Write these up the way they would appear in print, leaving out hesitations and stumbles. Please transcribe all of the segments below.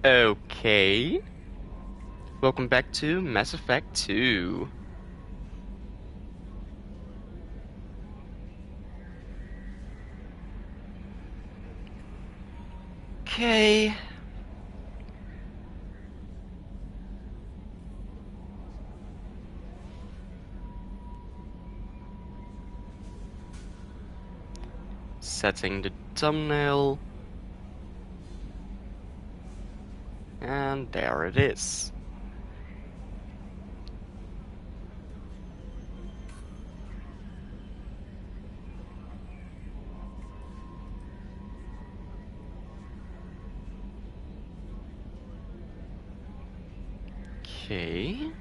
Okay. Welcome back to Mass Effect 2. Okay. Setting the thumbnail. And there it is. Okay.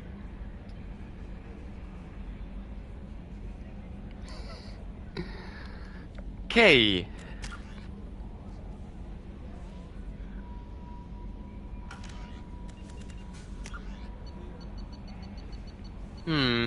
Okay. Hmm.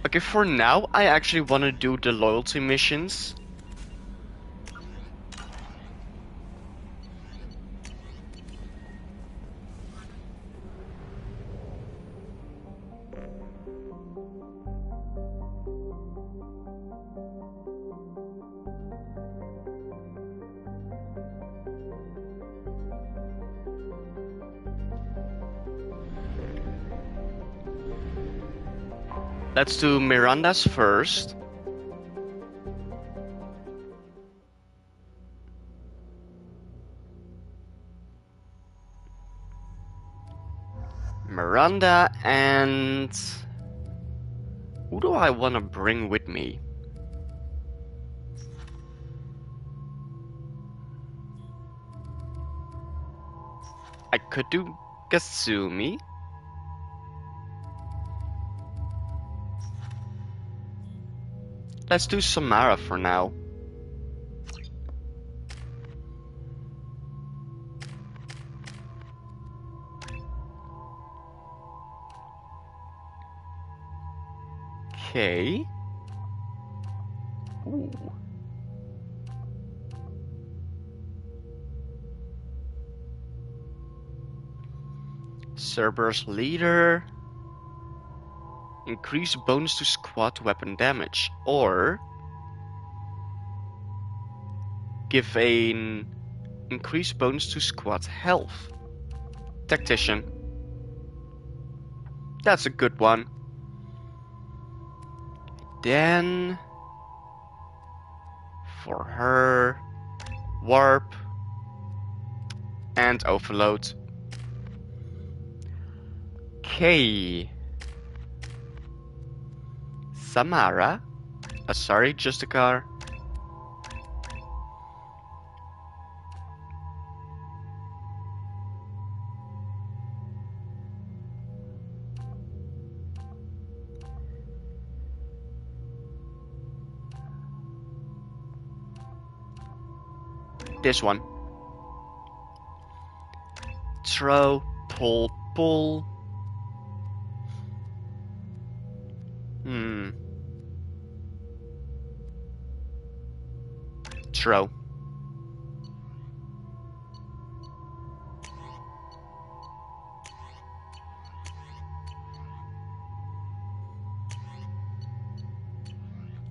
Okay, for now, I actually want to do the loyalty missions. Let's do Miranda's first. Miranda and... who do I want to bring with me? I could do Kasumi. Let's do Samara for now. Okay. Ooh. Cerberus leader. Increase bonus to squad weapon damage. Or give an increased bonus to squad health. Tactician. That's a good one. Then for her, warp and overload. Okay. Samara. Sorry, just a car. This one. Throw, pull, pull. Throw.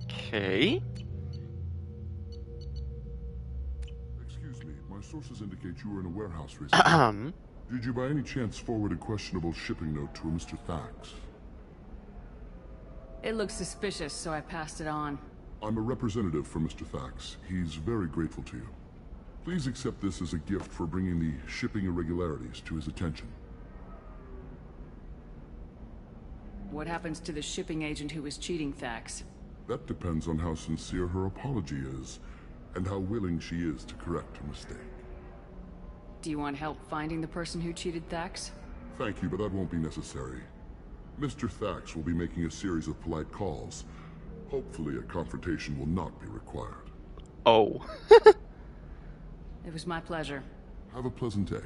Okay. Excuse me, my sources indicate you were in a warehouse recently. Did you by any chance forward a questionable shipping note to a Mr. Thax? It looked suspicious, so I passed it on. I'm a representative for Mr. Thax. He's very grateful to you. Please accept this as a gift for bringing the shipping irregularities to his attention. What happens to the shipping agent who was cheating Thax? That depends on how sincere her apology is, and how willing she is to correct her mistake. Do you want help finding the person who cheated Thax? Thank you, but that won't be necessary. Mr. Thax will be making a series of polite calls. Hopefully a confrontation will not be required. Oh. It was my pleasure. Have a pleasant day.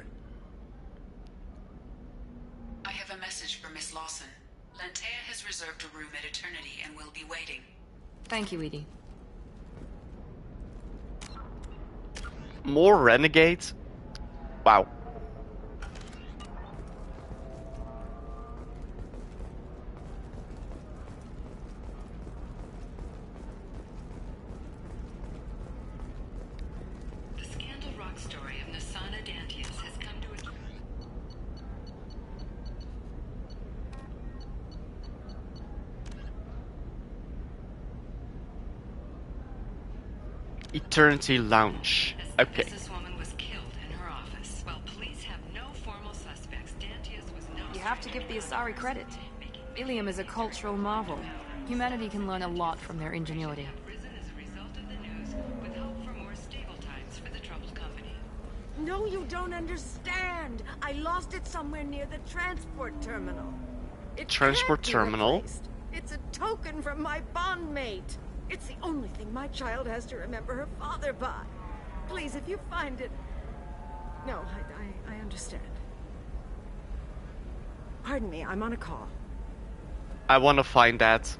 I have a message for Miss Lawson. Lantea has reserved a room at Eternity and will be waiting. Thank you, Edie. More renegades? Wow. The scandal rock story of Nasana Dantius has come to a... Eternity Lounge. Okay. This woman was killed in her office. While police have no formal suspects, Dantius was no... You have to give the Asari credit. Ilium is a cultural marvel. Humanity can learn a lot from their ingenuity. Risen as a result of the news, with hope for more stable times for the troubled company. No, you don't understand. I lost it somewhere near the transport terminal. It Transport can't be terminal? replaced. It's a token from my bondmate. It's the only thing my child has to remember her father by. Please, if you find it... No, I understand. Pardon me, I'm on a call. I want to find that.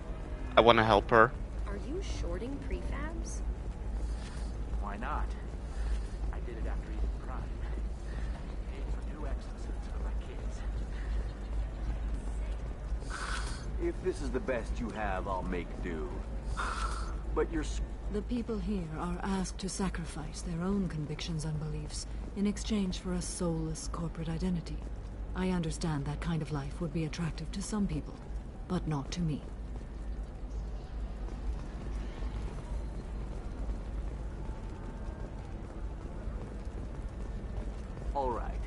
I want to help her. Are you shorting prefabs? Why not? I did it after Eden Prime. Paid for new exosuits for my kids. If this is the best you have, I'll make do. But you're... The people here are asked to sacrifice their own convictions and beliefs in exchange for a soulless corporate identity. I understand that kind of life would be attractive to some people, but not to me. All right.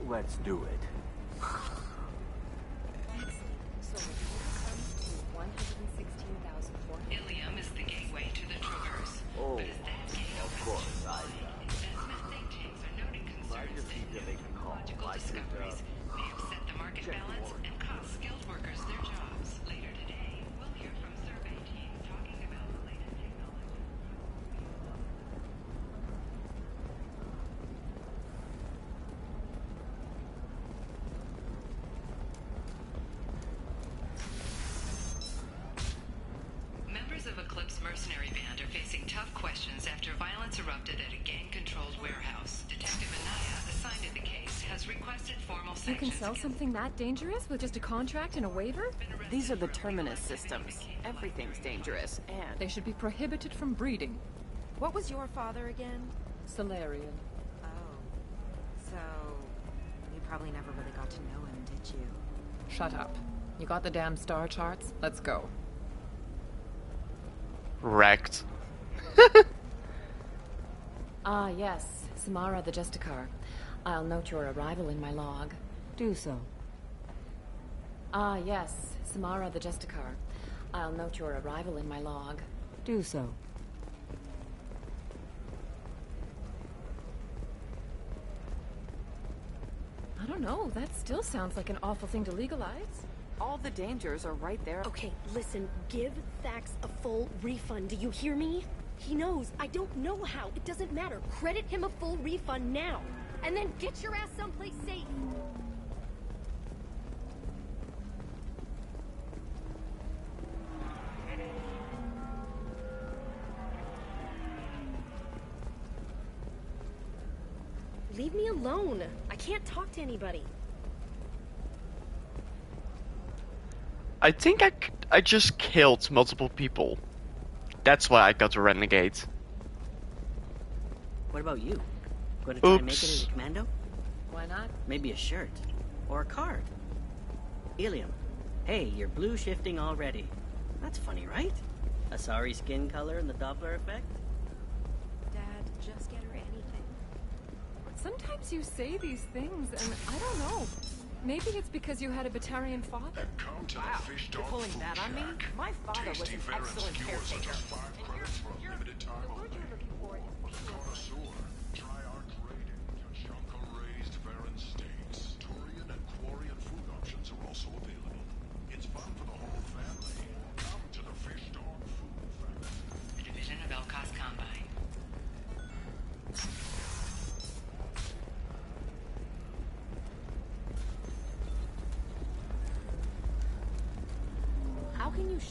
Let's do it. Ilium is the gateway to the Traverse. Oh, But as that gate of opens, course, investment think tanks are noting concerns just that need to make a call. technological I could, discoveries may upset the market check the balance warrant. and cost skilled workers their jobs. Later today, we'll hear from survey teams talking about the latest technology. Members of Eclipse mercenary band are facing tough questions after violence erupted at a gang-controlled warehouse. Detective Anaya, assigned to the case, has requested formal You sanctions. can sell something that dangerous with just a contract and a waiver? These are the Terminus systems. Everything's dangerous, and... They should be prohibited from breeding. What was your father again? Solarian. Oh. So, you probably never really got to know him, did you? Shut up. You got the damn star charts? Let's go. Wrecked. Ah, yes. Samara the Justicar. I'll note your arrival in my log. Do so. Ah, yes. Samara the Justicar. I'll note your arrival in my log. Do so. I don't know. That still sounds like an awful thing to legalize. all the dangers are right there. Okay, listen, give Thax a full refund, do you hear me? He knows, I don't know how, it doesn't matter. Credit him a full refund now, and then get your ass someplace safe. Leave me alone. I can't talk to anybody. I think I just killed multiple people. That's why I got the renegade. What about you? Going to try and make it as Oops. a commando? Why not? Maybe a shirt. Or a card. Ilium. Hey, you're blue shifting already. That's funny, right? A sorry skin color and the Doppler effect? Dad, just get her anything. Sometimes you say these things, and I don't know. Maybe it's because you had a Batarian father. Wow, you're pulling that on me? My father was an excellent caretaker. And you're the word you're looking for is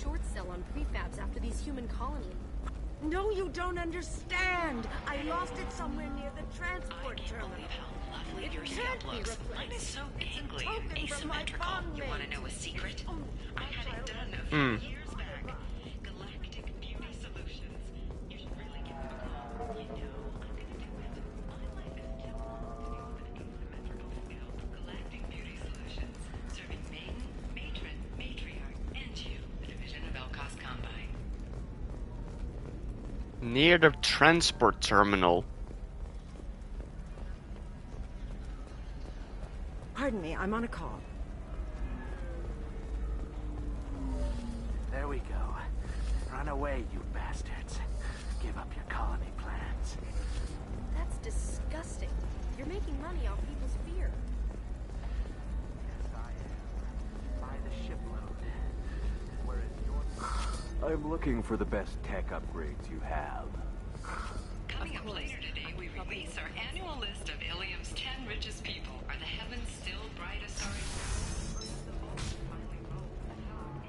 short sell on prefabs after these human colonies. No, you don't understand. I lost it somewhere near the transport terminal. How lovely It your scalp can't be looks. replaced. Mine is so It's a gangly token and from my asymmetrical. You want to bondmate. know a secret? Oh, I had it done a few years back. Galactic Beauty Solutions. You should really give them a call. You know, I'm gonna do it. I like a tip-off with an asymmetrical scalp. Galactic Beauty Solutions. Serving maiden, matron, matriarch, and you. The division of Elcos Combine. Near the transport terminal. Pardon me, I'm on a call. There we go. Run away, you bastards. Give up your colony plans. That's disgusting. You're making money off people's fear. Yes, I am. By the shipload. Whereas you're... I'm looking for the best tech upgrades you have. Coming up later today, we release our annual list of Ilium's 10 richest people. Are the heavens still bright as starry?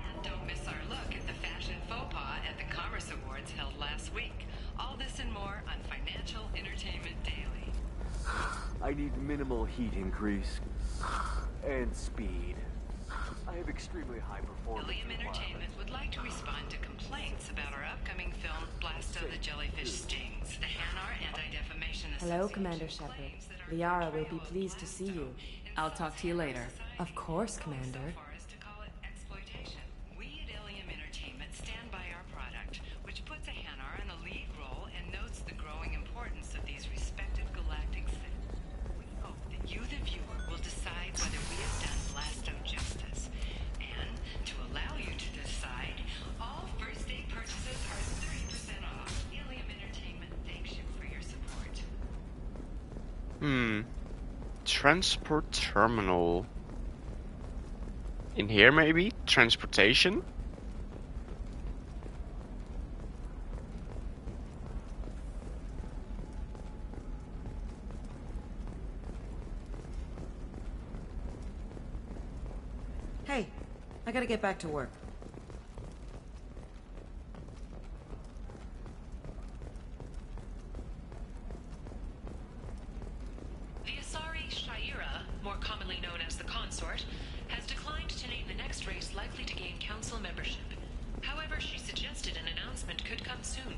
And don't miss our look at the fashion faux pas at the Commerce Awards held last week. All this and more on Financial Entertainment Daily. I need minimal heat increase and speed. I have extremely high performance. Ilium Entertainment would like to respond to complaints about our upcoming film Blast of the Jellyfish Stings. The Hanar Anti-Defamation Hello, Association Commander Shepard. claims that our Liara will be pleased to see you. I'll talk to you later. Of course, Commander. far as to call it exploitation. We at Ilium Entertainment stand by our product, which puts a Hanar in the lead role and notes the growing importance of these respected galactic cities. We hope that you, the viewer, will decide whether we have done Blasto justice. And to allow you to decide, all first day purchases are 30% off. Ilium Entertainment thanks you for your support. Transport terminal. In here, maybe? Transportation? Hey, I gotta get back to work. The Asari Shaira, more commonly known as the Consort, has declined to name the next race likely to gain council membership. However, she suggested an announcement could come soon.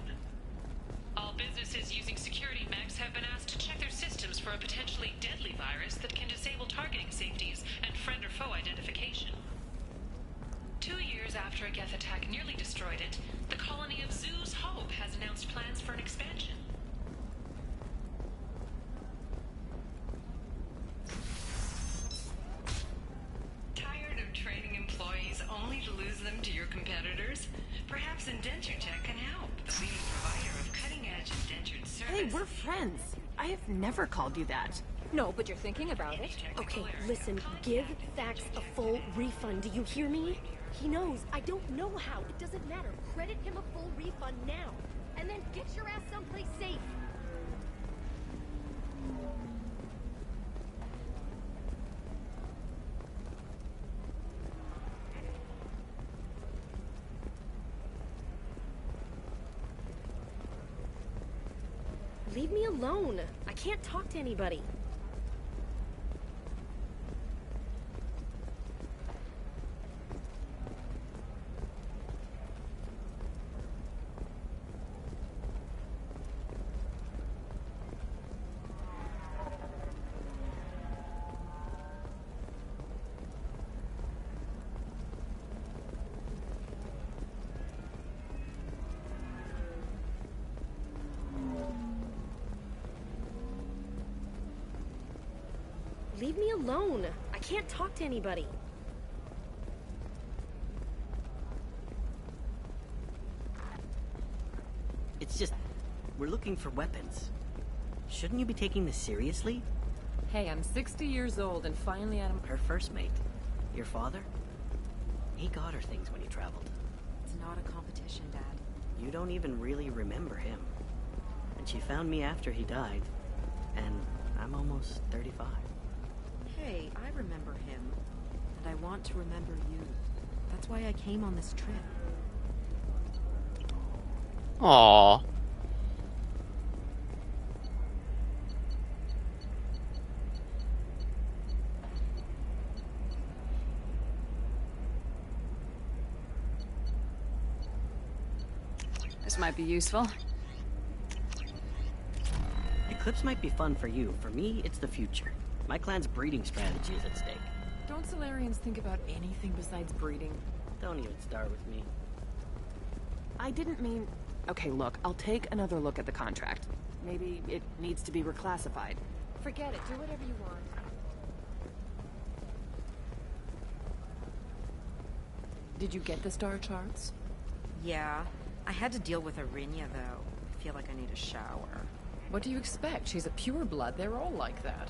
All businesses using security mechs have been asked to check their systems for a potentially deadly virus that can disable targeting safeties and friend or foe identification. 2 years after a Geth attack nearly destroyed it, the colony of Zoo's Hope has announced plans for an expansion. Tired of training employees only to lose them to your competitors? Perhaps Indenture Tech can help, the leading provider of cutting-edge indentured service. Hey, we're friends. I have never called you that. No, but you're thinking about it. Okay, listen, give Thax a full refund, do you hear me? He knows, I don't know how, it doesn't matter. Credit him a full refund now, and then get your ass someplace safe. Leave me alone. I can't talk to anybody. Leave me alone. I can't talk to anybody. It's just, we're looking for weapons. Shouldn't you be taking this seriously? Hey, I'm 60 years old and finally out of... Her first mate, your father? He got her things when he traveled. It's not a competition, Dad. You don't even really remember him. And she found me after he died. And I'm almost 35. Hey, I remember him. And I want to remember you. That's why I came on this trip. Aww. This might be useful. Eclipse might be fun for you. For me, it's the future. My clan's breeding strategy is at stake. Don't Solarians think about anything besides breeding? Don't even start with me. I didn't mean... Okay, look, I'll take another look at the contract. Maybe it needs to be reclassified. Forget it. Do whatever you want. Did you get the star charts? Yeah. I had to deal with Arinya, though. I feel like I need a shower. What do you expect? She's a pureblood. They're all like that.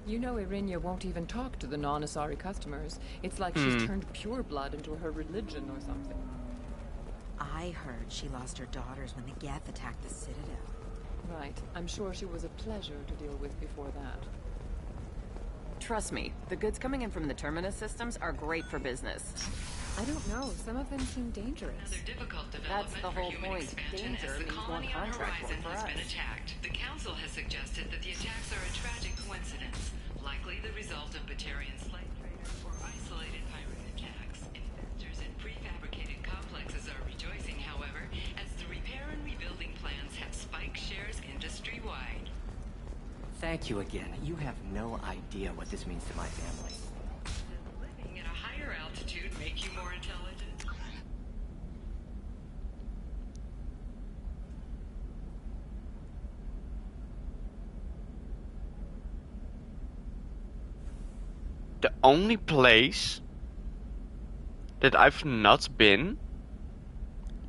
You know Irinya won't even talk to the non-Asari customers. It's like she's turned pureblood into her religion or something. I heard she lost her daughters when the Geth attacked the Citadel. Right. I'm sure she was a pleasure to deal with before that. Trust me, the goods coming in from the Terminus systems are great for business. I don't know. Some of them seem dangerous. Another difficult That's development the whole for human point. expansion Danger as the means more colony on contract Horizon work for has us. been attacked. The Council has suggested that the attacks are a tragic coincidence, likely the result of Batarian slave traders or isolated pirate attacks. Investors in prefabricated complexes are rejoicing, however, as the repair and rebuilding plans have spiked shares industry-wide. Thank you again. You have no idea what this means to my family. Does living at a higher altitude make you more intelligent? The only place that I've not been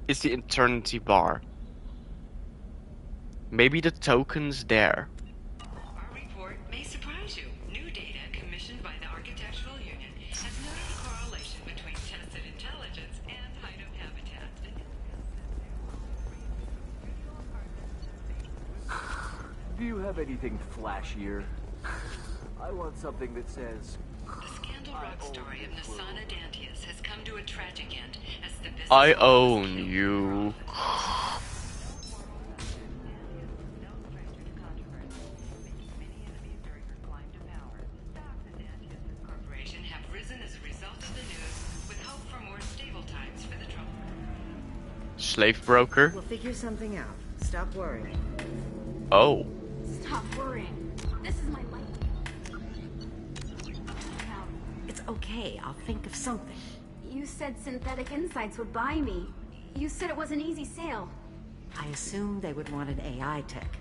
is the Eternity Bar. Maybe the token's there. Our report may surprise you. New data commissioned by the Architectural Union has noted a correlation between tested intelligence and height of habitat. Do you have anything flashier? I want something that says... The Scandal Rock story of Nasana Dantius has come to a tragic end as the business I owner was own killed. you. Corporation have risen as a result of the news, with hope for more stable times for the trouble. Slave broker. We'll figure something out. Stop worrying. Oh. Stop worrying. This is my life. It's okay. I'll think of something. You said Synthetic Insights would buy me. You said it was an easy sale. I assumed they would want an AI tech.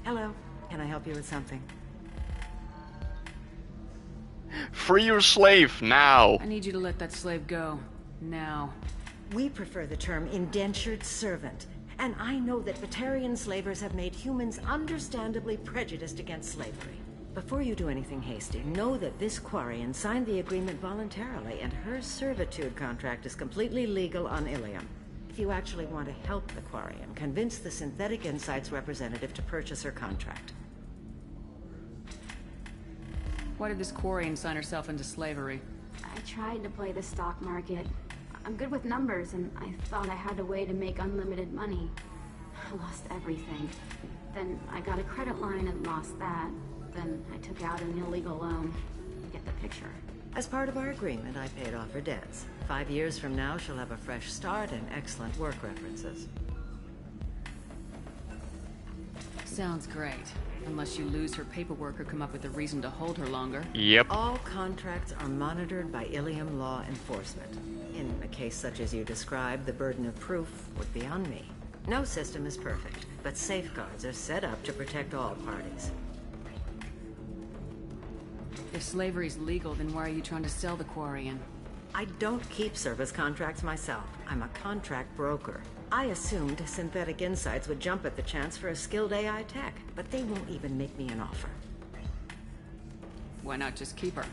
Hello. Can I help you with something? Free your slave now. I need you to let that slave go. Now. We prefer the term indentured servant. And I know that Batarian slavers have made humans understandably prejudiced against slavery. Before you do anything hasty, know that this Quarian signed the agreement voluntarily, and her servitude contract is completely legal on Ilium. If you actually want to help the Quarian, convince the Synthetic Insights representative to purchase her contract. Why did this Quarian sign herself into slavery? I tried to play the stock market. I'm good with numbers, and I thought I had a way to make unlimited money. I lost everything. Then I got a credit line and lost that. Then I took out an illegal loan. You get the picture. As part of our agreement, I paid off her debts. 5 years from now, she'll have a fresh start and excellent work references. Sounds great. Unless you lose her paperwork or come up with a reason to hold her longer. Yep. All contracts are monitored by Ilium law enforcement. In a case such as you described, the burden of proof would be on me. No system is perfect, but safeguards are set up to protect all parties. If slavery's legal, then why are you trying to sell the Quarian? I don't keep service contracts myself. I'm a contract broker. I assumed Synthetic Insights would jump at the chance for a skilled AI tech, but they won't even make me an offer. Why not just keep her?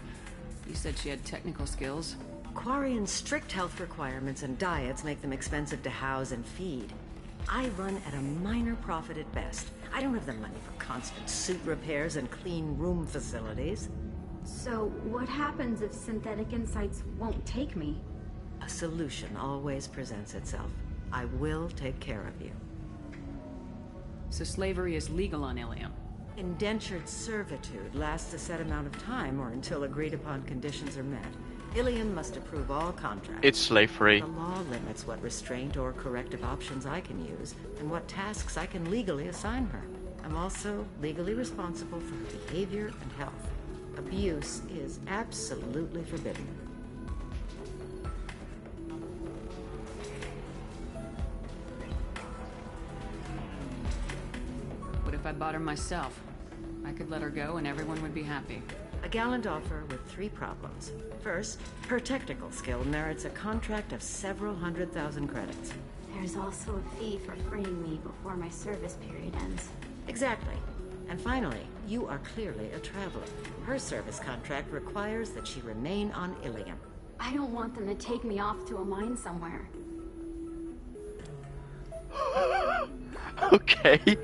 You said she had technical skills. Quarian's strict health requirements and diets make them expensive to house and feed. I run at a minor profit at best. I don't have the money for constant suit repairs and clean room facilities. So, what happens if synthetic insights won't take me? A solution always presents itself. I will take care of you. So slavery is legal on Ilium? Indentured servitude lasts a set amount of time or until agreed upon conditions are met. Ilium must approve all contracts. It's slavery. The law limits what restraint or corrective options I can use and what tasks I can legally assign her. I'm also legally responsible for her behavior and health. Abuse is absolutely forbidden. What if I bought her myself? I could let her go and everyone would be happy. A gallant offer with 3 problems. First, her technical skill merits a contract of several 100,000 credits. There's also a fee for freeing me before my service period ends. Exactly. And finally, you are clearly a traveler. Her service contract requires that she remain on Ilium. I don't want them to take me off to a mine somewhere. Okay.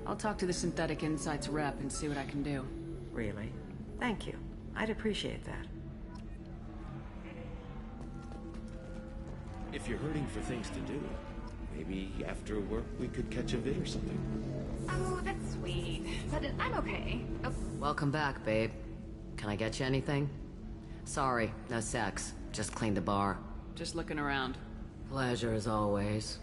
I'll talk to the Synthetic Insights rep and see what I can do. Really? Thank you. I'd appreciate that. If you're hurting for things to do, maybe after work we could catch a vid or something. Oh, that's sweet. But I'm okay. Oh. Welcome back, babe. Can I get you anything? Sorry, no sex. Just cleaned the bar. Just looking around. Pleasure as always.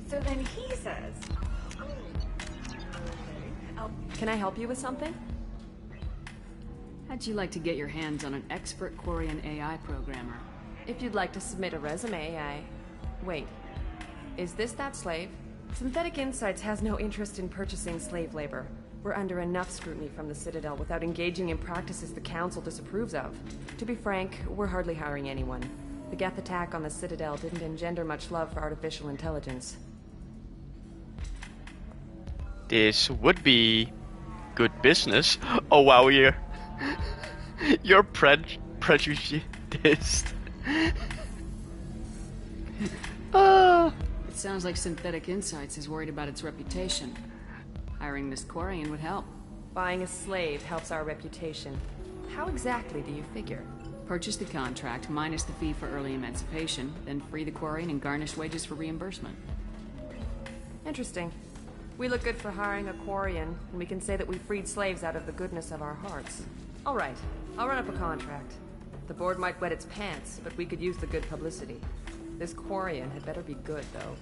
So then he says... Oh, can I help you with something? How'd you like to get your hands on an expert Quarian AI programmer? If you'd like to submit a resume, Wait. Is this that slave? Synthetic Insights has no interest in purchasing slave labor. We're under enough scrutiny from the Citadel without engaging in practices the Council disapproves of. To be frank, we're hardly hiring anyone. The Geth attack on the Citadel didn't engender much love for artificial intelligence. This would be good business. Oh wow, you're prejudiced. It sounds like Synthetic Insights is worried about its reputation. Hiring this Quarian would help. Buying a slave helps our reputation. How exactly do you figure? Purchase the contract, minus the fee for early emancipation, then free the Quarian and garnish wages for reimbursement. Interesting. We look good for hiring a Quarian, and we can say that we freed slaves out of the goodness of our hearts. All right, I'll run up a contract. The board might wet its pants, but we could use the good publicity. This Quarian had better be good, though.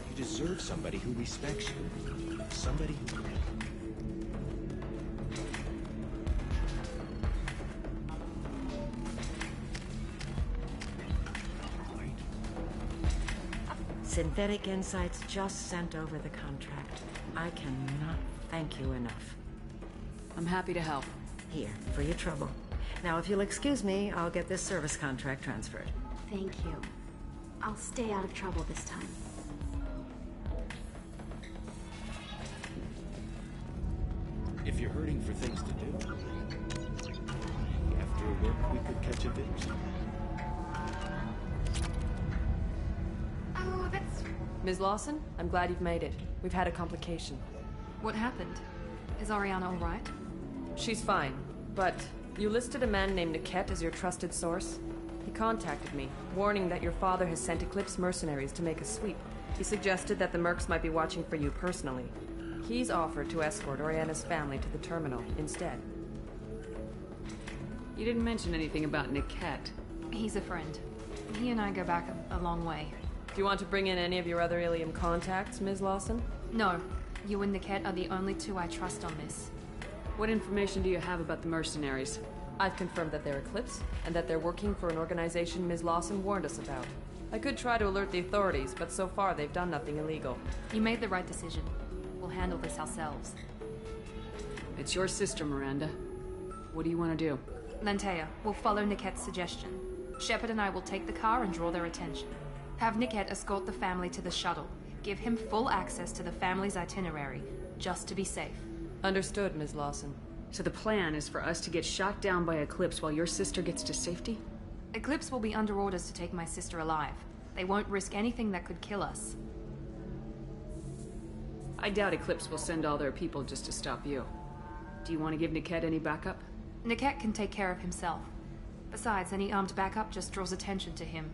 You deserve somebody who respects you. Somebody who... Synthetic Insights just sent over the contract. I cannot thank you enough. I'm happy to help. Here, for your trouble. Now, if you'll excuse me, I'll get this service contract transferred. Thank you. I'll stay out of trouble this time. If you're hurting for things to do, after work we could catch a vid or something. Oh, that's... Ms. Lawson, I'm glad you've made it. We've had a complication. What happened? Is Ariana all right? She's fine, but you listed a man named Niket as your trusted source. He contacted me, warning that your father has sent Eclipse mercenaries to make a sweep. He suggested that the mercs might be watching for you personally. He's offered to escort Oriana's family to the terminal instead. You didn't mention anything about Niket. He's a friend. He and I go back a long way. Do you want to bring in any of your other Ilium contacts, Ms. Lawson? No. You and Niket are the only two I trust on this. What information do you have about the mercenaries? I've confirmed that they're Eclipse, and that they're working for an organization Ms. Lawson warned us about. I could try to alert the authorities, but so far they've done nothing illegal. You made the right decision. We'll handle this ourselves. It's your sister, Miranda. What do you want to do? Lantea, we'll follow Niket's suggestion. Shepard and I will take the car and draw their attention. Have Niket escort the family to the shuttle. Give him full access to the family's itinerary, just to be safe. Understood, Ms. Lawson. So the plan is for us to get shot down by Eclipse while your sister gets to safety? Eclipse will be under orders to take my sister alive. They won't risk anything that could kill us. I doubt Eclipse will send all their people just to stop you. Do you want to give Niket any backup? Niket can take care of himself. Besides, any armed backup just draws attention to him.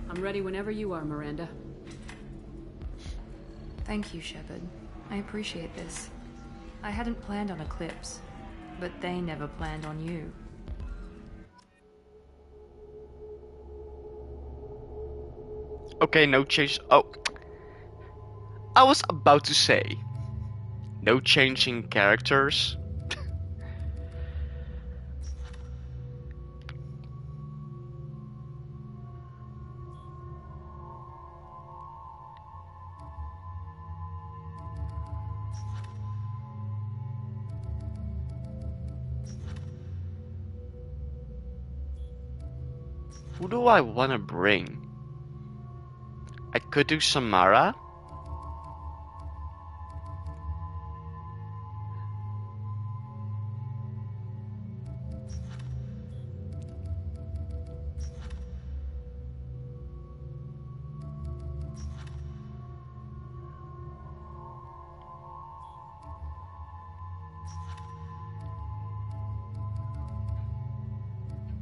I'm ready whenever you are, Miranda. Thank you, Shepard. I appreciate this. I hadn't planned on Eclipse, but they never planned on you. Okay, no change. Oh, I was about to say, no changing characters. Who do I want to bring? I could do Samara.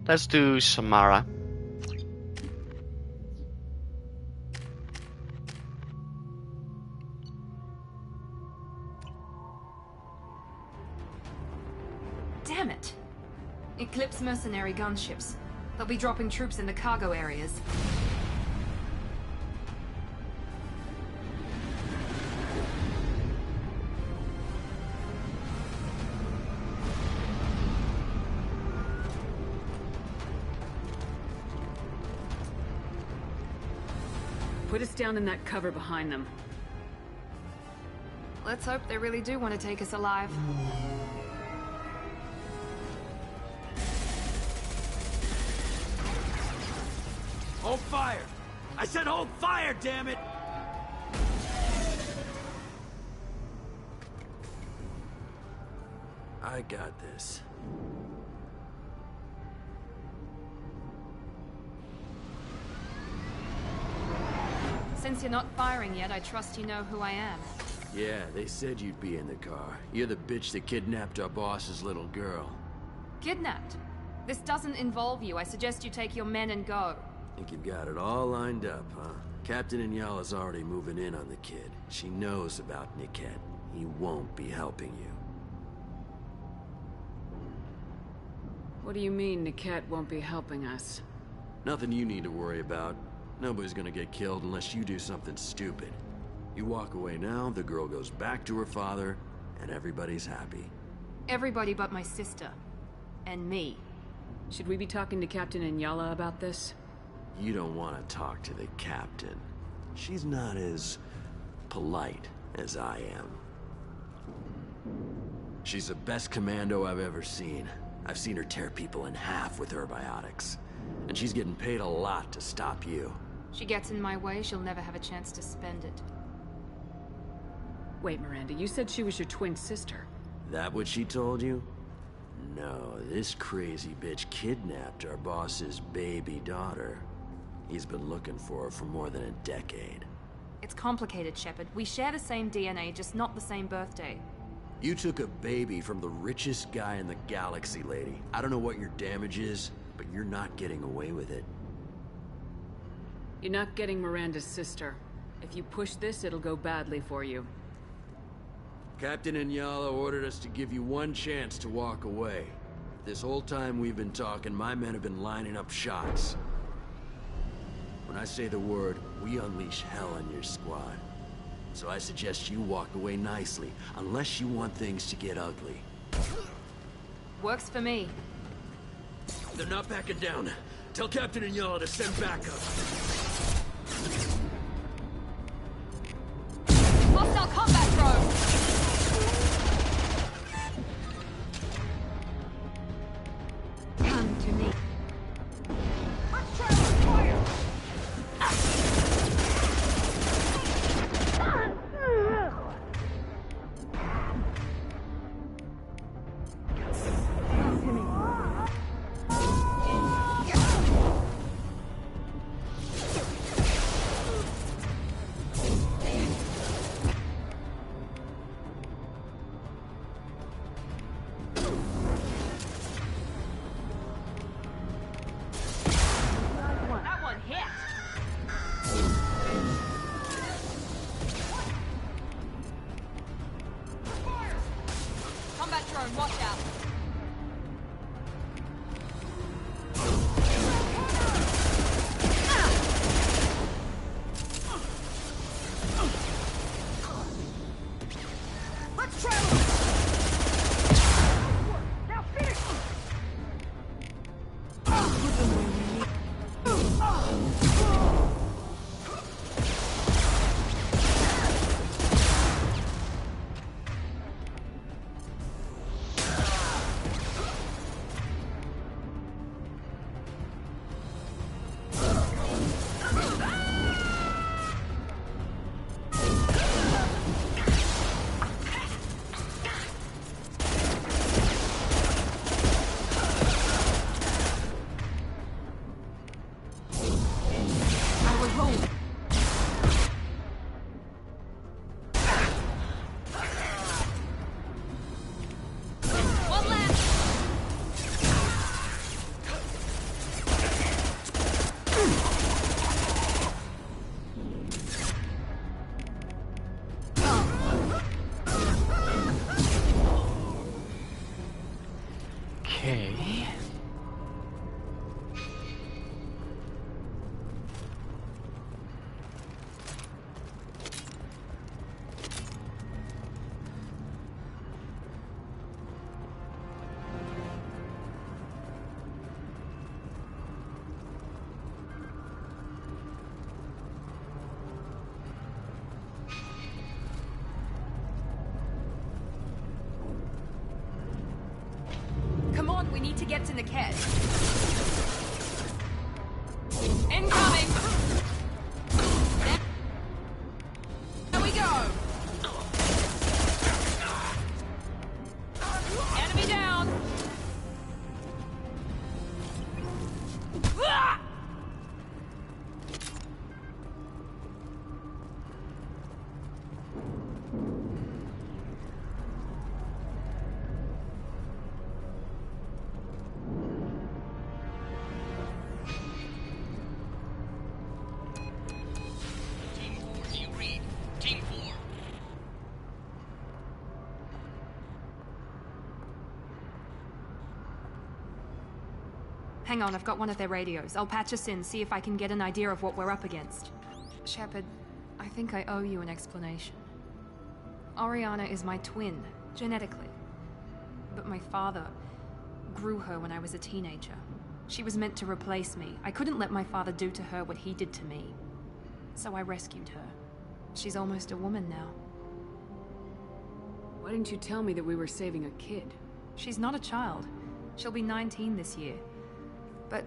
Let's do Samara. Damn it! Eclipse mercenary gunships. They'll be dropping troops in the cargo areas. Put us down in that cover behind them. Let's hope they really do want to take us alive. Hold fire! I said hold fire, damn it! I got this. Since you're not firing yet, I trust you know who I am. Yeah, they said you'd be in the car. You're the bitch that kidnapped our boss's little girl. Kidnapped? This doesn't involve you. I suggest you take your men and go. Think you've got it all lined up, huh? Captain Inyala's already moving in on the kid. She knows about Niket. He won't be helping you. What do you mean Niket won't be helping us? Nothing you need to worry about. Nobody's gonna get killed unless you do something stupid. You walk away now, the girl goes back to her father, and everybody's happy. Everybody but my sister. And me. Should we be talking to Captain Inyala about this? You don't want to talk to the captain. She's not as polite as I am. She's the best commando I've ever seen. I've seen her tear people in half with her biotics. And she's getting paid a lot to stop you. She gets in my way, she'll never have a chance to spend it. Wait, Miranda, you said she was your twin sister. That what she told you? No, this crazy bitch kidnapped our boss's baby daughter. He's been looking for her for more than a decade. It's complicated, Shepard. We share the same DNA, just not the same birthday. You took a baby from the richest guy in the galaxy, lady. I don't know what your damage is, but you're not getting away with it. You're not getting Miranda's sister. If you push this, it'll go badly for you. Captain Inyala ordered us to give you one chance to walk away. This whole time we've been talking, my men have been lining up shots. When I say the word, we unleash hell on your squad. So I suggest you walk away nicely, unless you want things to get ugly. Works for me. They're not backing down. Tell Captain Inyala to send backup. Hostile combat drone! Come to me. drone, watch out. Let's travel! Now finish! Okay. Come on, we need to get to Niket. Incoming! There we go! Enemy down! Ah! Hang on, I've got one of their radios. I'll patch us in, see if I can get an idea of what we're up against. Shepard, I think I owe you an explanation. Oriana is my twin, genetically. But my father grew her when I was a teenager. She was meant to replace me. I couldn't let my father do to her what he did to me. So I rescued her. She's almost a woman now. Why didn't you tell me that we were saving a kid? She's not a child. She'll be 19 this year. But,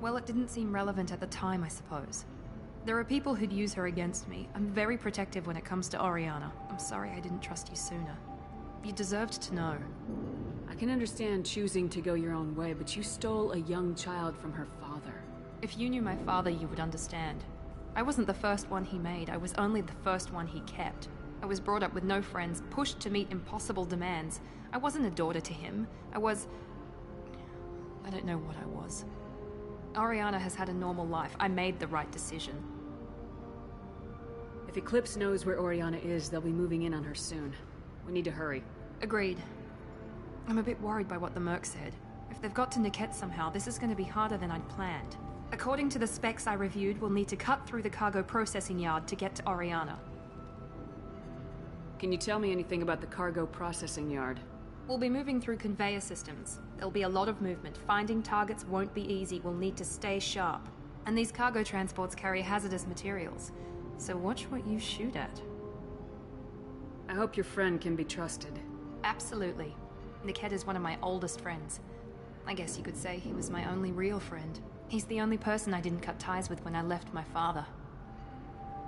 well, it didn't seem relevant at the time, I suppose. There are people who'd use her against me. I'm very protective when it comes to Oriana. I'm sorry I didn't trust you sooner. You deserved to know. I can understand choosing to go your own way, but you stole a young child from her father. If you knew my father, you would understand. I wasn't the first one he made. I was only the first one he kept. I was brought up with no friends, pushed to meet impossible demands. I wasn't a daughter to him. I don't know what I was. Oriana has had a normal life. I made the right decision. If Eclipse knows where Oriana is, they'll be moving in on her soon. We need to hurry. Agreed. I'm a bit worried by what the Merc said. If they've got to Niket somehow, this is going to be harder than I'd planned. According to the specs I reviewed, we'll need to cut through the cargo processing yard to get to Oriana. Can you tell me anything about the cargo processing yard? We'll be moving through conveyor systems. There'll be a lot of movement. Finding targets won't be easy. We'll need to stay sharp. And these cargo transports carry hazardous materials. So watch what you shoot at. I hope your friend can be trusted. Absolutely. Niket is one of my oldest friends. I guess you could say he was my only real friend. He's the only person I didn't cut ties with when I left my father.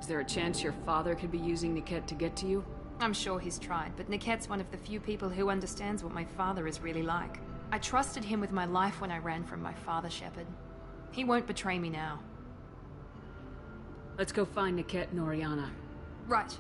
Is there a chance your father could be using Niket to get to you? I'm sure he's tried, but Niket's one of the few people who understands what my father is really like. I trusted him with my life when I ran from my father, Shepard. He won't betray me now. Let's go find Niket and Oriana. Right.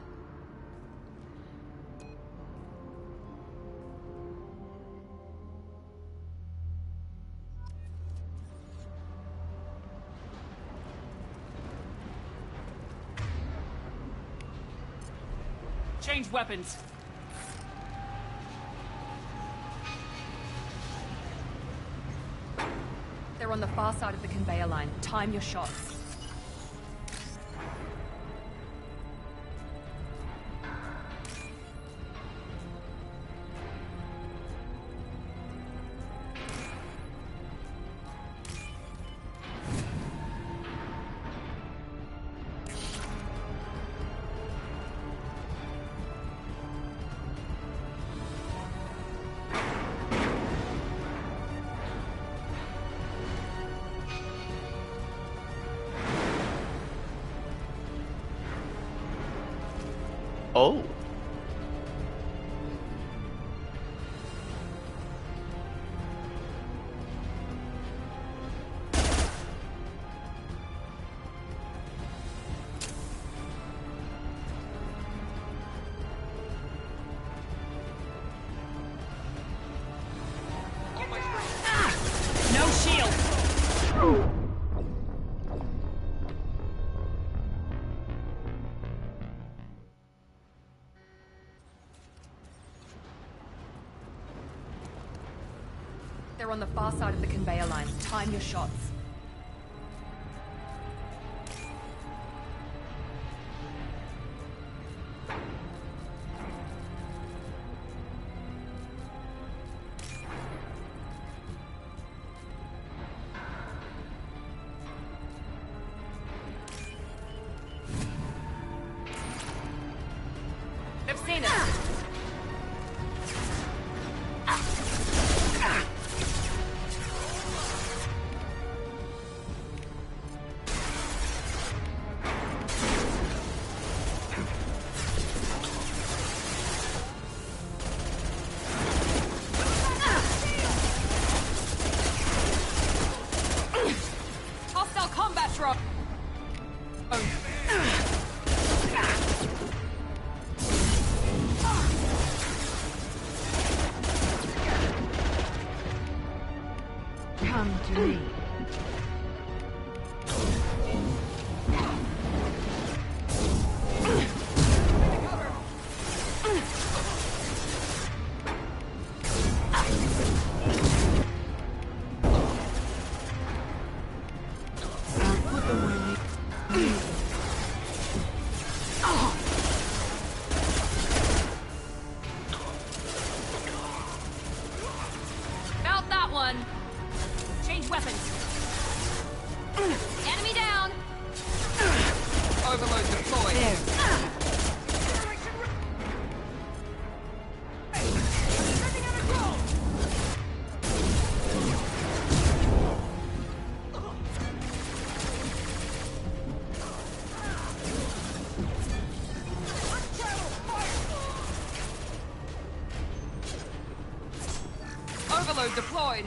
Change weapons. They're on the far side of the conveyor line. Time your shots. Oh. No shield! They're on the far side of the conveyor line. Time your shots. I've seen it. Hostile combat drone. Come to me. I'll put them where they need them. Found that one. Change weapons. Enemy down. Overload deployed. There. Overload deployed.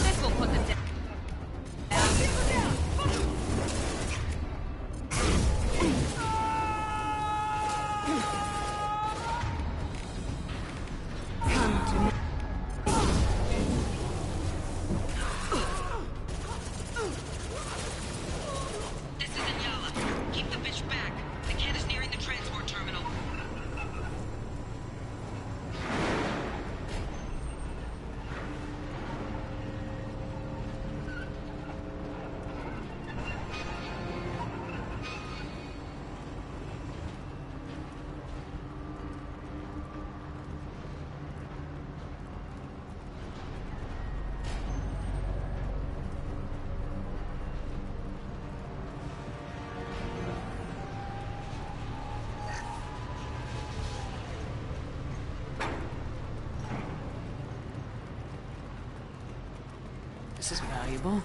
This will put them down. Come to me. This is Inyala. Keep the bitch back. The kid is nearing the transport terminal. This is valuable.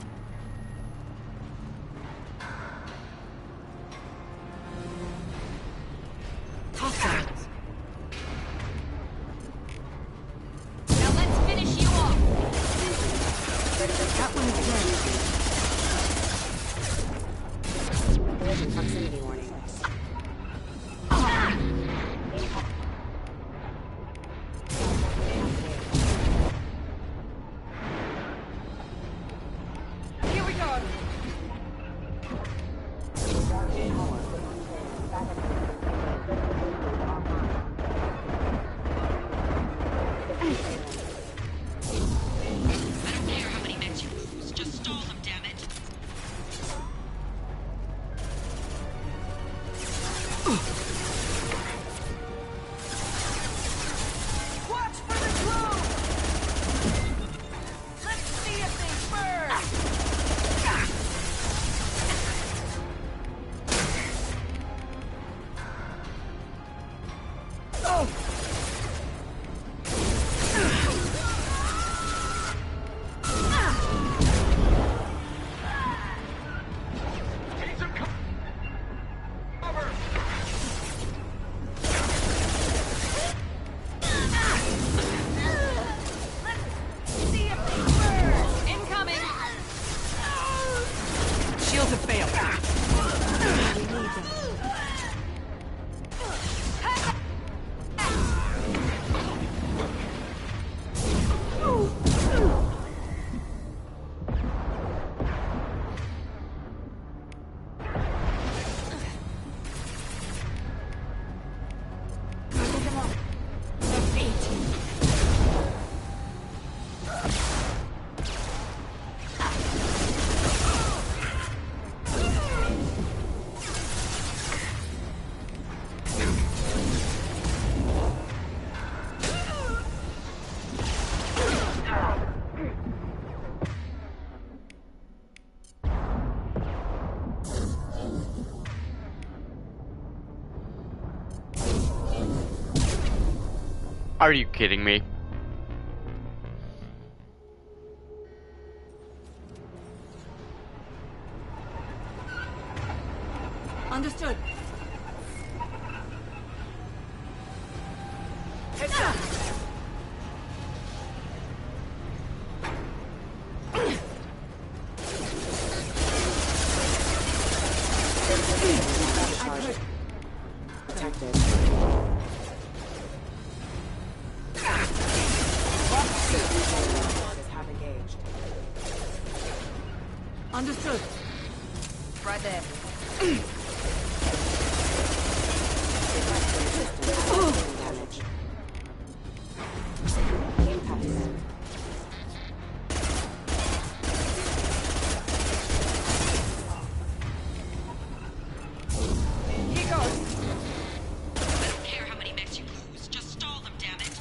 Hostiles. Now let's finish you off. That one is dead. Proximity warning. Watch for the globe! Let's see if they burn! Shields have failed. Are you kidding me? Understood. Heads up! Detected. Have engaged. Understood. Right there. Damage. Impact event. Here goes. I don't care how many mechs you lose. Just stall them, damn it.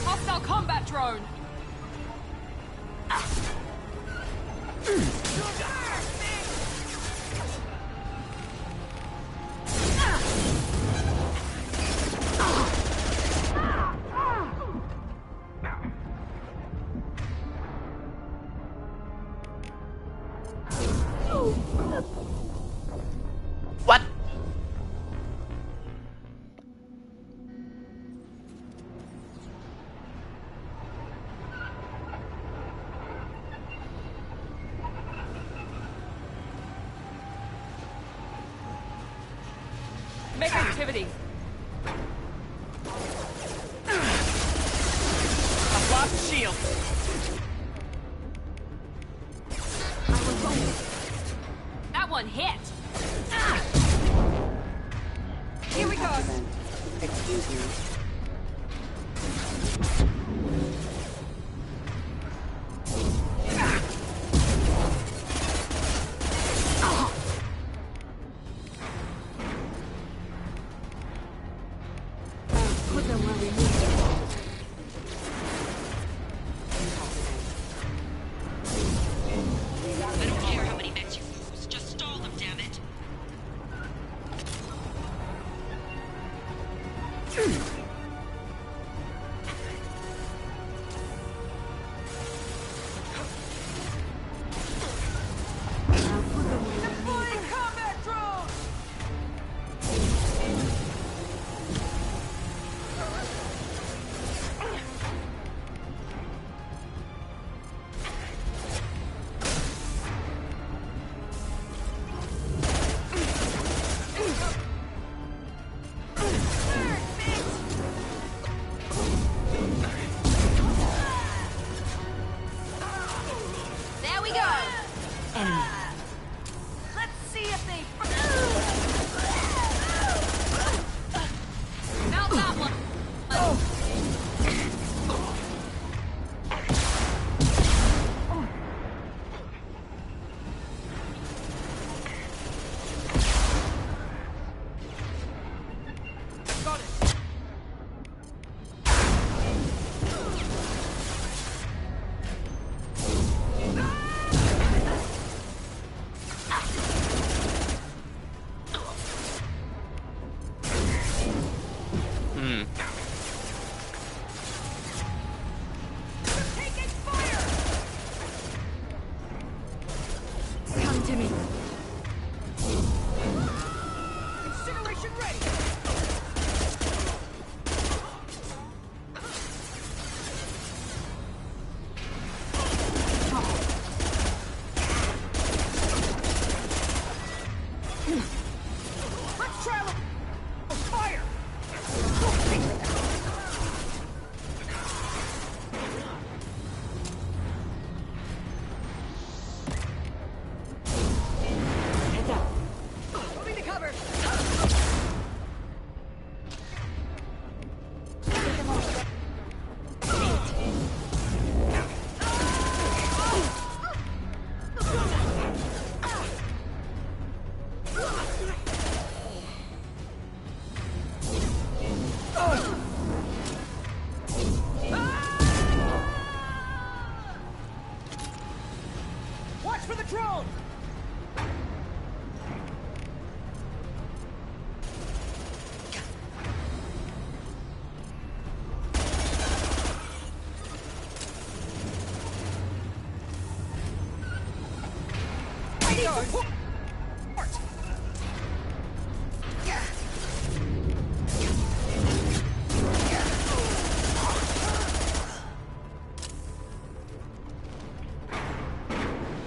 Hostile combat drone. What? Make activity. I've lost shield. That one hit. Here we go. Excuse me. Put them where we need them. I don't care how many mechs you lose. Just stall them, damn it.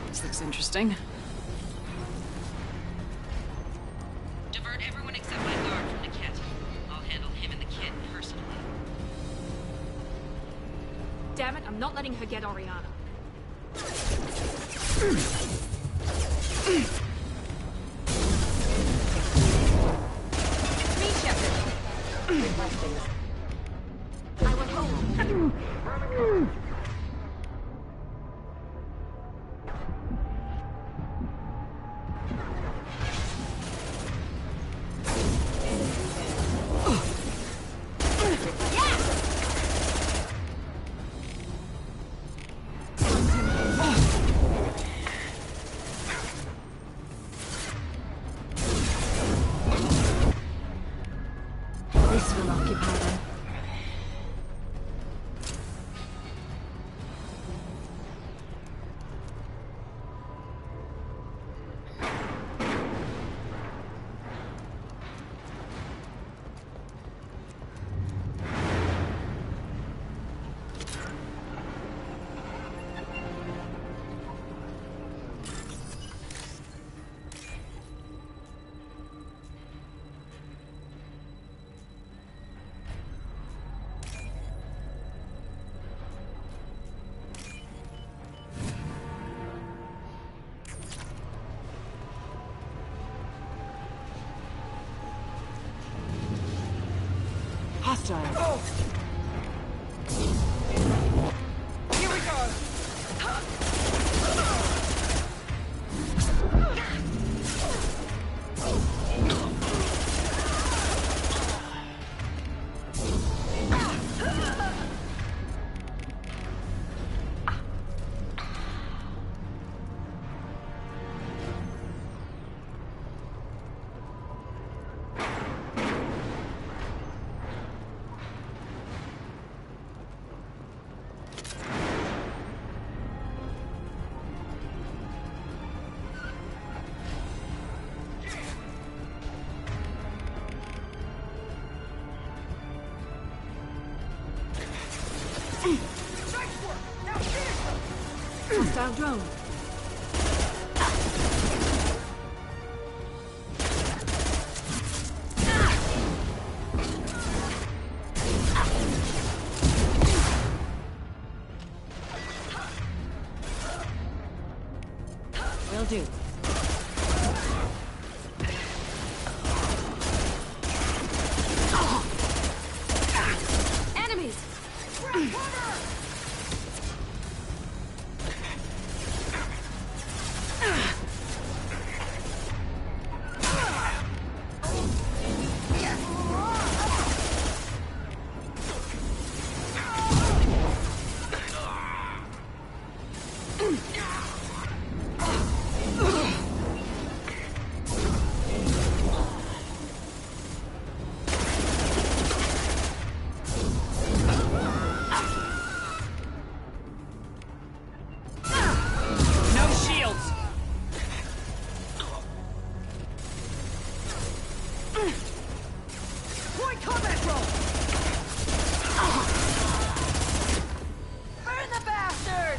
This looks interesting. Divert everyone except my guard from the kit. I'll handle him and the kid personally. Damn it, I'm not letting her get Oriana. It's me, Shepard. I will hold. This will occupy them. Hostile. Here we go! Hostile drone. Will do. Enemies! No shields! Point combat roll! Burn the bastard!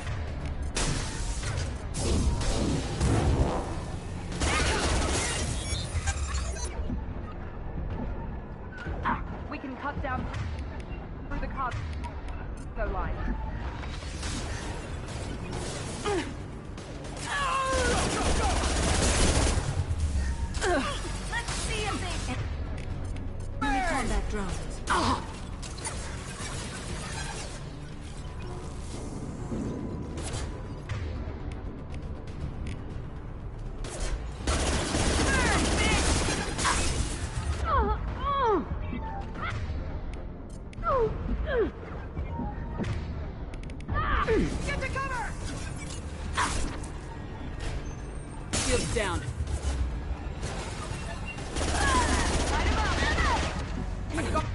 We can cut down through the cargo line. Let's see if they... Enemy combat drones. Get to cover! Shields down. Light him up! I got...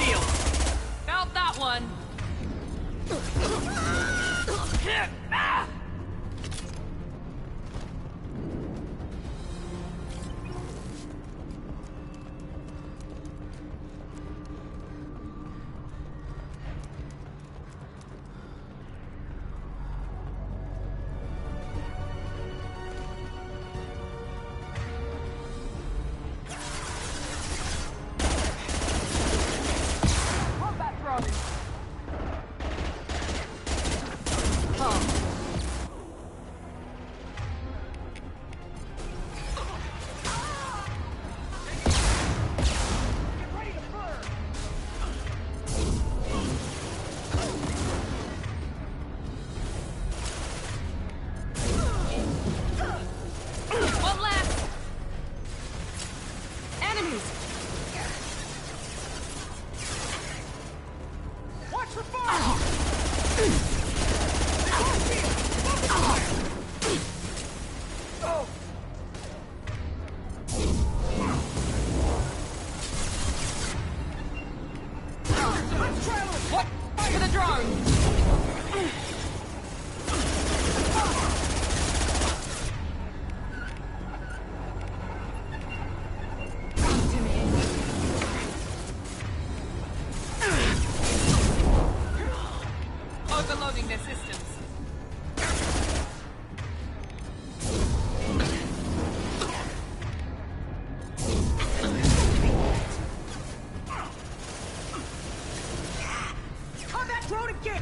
shield. Felt that one. Overloading their systems. Combat drone again!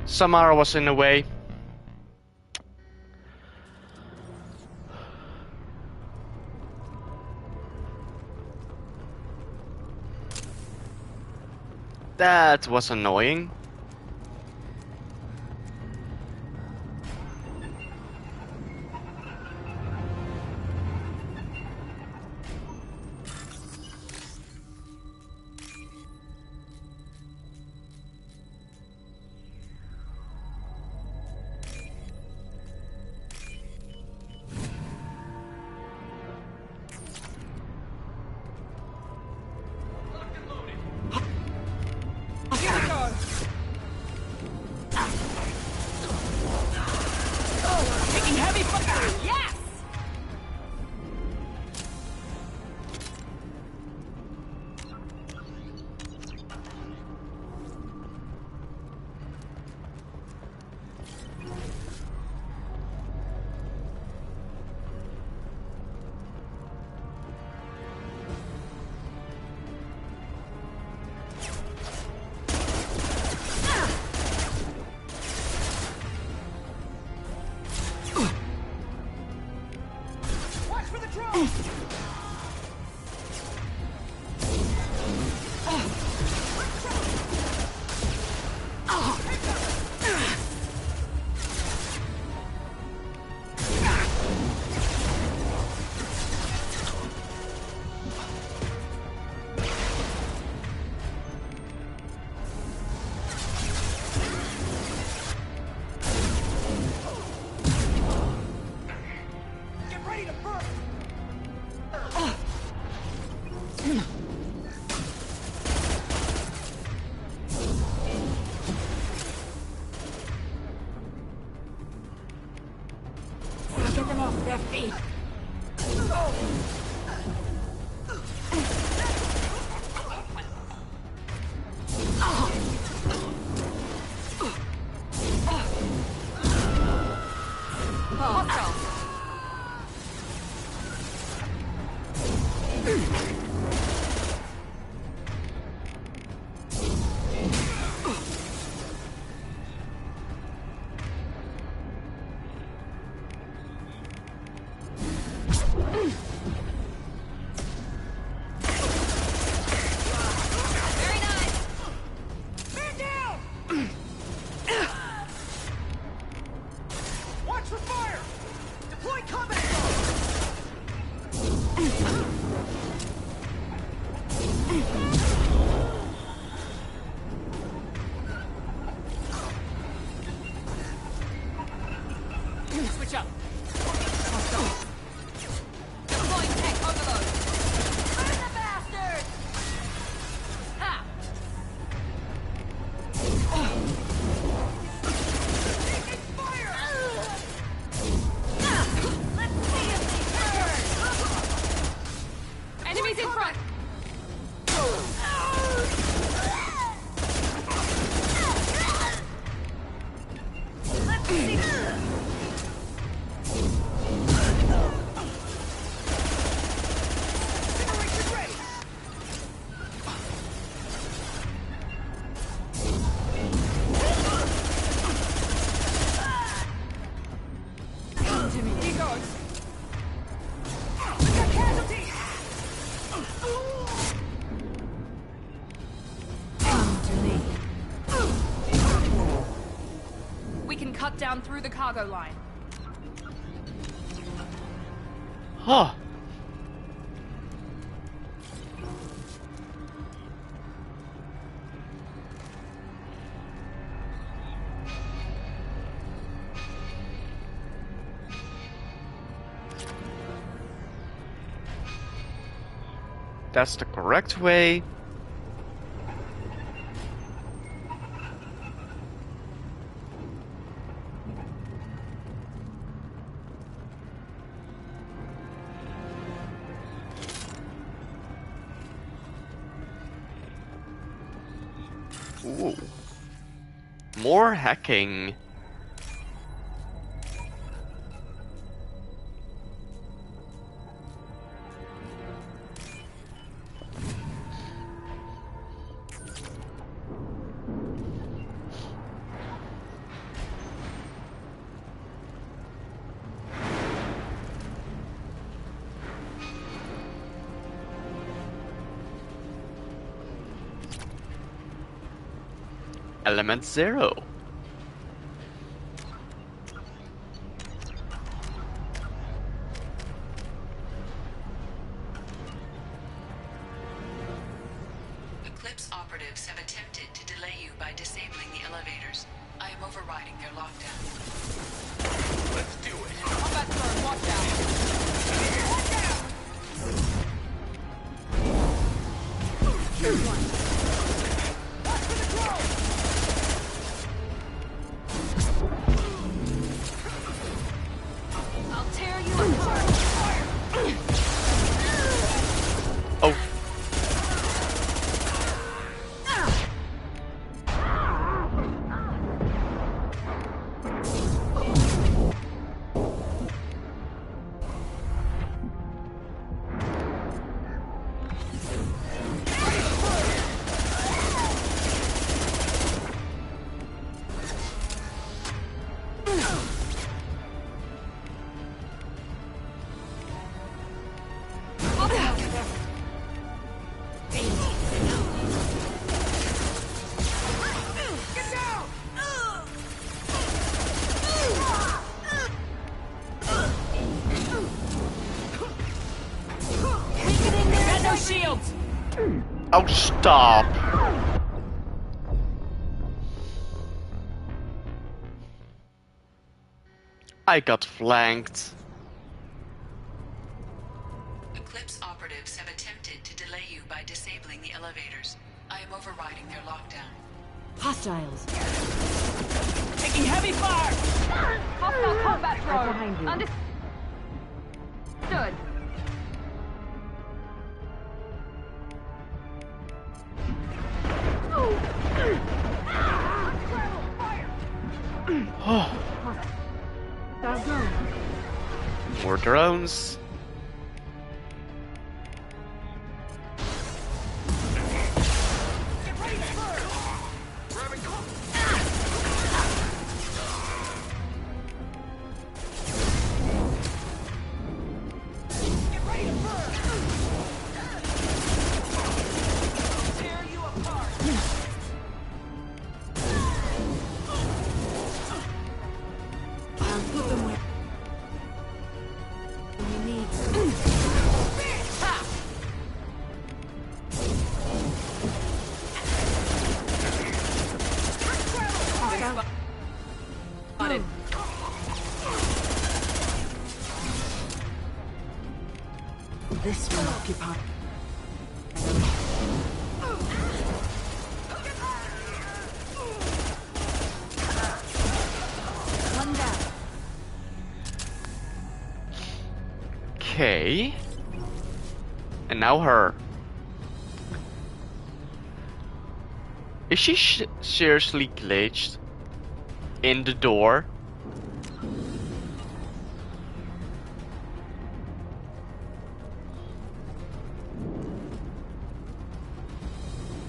Samara was in the way. That was annoying. Taking heavy fire! Yes! Watch for the drone! Get ready to burn! Get them off their feet! Very nice! Man down! Watch for fire! Deploy combat drone! cut down through the cargo line. Huh. That's the correct way. Ooh. More hacking. Element 0. Eclipse operatives have attempted to delay you by disabling the elevators. I am overriding their lockdown. Let's do it. Combat turn, watch out! Watch out! Here's one. Watch for the crow! I'll tear you apart. Oh. Shields! Oh, stop. I got flanked. Eclipse operatives have attempted to delay you by disabling the elevators. I am overriding their lockdown. Hostiles. Taking heavy fire! Hostile combat Right drone. behind you. Understood. More drones. This will occupy. One down. Okay. And now her. Is she seriously glitched in the door?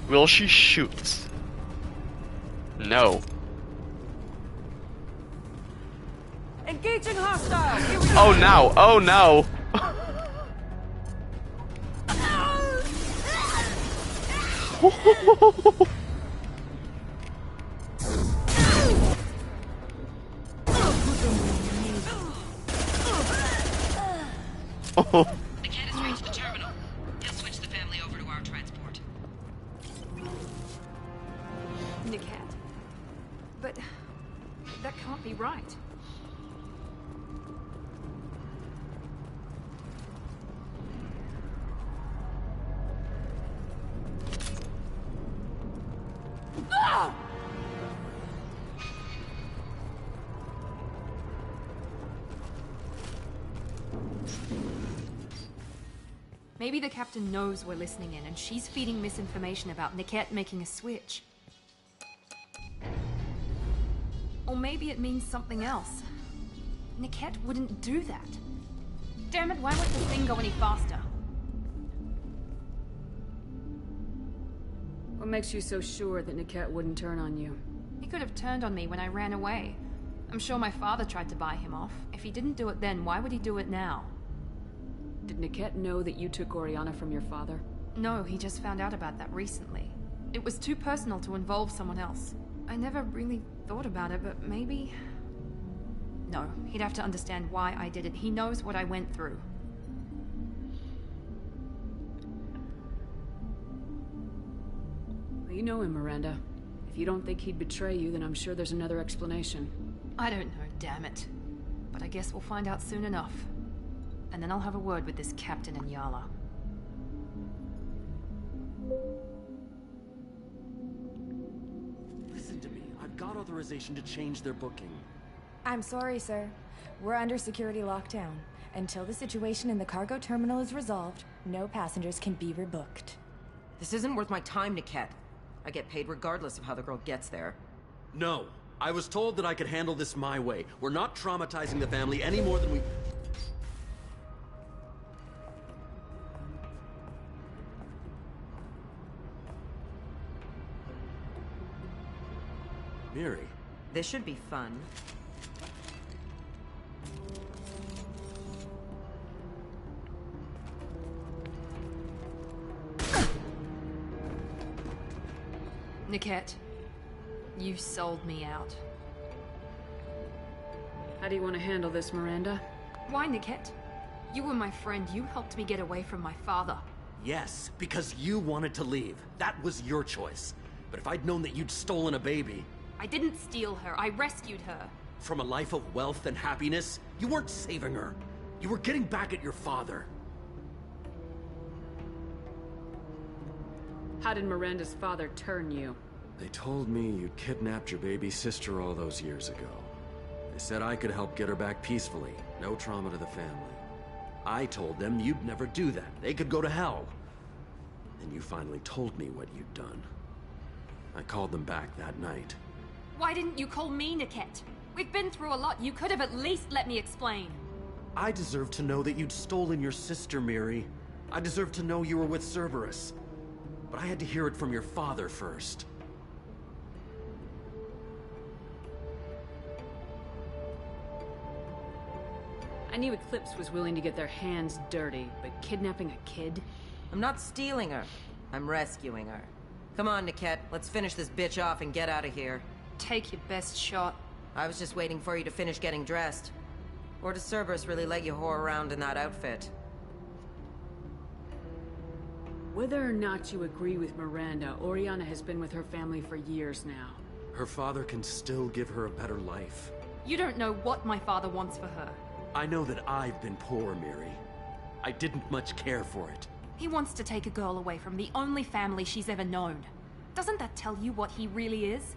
Will she shoot? No. Engaging hostiles! Here we go! Oh no! Oh no! The kid has reached the terminal. He'll switch the family over to our transport. Niket? But that can't be right. Ah! Maybe the captain knows we're listening in and she's feeding misinformation about Niket making a switch. Or maybe it means something else. Niket wouldn't do that. Damn it, why won't the thing go any faster? What makes you so sure that Niket wouldn't turn on you? He could have turned on me when I ran away. I'm sure my father tried to buy him off. If he didn't do it then, why would he do it now? Did Niket know that you took Oriana from your father? No, he just found out about that recently. It was too personal to involve someone else. I never really thought about it, but maybe... No, he'd have to understand why I did it. He knows what I went through. Well, you know him, Miranda. If you don't think he'd betray you, then I'm sure there's another explanation. I don't know, damn it. But I guess we'll find out soon enough. And then I'll have a word with this captain and Yala. Listen to me. I've got authorization to change their booking. I'm sorry, sir. We're under security lockdown. Until the situation in the cargo terminal is resolved, no passengers can be rebooked. This isn't worth my time, Niket. I get paid regardless of how the girl gets there. No. I was told that I could handle this my way. We're not traumatizing the family any more than we... Miri. This should be fun. Niket, you sold me out. How do you want to handle this, Miranda? Why, Niket? You were my friend. You helped me get away from my father. Yes, because you wanted to leave. That was your choice. But if I'd known that you'd stolen a baby... I didn't steal her. I rescued her. From a life of wealth and happiness, you weren't saving her. You were getting back at your father. How did Miranda's father turn you? They told me you'd kidnapped your baby sister all those years ago. They said I could help get her back peacefully. No trauma to the family. I told them you'd never do that. They could go to hell. Then you finally told me what you'd done. I called them back that night. Why didn't you call me, Niket? We've been through a lot. You could have at least let me explain. I deserve to know that you'd stolen your sister, Miri. I deserve to know you were with Cerberus. But I had to hear it from your father first. I knew Eclipse was willing to get their hands dirty, but kidnapping a kid? I'm not stealing her. I'm rescuing her. Come on, Niket. Let's finish this bitch off and get out of here. Take your best shot. I was just waiting for you to finish getting dressed. Or does Cerberus really let you whore around in that outfit? Whether or not you agree with Miranda, Oriana has been with her family for years now. Her father can still give her a better life. You don't know what my father wants for her. I know that I've been poor, Miri. I didn't much care for it. He wants to take a girl away from the only family she's ever known. Doesn't that tell you what he really is?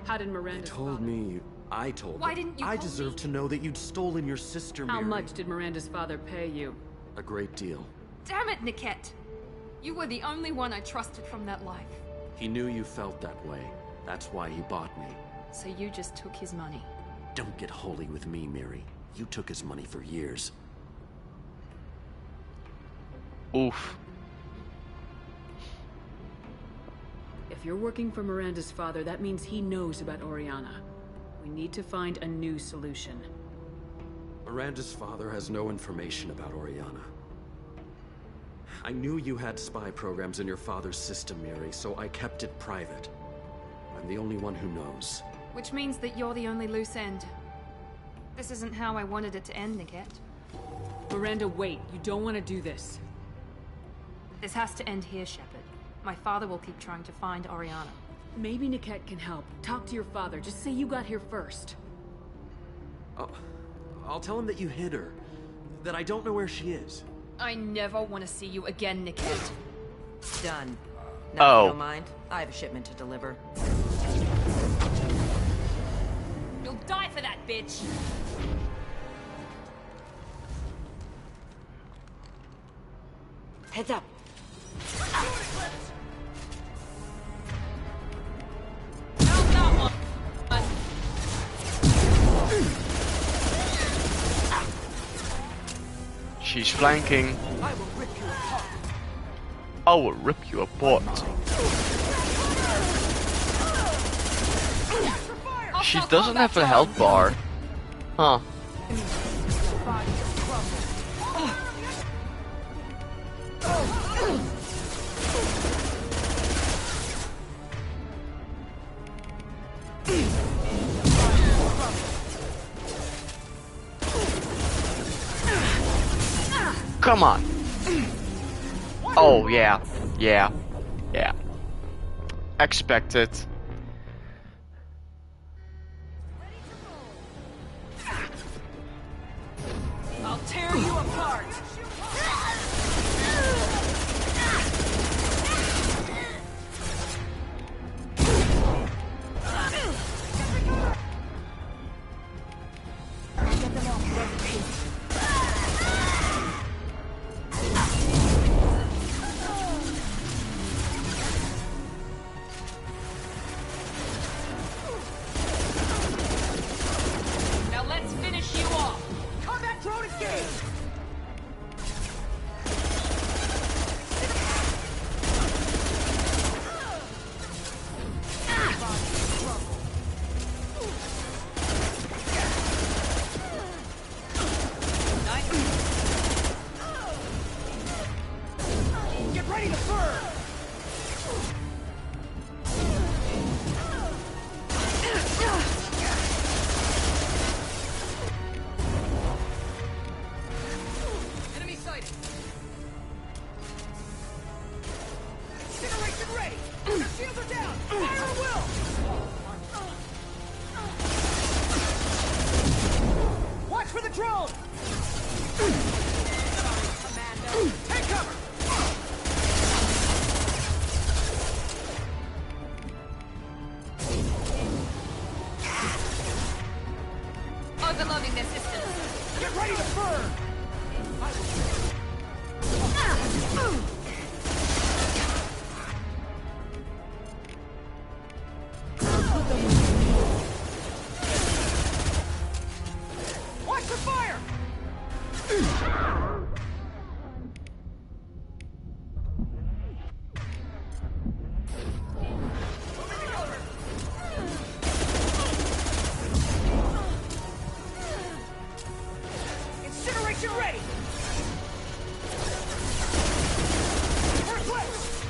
How did Miranda's told me I told Why them didn't you I call deserve me? to know that you'd stolen your sister, Miri. How much did Miranda's father pay you? A great deal. Damn it, Niket! You were the only one I trusted from that life. He knew you felt that way. That's why he bought me. So you just took his money. Don't get holy with me, Miri. You took his money for years. Oof. If you're working for Miranda's father, that means he knows about Oriana. We need to find a new solution. Miranda's father has no information about Oriana. I knew you had spy programs in your father's system, Miri, so I kept it private. I'm the only one who knows. Which means that you're the only loose end. This isn't how I wanted it to end, Niket. Miranda, wait. You don't want to do this. This has to end here, Shepard. My father will keep trying to find Oriana. Maybe Niket can help. Talk to your father. Just say you got here first. I'll tell him that you hid her. That I don't know where she is. I never want to see you again, Niket. Done. Now, Oh. if you don't mind, I have a shipment to deliver. You'll die for that, bitch! Heads up. She's flanking. I will rip you apart. She doesn't have a health bar. Huh. Come on. Oh, yeah. Yeah. Yeah. Expected. I'll tear you apart! Now let's finish you off! Combat drone engaged! Get ready to burn! Enemy sighted! Incineration ready! Your shields are down! Fire at will! Watch for the drone! Commando! Take cover! Overloading their systems. Get ready to burn! Watch for fire! Incineration ready! First lift!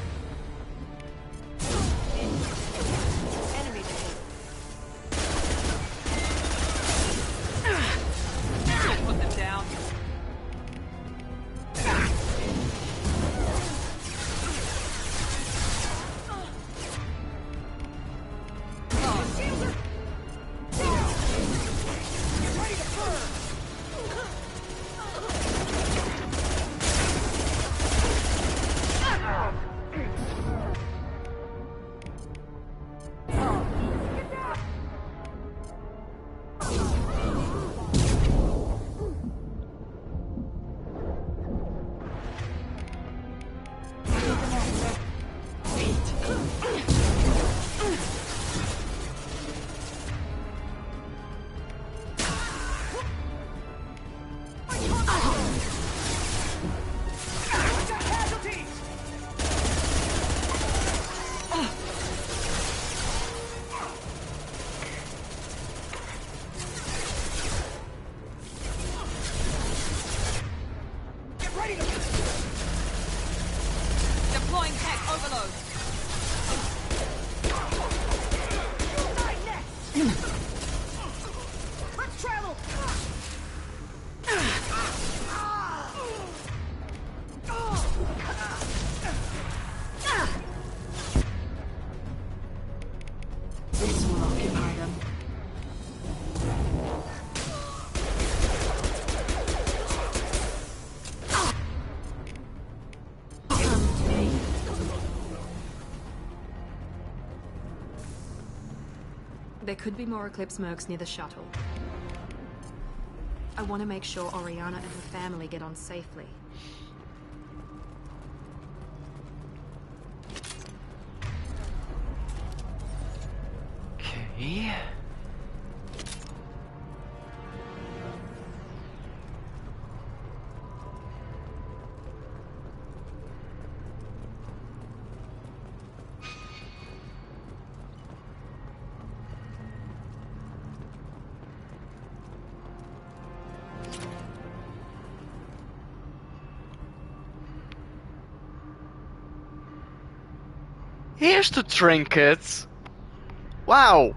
Enemy Put them down. There could be more Eclipse mercs near the shuttle. I want to make sure Oriana and her family get on safely. Okay. Here's the trinkets. Wow.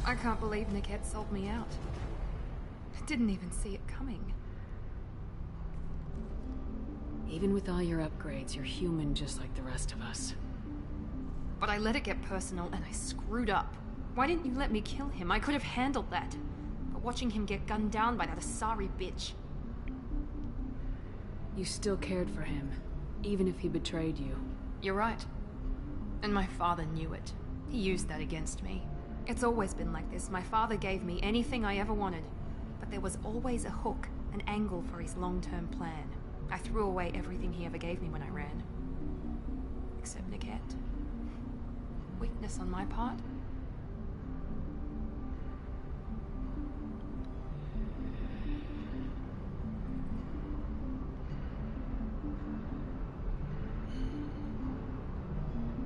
I can't believe Niket sold me out. Didn't even see it coming. Even with all your upgrades, you're human just like the rest of us. But I let it get personal and I screwed up. Why didn't you let me kill him? I could have handled that. But watching him get gunned down by that Asari bitch. You still cared for him, even if he betrayed you. You're right. And my father knew it. He used that against me. It's always been like this. My father gave me anything I ever wanted. But there was always a hook, an angle for his long-term plan. I threw away everything he ever gave me when I ran. Except Niket. Weakness on my part?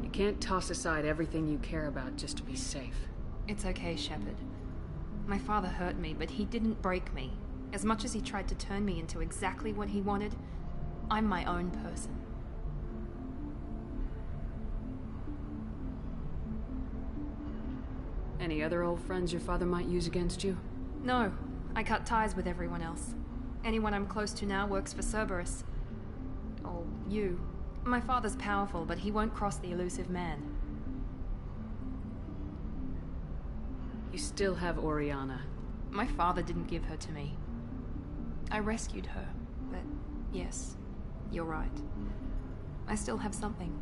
You can't toss aside everything you care about just to be safe. It's okay, Shepard. My father hurt me, but he didn't break me. As much as he tried to turn me into exactly what he wanted, I'm my own person. Any other old friends your father might use against you? No, I cut ties with everyone else. Anyone I'm close to now works for Cerberus. Or you. My father's powerful, but he won't cross the elusive man. You still have Oriana. My father didn't give her to me. I rescued her, but yes, you're right. I still have something.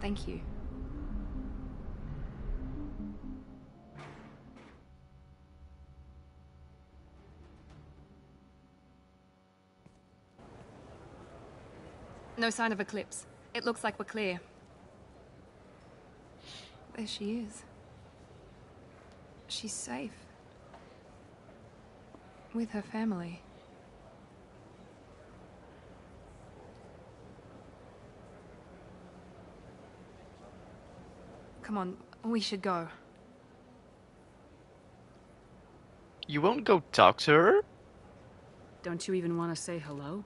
Thank you. No sign of Eclipse. It looks like we're clear. There she is. She's safe. With her family. Come on, we should go. You won't go talk to her? Don't you even want to say hello?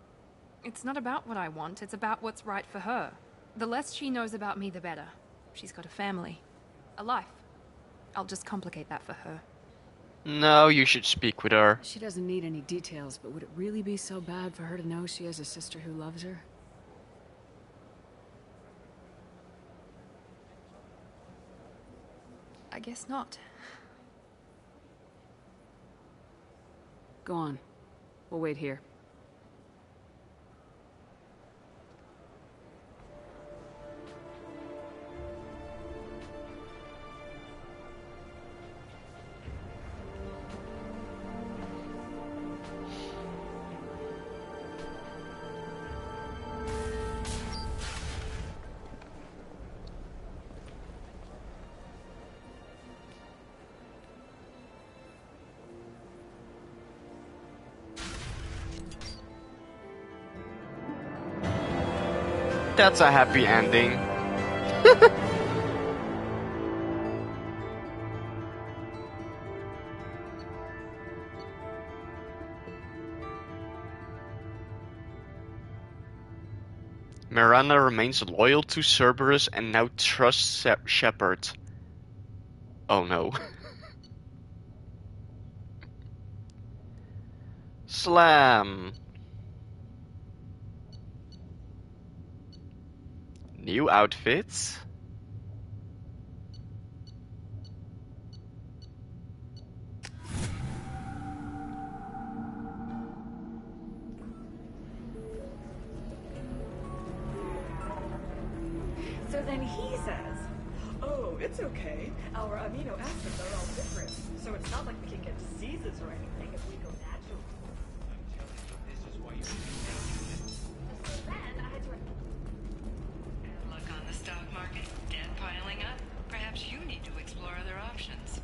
It's not about what I want, it's about what's right for her. The less she knows about me, the better. She's got a family. A life. I'll just complicate that for her. No, you should speak with her. She doesn't need any details, but would it really be so bad for her to know she has a sister who loves her? I guess not. Go on. We'll wait here. That's a happy ending. Miranda remains loyal to Cerberus and now trusts Shepard. Oh no. Slam. New outfits. So then he says, oh, it's okay. Our amino acids are all different. So it's not like we can get diseases or anything if we go natural. I'm telling you, this is why you So then I had to... Bad luck on the stock market, debt piling up. Perhaps you need to explore other options.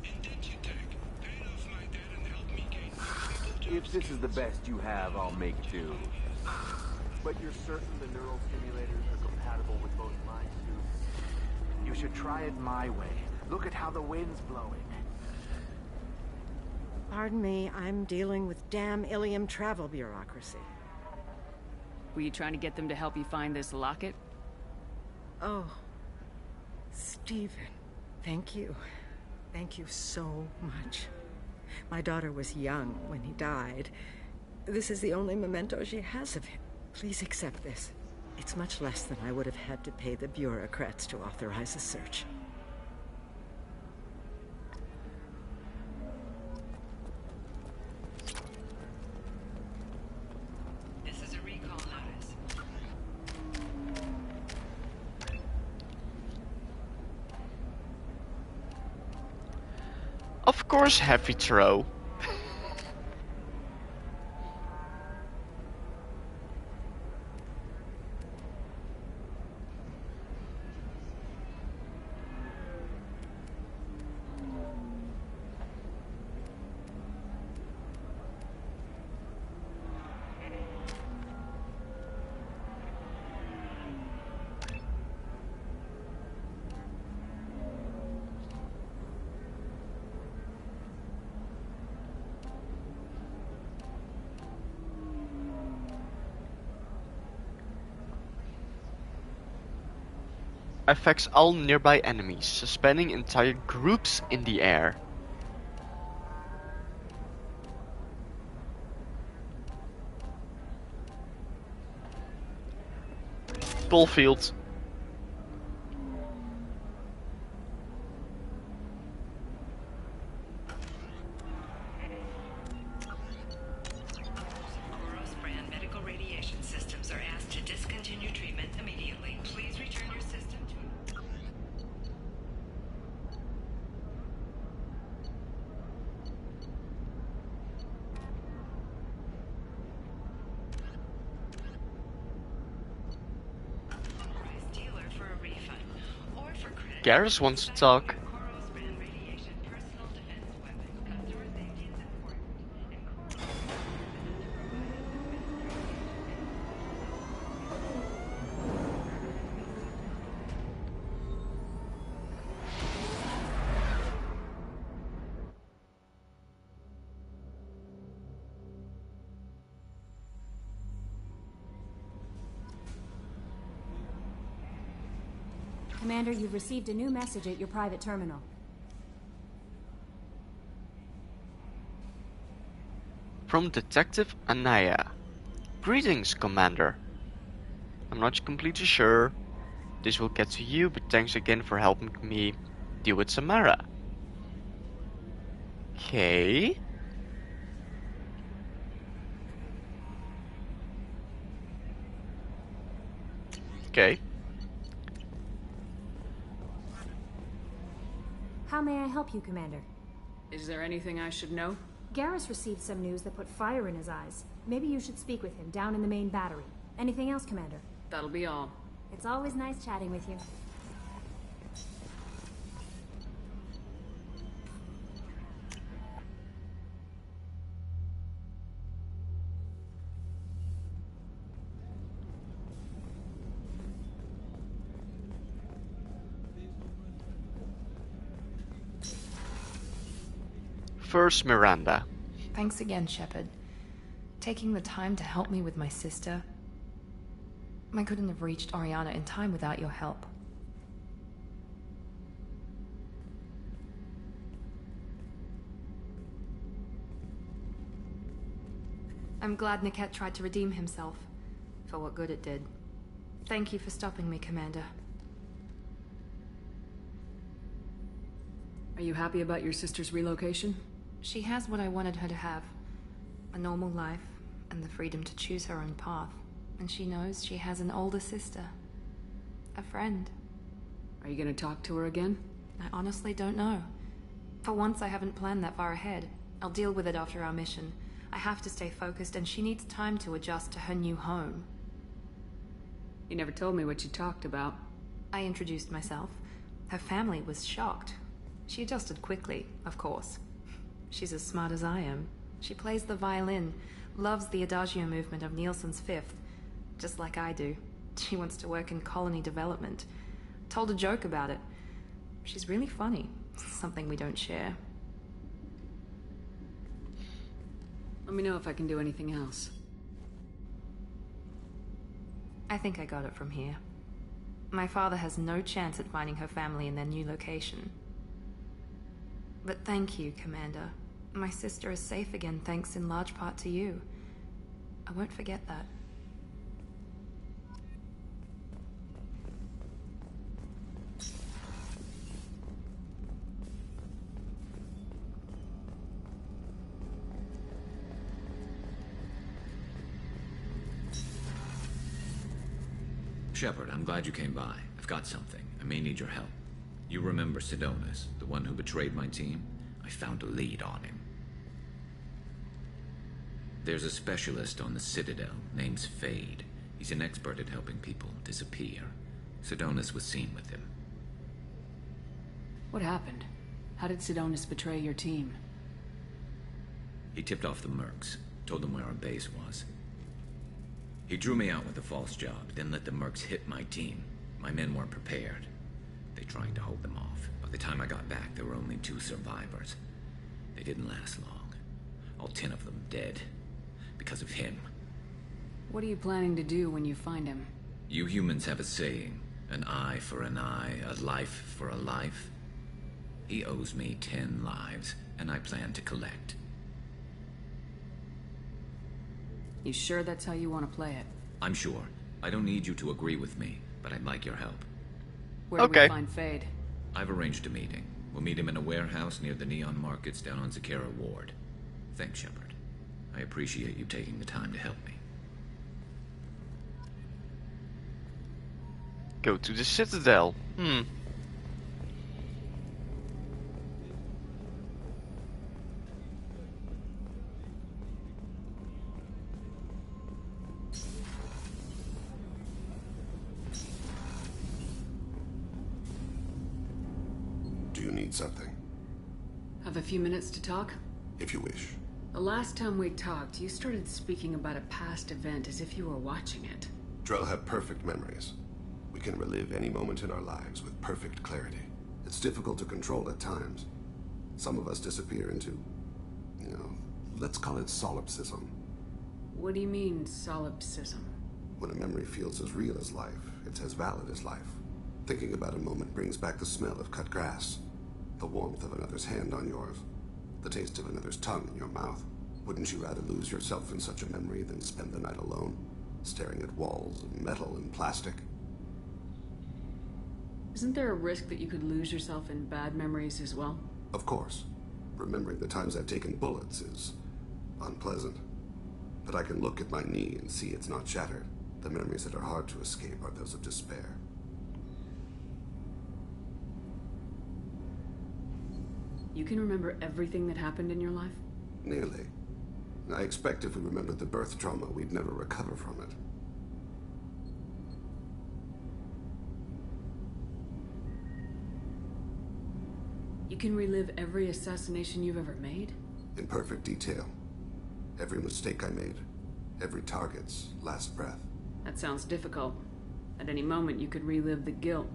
If this is the best you have, I'll make do. But you're certain the neural stimulators are compatible with both my suits? You should try it my way. Look at how the wind's blowing. Pardon me, I'm dealing with damn Ilium travel bureaucracy. Were you trying to get them to help you find this locket? Oh, Stephen, thank you. Thank you so much. My daughter was young when he died. This is the only memento she has of him. Please accept this. It's much less than I would have had to pay the bureaucrats to authorize a search. This is a recall notice. Of course, heavy throw. Affects all nearby enemies, suspending entire groups in the air. Bullfield. Koros brand medical radiation systems are asked to discontinue treatment immediately. Please return your system to... Authorized dealer for a refund or for credit. Garrus wants to talk. Koros brand radiation personal defense weapon. Customer safety is important. Commander, you've received a new message at your private terminal. From Detective Anaya. Greetings, Commander. I'm not completely sure this will get to you, but thanks again for helping me deal with Samara. Okay. Okay. How may I help you, Commander? Is there anything I should know? Garrus received some news that put fire in his eyes. Maybe you should speak with him down in the main battery. Anything else, Commander? That'll be all. It's always nice chatting with you. First, Miranda. Thanks again, Shepard. Taking the time to help me with my sister. I couldn't have reached Oriana in time without your help. I'm glad Niket tried to redeem himself, for what good it did. Thank you for stopping me, Commander. Are you happy about your sister's relocation? She has what I wanted her to have. A normal life, and the freedom to choose her own path. And she knows she has an older sister. A friend. Are you gonna talk to her again? I honestly don't know. For once, I haven't planned that far ahead. I'll deal with it after our mission. I have to stay focused, and she needs time to adjust to her new home. You never told me what you talked about. I introduced myself. Her family was shocked. She adjusted quickly, of course. She's as smart as I am. She plays the violin, loves the adagio movement of Nielsen's Fifth, just like I do. She wants to work in colony development. Told a joke about it. She's really funny. Something we don't share. Let me know if I can do anything else. I think I got it from here. My father has no chance at finding her family in their new location. But thank you, Commander. My sister is safe again thanks in large part to you. I won't forget that. Shepard, I'm glad you came by. I've got something. I may need your help. You remember Sidonis, the one who betrayed my team? I found a lead on him. There's a specialist on the Citadel, name's Fade. He's an expert at helping people disappear. Sidonis was seen with him. What happened? How did Sidonis betray your team? He tipped off the mercs, told them where our base was. He drew me out with a false job, then let the mercs hit my team. My men weren't prepared. They tried to hold them off. By the time I got back, there were only 2 survivors. They didn't last long. All 10 of them dead. Because of him. What are you planning to do when you find him? You humans have a saying, an eye for an eye, a life for a life. He owes me 10 lives, and I plan to collect. You sure that's how you want to play it? I'm sure. I don't need you to agree with me, but I'd like your help. Where do we find Fade? I've arranged a meeting. We'll meet him in a warehouse near the Neon Markets down on Zakera Ward. Thanks, Shepard. I appreciate you taking the time to help me. Go to the Citadel. Do you need something? Have a few minutes to talk? If you wish. The last time we talked, you started speaking about a past event as if you were watching it. Drell have perfect memories. We can relive any moment in our lives with perfect clarity. It's difficult to control at times. Some of us disappear into, let's call it solipsism. What do you mean, solipsism? When a memory feels as real as life, it's as valid as life. Thinking about a moment brings back the smell of cut grass, the warmth of another's hand on yours, the taste of another's tongue in your mouth. Wouldn't you rather lose yourself in such a memory than spend the night alone, staring at walls of metal and plastic? Isn't there a risk that you could lose yourself in bad memories as well? Of course. Remembering the times I've taken bullets is unpleasant. But I can look at my knee and see it's not shattered. The memories that are hard to escape are those of despair. You can remember everything that happened in your life? Nearly. I expect if we remembered the birth trauma, we'd never recover from it. You can relive every assassination you've ever made? In perfect detail. Every mistake I made. Every target's last breath. That sounds difficult. At any moment, you could relive the guilt.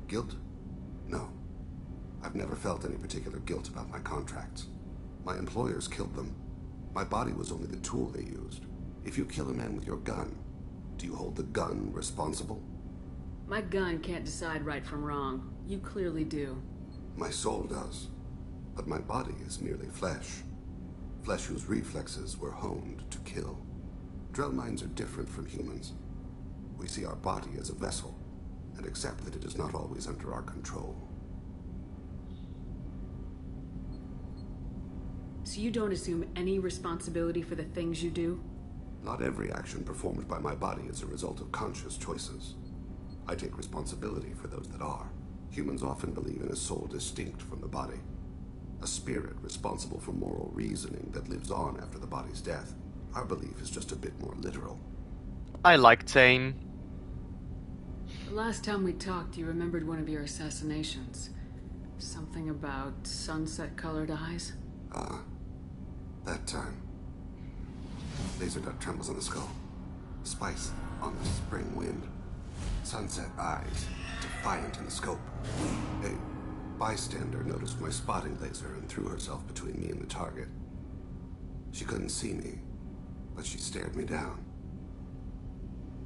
Guilt? No. I've never felt any particular guilt about my contracts. My employers killed them. My body was only the tool they used. If you kill a man with your gun, do you hold the gun responsible? My gun can't decide right from wrong. You clearly do. My soul does. But my body is merely flesh. Flesh whose reflexes were honed to kill. Drell minds are different from humans. We see our body as a vessel, and accept that it is not always under our control. So you don't assume any responsibility for the things you do? Not every action performed by my body is a result of conscious choices. I take responsibility for those that are. Humans often believe in a soul distinct from the body. A spirit responsible for moral reasoning that lives on after the body's death. Our belief is just a bit more literal. I like Tane. The last time we talked, you remembered one of your assassinations. Something about sunset-colored eyes? Ah, that time. Laser dot trembles on the skull. Spice on the spring wind. Sunset eyes, defiant in the scope. A bystander noticed my spotting laser and threw herself between me and the target. She couldn't see me, but she stared me down.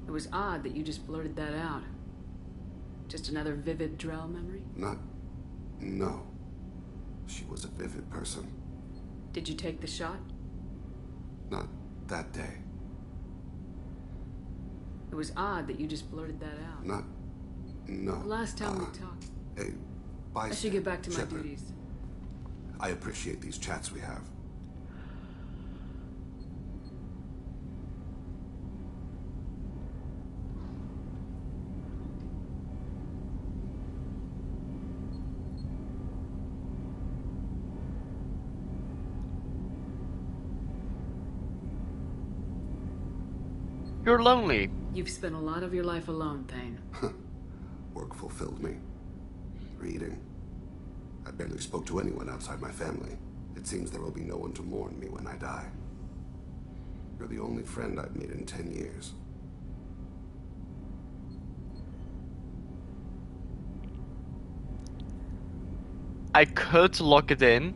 It was odd that you just blurted that out. Just another vivid Drell memory? No. She was a vivid person. Did you take the shot? Not that day. It was odd that you just blurted that out. No. The last time we talked. A bystander. I should get back to my Shepard. duties. I appreciate these chats we have. You're lonely. You've spent a lot of your life alone, Thane. Work fulfilled me. Reading. I barely spoke to anyone outside my family. It seems there will be no one to mourn me when I die. You're the only friend I've made in 10 years. I could lock it in.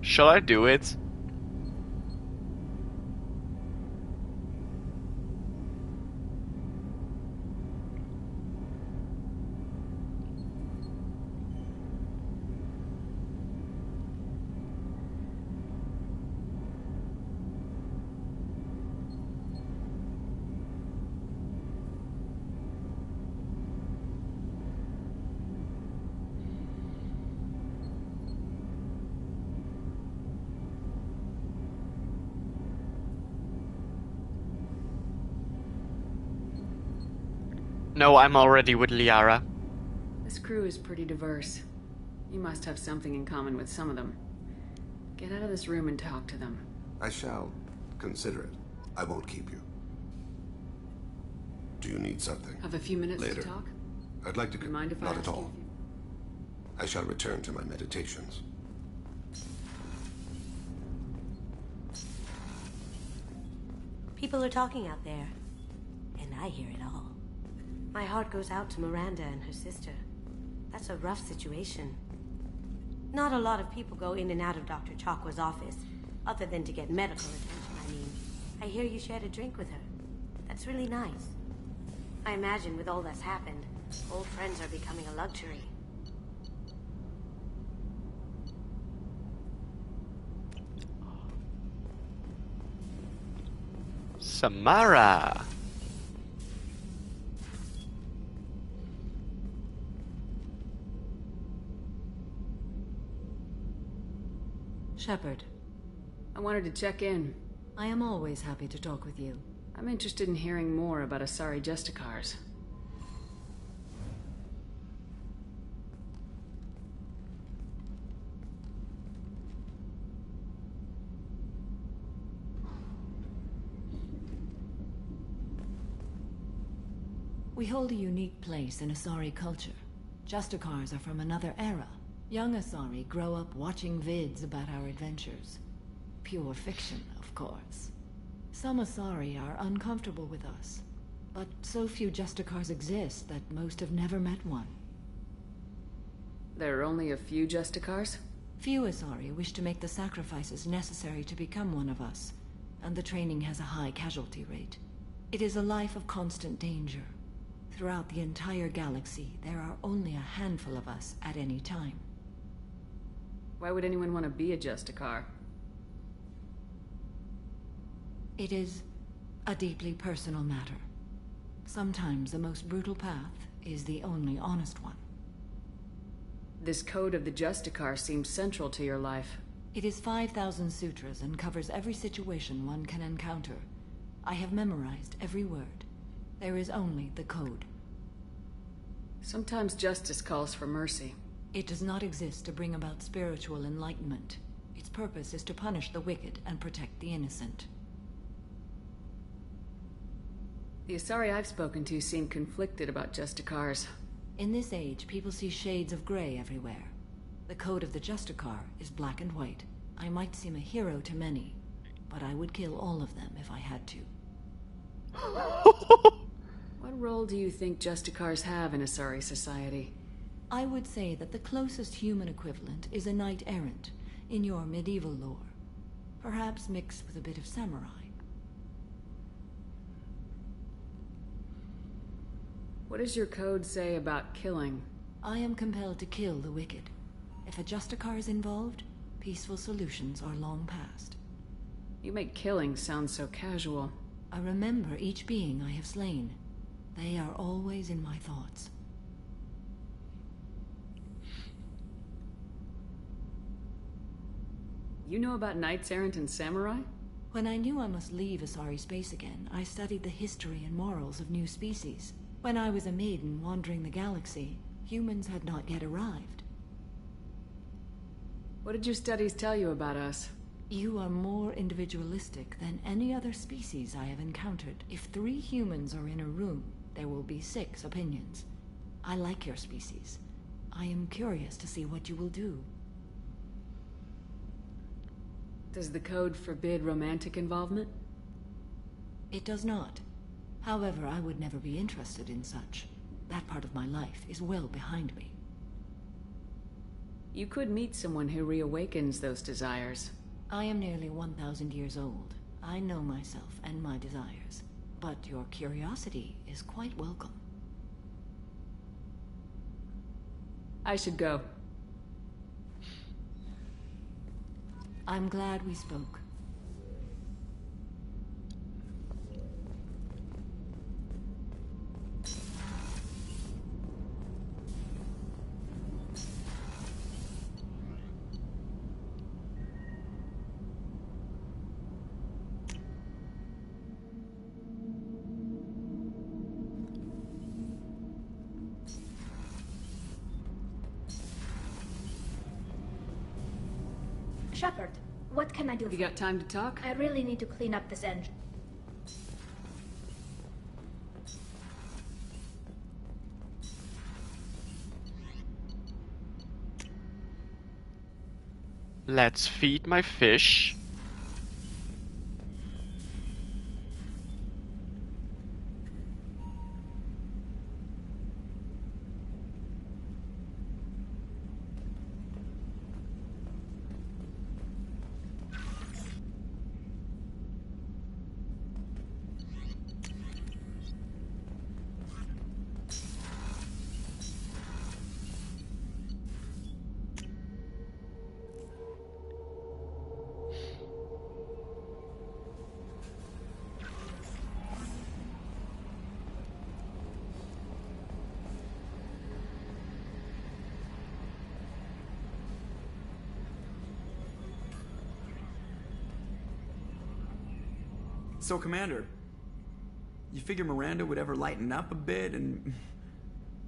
Shall I do it? No, I'm already with Liara. This crew is pretty diverse. You must have something in common with some of them. Get out of this room and talk to them. I shall consider it. I won't keep you. Do you need something? Have a few minutes Later. to talk? I'd like to... Do you mind if I Not ask at all. you? I shall return to my meditations. People are talking out there, and I hear it all. My heart goes out to Miranda and her sister. That's a rough situation. Not a lot of people go in and out of Dr. Chakwa's office, other than to get medical attention, I mean. I hear you shared a drink with her. That's really nice. I imagine with all that's happened, old friends are becoming a luxury. Samara! Shepard. I wanted to check in. I am always happy to talk with you. I'm interested in hearing more about Asari Justicars. We hold a unique place in Asari culture. Justicars are from another era. Young Asari grow up watching vids about our adventures. Pure fiction, of course. Some Asari are uncomfortable with us, but so few Justicars exist that most have never met one. There are only a few Justicars? Few Asari wish to make the sacrifices necessary to become one of us, and the training has a high casualty rate. It is a life of constant danger. Throughout the entire galaxy, there are only a handful of us at any time. Why would anyone want to be a Justicar? It is a deeply personal matter. Sometimes the most brutal path is the only honest one. This code of the Justicar seems central to your life. It is 5,000 sutras and covers every situation one can encounter. I have memorized every word. There is only the code. Sometimes justice calls for mercy. It does not exist to bring about spiritual enlightenment. Its purpose is to punish the wicked and protect the innocent. The Asari I've spoken to seem conflicted about Justicars. In this age, people see shades of gray everywhere. The code of the Justicar is black and white. I might seem a hero to many, but I would kill all of them if I had to. What role do you think Justicars have in Asari society? I would say that the closest human equivalent is a knight-errant in your medieval lore. Perhaps mixed with a bit of samurai. What does your code say about killing? I am compelled to kill the wicked. If a Justicar is involved, peaceful solutions are long past. You make killing sound so casual. I remember each being I have slain. They are always in my thoughts. You know about knights errant and samurai? When I knew I must leave Asari space again, I studied the history and morals of new species. When I was a maiden wandering the galaxy, humans had not yet arrived. What did your studies tell you about us? You are more individualistic than any other species I have encountered. If 3 humans are in a room, there will be 6 opinions. I like your species. I am curious to see what you will do. Does the code forbid romantic involvement? It does not. However, I would never be interested in such. That part of my life is well behind me. You could meet someone who reawakens those desires. I am nearly 1,000 years old. I know myself and my desires. But your curiosity is quite welcome. I should go. I'm glad we spoke. Shepard, what can I do? You got time to talk? I really need to clean up this engine. Let's feed my fish. So, Commander, you figure Miranda would ever lighten up a bit and...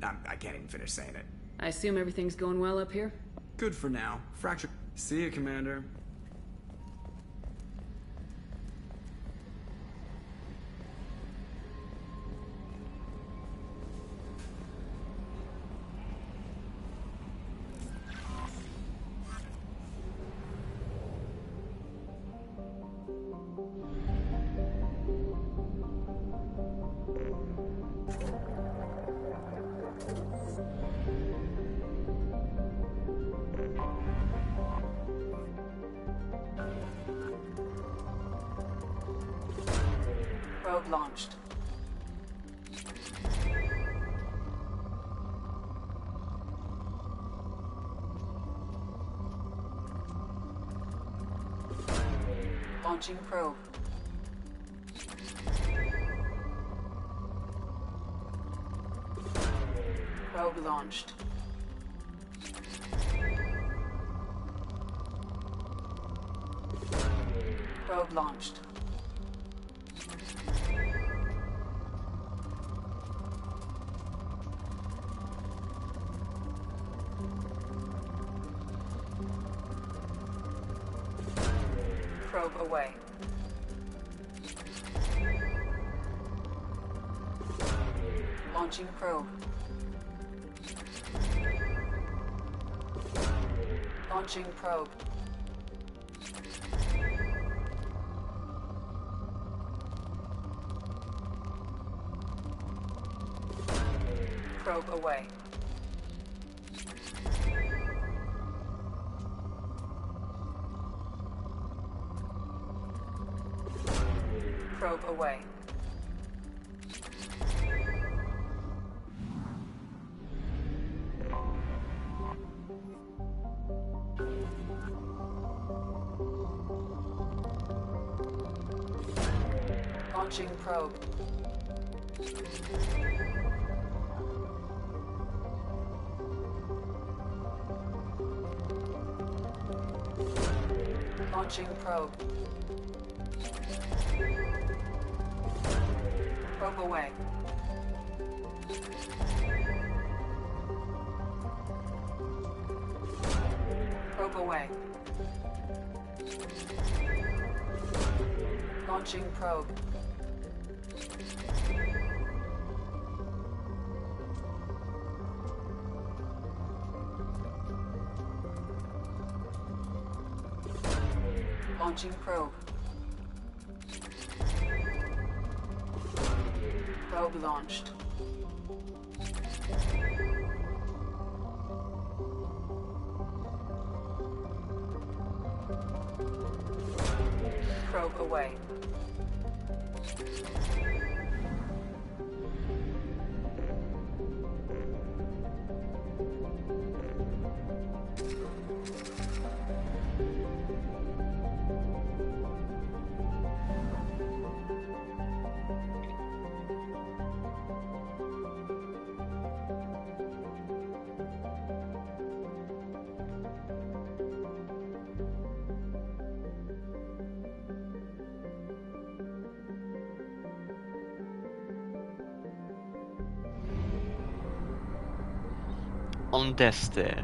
I can't even finish saying it. I assume everything's going well up here? Good for now. Fracture... See you, Commander. Probe launched. Launching probe. Probe launched. Probe launched. Probe away. Launching probe. Launching probe. Probe away. Probe away. Launching probe. Launching probe. Probe away. Probe away. Launching probe. Launching probe. Probe launched. Probe away. On Deste.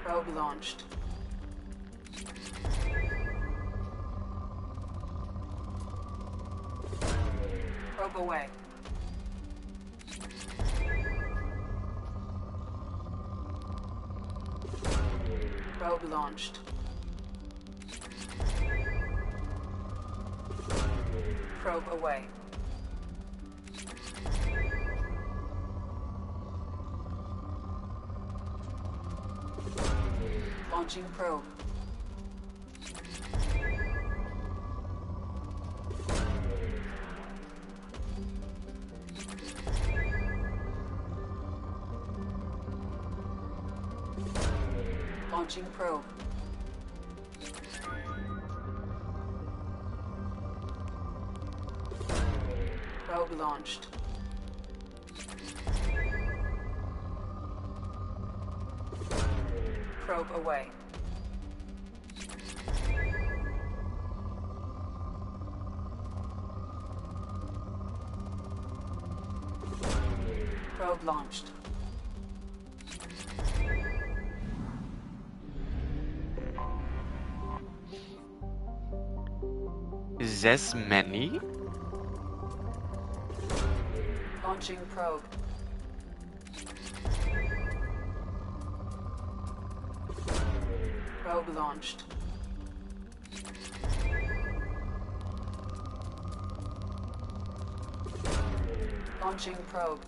Probe launched. Probe away. Probe launched. Probe away. Launching probe. Launching probe. Probe launched. Probe away. Probe launched. Is this many? Launching probe. Probe launched. Launching probe.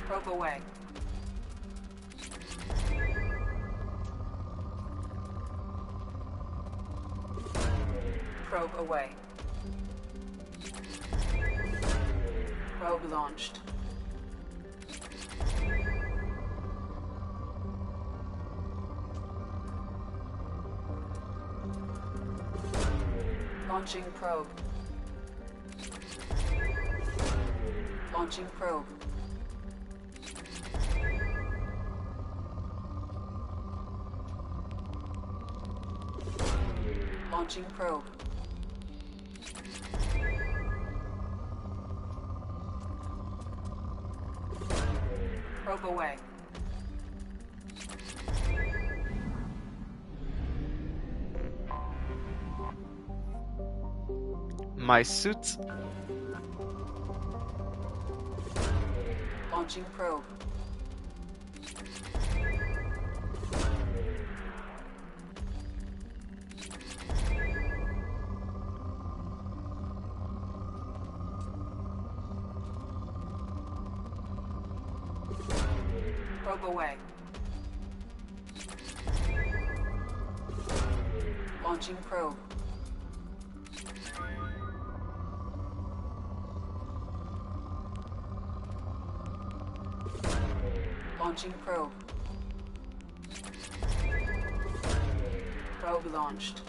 Probe away. Probe away. Probe launched. Launching probe. Launching probe. Launching probe. Probe away. My suit. Launching probe. Probe away. Launching probe. Launching probe. Probe launched.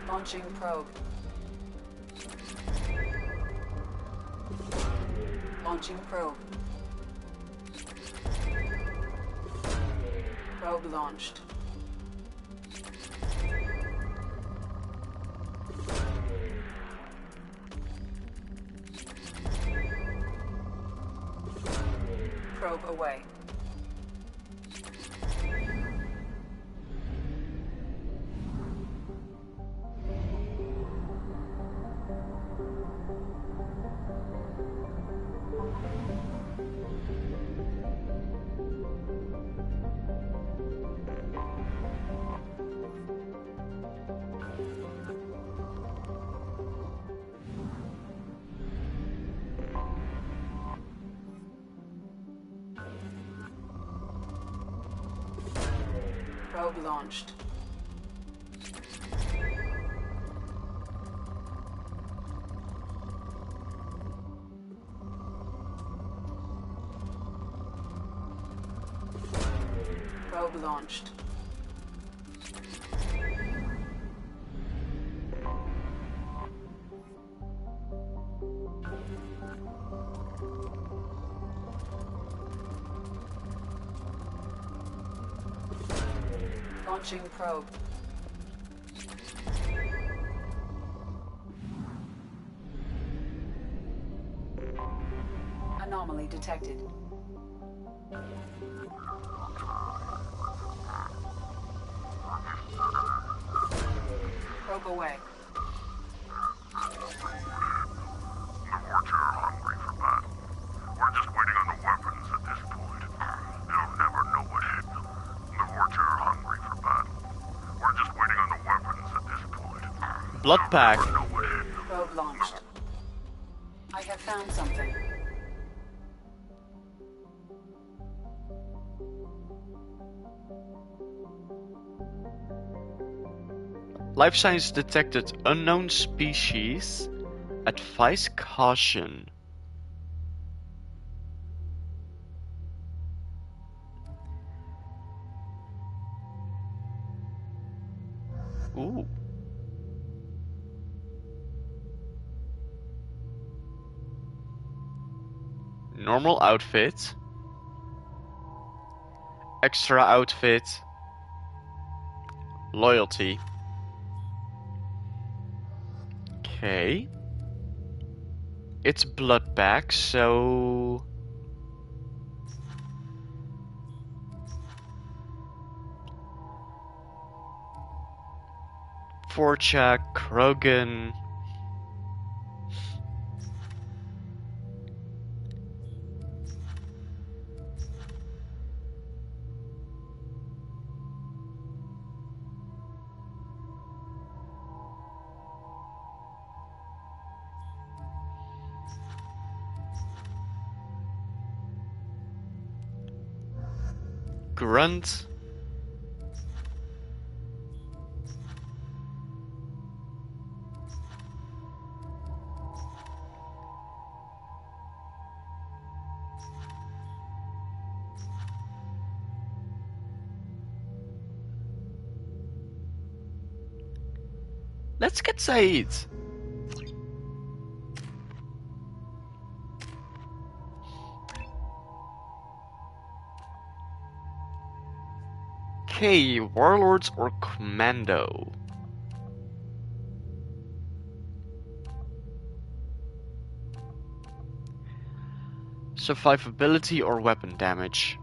Launching probe. Launching probe. Probe launched. Probe away. Probe launched. Probe launched. Launching probe. Anomaly detected. Probe away. The Vorcha are hungry for battle. We're just waiting on the weapons at this point. They'll never know what hit them. The Vorcha are hungry for battle. We're just waiting on the weapons at this point. Blood pack. They'll never know what hit them. Probe launched. I have found something. Life signs detected. Unknown species. Advise caution. Ooh. Normal outfit. Extra outfit. Loyalty. Okay. It's blood bag, so... Vorcha, Krogan... Grunt. Let's get Said. Okay, Warlords or Commando? Survivability or weapon damage?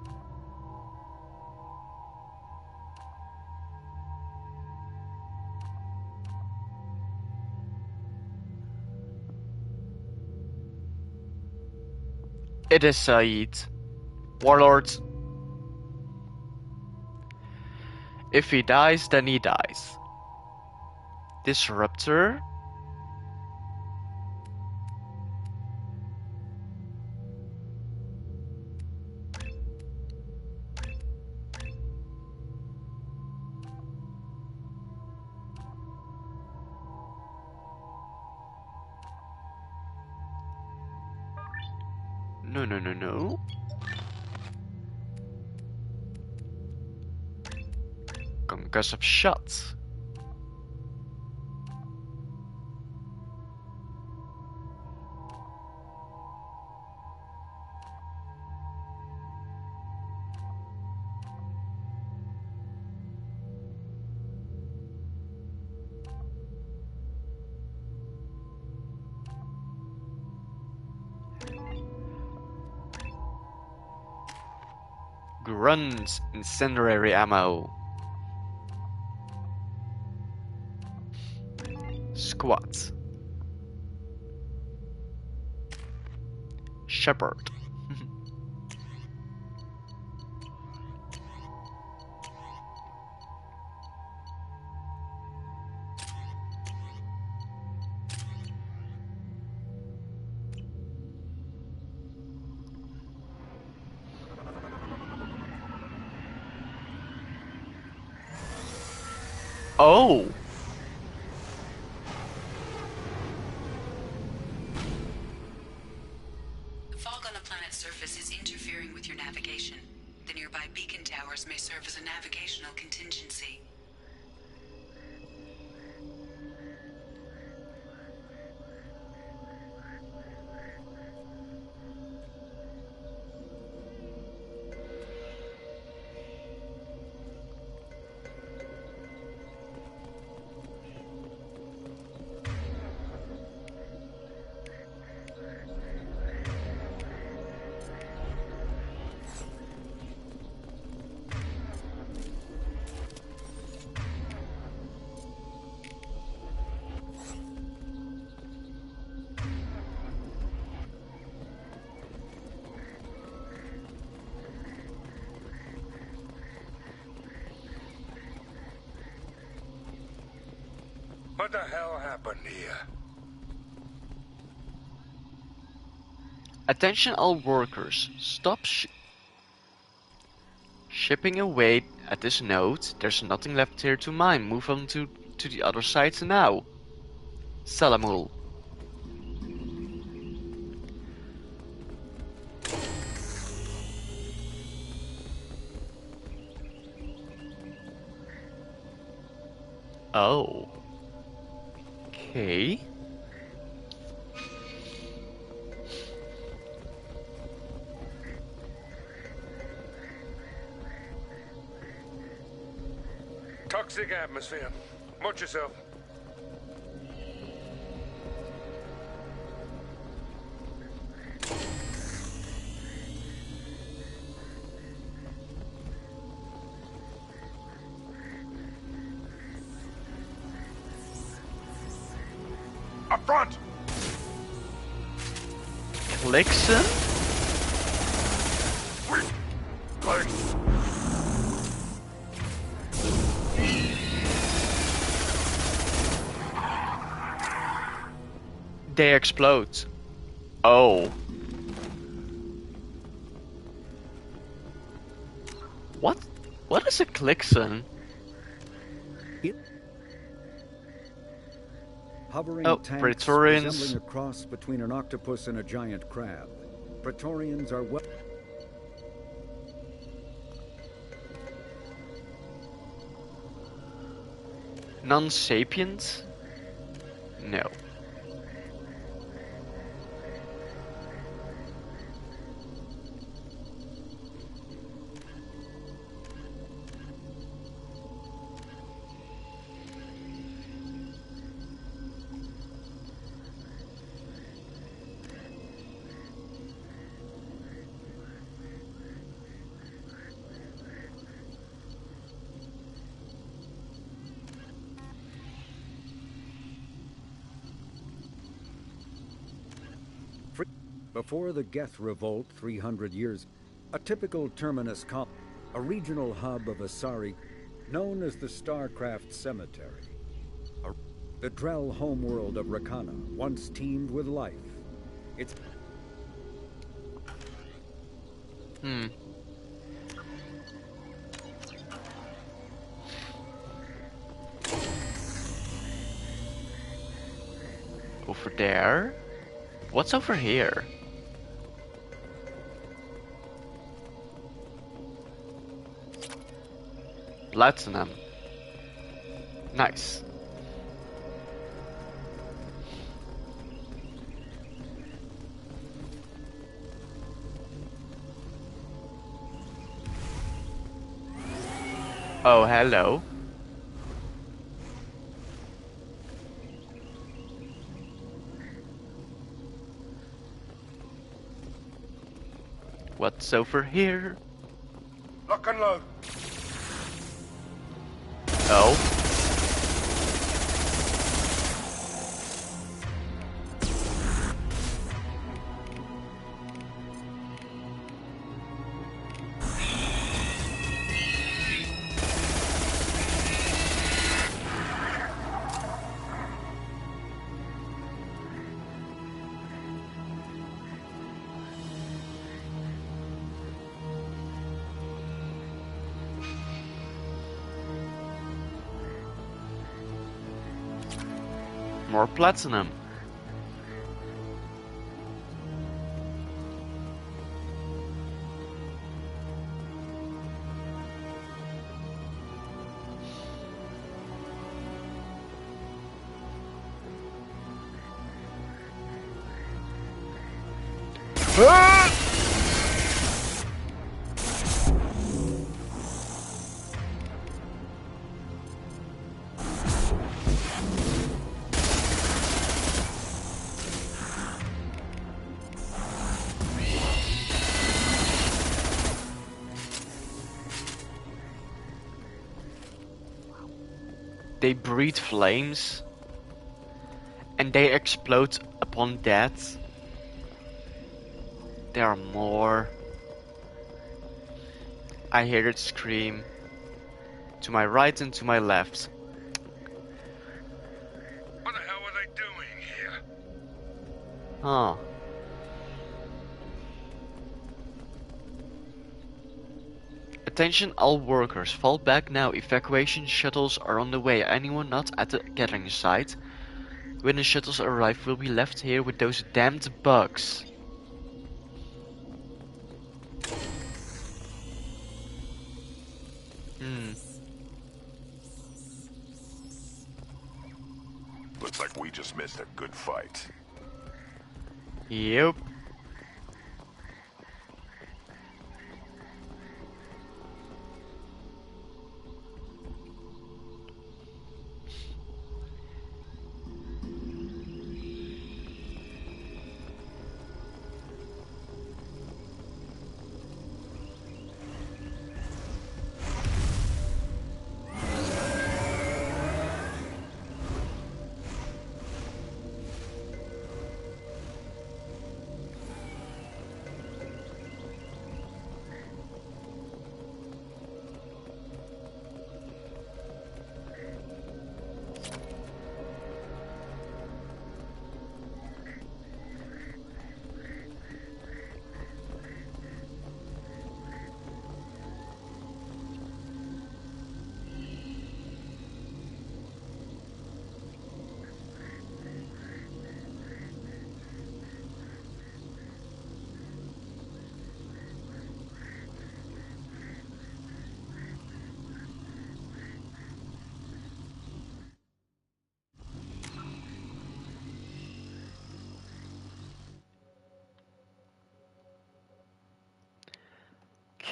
It is Said. Warlords. If he dies, then he dies. Disruptor? No. Concussive shot. Grunts, incendiary ammo. Squat. Shepherd. Oh! The fog on the planet's surface is interfering with your navigation. The nearby beacon towers may serve as a navigational contingency. What the hell happened here? Attention all workers. Stop shipping away at this node. There's nothing left here to mine. Move on to the other side now. Salamul. Oh. Okay. Toxic atmosphere. Watch yourself. Up front! Klicksen? They explode. Oh. What? What is a Clixon? Hovering Oh, tanks Praetorians. resembling a cross between an octopus and a giant crab. Praetorians are well... Non-sapient? No. Before the Geth Revolt 300 years, a typical terminus a regional hub of Asari known as the Starcraft Cemetery. The Drell homeworld of Rakana once teemed with life. It's... Over there? What's over here? Platinum. Nice. Oh, hello. What's over here? Lock and load. Oh. More platinum. They breathe flames and they explode upon death. There are more. I hear it scream to my right and to my left. What the hell are they doing here? Huh. Attention all workers, fall back now. Evacuation shuttles are on the way. Anyone not at the gathering site? When the shuttles arrive, we'll be left here with those damned bugs. Looks like we just missed a good fight. Yep.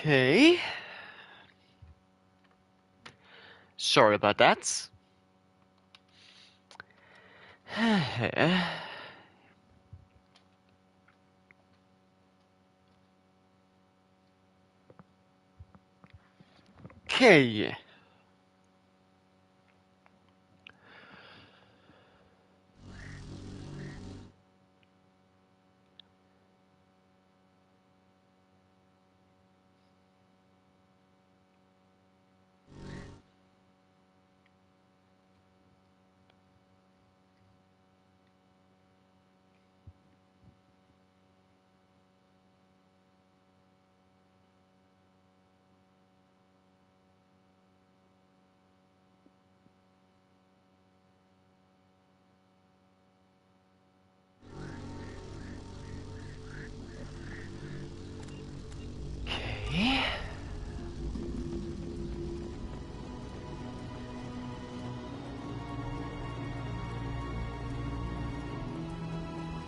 Okay. Sorry about that. Okay. Okay.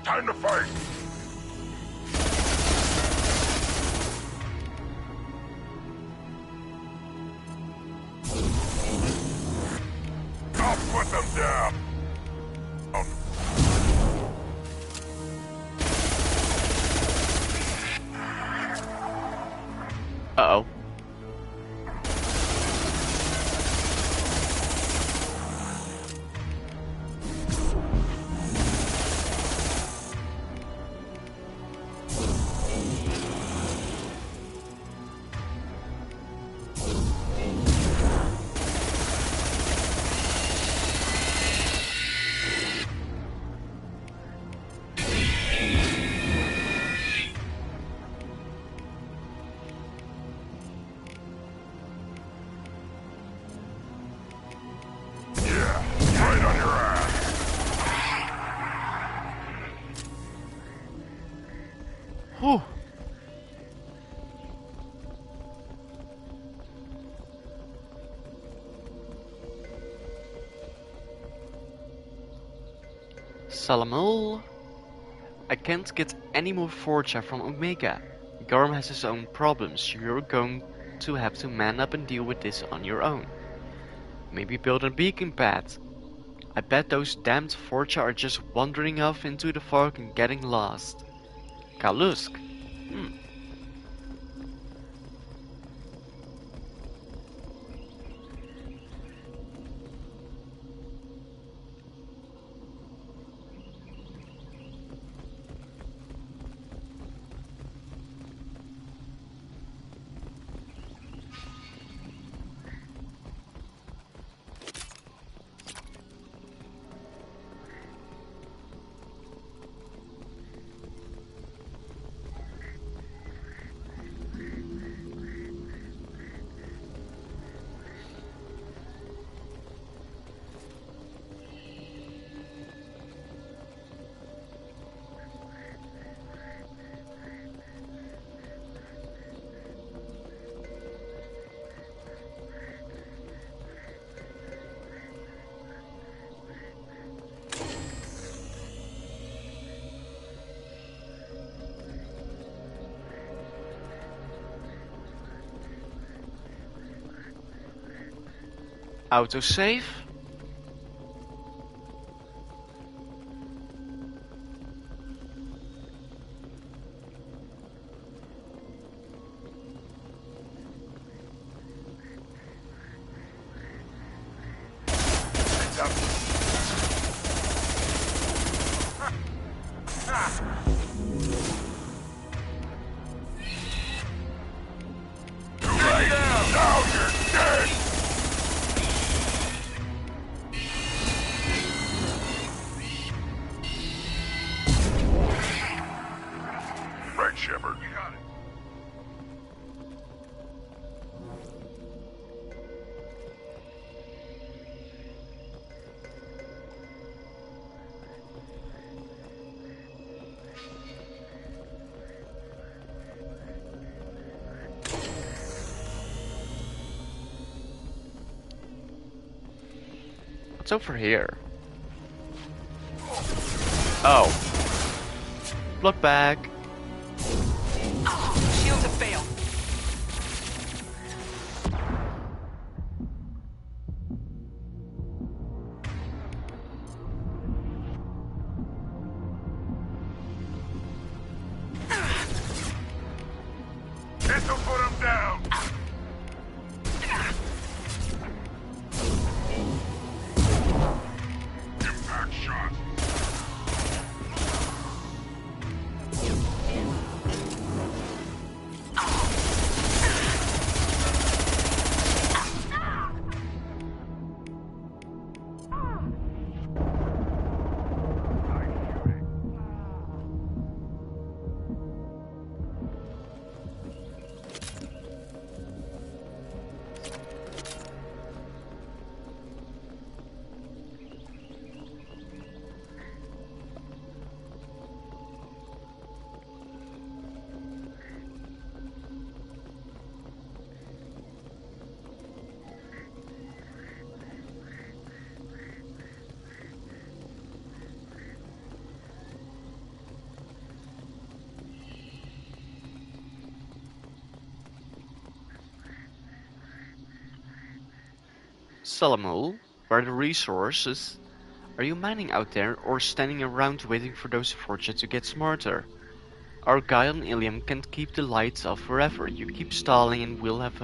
Time to fight! I'll put them down! Uh-oh. Right on your ass! Whew. Salamul. I can't get any more Forja from Omega. Garm has his own problems. You're going to have to man up and deal with this on your own. Maybe build a beacon pad. I bet those damned Forja are just wandering off into the fog and getting lost. Kalusk. Autosave. Now you're dead! Right, Shepard. You got it. What's over here? Oh. Blood bag. Shields have failed. to put him down! Impact shot. Salamul, where are the resources? Are you mining out there or standing around waiting for those fortunate to get smarter? Our guy on Ilium can't keep the lights off forever. You keep stalling and we'll have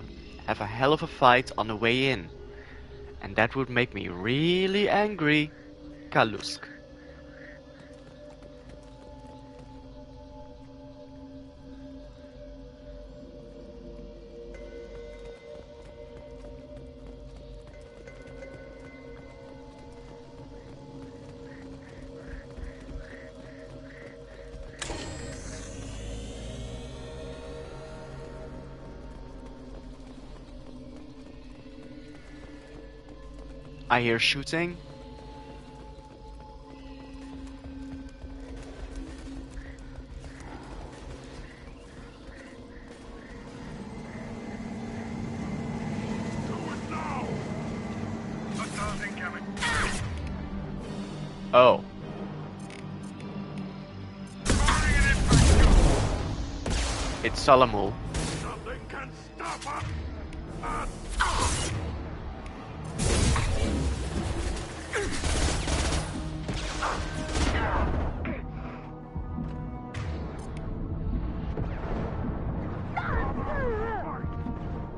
a hell of a fight on the way in. And that would make me really angry. Kalusk. I hear shooting. Oh. It's Salamul. Nothing can stop us!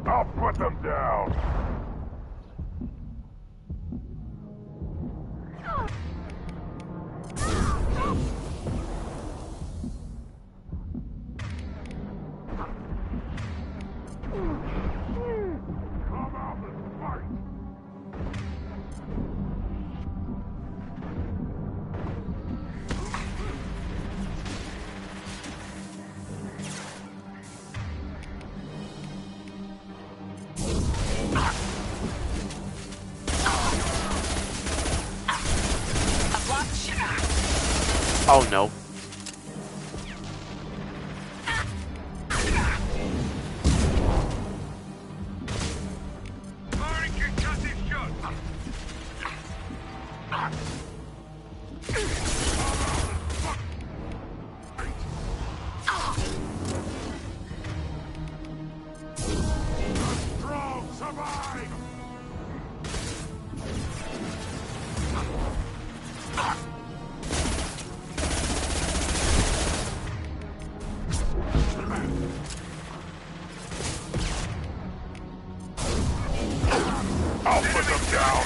I'll put them down! Come out and fight! Oh no. Strong survive! I'll put them down!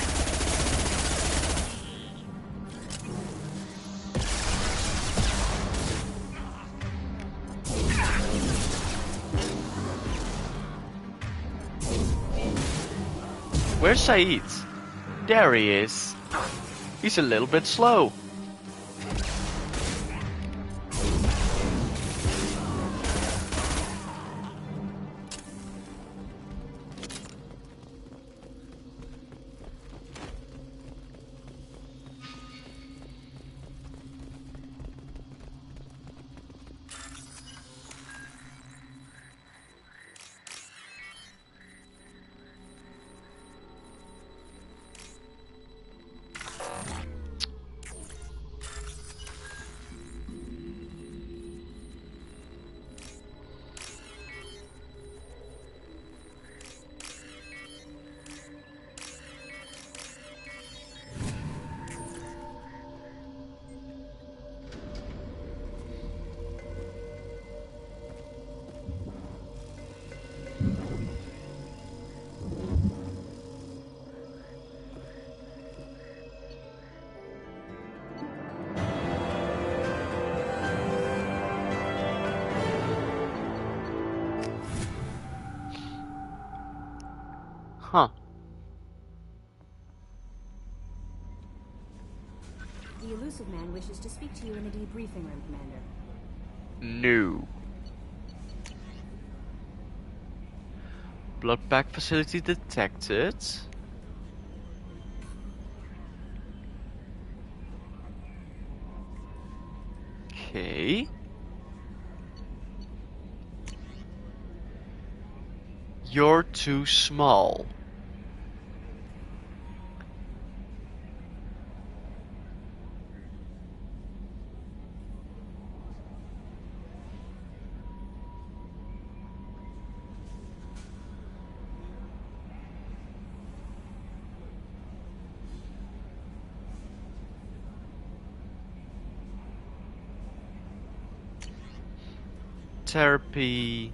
Where's Saeed? There he is. He's a little bit slow. Huh. The elusive man wishes to speak to you in the debriefing room, Commander. No. Blood bag facility detected. Okay. You're too small. Therapy.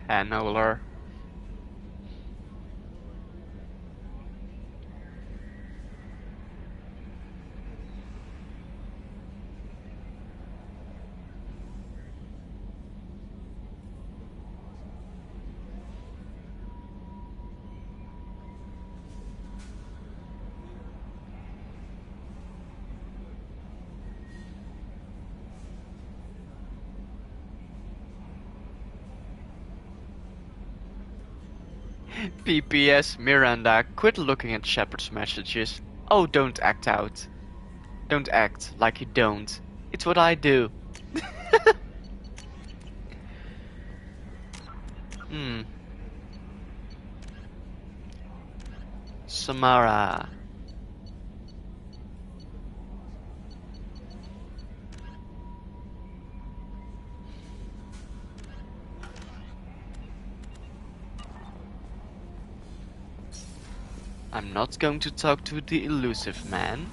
Hanover. PPS Miranda, quit looking at Shepard's messages. Oh, don't act out. Don't act like you don't. It's what I do. Samara. I'm not going to talk to the elusive man.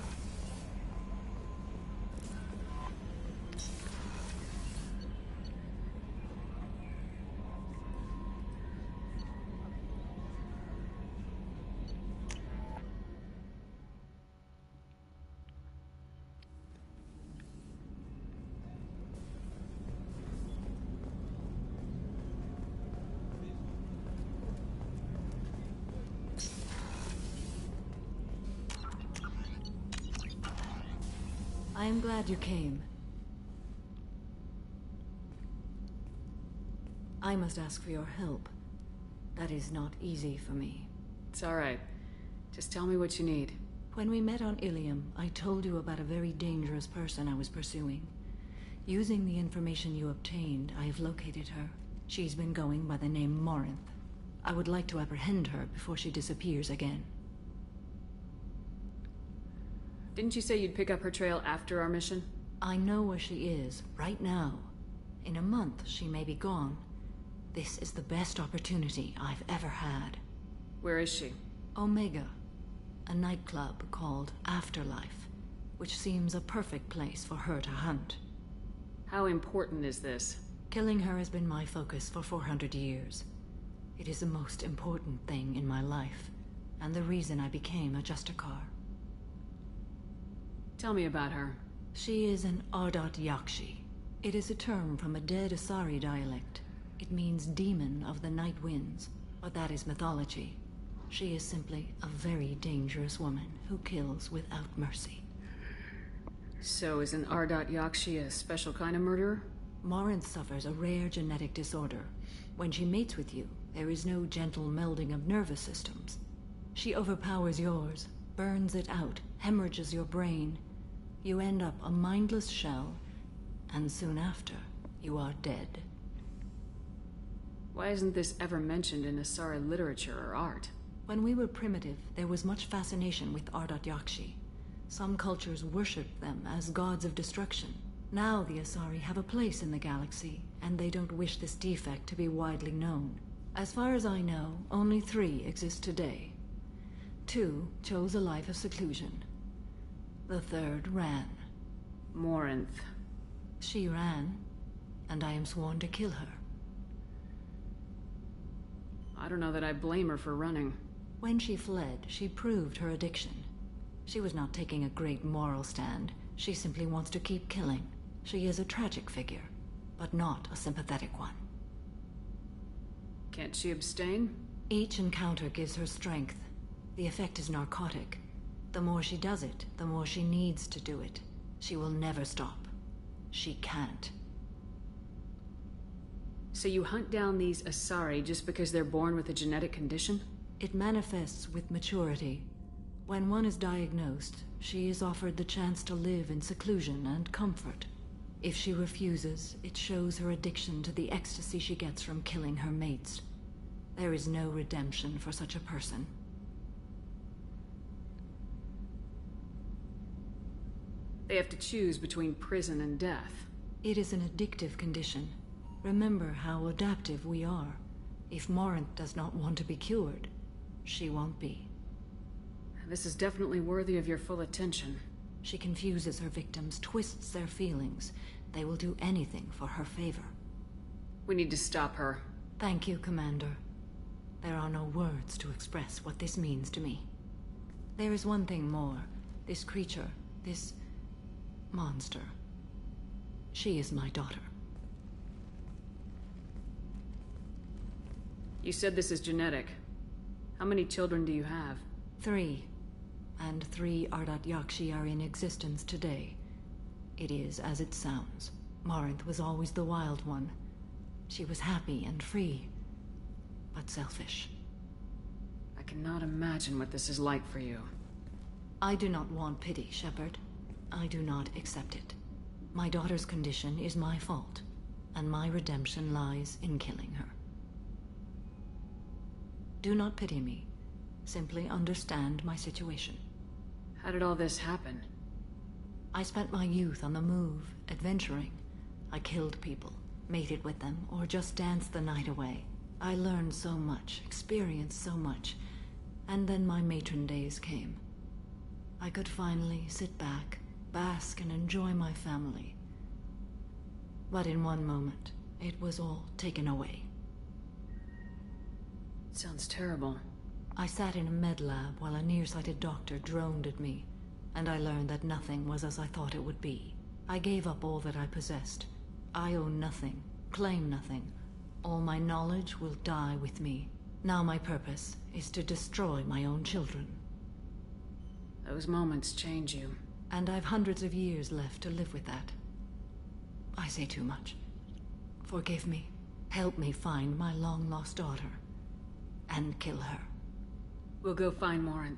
I am glad you came. I must ask for your help. That is not easy for me. It's alright. Just tell me what you need. When we met on Ilium, I told you about a very dangerous person I was pursuing. Using the information you obtained, I have located her. She's been going by the name Morinth. I would like to apprehend her before she disappears again. Didn't you say you'd pick up her trail after our mission? I know where she is, right now. In a month, she may be gone. This is the best opportunity I've ever had. Where is she? Omega. A nightclub called Afterlife, which seems a perfect place for her to hunt. How important is this? Killing her has been my focus for 400 years. It is the most important thing in my life, and the reason I became a Justicar. Tell me about her. She is an Ardat Yakshi. It is a term from a dead Asari dialect. It means demon of the night winds, but that is mythology. She is simply a very dangerous woman who kills without mercy. So is an Ardat Yakshi a special kind of murderer? Morinth suffers a rare genetic disorder. When she mates with you, there is no gentle melding of nervous systems. She overpowers yours, burns it out, hemorrhages your brain. You end up a mindless shell, and soon after, you are dead. Why isn't this ever mentioned in Asari literature or art? When we were primitive, there was much fascination with Ardat Yakshi. Some cultures worshipped them as gods of destruction. Now the Asari have a place in the galaxy, and they don't wish this defect to be widely known. As far as I know, only 3 exist today. 2 chose a life of seclusion. The 3rd ran. Morinth. She ran, and I am sworn to kill her. I don't know that I blame her for running. When she fled, she proved her addiction. She was not taking a great moral stand. She simply wants to keep killing. She is a tragic figure, but not a sympathetic one. Can't she abstain? Each encounter gives her strength. The effect is narcotic. The more she does it, the more she needs to do it. She will never stop. She can't. So you hunt down these Asari just because they're born with a genetic condition? It manifests with maturity. When one is diagnosed, she is offered the chance to live in seclusion and comfort. If she refuses, it shows her addiction to the ecstasy she gets from killing her mates. There is no redemption for such a person. They have to choose between prison and death. It is an addictive condition. Remember how adaptive we are. If Morinth does not want to be cured, she won't be. This is definitely worthy of your full attention. She confuses her victims, twists their feelings. They will do anything for her favor. We need to stop her. Thank you, Commander. There are no words to express what this means to me. There is one thing more. This creature, this monster. She is my daughter. You said this is genetic. How many children do you have? 3. And 3 Ardat Yakshi are in existence today. It is as it sounds. Morinth was always the wild one. She was happy and free, but selfish. I cannot imagine what this is like for you. I do not want pity, Shepard. I do not accept it. My daughter's condition is my fault, and my redemption lies in killing her. Do not pity me. Simply understand my situation. How did all this happen? I spent my youth on the move, adventuring. I killed people, mated with them, or just danced the night away. I learned so much, experienced so much, and then my matron days came. I could finally sit back, bask and enjoy my family. But in one moment, it was all taken away. Sounds terrible. I sat in a med lab while a nearsighted doctor droned at me, and I learned that nothing was as I thought it would be. I gave up all that I possessed. I own nothing, claim nothing. All my knowledge will die with me. Now my purpose is to destroy my own children. Those moments change you. And I've hundreds of years left to live with that. I say too much. Forgive me. Help me find my long-lost daughter. And kill her. We'll go find Morinth.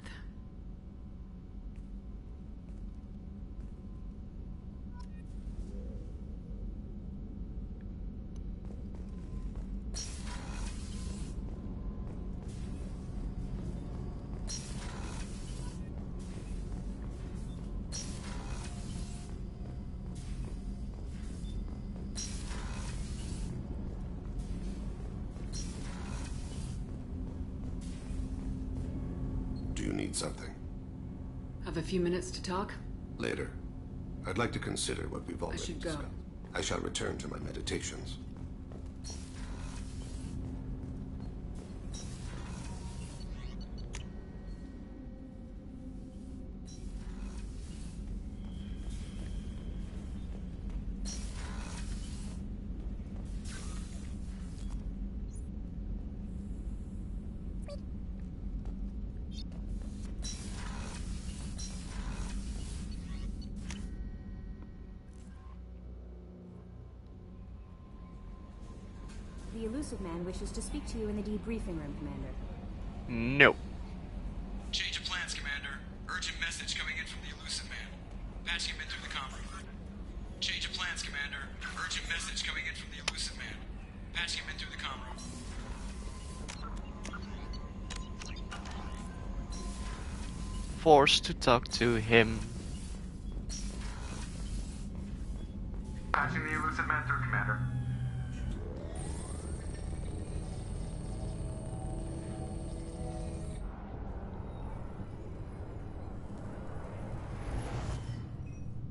Do you need something? Have a few minutes to talk? Later. I'd like to consider what we've already should go. discussed. I shall return to my meditations. The elusive man wishes to speak to you in the debriefing room, Commander. No. Change of plans, Commander. Urgent message coming in from the elusive man. Patching him in through the comm room. Change of plans, Commander. Urgent message coming in from the elusive man. Patching him in through the comm room. forced to talk to him. Patching the elusive man through, Commander.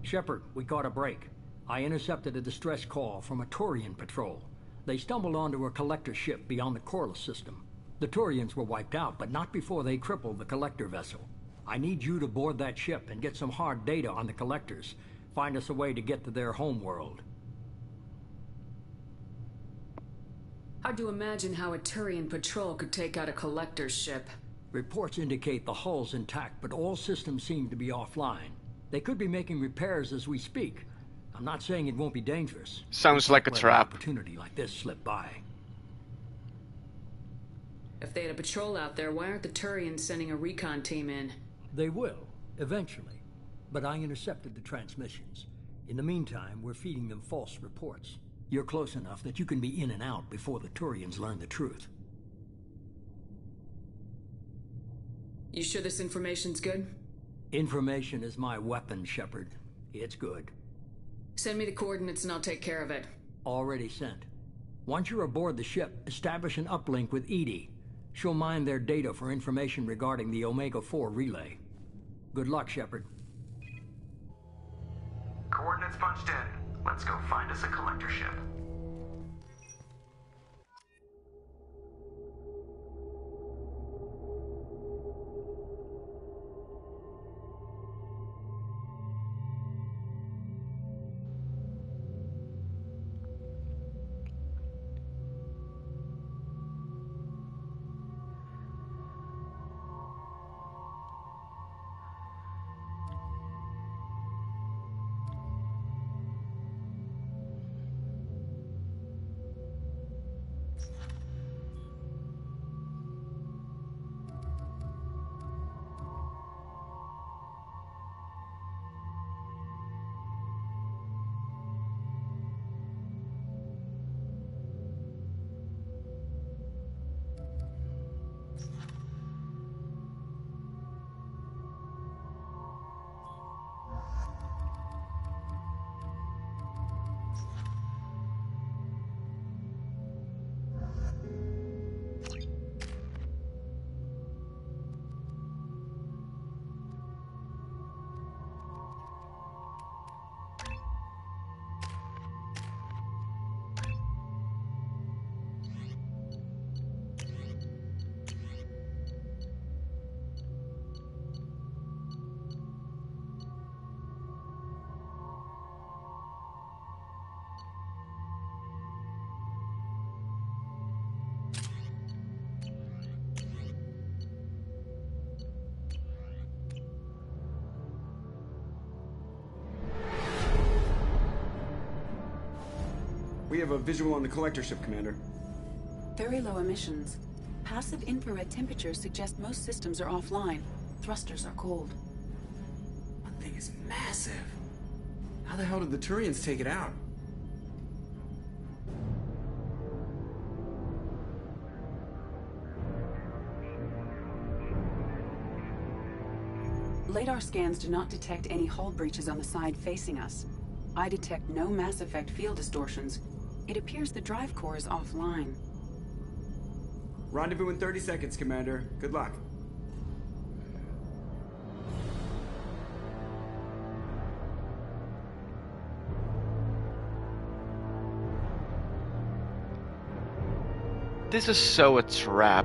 Shepard, we got a break. I intercepted a distress call from a Turian patrol. They stumbled onto a collector ship beyond the Corliss system. The Turians were wiped out, but not before they crippled the collector vessel. I need you to board that ship and get some hard data on the collectors. Find us a way to get to their homeworld. Hard to imagine how a Turian patrol could take out a collector's ship. Reports indicate the hull's intact, but all systems seem to be offline. They could be making repairs as we speak. I'm not saying it won't be dangerous. Sounds like a Let trap. an opportunity like this slip by. If they had a patrol out there, why aren't the Turians sending a recon team in? They will, eventually. But I intercepted the transmissions. In the meantime, we're feeding them false reports. You're close enough that you can be in and out before the Turians learn the truth. You sure this information's good? Information is my weapon, Shepard. It's good. Send me the coordinates and I'll take care of it. Already sent. Once you're aboard the ship, establish an uplink with Edie. She'll mine their data for information regarding the Omega-4 relay. Good luck, Shepard. Coordinates punched in. Let's go find us a collector ship. We have a visual on the collector ship, Commander. Very low emissions. Passive infrared temperatures suggest most systems are offline. Thrusters are cold. That thing is massive. How the hell did the Turians take it out? Radar scans do not detect any hull breaches on the side facing us. I detect no Mass Effect field distortions. It appears the drive core is offline. Rendezvous in 30 seconds, Commander. Good luck. This is so a trap.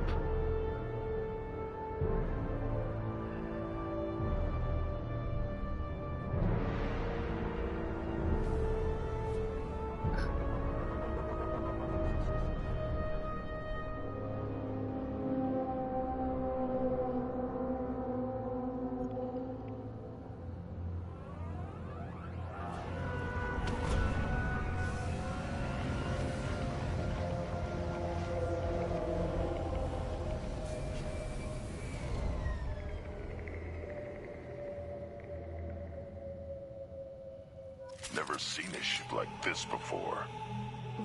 Never seen a ship like this before.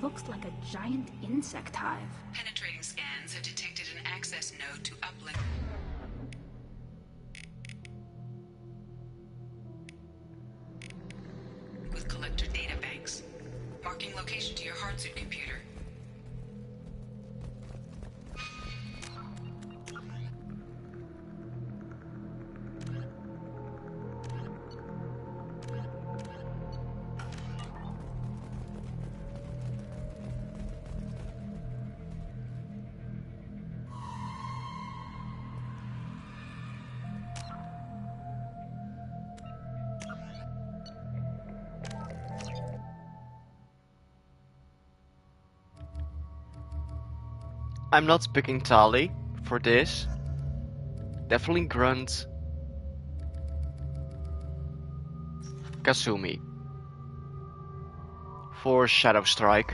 Looks like a giant insect hive. Penetrating scans have detected an access node to uplink. Marking location to your hardsuit computer. I'm not speaking Tali for this. Definitely Grunt. Kasumi. For Shadow Strike.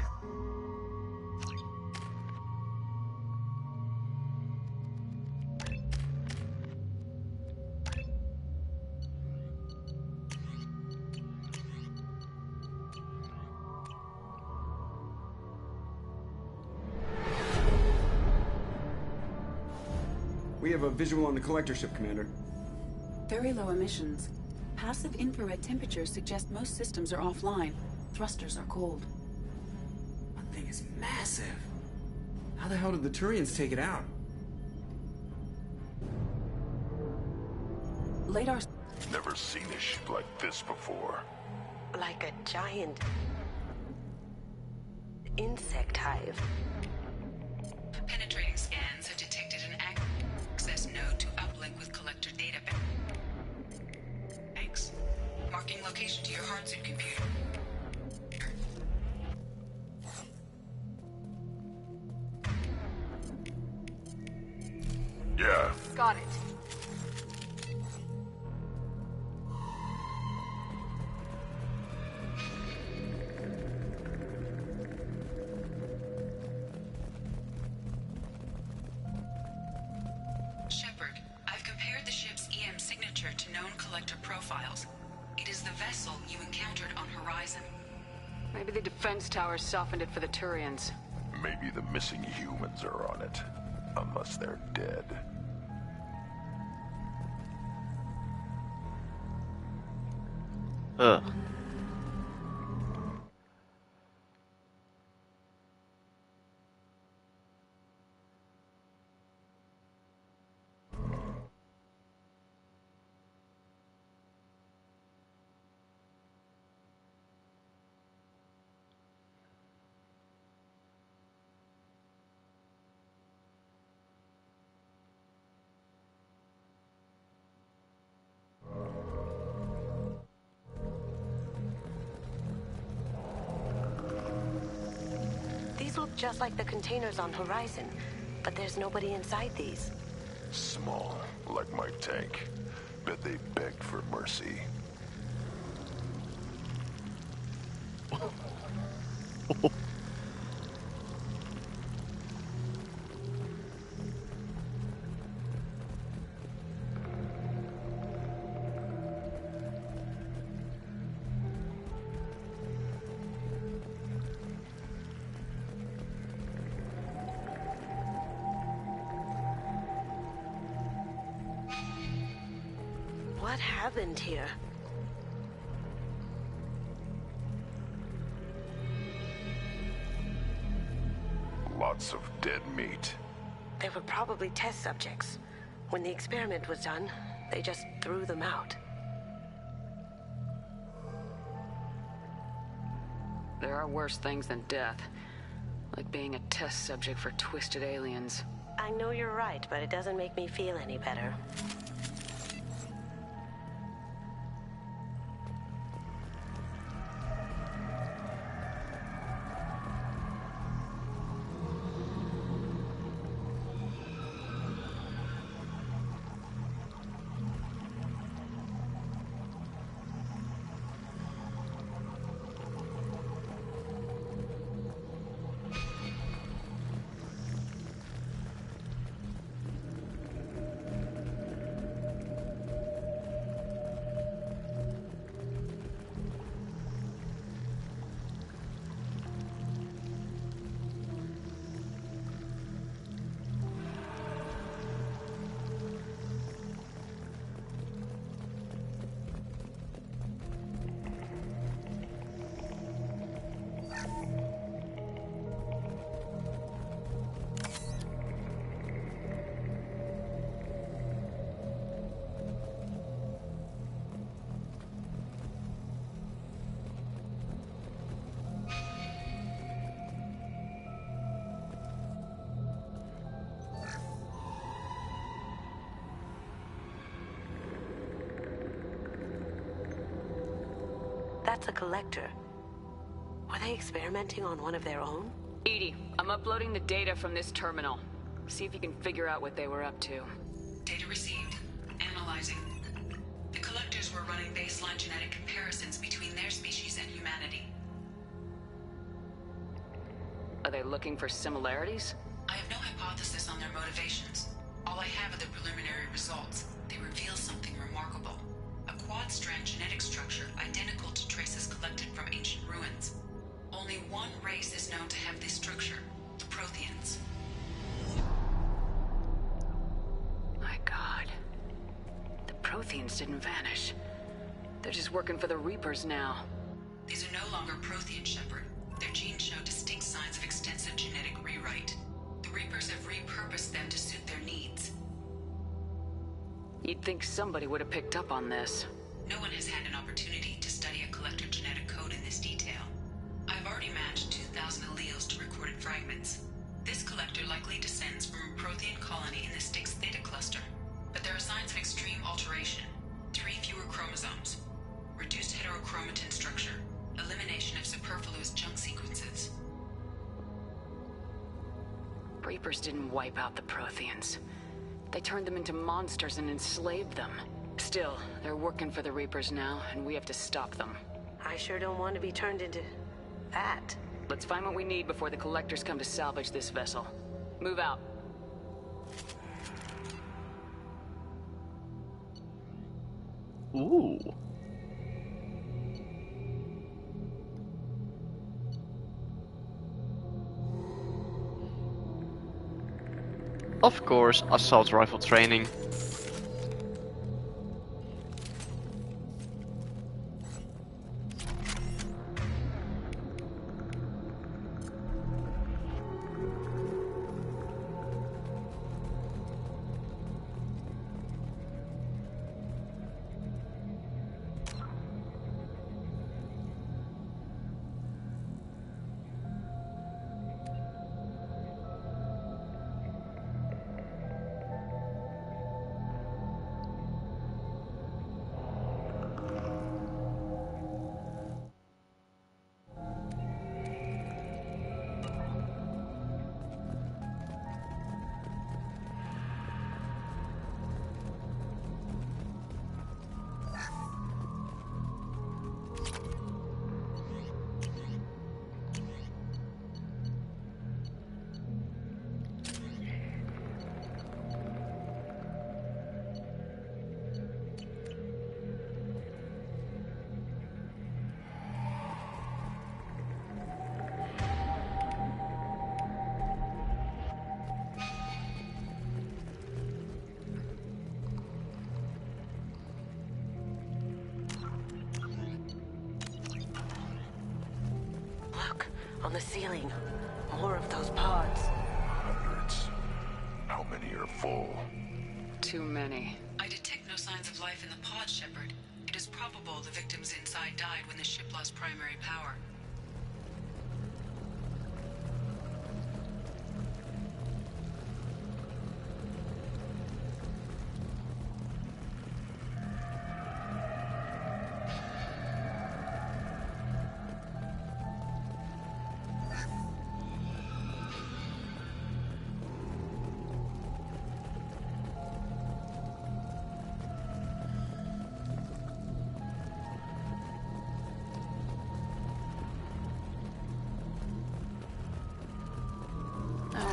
We have a visual on the collector ship, Commander. Very low emissions. Passive infrared temperatures suggest most systems are offline. Thrusters are cold. That thing is massive. How the hell did the Turians take it out? Radar. Never seen a ship like this before. Like a giant insect hive. Penetrating scans have detected an access node to uplink with collector data banks. Marking location to your hardsuit computer. Yeah. Got it. Shepard, I've compared the ship's EM signature to known collector profiles. It is the vessel you encountered on Horizon. Maybe the defense towers softened it for the Turians. Maybe the missing humans are on it. Unless they're dead. Ugh. These look just like the containers on Horizon, but there's nobody inside these. Small, like my tank. Bet they begged for mercy. What happened here? Lots of dead meat. They were probably test subjects. When the experiment was done, they just threw them out. There are worse things than death. Like being a test subject for twisted aliens. I know you're right, but it doesn't make me feel any better. That's a collector. Were they experimenting on one of their own? Edie, I'm uploading the data from this terminal. See if you can figure out what they were up to. Data received. Analyzing. The collectors were running baseline genetic comparisons between their species and humanity. Are they looking for similarities? I have no hypothesis on their motivations. All I have are the preliminary results. They reveal something remarkable. A quad-strand genetic structure identical to traces collected from ancient ruins. Only one race is known to have this structure, the Protheans. My God. The Protheans didn't vanish. They're just working for the Reapers now. These are no longer Prothean, Shepard. Their genes show distinct signs of extensive genetic rewrite. The Reapers have repurposed them to suit their needs. You'd think somebody would have picked up on this. No one has had an opportunity to study a collector genetic code in this detail. I've already matched 2,000 alleles to recorded fragments. This collector likely descends from a Prothean colony in the Styx Theta cluster. But there are signs of extreme alteration. 3 fewer chromosomes. Reduced heterochromatin structure. Elimination of superfluous junk sequences. Reapers didn't wipe out the Protheans. They turned them into monsters and enslaved them. Still, they're working for the Reapers now, and we have to stop them. I sure don't want to be turned into that. Let's find what we need before the collectors come to salvage this vessel. Move out. Ooh. Of course, assault rifle training. Look, on the ceiling. More of those pods. Hundreds. How many are full? Too many. I detect no signs of life in the pod, Shepard. It is probable the victims inside died when the ship lost primary power.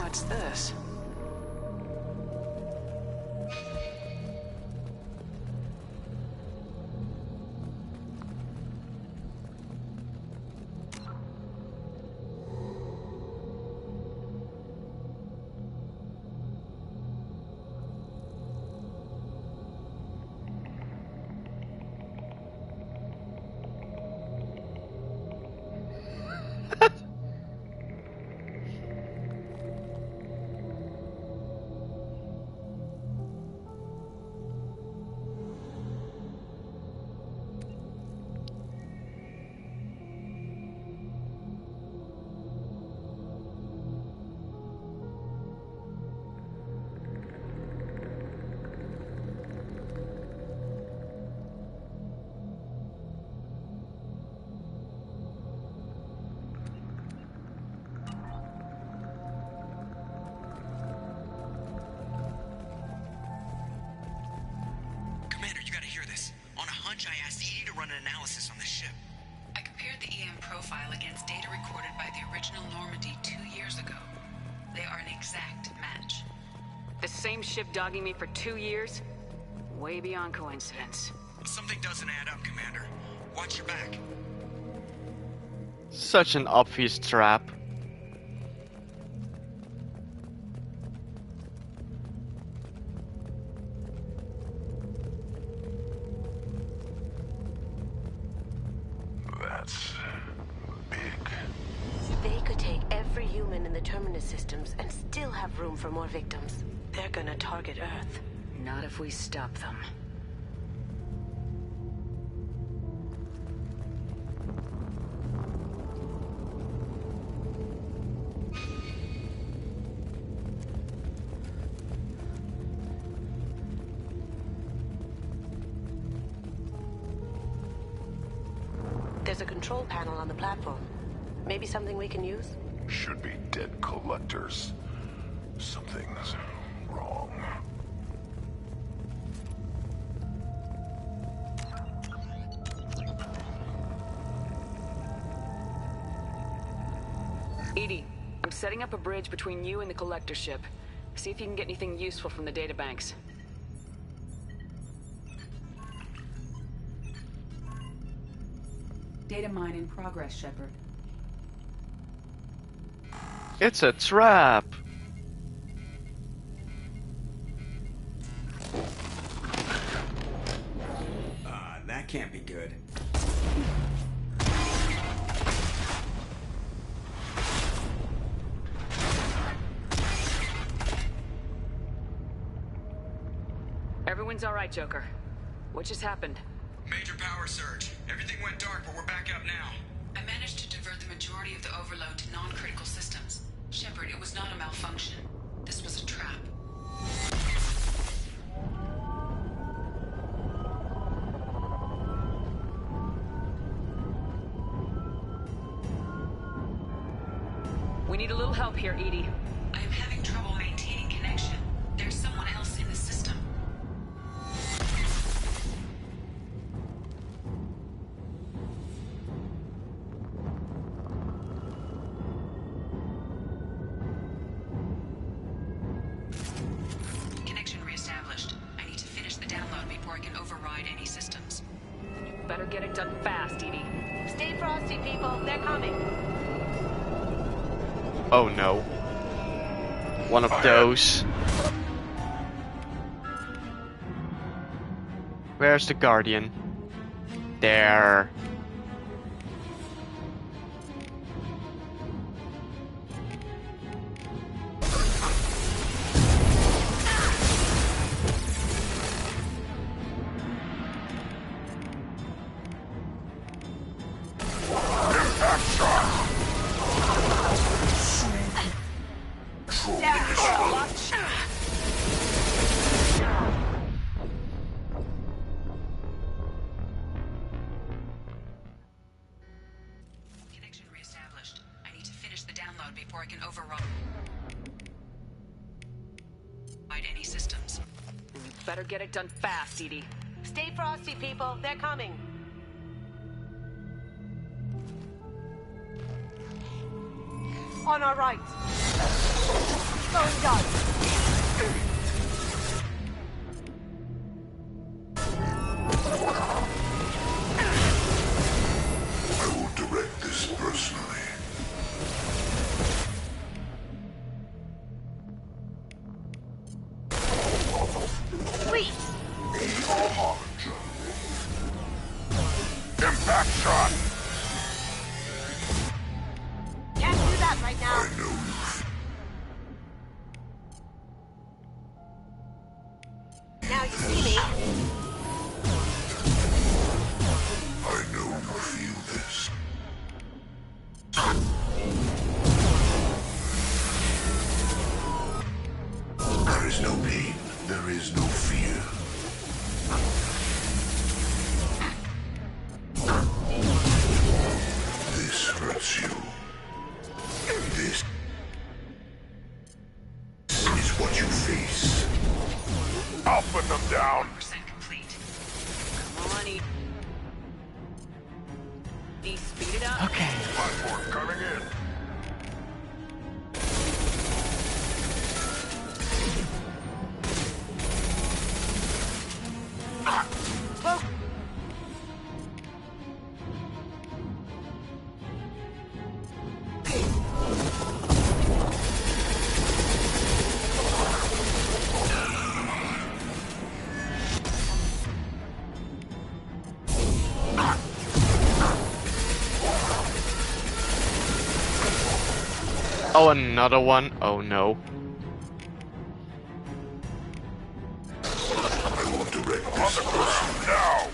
What's this? hunch I asked Edie to run an analysis on the ship. I compared the EM profile against data recorded by the original Normandy 2 years ago. They are an exact match. The same ship dogging me for 2 years? Way beyond coincidence. Something doesn't add up, Commander. Watch your back. Such an obvious trap. That's big. They could take every human in the Terminus systems and still have room for more victims. They're gonna target Earth. Not if we stop them. There's a control panel on the platform. Maybe something we can use? Should be dead collectors. Something's wrong. Edie, I'm setting up a bridge between you and the collector ship. See if you can get anything useful from the databanks. Data mine in progress, Shepard. It's a trap! That can't be good. Everyone's all right, Joker. What just happened? Major power surge. Everything went dark, but we're back up now. I managed to divert the majority of the overload to non-critical systems. Shepard, it was not a malfunction. This was a trap. We need a little help here, Edie. I am having trouble maintaining connection. There's someone else in the system. Connection reestablished. I need to finish the download before I can override any systems. You better get it done fast, Edie. Stay frosty, people. They're coming. Oh no. One of those. Where's the Guardian? There. Connection reestablished. I need to finish the download before I can override any systems. And you better get it done fast, Edie. Stay frosty, people. They're coming. On our right. Going down. I will direct this personally. Please. Impact shot! Can't do that right now. I know you. Now you see me. I know you feel this. There is no pain. There is no fear. This hurts you. This is what you face. I'll put them down. Complete. Come on, Edie. These speed it up. Okay. Platform coming in. Oh, another one? Oh no. I will direct this person now.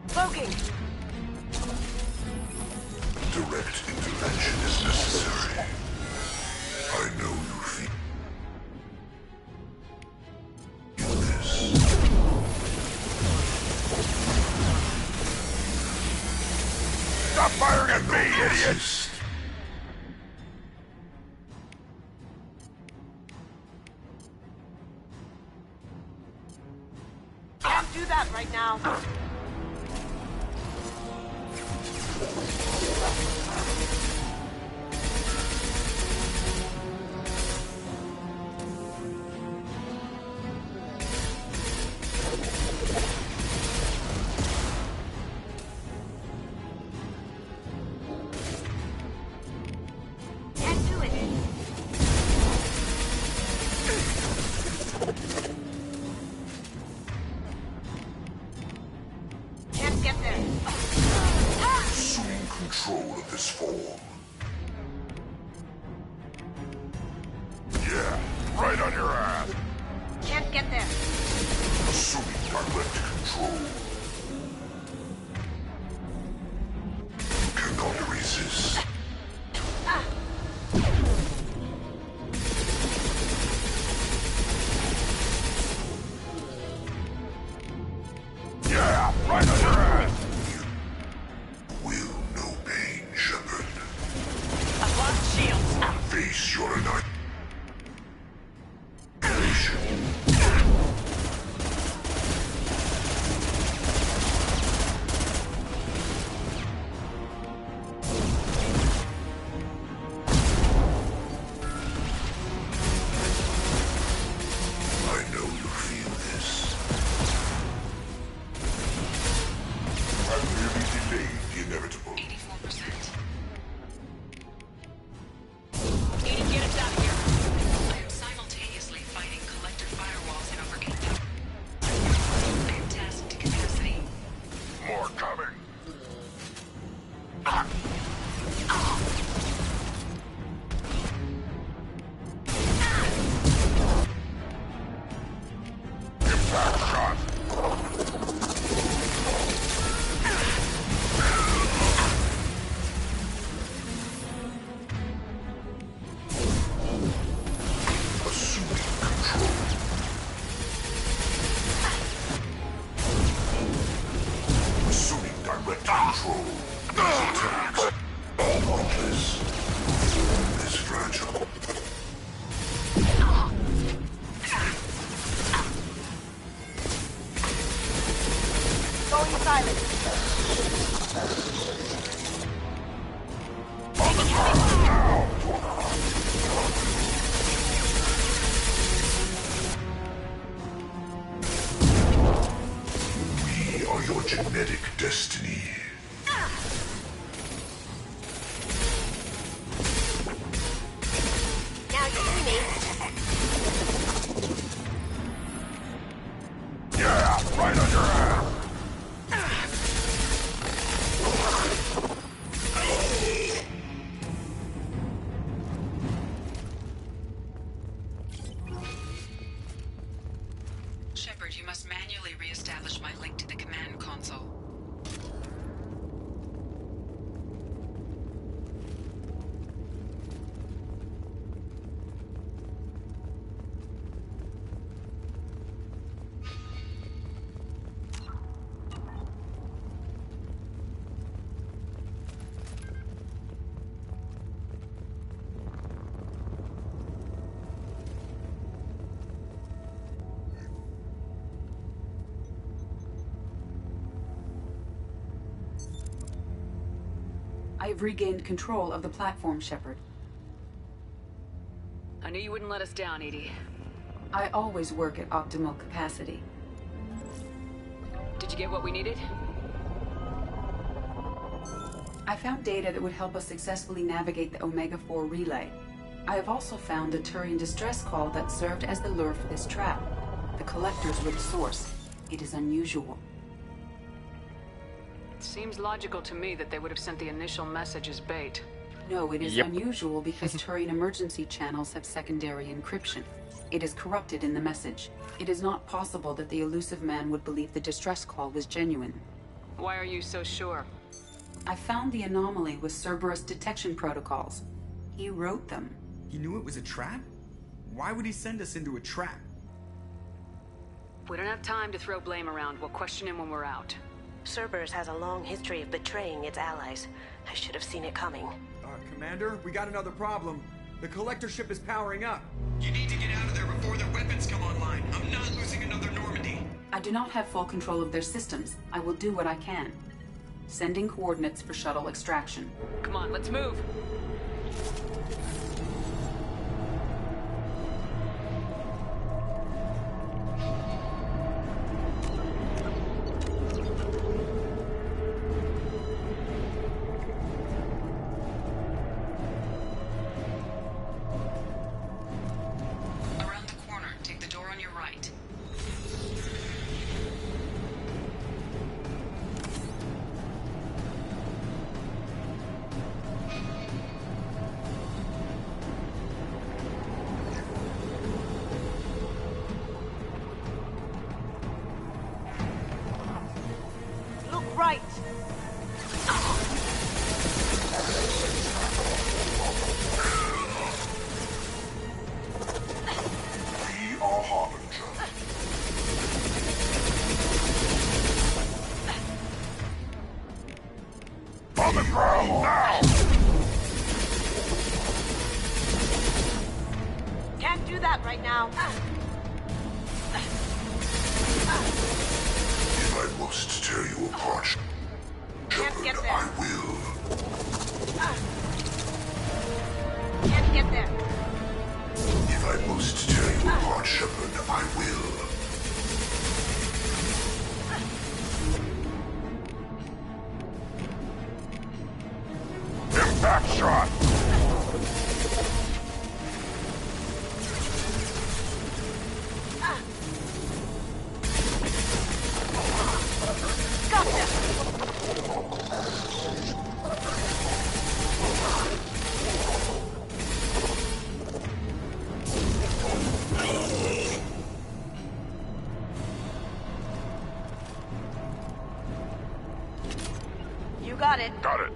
Cloaking! Direct intervention is necessary. I know you feel this. Stop firing at me, idiots! Can't do that right now. Can't do it. Can't get there. Assume control of this form. Yeah, right on your ass. Can't get there. Assuming direct control. Cannot resist. Yeah, right on your ass. Will no pain, Shepard. I've lost shields. Face your annihilation. I know you feel this. I merely delayed the inevitable. 84%. Edie, get us out of here. I am simultaneously fighting collector firewalls in over 8,000. I am tasked to capacity. More coming. Impact shot. Assuming control. Assuming direct control. These attacks are pointless. Form is fragile. Going silent. We are your genetic destiny. I have regained control of the platform, Shepard. I knew you wouldn't let us down, Edie. I always work at optimal capacity. Did you get what we needed? I found data that would help us successfully navigate the Omega-4 relay. I have also found the Turian distress call that served as the lure for this trap. The collectors were the source. It is unusual. It seems logical to me that they would have sent the initial message as bait. No, it is unusual because Turian emergency channels have secondary encryption. It is corrupted in the message. It is not possible that the elusive man would believe the distress call was genuine. Why are you so sure? I found the anomaly with Cerberus detection protocols. He wrote them. He knew it was a trap? Why would he send us into a trap? We don't have time to throw blame around. We'll question him when we're out. Cerberus has a long history of betraying its allies. I should have seen it coming. Commander, we got another problem. The collector ship is powering up. You need to get out of there before their weapons come online. I'm not losing another Normandy. I do not have full control of their systems. I will do what I can. Sending coordinates for shuttle extraction. Come on, let's move. Around the corner, take the door on your right. Look right! We are Harbinger. On the ground now! Can't do that right now. If I must tear you apart, Can't get there. I will. Can't get there. If I must tear you apart, Shepard, I will. Impact shot! You got it. Got it.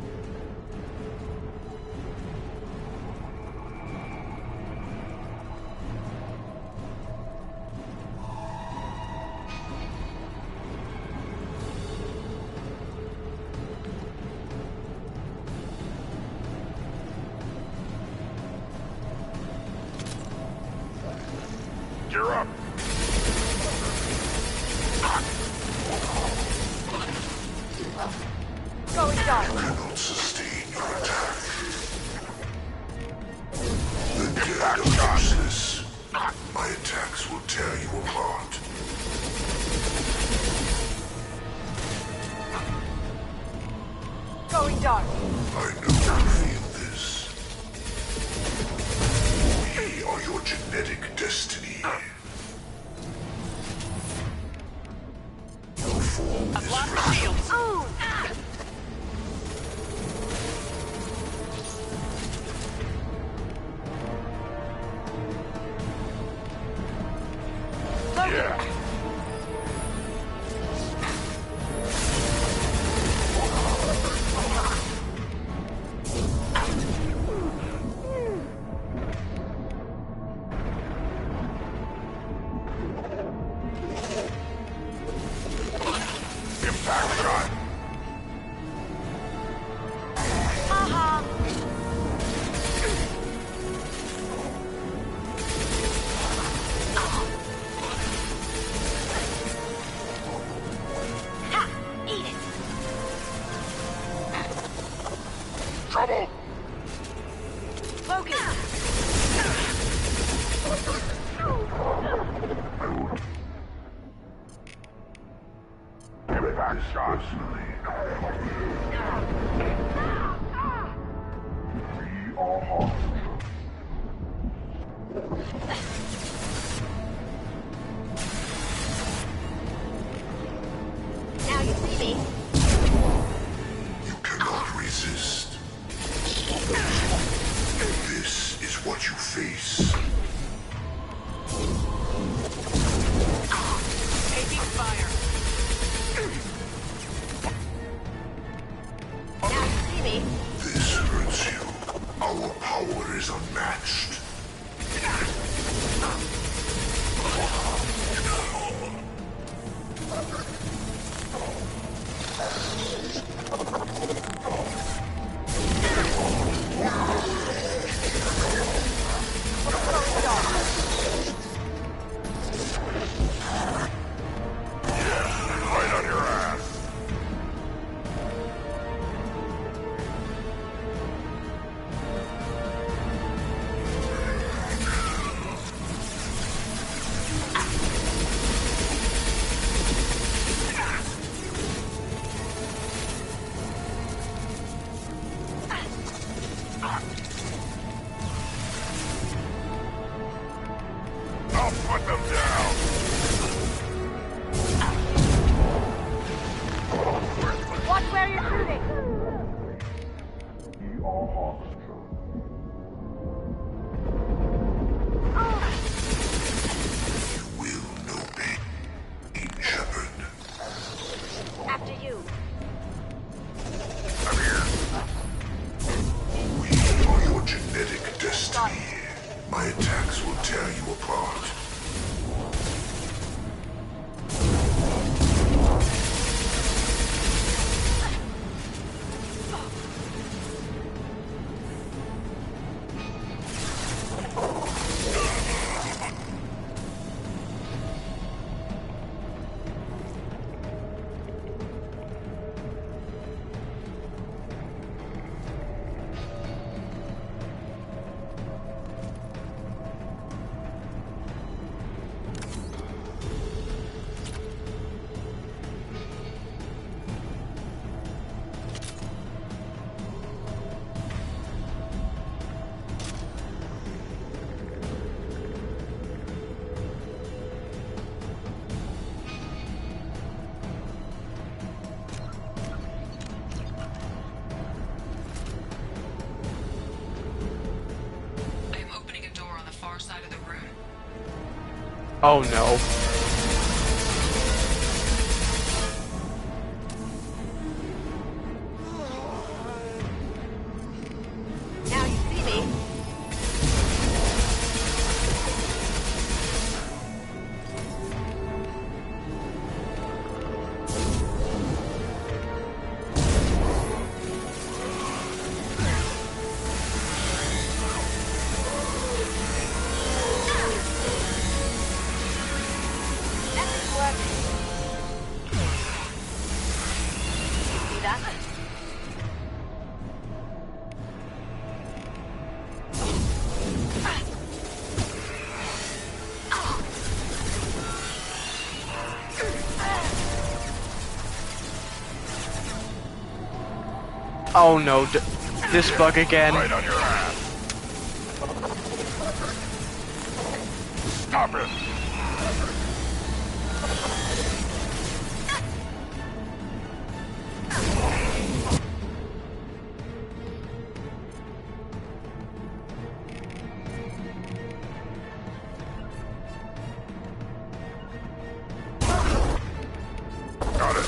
Gear up. Going dark. You cannot sustain your attack. The dead are useless. My attacks will tear you apart. Going dark. I know you feel this. We are your genetic destiny. Your form is fragile. Oh! Yeah. Impact shot. Trouble! Focus! Give it back, personally. We are hard. Now you see me. You cannot resist. This is what you face. Taking fire. Now you see me. This hurts you. Our power is unmatched. Right on your ass. I'll put them down. Watch where you're shooting. We are hard. You will know pain, Shepard. After you. I'm here. We are your genetic destiny. My attacks will tear you apart. I am opening a door on the far side of the room. Oh no. Now you see me. That didn't work. See that? Oh no, this bug again. Right on your ass. Stop it. Got it.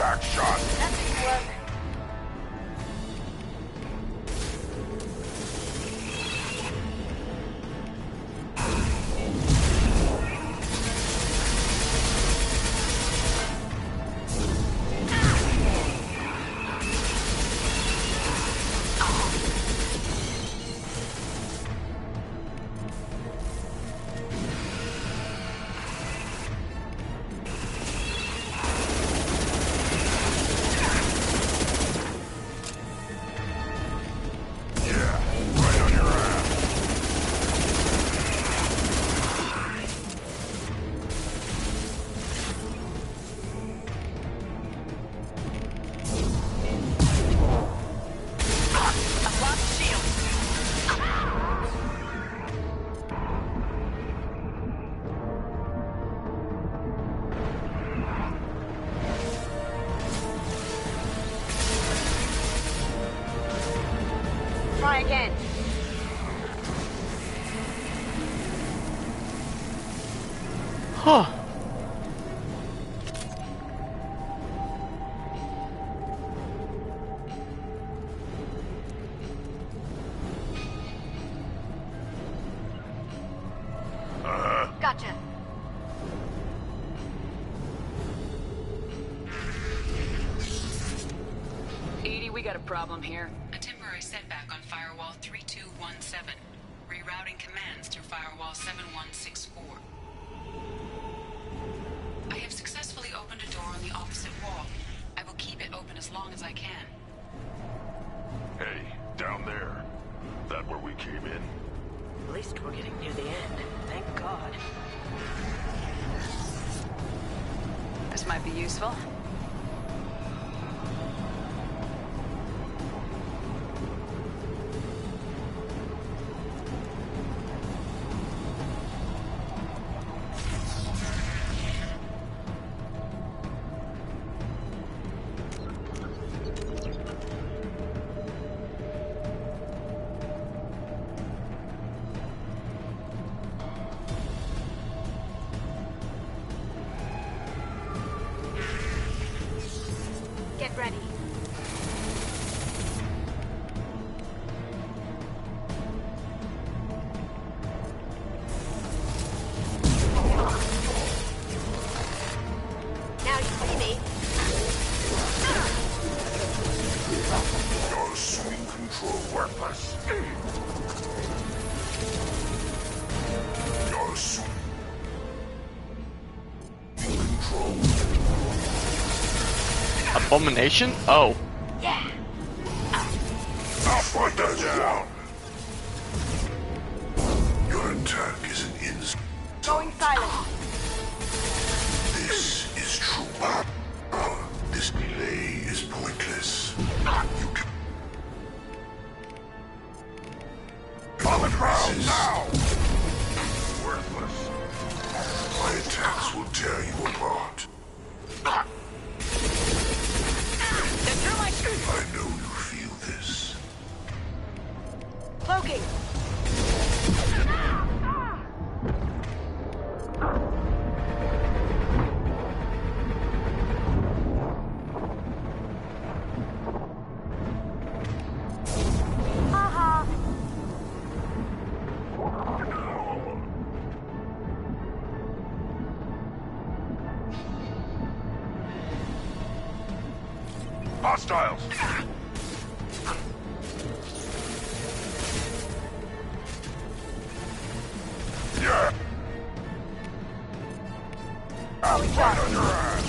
back shot. That didn't work. Try again. Huh. Gotcha. Edie, we got a problem here. A temporary setback on Firewall 3217. Rerouting commands through Firewall 7164. I have successfully opened a door on the opposite wall. I will keep it open as long as I can. Hey, down there. That where we came in? At least we're getting near the end. Thank God. This might be useful. Get ready. Now you see me. Your swing control worthless. Your swing control. Abomination? Oh. Yeah. I'll put that down. Your attack is an insult. Going silent. This is true power. This delay is pointless. You can... On the ground now! Worthless. My attacks will tear you apart. I know you feel this. Cloaking. Haha. Hostiles! Yeah! I'll fight on your ass!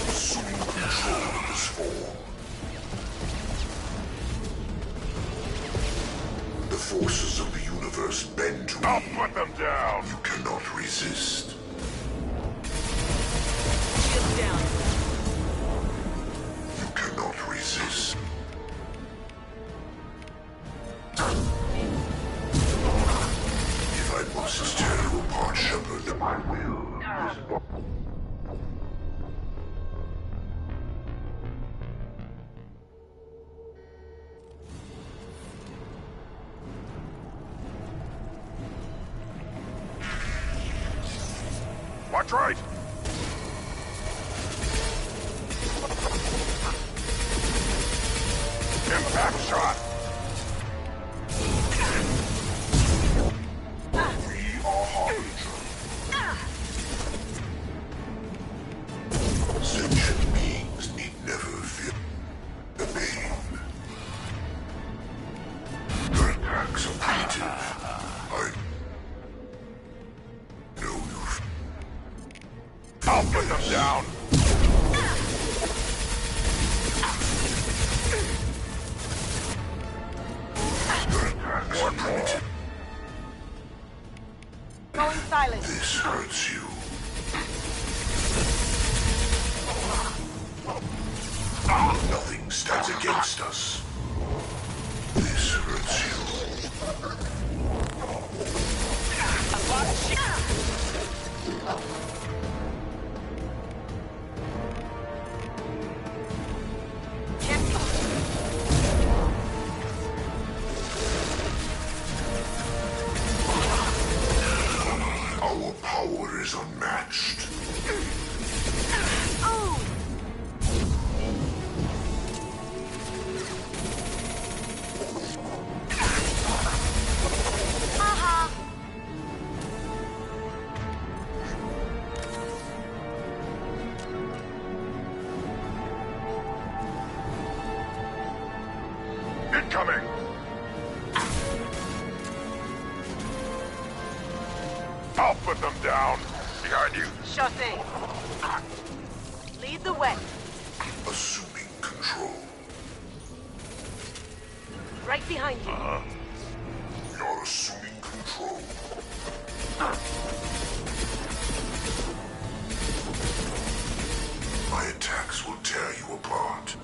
Assume control of this form. The forces of the universe bend to me. I'll put them down! You cannot resist. Shield down. You cannot resist. If I must tear you apart, Shepard, I will. Watch right! Impact shot! We are Harbinger. Sentient beings need never feel the pain. Your attacks are primitive. I know you've... I'll put them down! One more. Going silent. This hurts you. Nothing stands against us. This hurts you. Our power is unmatched. Incoming! I'll put them down. Behind you. Sure thing. Lead the way. Assuming control. Right behind you. You're assuming control. My attacks will tear you apart.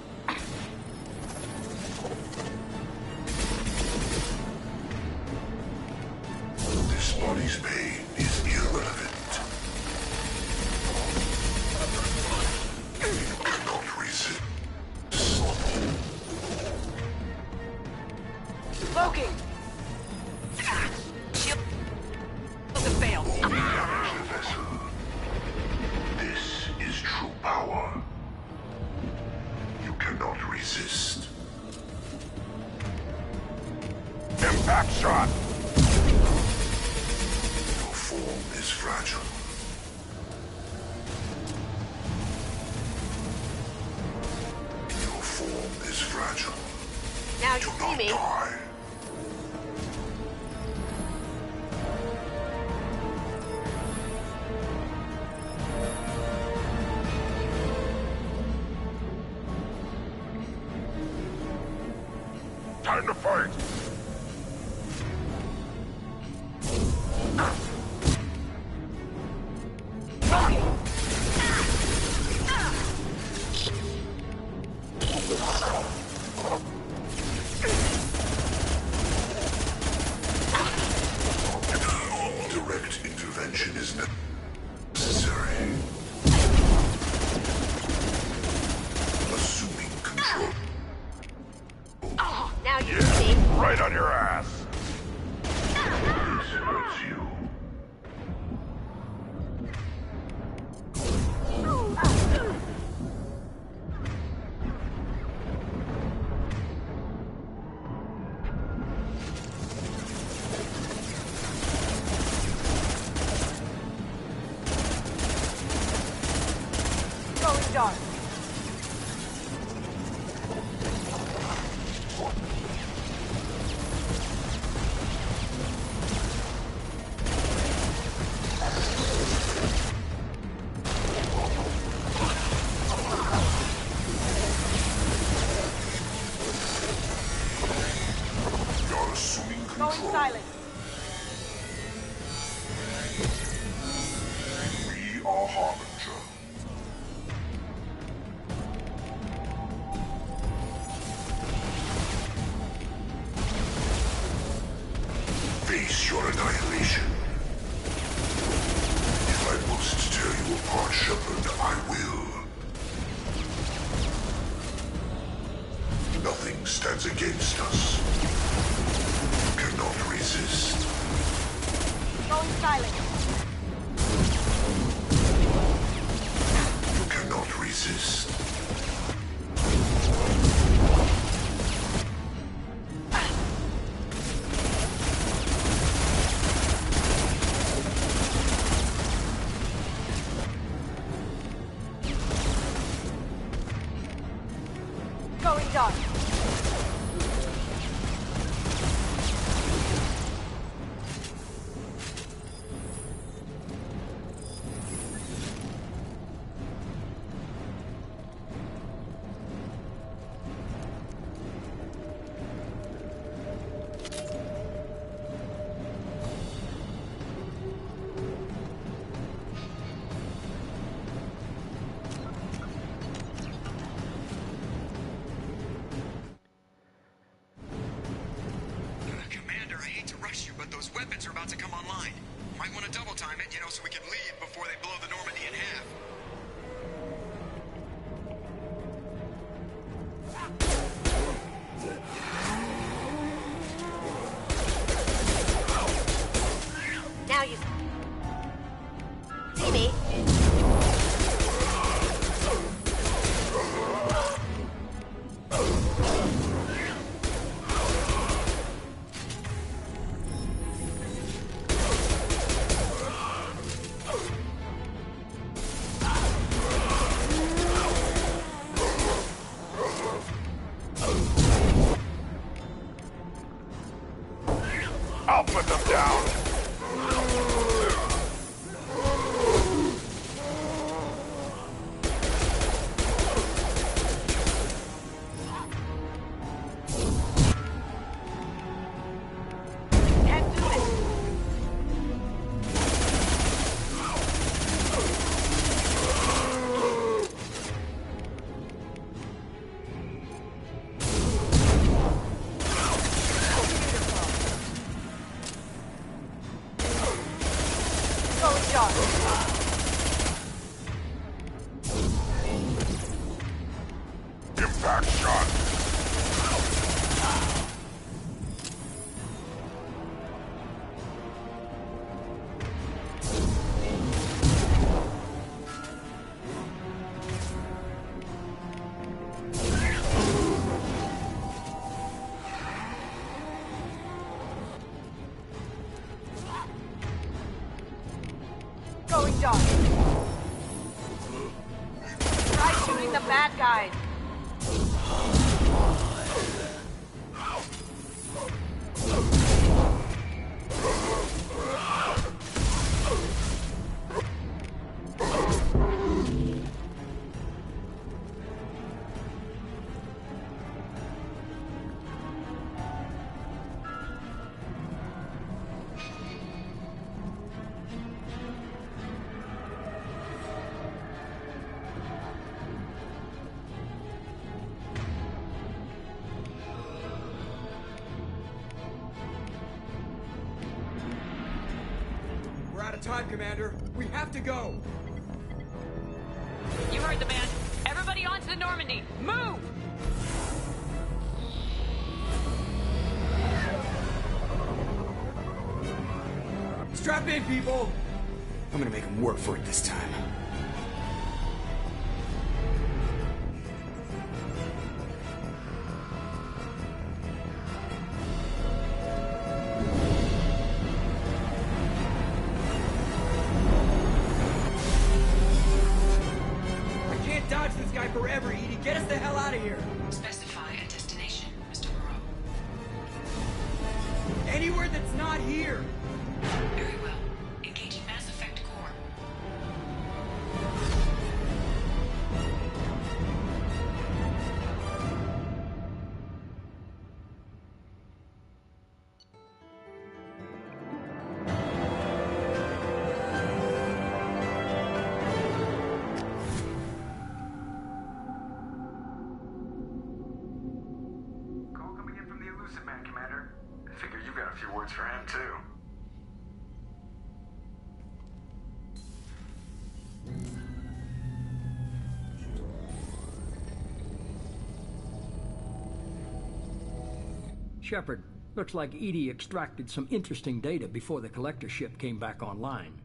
This body's pain is irrelevant. You cannot resist. Loki! Shield to fail. Damage the vessel. This is true power. You cannot resist. Impact shot! Your form is fragile. Your form is fragile. Now you Do see not me. die. Time to fight! Direct intervention is necessary. Assuming control. Now you see. Right on your ass. This hurts you. Going dark. You're assuming Going control. silent. We are Harbinger. Face your annihilation. If I must tear you apart, Shepard, I will. Nothing stands against us. You cannot resist. Going silent. weapons are about to come online. Might want to double time it, so we can leave before they blow the Normandy in half. Now you see me. I'll put them down. Can't do it. Going dark. Impact shot. Going dark. Try shooting the bad guys. We're out of time, Commander. We have to go. You heard the man. Everybody onto the Normandy. Move! Strap in, people. I'm gonna make them work for it this time. I can't dodge this guy forever, Edie. Get us the hell out of here. Specify a destination, Mr. Moreau. Anywhere that's not here. Very well. Engaging Mass Effect Core. Call coming in from the Elusive Man, Commander. Figure you've got a few words for him, too. Shepard, looks like Edie extracted some interesting data before the collector ship came back online.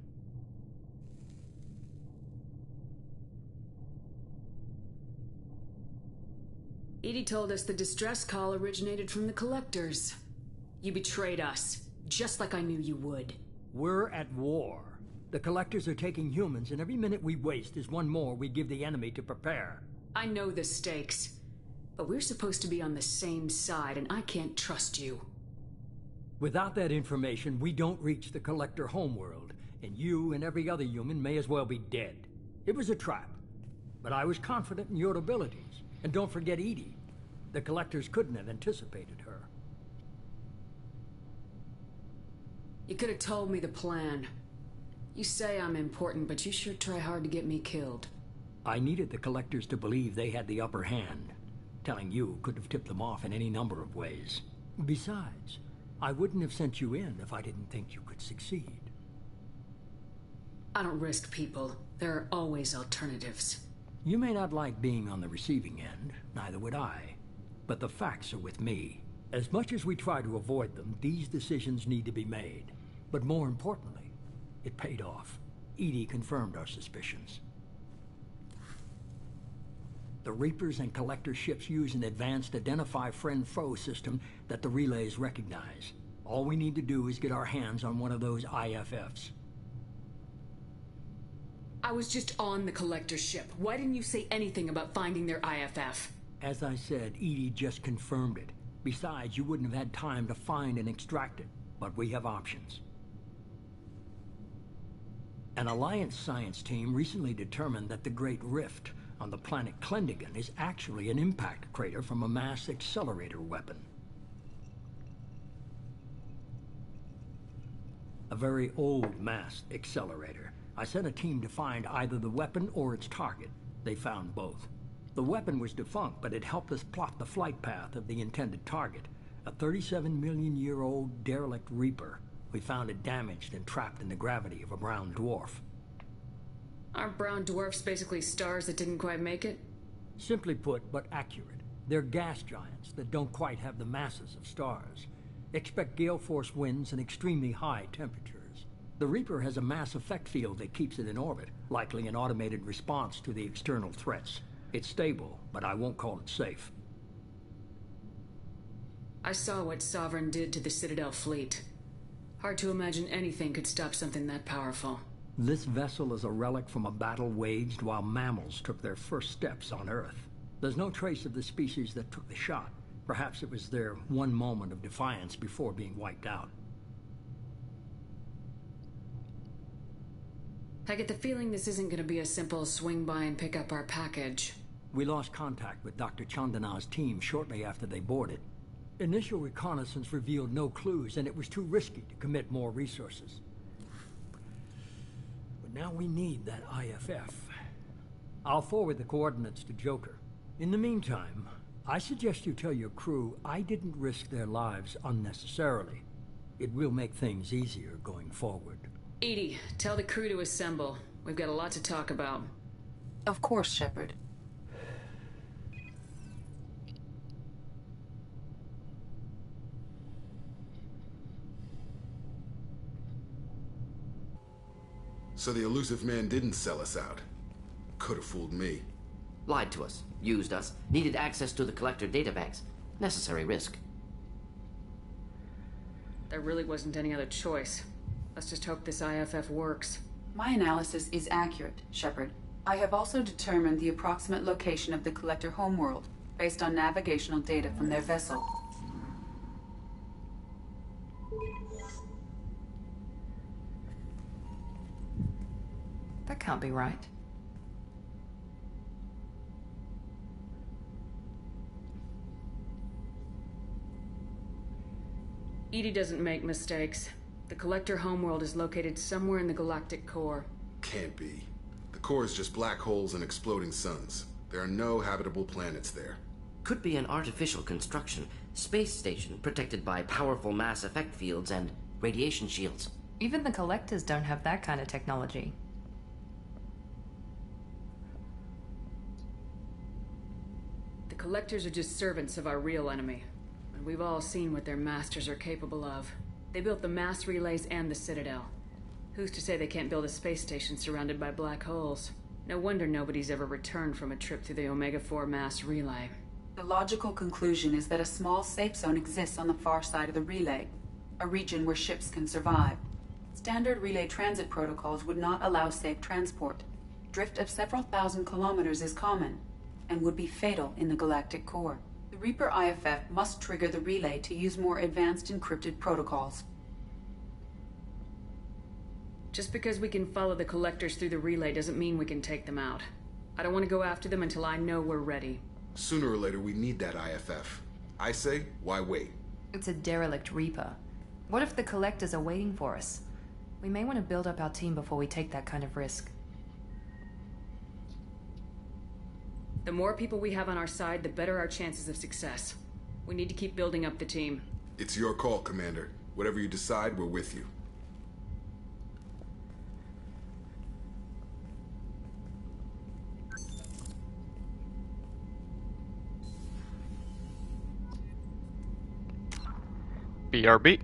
Edie told us the distress call originated from the collectors. You betrayed us, just like I knew you would. We're at war. The collectors are taking humans, and every minute we waste is one more we give the enemy to prepare. I know the stakes, but we're supposed to be on the same side, and I can't trust you. Without that information, we don't reach the collector homeworld, and you and every other human may as well be dead. It was a trap, but I was confident in your abilities. And don't forget Edie. The collectors couldn't have anticipated her. You could have told me the plan. You say I'm important, but you sure try hard to get me killed. I needed the collectors to believe they had the upper hand. Telling you could have tipped them off in any number of ways. Besides, I wouldn't have sent you in if I didn't think you could succeed. I don't risk people. There are always alternatives. You may not like being on the receiving end, neither would I. But the facts are with me. As much as we try to avoid them, these decisions need to be made. But more importantly, it paid off. Edie confirmed our suspicions. The Reapers and Collector ships use an advanced identify friend-foe system that the relays recognize. All we need to do is get our hands on one of those IFFs. I was just on the Collector ship. Why didn't you say anything about finding their IFF? As I said, Edie just confirmed it. Besides, you wouldn't have had time to find and extract it. But we have options. An Alliance science team recently determined that the Great Rift on the planet Klendigan is actually an impact crater from a mass accelerator weapon. A very old mass accelerator. I sent a team to find either the weapon or its target. They found both. The weapon was defunct, but it helped us plot the flight path of the intended target, a 37-million-year-old derelict Reaper. We found it damaged and trapped in the gravity of a brown dwarf. Aren't brown dwarfs basically stars that didn't quite make it? Simply put, but accurate. They're gas giants that don't quite have the masses of stars. Expect gale force winds and extremely high temperatures. The Reaper has a mass effect field that keeps it in orbit, likely an automated response to the external threats. It's stable, but I won't call it safe. I saw what Sovereign did to the Citadel fleet. Hard to imagine anything could stop something that powerful. This vessel is a relic from a battle waged while mammals took their first steps on Earth. There's no trace of the species that took the shot. Perhaps it was their one moment of defiance before being wiped out. I get the feeling this isn't going to be a simple swing by and pick up our package. We lost contact with Dr. Chandana's team shortly after they boarded. Initial reconnaissance revealed no clues, and it was too risky to commit more resources. But now we need that IFF. I'll forward the coordinates to Joker. In the meantime, I suggest you tell your crew I didn't risk their lives unnecessarily. It will make things easier going forward. Edie, tell the crew to assemble. We've got a lot to talk about. Of course, Shepard. So the elusive man didn't sell us out. Could have fooled me. Lied to us, used us, needed access to the Collector databanks. Necessary risk. There really wasn't any other choice. Let's just hope this IFF works. My analysis is accurate, Shepard. I have also determined the approximate location of the Collector homeworld, based on navigational data from their vessel. That can't be right. Edie doesn't make mistakes. The Collector homeworld is located somewhere in the galactic core. Can't be. The core is just black holes and exploding suns. There are no habitable planets there. Could be an artificial construction. Space station protected by powerful mass effect fields and radiation shields. Even the Collectors don't have that kind of technology. The Collectors are just servants of our real enemy. And we've all seen what their masters are capable of. They built the mass relays and the Citadel. Who's to say they can't build a space station surrounded by black holes? No wonder nobody's ever returned from a trip through the Omega-4 mass relay. The logical conclusion is that a small safe zone exists on the far side of the relay, a region where ships can survive. Standard relay transit protocols would not allow safe transport. Drift of several thousand kilometers is common, and would be fatal in the galactic core. The Reaper IFF must trigger the relay to use more advanced encrypted protocols. Just because we can follow the Collectors through the relay doesn't mean we can take them out. I don't want to go after them until I know we're ready. Sooner or later, we need that IFF. I say, why wait? It's a derelict Reaper. What if the Collectors are waiting for us? We may want to build up our team before we take that kind of risk. The more people we have on our side, the better our chances of success. We need to keep building up the team. It's your call, Commander. Whatever you decide, we're with you. BRB.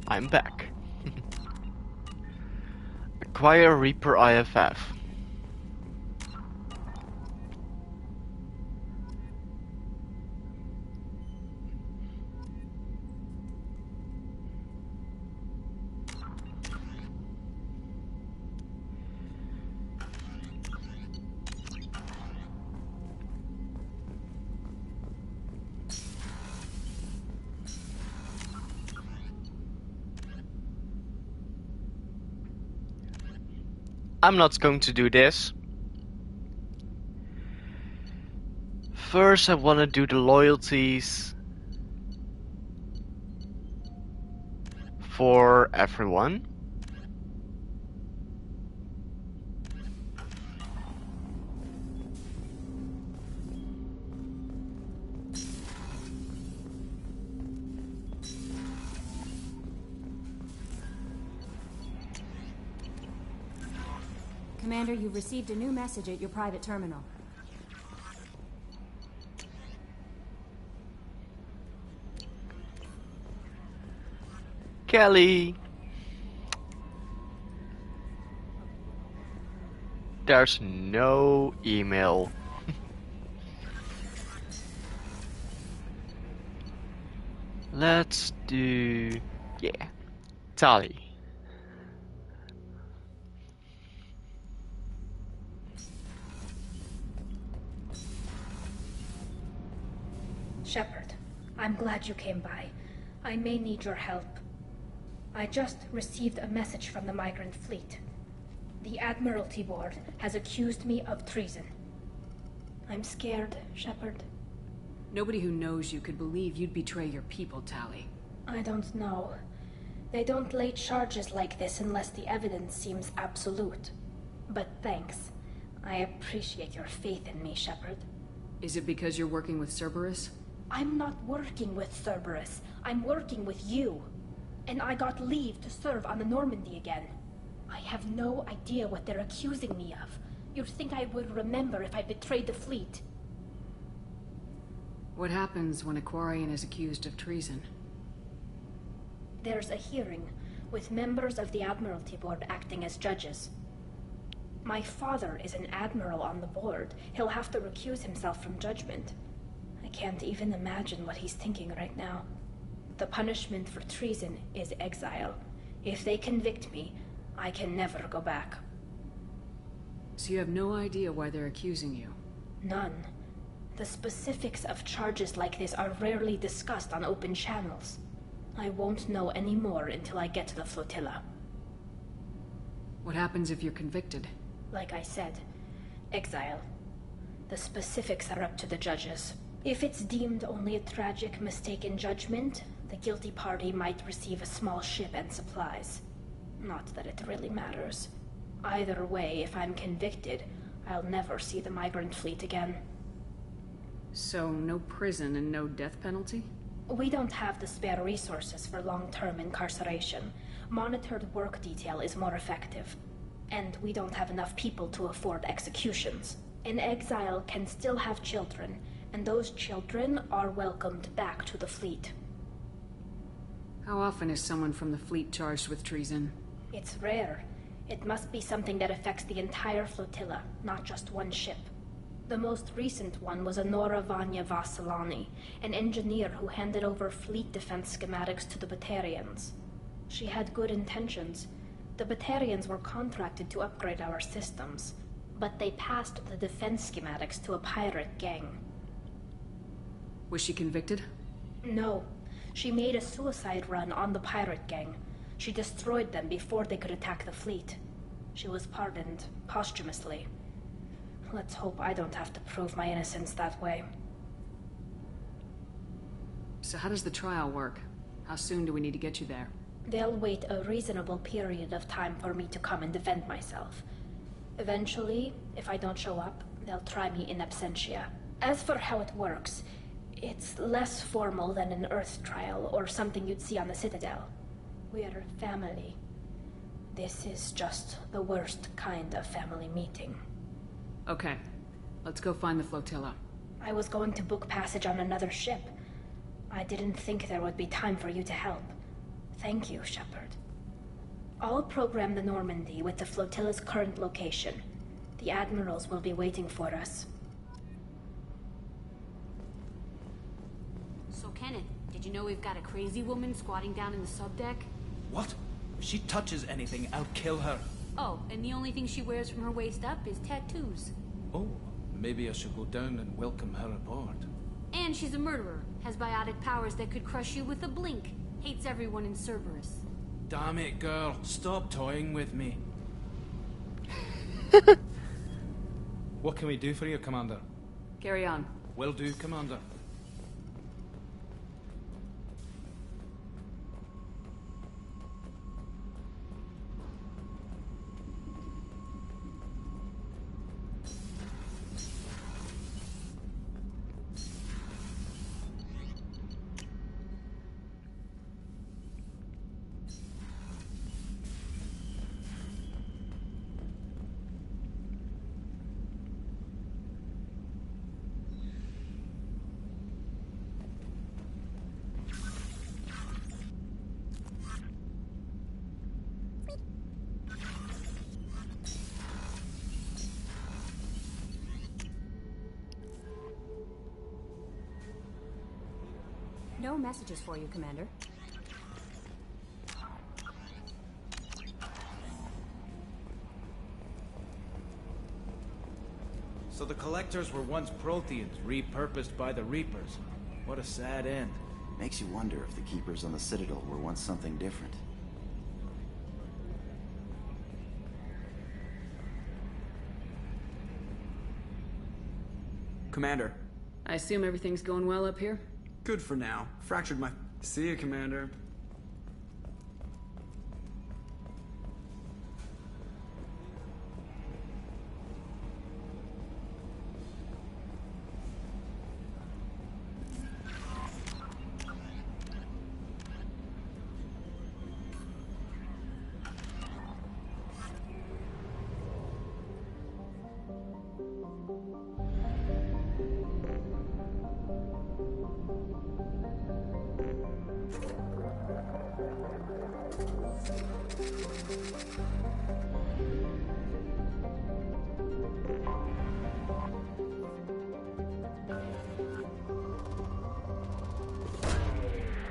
I'm back. Acquire Reaper IFF. I'm not going to do this. First, I want to do the loyalties for everyone. Commander, you've received a new message at your private terminal. Kelly! There's no email. Let's do... yeah. Tali. Shepard, I'm glad you came by. I may need your help. I just received a message from the migrant fleet. The Admiralty Board has accused me of treason. I'm scared, Shepard. Nobody who knows you could believe you'd betray your people, Tali. I don't know. They don't lay charges like this unless the evidence seems absolute. But thanks. I appreciate your faith in me, Shepard. Is it because you're working with Cerberus? I'm not working with Cerberus. I'm working with you. And I got leave to serve on the Normandy again. I have no idea what they're accusing me of. You'd think I would remember if I betrayed the fleet. What happens when a Quarian is accused of treason? There's a hearing, with members of the Admiralty Board acting as judges. My father is an admiral on the board. He'll have to recuse himself from judgment. I can't even imagine what he's thinking right now. The punishment for treason is exile. If they convict me, I can never go back. So you have no idea why they're accusing you? None. The specifics of charges like this are rarely discussed on open channels. I won't know any more until I get to the flotilla. What happens if you're convicted? Like I said, exile. The specifics are up to the judges. If it's deemed only a tragic mistake in judgment, the guilty party might receive a small ship and supplies. Not that it really matters. Either way, if I'm convicted, I'll never see the migrant fleet again. So, no prison and no death penalty? We don't have the spare resources for long-term incarceration. Monitored work detail is more effective. And we don't have enough people to afford executions. An exile can still have children, and those children are welcomed back to the fleet. How often is someone from the fleet charged with treason? It's rare. It must be something that affects the entire flotilla, not just one ship. The most recent one was Honora Vanya Vassilani, an engineer who handed over fleet defense schematics to the Batarians. She had good intentions. The Batarians were contracted to upgrade our systems, but they passed the defense schematics to a pirate gang. Was she convicted? No. She made a suicide run on the pirate gang. She destroyed them before they could attack the fleet. She was pardoned posthumously. Let's hope I don't have to prove my innocence that way. So how does the trial work? How soon do we need to get you there? They'll wait a reasonable period of time for me to come and defend myself. Eventually, if I don't show up, they'll try me in absentia. As for how it works, it's less formal than an Earth trial or something you'd see on the Citadel. We're family. This is just the worst kind of family meeting. Okay, let's go find the flotilla. I was going to book passage on another ship. I didn't think there would be time for you to help. Thank you, Shepard. I'll program the Normandy with the flotilla's current location. The admirals will be waiting for us. So, Kenneth, did you know we've got a crazy woman squatting down in the subdeck? What? If she touches anything, I'll kill her. Oh, and the only thing she wears from her waist up is tattoos. Oh, maybe I should go down and welcome her aboard. And she's a murderer, has biotic powers that could crush you with a blink, hates everyone in Cerberus. Damn it, girl. Stop toying with me. What can we do for you, Commander? Carry on. Will do, Commander. No messages for you, Commander. So the Collectors were once Protheans, repurposed by the Reapers. What a sad end. Makes you wonder if the Keepers on the Citadel were once something different. Commander. I assume everything's going well up here? Good for now. Fractured my... See you, Commander.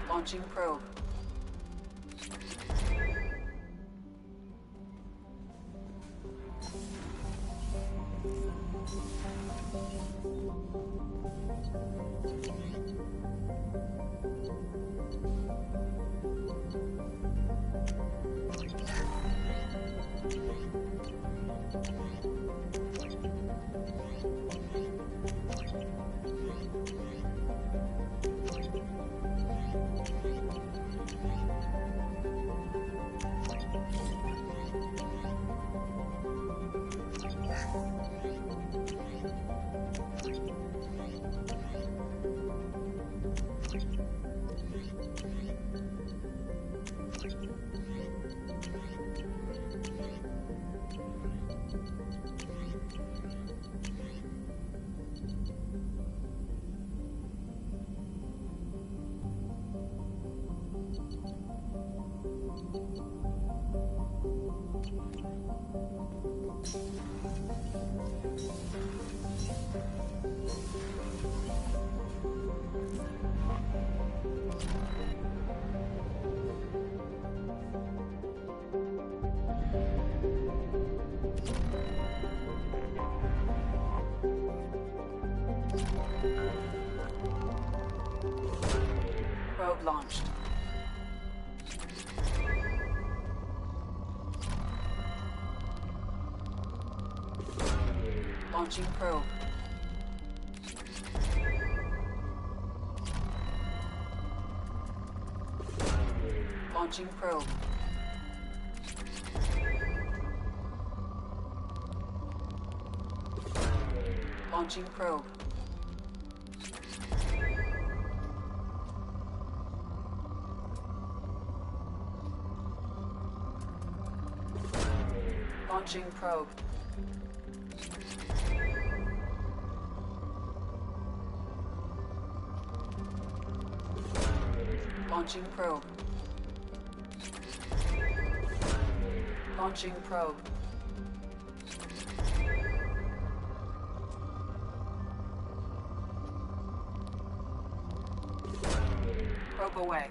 Launching probe. Probe launched. Launching probe. Launching probe. Launching probe. Launching probe. Launching probe. Launching probe. Probe away.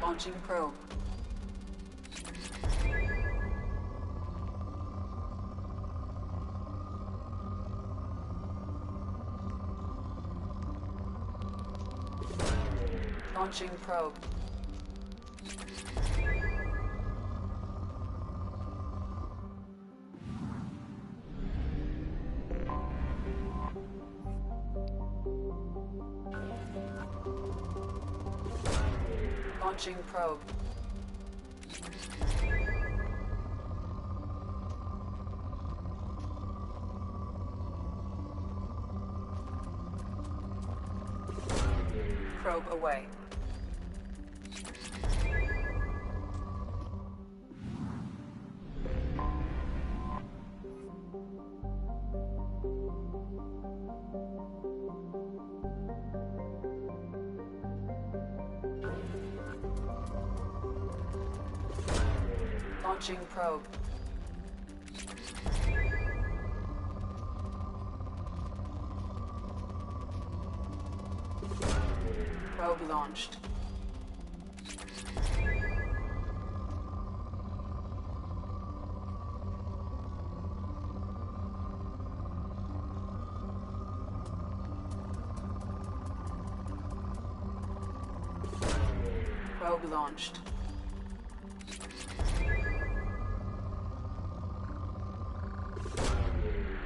Launching probe. Launching probe. Launching probe. Probe away. Launching probe. Probe launched. Probe launched.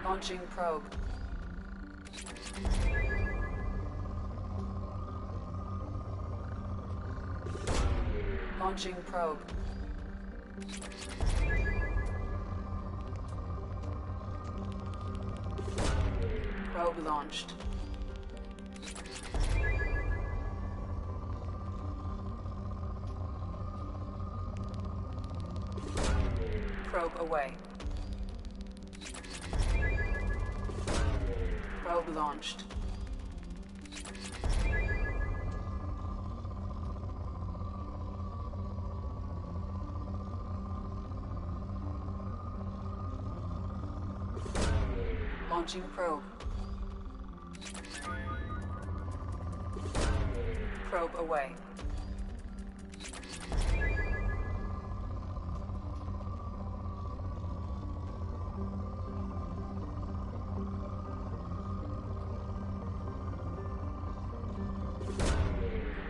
Launching probe. Launching probe. Probe launched. Probe away. Probe launched. Launching probe. Probe away.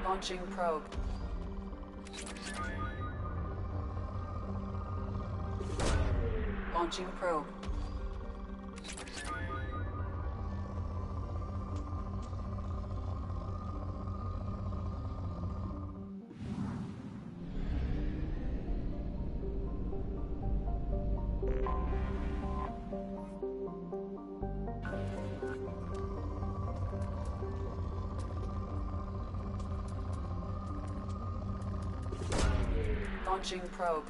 Launching probe. Launching probe. Launching probe.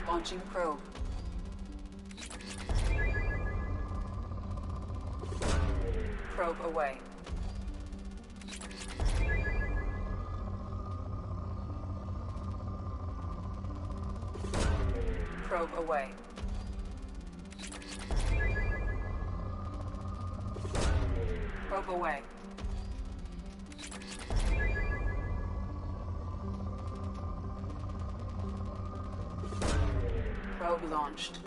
Launching probe. Probe away. Probe away. Probe away. Probe launched.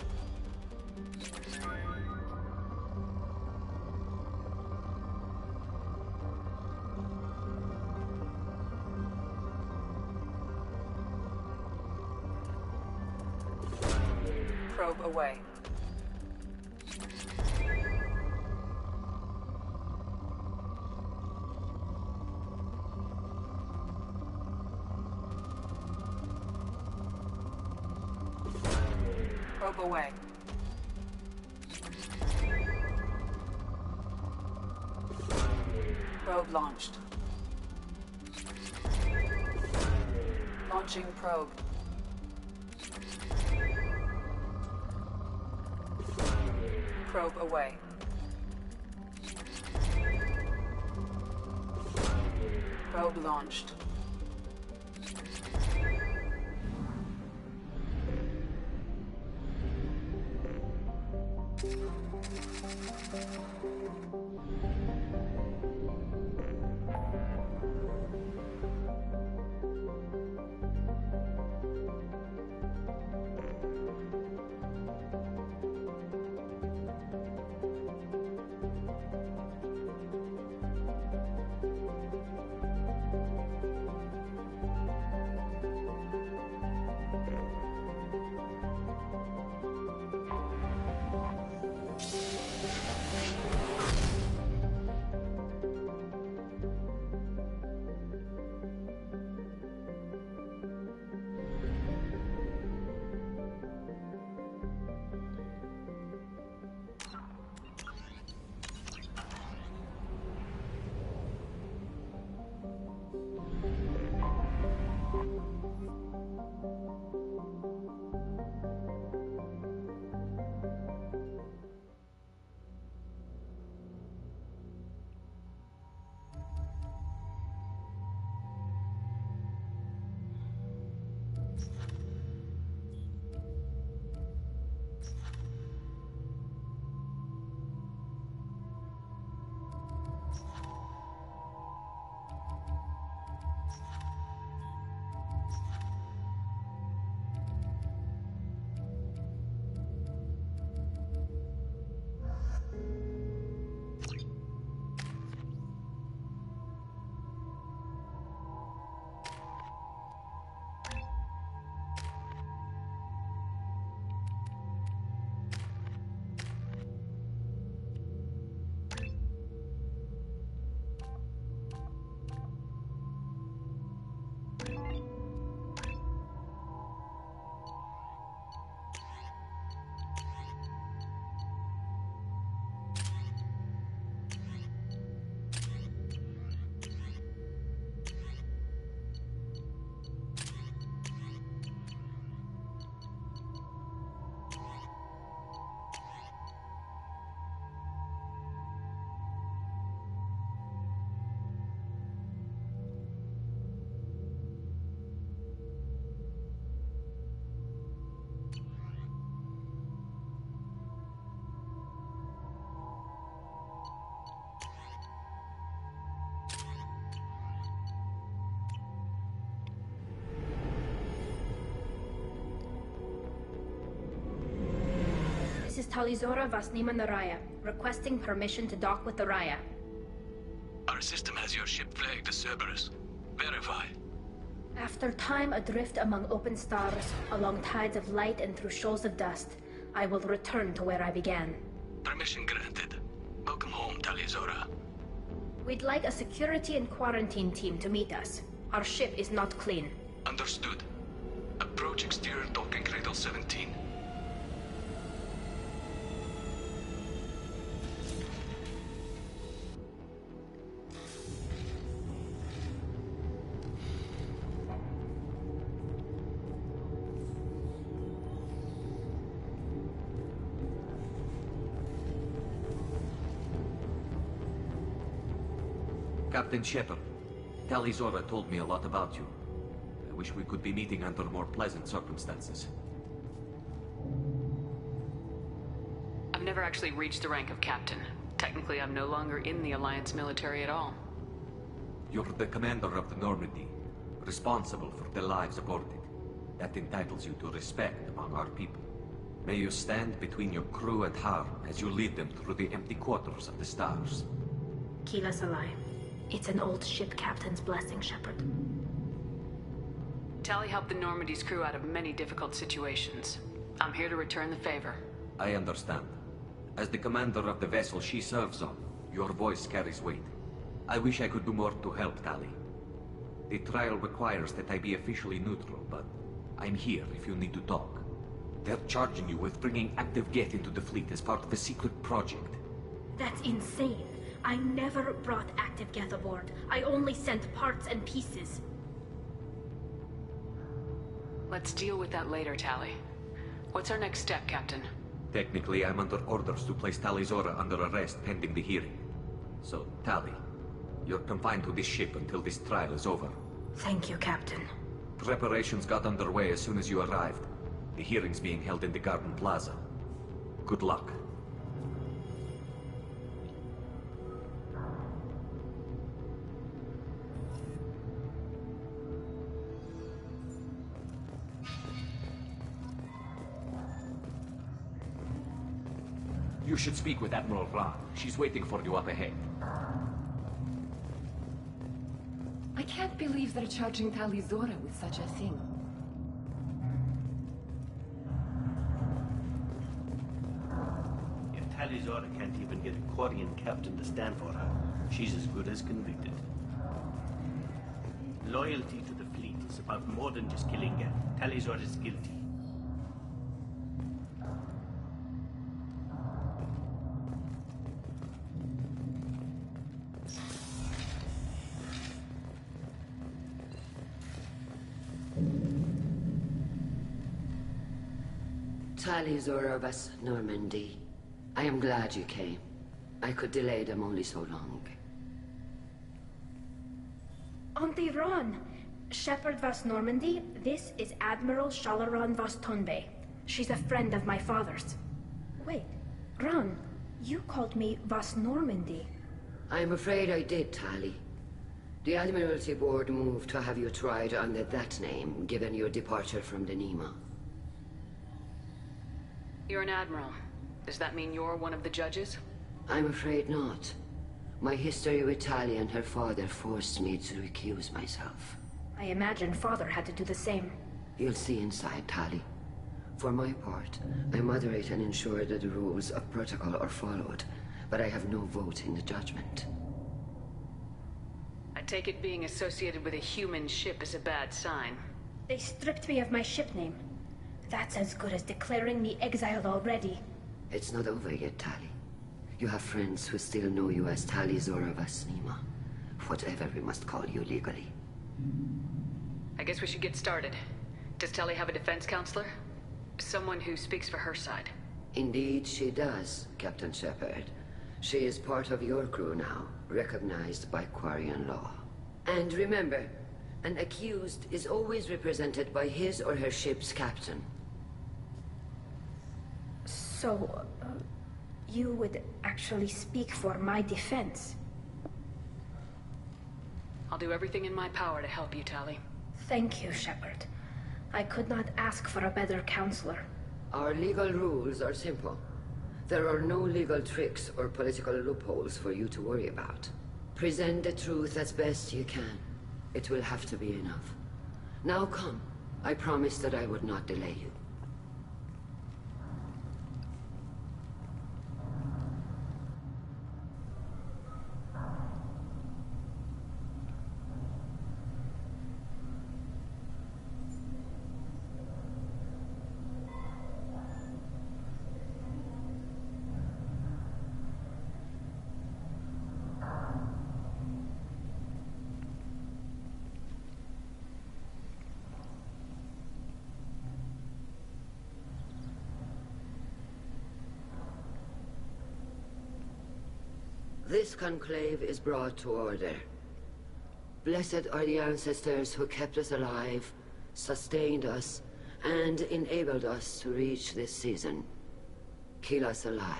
Probe away. Probe away. Probe launched. Launching probe. Probe away. Probe launched. is Talizora Vasnima Naraya, requesting permission to dock with the Raya. Our system has your ship flagged as Cerberus. Verify. After time adrift among open stars, along tides of light and through shoals of dust, I will return to where I began. Permission granted. Welcome home, Talizora. We'd like a security and quarantine team to meet us. Our ship is not clean. Understood. Approach exterior docking cradle 17. Captain Shepard, Talizora told me a lot about you. I wish we could be meeting under more pleasant circumstances. I've never actually reached the rank of captain. Technically, I'm no longer in the Alliance military at all. You're the commander of the Normandy, responsible for the lives aboard it. That entitles you to respect among our people. May you stand between your crew and harm as you lead them through the empty quarters of the stars. Kila Salai. It's an old ship captain's blessing, Shepard. Tali helped the Normandy's crew out of many difficult situations. I'm here to return the favor. I understand. As the commander of the vessel she serves on, your voice carries weight. I wish I could do more to help Tali. The trial requires that I be officially neutral, but I'm here if you need to talk. They're charging you with bringing active Geth into the fleet as part of a secret project. That's insane. I never brought active Geth aboard. I only sent parts and pieces. Let's deal with that later, Tali. What's our next step, Captain? Technically, I'm under orders to place Talizora under arrest pending the hearing. So, Tali, you're confined to this ship until this trial is over. Thank you, Captain. Preparations got underway as soon as you arrived. The hearing's being held in the Garden Plaza. Good luck. You should speak with Admiral Ra. She's waiting for you up ahead. I can't believe they're charging Talizora with such a thing. If Talizora can't even get a Quarian captain to stand for her, she's as good as convicted. Loyalty to the fleet is about more than just killing Geth. Talizora is guilty. Talizora of us, Normandy. I am glad you came. I could delay them only so long. Auntie Ron! Shepard Vas Normandy, this is Admiral Shalaron Vas Tonbe. She's a friend of my father's. Wait, Ron, you called me Vas Normandy. I'm afraid I did, Tali. The Admiralty Board moved to have you tried under that name, given your departure from the Nima. You're an admiral. Does that mean you're one of the judges? I'm afraid not. My history with Tali and her father forced me to recuse myself. I imagine father had to do the same. You'll see inside, Tali. For my part, I moderate and ensure that the rules of protocol are followed, but I have no vote in the judgment. I take it being associated with a human ship is a bad sign. They stripped me of my ship name. That's as good as declaring me exiled already. It's not over yet, Tali. You have friends who still know you as Talizora Vasnima. Whatever we must call you legally. I guess we should get started. Does Tali have a defense counselor? Someone who speaks for her side. Indeed she does, Captain Shepard. She is part of your crew now, recognized by Quarian law. And remember, an accused is always represented by his or her ship's captain. So, you would actually speak for my defense? I'll do everything in my power to help you, Tali. Thank you, Shepard. I could not ask for a better counselor. Our legal rules are simple. There are no legal tricks or political loopholes for you to worry about. Present the truth as best you can. It will have to be enough. Now come. I promised that I would not delay you. This conclave is brought to order. Blessed are the ancestors who kept us alive, sustained us, and enabled us to reach this season. Kill us alive.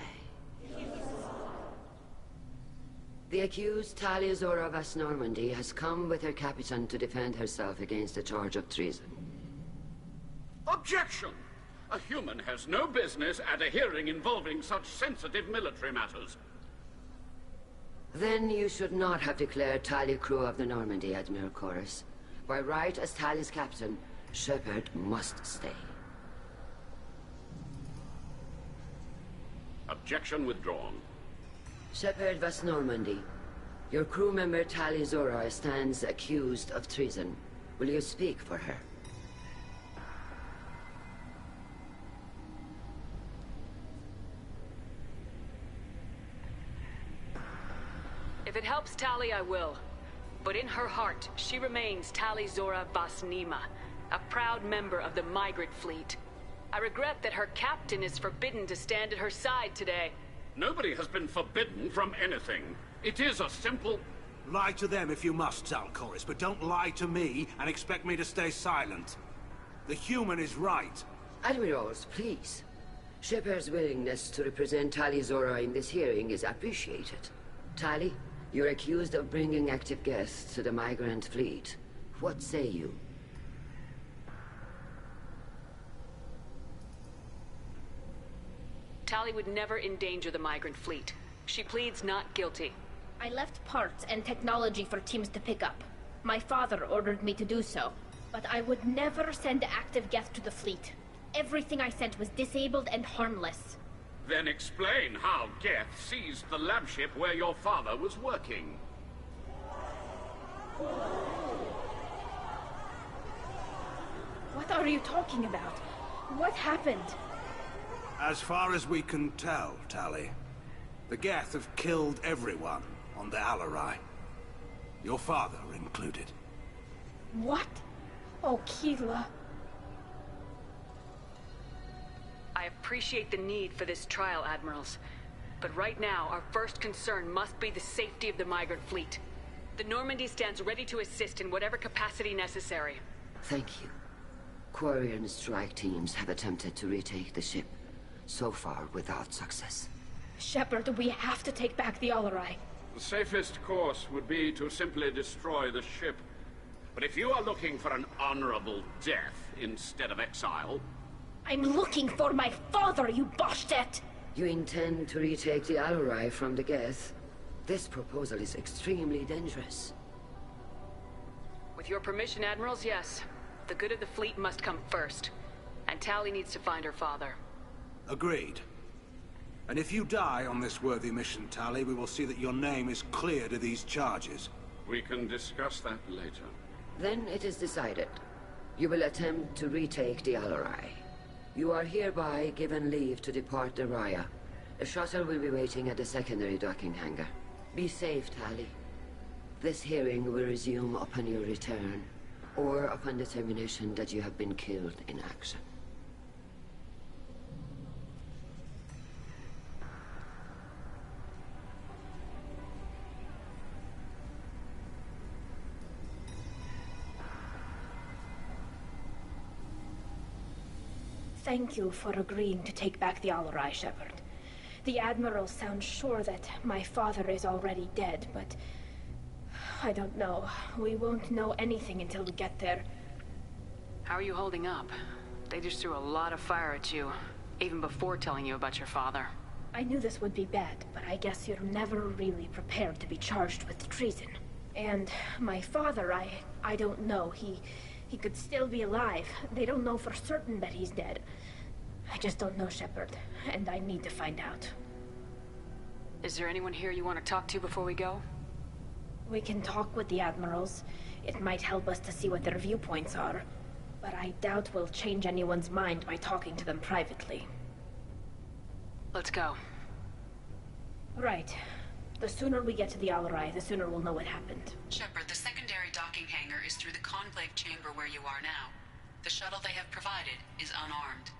The accused Taliazora Vas Normandy has come with her captain to defend herself against a charge of treason. Objection! A human has no business at a hearing involving such sensitive military matters. Then you should not have declared Tali crew of the Normandy, Admiral Chorus. By right as Tali's captain, Shepard must stay. Objection withdrawn. Shepard Vas Normandy, your crew member Tali Zora stands accused of treason. Will you speak for her? If it helps Tali, I will. But in her heart, she remains Tali Zora Vas Nima, a proud member of the migrant fleet. I regret that her captain is forbidden to stand at her side today. Nobody has been forbidden from anything. It is a simple... Lie to them if you must, Zalcoris, but don't lie to me and expect me to stay silent. The human is right. Admirals, please. Shepard's willingness to represent Tali Zora in this hearing is appreciated. Tali, you're accused of bringing active guests to the migrant fleet. What say you? Tali would never endanger the migrant fleet. She pleads not guilty. I left parts and technology for teams to pick up. My father ordered me to do so, but I would never send active guests to the fleet. Everything I sent was disabled and harmless. Then explain how Geth seized the lab ship where your father was working. What are you talking about? What happened? As far as we can tell, Tali, the Geth have killed everyone on the Alarai. Your father included. What? Oh, Keela. I appreciate the need for this trial, Admirals. But right now, our first concern must be the safety of the migrant fleet. The Normandy stands ready to assist in whatever capacity necessary. Thank you. Quarian strike teams have attempted to retake the ship, so far without success. Shepard, we have to take back the Alarai. The safest course would be to simply destroy the ship. But if you are looking for an honorable death instead of exile... I'm looking for my father, you bastet! You intend to retake the Alarai from the Geth? This proposal is extremely dangerous. With your permission, Admirals, yes. The good of the fleet must come first. And Tali needs to find her father. Agreed. And if you die on this worthy mission, Tali, we will see that your name is cleared of these charges. We can discuss that later. Then it is decided. You will attempt to retake the Alarai. You are hereby given leave to depart the Raya. A shuttle will be waiting at the secondary docking hangar. Be safe, Tali. This hearing will resume upon your return, or upon determination that you have been killed in action. Thank you for agreeing to take back the Alarai, Shepard. The Admiral sounds sure that my father is already dead, but... I don't know. We won't know anything until we get there. How are you holding up? They just threw a lot of fire at you, even before telling you about your father. I knew this would be bad, but I guess you're never really prepared to be charged with treason. And my father, I don't know. He could still be alive. They don't know for certain that he's dead. I just don't know, Shepard, and I need to find out. Is there anyone here you want to talk to before we go? We can talk with the admirals. It might help us to see what their viewpoints are. But I doubt we'll change anyone's mind by talking to them privately. Let's go. Right. The sooner we get to the Alarai, the sooner we'll know what happened. Shepard, the secondary docking hangar is through the conclave chamber where you are now. The shuttle they have provided is unarmed.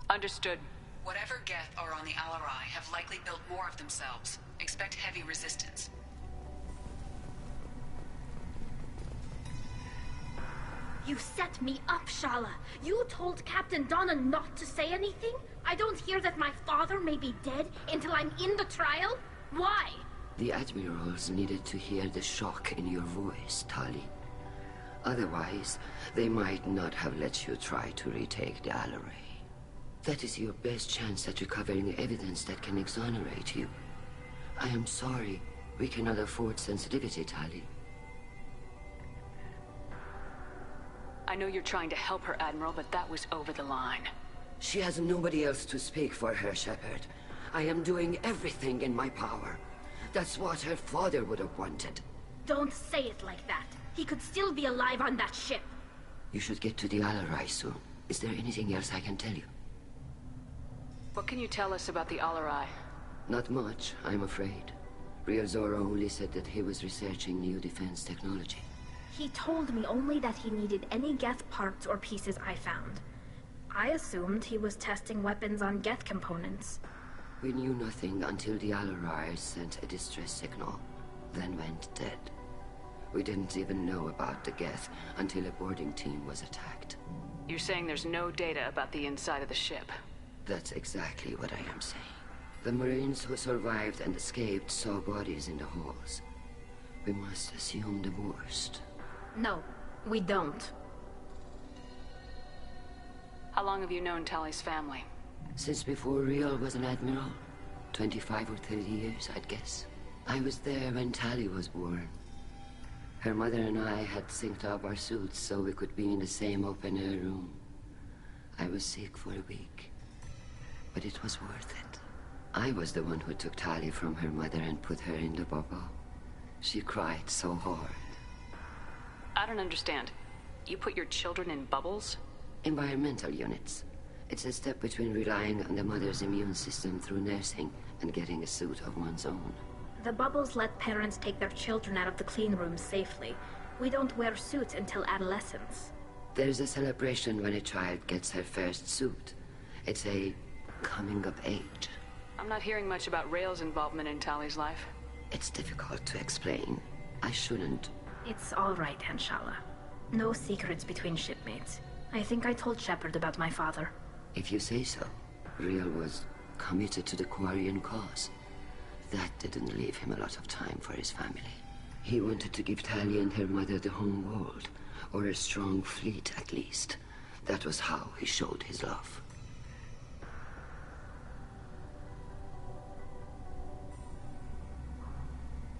Understood. Whatever Geth are on the Alarai have likely built more of themselves. Expect heavy resistance. You set me up, Shala. You told Captain Donna not to say anything? I don't hear that my father may be dead until I'm in the trial? Why? The admirals needed to hear the shock in your voice, Tali. Otherwise, they might not have let you try to retake the Alarai. That is your best chance at recovering evidence that can exonerate you. I am sorry. We cannot afford sensitivity, Tali. I know you're trying to help her, Admiral, but that was over the line. She has nobody else to speak for her, Shepard. I am doing everything in my power. That's what her father would have wanted. Don't say it like that. He could still be alive on that ship. You should get to the Alarai soon. Is there anything else I can tell you? What can you tell us about the Alarai? Not much, I'm afraid. Real Zora only said that he was researching new defense technology. He told me only that he needed any Geth parts or pieces I found. I assumed he was testing weapons on Geth components. We knew nothing until the Alarai sent a distress signal, then went dead. We didn't even know about the Geth until a boarding team was attacked. You're saying there's no data about the inside of the ship? That's exactly what I am saying. The Marines who survived and escaped saw bodies in the halls. We must assume the worst. No, we don't. How long have you known Tali's family? Since before Real was an admiral. 25 or 30 years, I'd guess. I was there when Tali was born. Her mother and I had synced up our suits so we could be in the same open-air room. I was sick for a week, but it was worth it. I was the one who took Tali from her mother and put her in the bubble. She cried so hard. I don't understand. You put your children in bubbles? Environmental units. It's a step between relying on the mother's immune system through nursing and getting a suit of one's own. The bubbles let parents take their children out of the clean rooms safely. We don't wear suits until adolescence. There's a celebration when a child gets her first suit. It's a coming of age. I'm not hearing much about Rail's involvement in Tali's life. It's difficult to explain. I shouldn't. It's all right, Anshala. No secrets between shipmates. I think I told Shepard about my father. If you say so. Real was committed to the Quarian cause. That didn't leave him a lot of time for his family. He wanted to give Tali and her mother the home world, or a strong fleet at least. That was how he showed his love.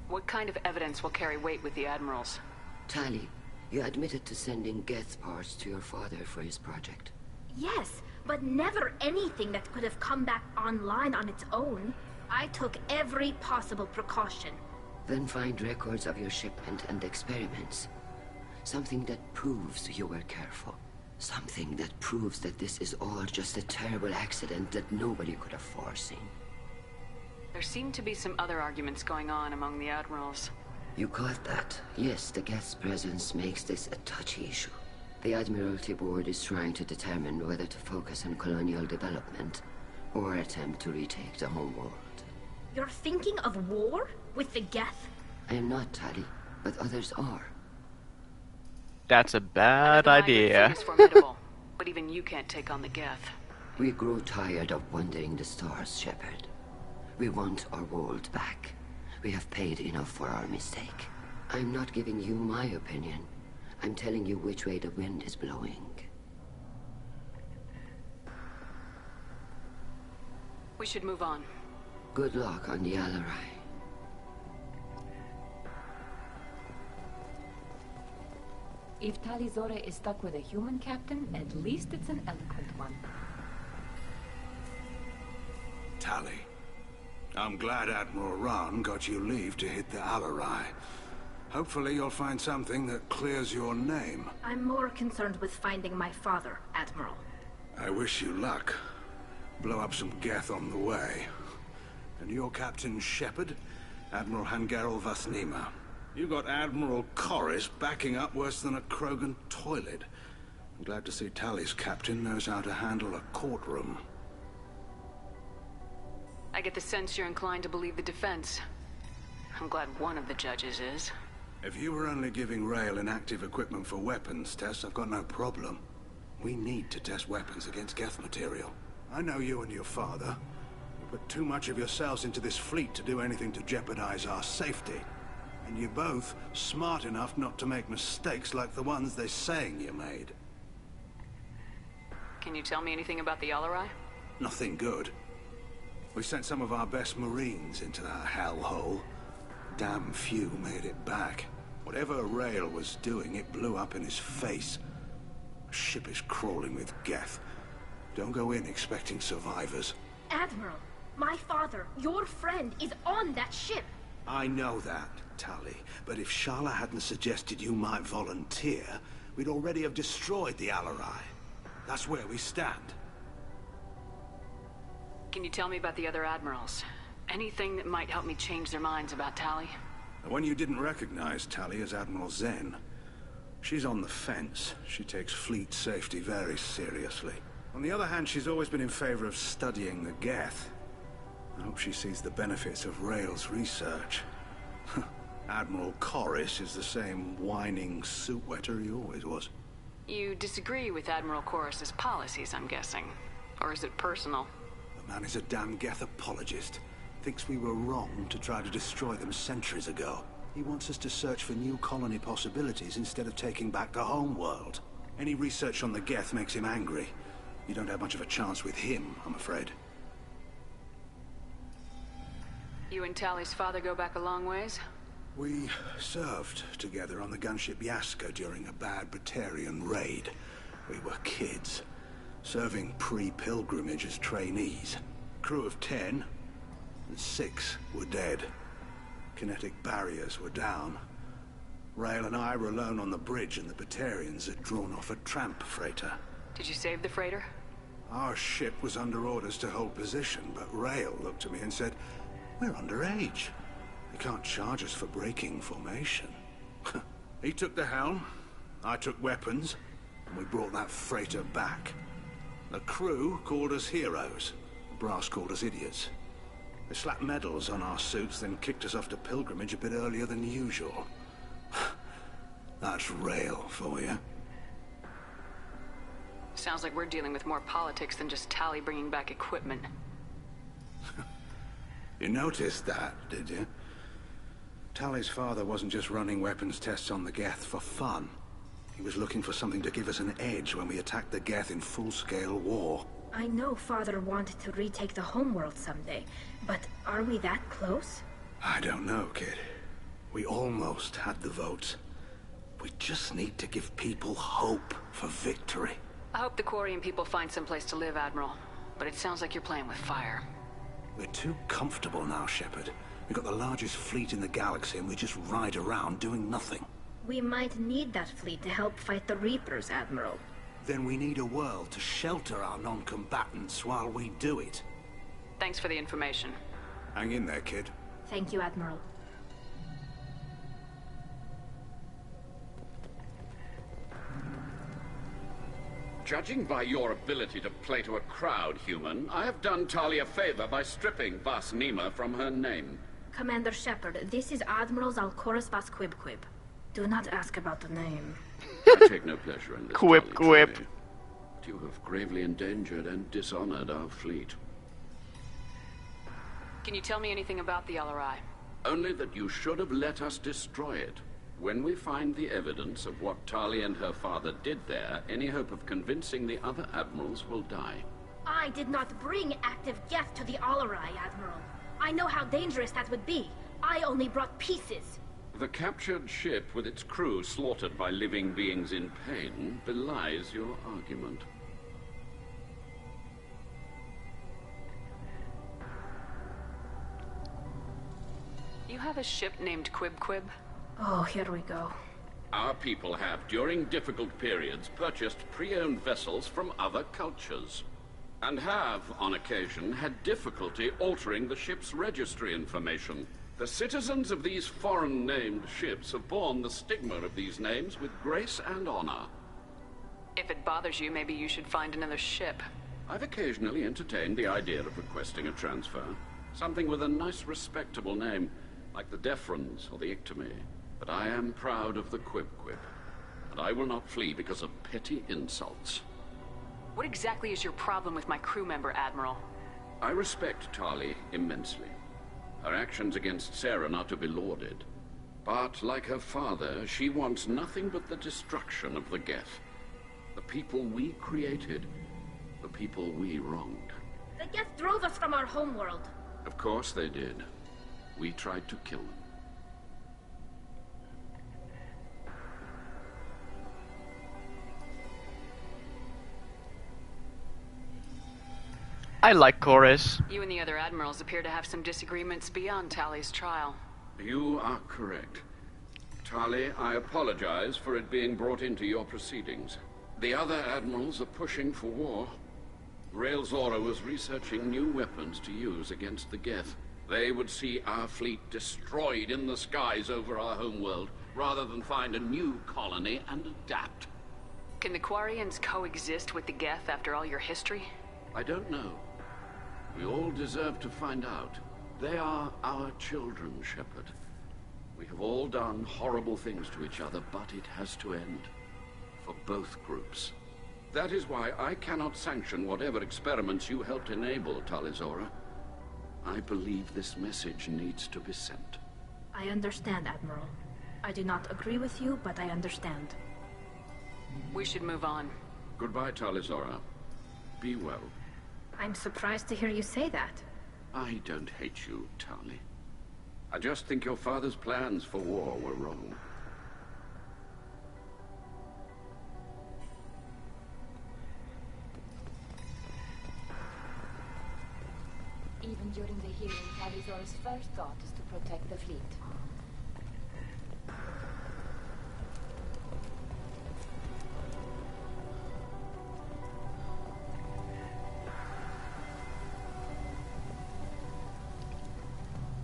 What kind of evidence will carry weight with the admirals? Tali, you admitted to sending Geth parts to your father for his project. Yes, but never anything that could have come back online on its own. I took every possible precaution. Then find records of your shipment and experiments. Something that proves you were careful. Something that proves that this is all just a terrible accident that nobody could have foreseen. There seem to be some other arguments going on among the admirals. You caught that? Yes, the Geth's presence makes this a touchy issue. The Admiralty Board is trying to determine whether to focus on colonial development or attempt to retake the home world. You're thinking of war? With the Geth? I am not, Tali, but others are. That's a bad idea. Is formidable, but even you can't take on the Geth. We grow tired of wandering the stars, Shepard. We want our world back. We have paid enough for our mistake. I'm not giving you my opinion. I'm telling you which way the wind is blowing. We should move on. Good luck on the Alarai. If Tali Zora is stuck with a human captain, at least it's an eloquent one. Tali, I'm glad Admiral Rahn got you leave to hit the Alarai. Hopefully you'll find something that clears your name. I'm more concerned with finding my father, Admiral. I wish you luck. Blow up some Geth on the way. And your Captain Shepard, Admiral Hangarel Vasnima. You got Admiral Corris backing up worse than a Krogan toilet. I'm glad to see Tali's captain knows how to handle a courtroom. I get the sense you're inclined to believe the defense. I'm glad one of the judges is. If you were only giving Rail inactive equipment for weapons tests, I've got no problem. We need to test weapons against Geth material. I know you and your father. You put too much of yourselves into this fleet to do anything to jeopardize our safety. And you're both smart enough not to make mistakes like the ones they're saying you made. Can you tell me anything about the Alarai? Nothing good. We sent some of our best Marines into that hellhole. Damn few made it back. Whatever Rail was doing, it blew up in his face. The ship is crawling with Geth. Don't go in expecting survivors. Admiral, my father, your friend, is on that ship. I know that, Tali, but if Shala hadn't suggested you might volunteer, we'd already have destroyed the Alarai. That's where we stand. Can you tell me about the other admirals? Anything that might help me change their minds about Tali? The one you didn't recognize, Tali, is Admiral Zen. She's on the fence. She takes fleet safety very seriously. On the other hand, she's always been in favor of studying the Geth. I hope she sees the benefits of Rail's research. Admiral Corris is the same whining suit-wetter he always was. You disagree with Admiral Corris's policies, I'm guessing. Or is it personal? The man is a damn Geth apologist. Thinks we were wrong to try to destroy them centuries ago. He wants us to search for new colony possibilities instead of taking back the home world. Any research on the Geth makes him angry. You don't have much of a chance with him, I'm afraid. You and Tali's father go back a long ways? We served together on the gunship Yaska during a bad Batarian raid. We were kids, serving pre-pilgrimage as trainees. Crew of 10, and 6 were dead. Kinetic barriers were down. Rail and I were alone on the bridge, and the Batarians had drawn off a tramp freighter. Did you save the freighter? Our ship was under orders to hold position, but Rail looked at me and said, "We're underage. They can't charge us for breaking formation." He took the helm, I took weapons, and we brought that freighter back. The crew called us heroes. The brass called us idiots. They slapped medals on our suits, then kicked us off to pilgrimage a bit earlier than usual. That's Rail for you. Sounds like we're dealing with more politics than just Tali bringing back equipment. You noticed that, did you? Tali's father wasn't just running weapons tests on the Geth for fun. He was looking for something to give us an edge when we attacked the Geth in full-scale war. I know Father wanted to retake the homeworld someday, but are we that close? I don't know, kid. We almost had the votes. We just need to give people hope for victory. I hope the Quarian people find some place to live, Admiral. But it sounds like you're playing with fire. We're too comfortable now, Shepard. We've got the largest fleet in the galaxy and we just ride around doing nothing. We might need that fleet to help fight the Reapers, Admiral. Then we need a world to shelter our non-combatants while we do it. Thanks for the information. Hang in there, kid. Thank you, Admiral. Judging by your ability to play to a crowd, human, I have done Tali a favor by stripping Vasnima from her name. Commander Shepard, this is Admiral Zalkoris Vasquibquib. Do not ask about the name. I take no pleasure in this. Quip, quip. Tali. You have gravely endangered and dishonored our fleet. Can you tell me anything about the Alarai? Only that you should have let us destroy it. When we find the evidence of what Tali and her father did there, any hope of convincing the other admirals will die. I did not bring active Geth to the Alarai, Admiral. I know how dangerous that would be. I only brought pieces. The captured ship with its crew slaughtered by living beings in pain belies your argument. You have a ship named Quib? Oh, here we go. Our people have, during difficult periods, purchased pre-owned vessels from other cultures, and have, on occasion, had difficulty altering the ship's registry information. The citizens of these foreign-named ships have borne the stigma of these names with grace and honor. If it bothers you, maybe you should find another ship. I've occasionally entertained the idea of requesting a transfer. Something with a nice, respectable name, like the Defrons or the Ictomy. But I am proud of the Quib, and I will not flee because of petty insults. What exactly is your problem with my crew member, Admiral? I respect Tali immensely. Her actions against Sarah are to be lauded. But, like her father, she wants nothing but the destruction of the Geth. The people we created, the people we wronged. The Geth drove us from our homeworld. Of course they did. We tried to kill them. I like Chorus. You and the other admirals appear to have some disagreements beyond Tali's trial. You are correct. Tali, I apologize for it being brought into your proceedings. The other admirals are pushing for war. Rael Zora was researching new weapons to use against the Geth. They would see our fleet destroyed in the skies over our homeworld, rather than find a new colony and adapt. Can the Quarians coexist with the Geth after all your history? I don't know. We all deserve to find out. They are our children, Shepard. We have all done horrible things to each other, but it has to end. For both groups. That is why I cannot sanction whatever experiments you helped enable, Tali Zora. I believe this message needs to be sent. I understand, Admiral. I do not agree with you, but I understand. We should move on. Goodbye, Tali Zora. Be well. I'm surprised to hear you say that. I don't hate you, Tali. I just think your father's plans for war were wrong. Even during the hearing, Talizora's first thought is to protect the fleet.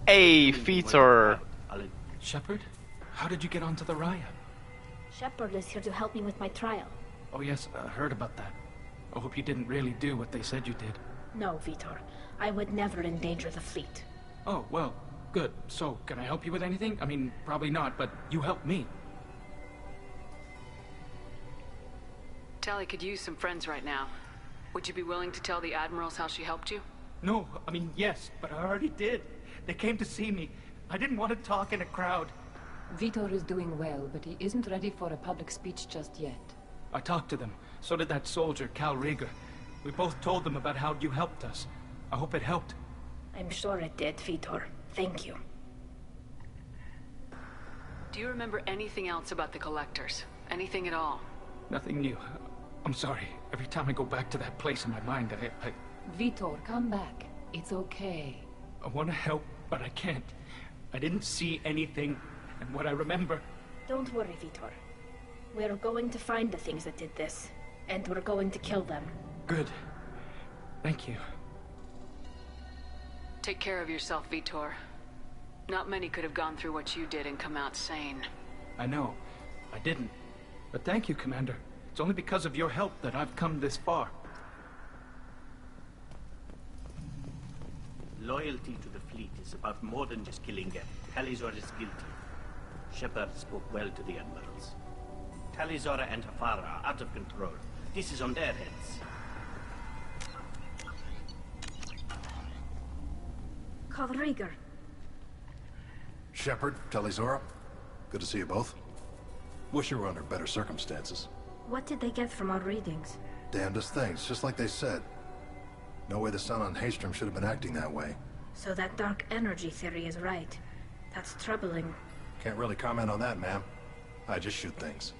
Hey, Vitor. Shepard? How did you get onto the Raya? Shepard is here to help me with my trial. Oh yes, I heard about that. I hope you didn't really do what they said you did. No, Vitor. I would never endanger the fleet. Oh, well, good. So, can I help you with anything? I mean, probably not, but you helped me. Tali could use some friends right now. Would you be willing to tell the admirals how she helped you? No, I mean, yes, but I already did. They came to see me. I didn't want to talk in a crowd. Vitor is doing well, but he isn't ready for a public speech just yet. I talked to them. So did that soldier, Cal Rieger. We both told them about how you helped us. I hope it helped. I'm sure it did, Vitor. Thank you. Do you remember anything else about the Collectors? Anything at all? Nothing new. I'm sorry. Every time I go back to that place in my mind, I Vitor, come back. It's okay. I want to help, but I can't. I didn't see anything, and what I remember... Don't worry, Vitor. We're going to find the things that did this, and we're going to kill them. Good. Thank you. Take care of yourself, Vitor. Not many could have gone through what you did and come out sane. I know. I didn't. But thank you, Commander. It's only because of your help that I've come this far. Loyalty to the fleet is about more than just killing them. Talizora is guilty. Shepard spoke well to the admirals. Talizora and Hafara are out of control. This is on their heads. Cal Rieger. Shepard, Talizora. Good to see you both. Wish you were under better circumstances. What did they get from our readings? Damnedest things, just like they said. No way the Sun on Haystrom should have been acting that way. So that dark energy theory is right. That's troubling. Can't really comment on that, ma'am. I just shoot things.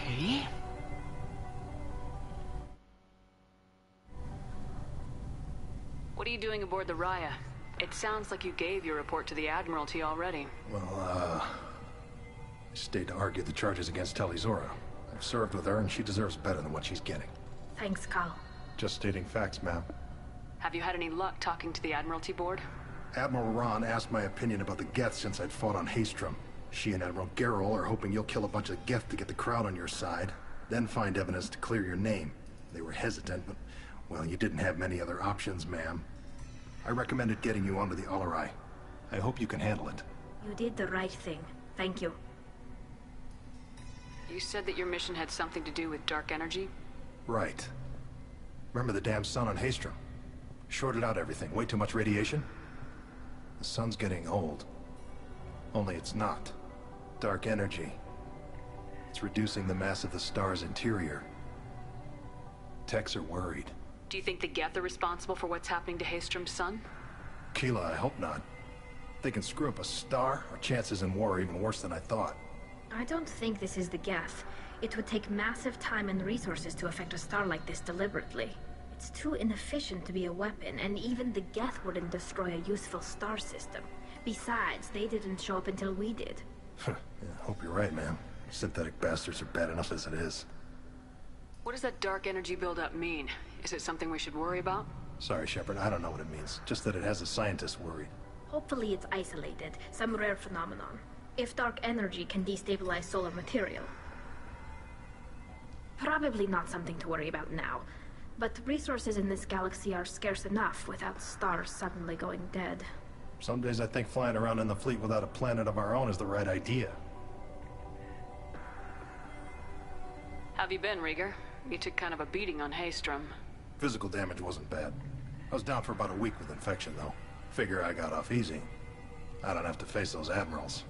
Okay. What are you doing aboard the Raya? It sounds like you gave your report to the Admiralty already. Well, I stayed to argue the charges against Talizora. I've served with her, and she deserves better than what she's getting. Thanks, Cal. Just stating facts, ma'am. Have you had any luck talking to the Admiralty board? Admiral Ron asked my opinion about the Geth since I'd fought on Haestrom. She and Admiral Gerrel are hoping you'll kill a bunch of Geth to get the crowd on your side, then find evidence to clear your name. They were hesitant, but, well, you didn't have many other options, ma'am. I recommended getting you onto the Alarai. I hope you can handle it. You did the right thing. Thank you. You said that your mission had something to do with dark energy? Right. Remember the damn sun on Haestrom? Shorted out everything. Way too much radiation? The sun's getting old. Only it's not. Dark energy. It's reducing the mass of the star's interior. Techs are worried. Do you think the Geth are responsible for what's happening to Haestrom's sun? Keela, I hope not. If they can screw up a star, our chances in war are even worse than I thought. I don't think this is the Geth. It would take massive time and resources to affect a star like this deliberately. It's too inefficient to be a weapon, and even the Geth wouldn't destroy a useful star system. Besides, they didn't show up until we did. Yeah, hope you're right, man. Synthetic bastards are bad enough as it is. What does that dark energy buildup mean? Is it something we should worry about? Sorry, Shepard, I don't know what it means. Just that it has the scientists worried. Hopefully it's isolated, some rare phenomenon. If dark energy can destabilize solar material. Probably not something to worry about now. But resources in this galaxy are scarce enough without stars suddenly going dead. Some days I think flying around in the fleet without a planet of our own is the right idea. Have you been, Rieger? You took kind of a beating on Haestrom. Physical damage wasn't bad. I was down for about a week with infection, though. Figure I got off easy. I don't have to face those admirals.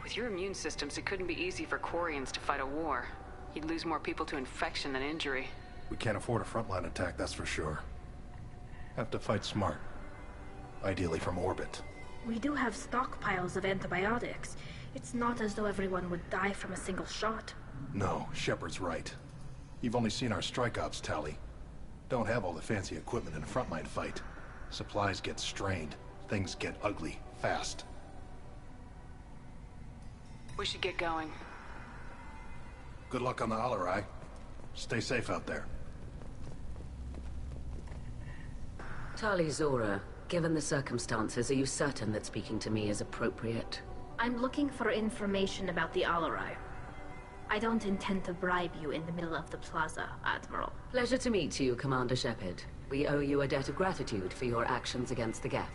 With your immune systems, it couldn't be easy for Quarians to fight a war. You'd lose more people to infection than injury. We can't afford a frontline attack, that's for sure. Have to fight smart. Ideally from orbit. We do have stockpiles of antibiotics. It's not as though everyone would die from a single shot. No, Shepard's right. You've only seen our strike ops tally. Don't have all the fancy equipment in a frontline fight. Supplies get strained. Things get ugly, fast. We should get going. Good luck on the Alarai. Stay safe out there. Talizora, given the circumstances, are you certain that speaking to me is appropriate? I'm looking for information about the Alarai. I don't intend to bribe you in the middle of the plaza, Admiral. Pleasure to meet you, Commander Shepard. We owe you a debt of gratitude for your actions against the Geth.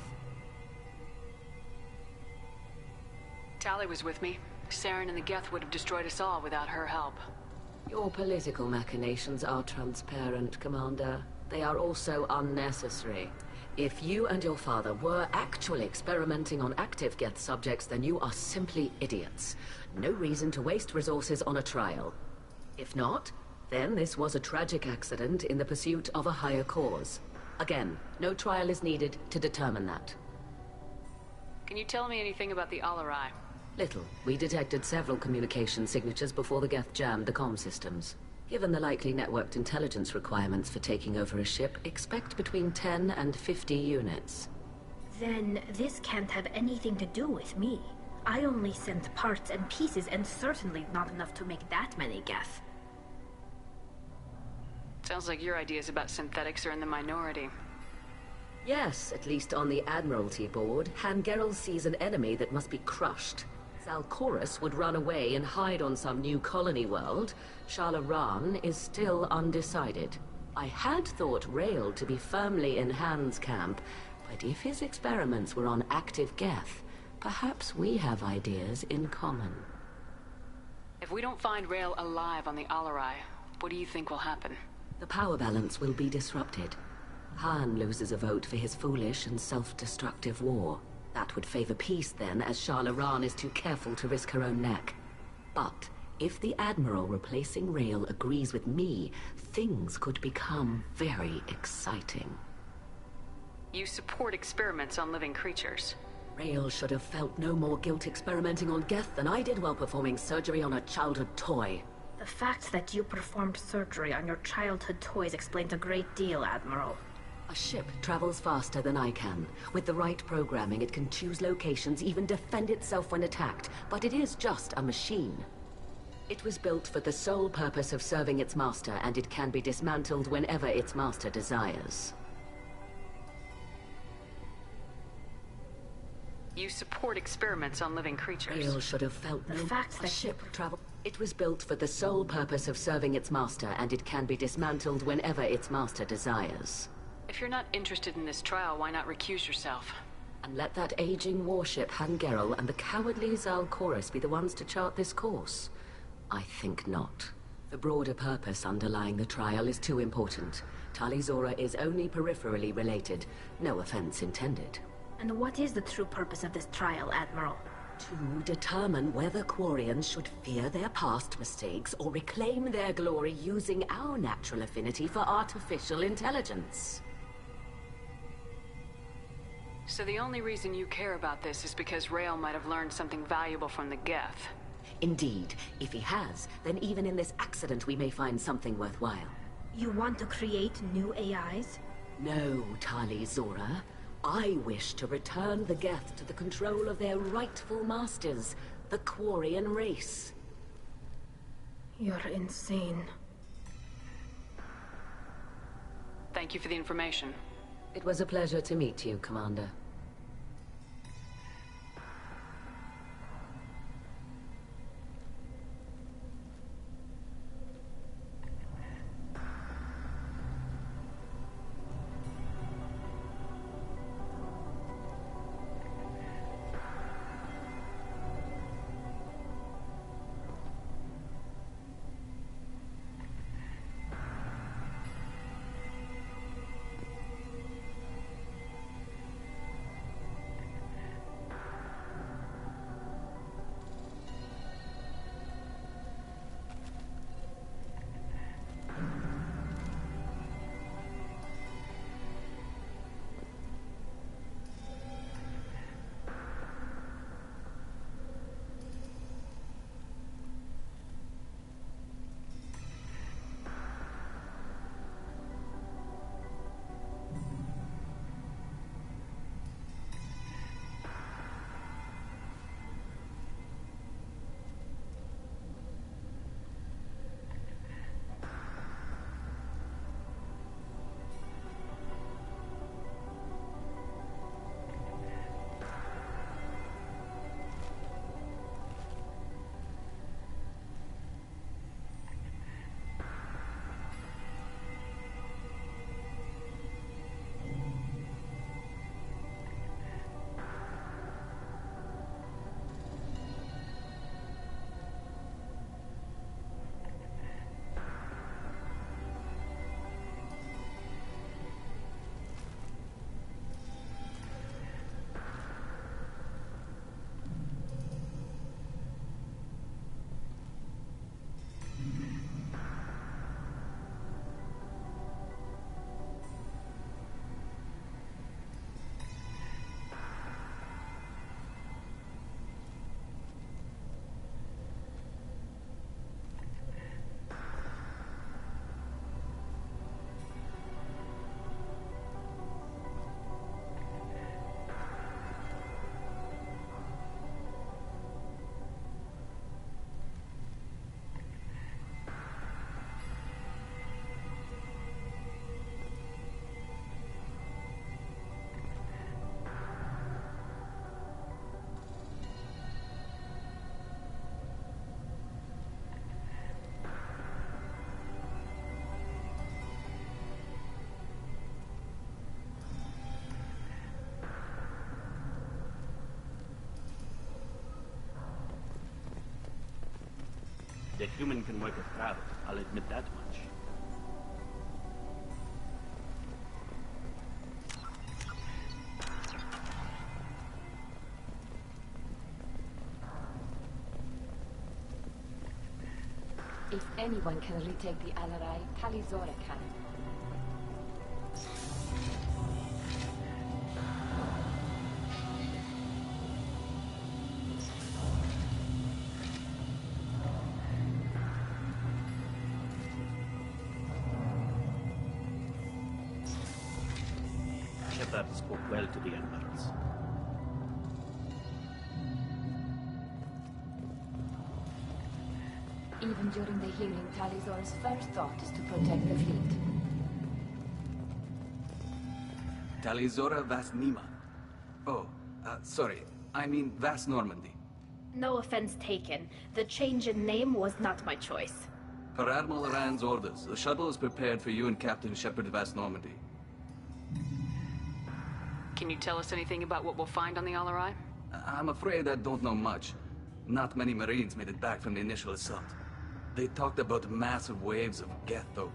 Tali was with me. Saren and the Geth would have destroyed us all without her help. Your political machinations are transparent, Commander. They are also unnecessary. If you and your father were actually experimenting on active Geth subjects, then you are simply idiots. No reason to waste resources on a trial. If not, then this was a tragic accident in the pursuit of a higher cause. Again, no trial is needed to determine that. Can you tell me anything about the Alarai? Little. We detected several communication signatures before the Geth jammed the comm systems. Given the likely networked intelligence requirements for taking over a ship, expect between 10 and 50 units. Then this can't have anything to do with me. I only sent parts and pieces, and certainly not enough to make that many Geth. Sounds like your ideas about synthetics are in the minority. Yes, at least on the Admiralty board, Hangerel sees an enemy that must be crushed. Zalcorus would run away and hide on some new colony world. Shalaran is still undecided. I had thought Rael to be firmly in Han's camp, but if his experiments were on active Geth, perhaps we have ideas in common. If we don't find Rael alive on the Alarai, what do you think will happen? The power balance will be disrupted. Han loses a vote for his foolish and self-destructive war. That would favor peace then, as Shalaran is too careful to risk her own neck. But if the Admiral replacing Rael agrees with me, things could become very exciting. You support experiments on living creatures. Rael should have felt no more guilt experimenting on Geth than I did while performing surgery on a childhood toy. The fact that you performed surgery on your childhood toys explains a great deal, Admiral. A ship travels faster than I can. With the right programming, it can choose locations, even defend itself when attacked. But it is just a machine. It was built for the sole purpose of serving its master, and it can be dismantled whenever its master desires. You support experiments on living creatures. Rael should have felt the fact that ship travel. It was built for the sole purpose of serving its master, and it can be dismantled whenever its master desires. If you're not interested in this trial, why not recuse yourself? And let that aging warship Hangerel and the cowardly Zalcorus be the ones to chart this course? I think not. The broader purpose underlying the trial is too important. Talizora is only peripherally related. No offense intended. And what is the true purpose of this trial, Admiral? To determine whether Quarians should fear their past mistakes or reclaim their glory using our natural affinity for artificial intelligence. So the only reason you care about this is because Rael might have learned something valuable from the Geth. Indeed. If he has, then even in this accident we may find something worthwhile. You want to create new AIs? No, Talizora. I wish to return the Geth to the control of their rightful masters, the Quarian race. You're insane. Thank you for the information. It was a pleasure to meet you, Commander. The human can work a crowd, I'll admit that much. If anyone can retake the Alarai, Talizora can. Shepard spoke well to the Admirals. Even during the hearing, Talizora's first thought is to protect the fleet. Talizora Vasnima. Oh, sorry. I mean Vas Normandy. No offense taken. The change in name was not my choice. Per Admiral Rand's orders, the shuttle is prepared for you and Captain Shepard Vas Normandy. Can you tell us anything about what we'll find on the Alarai? I'm afraid I don't know much. Not many Marines made it back from the initial assault. They talked about massive waves of Geth, though.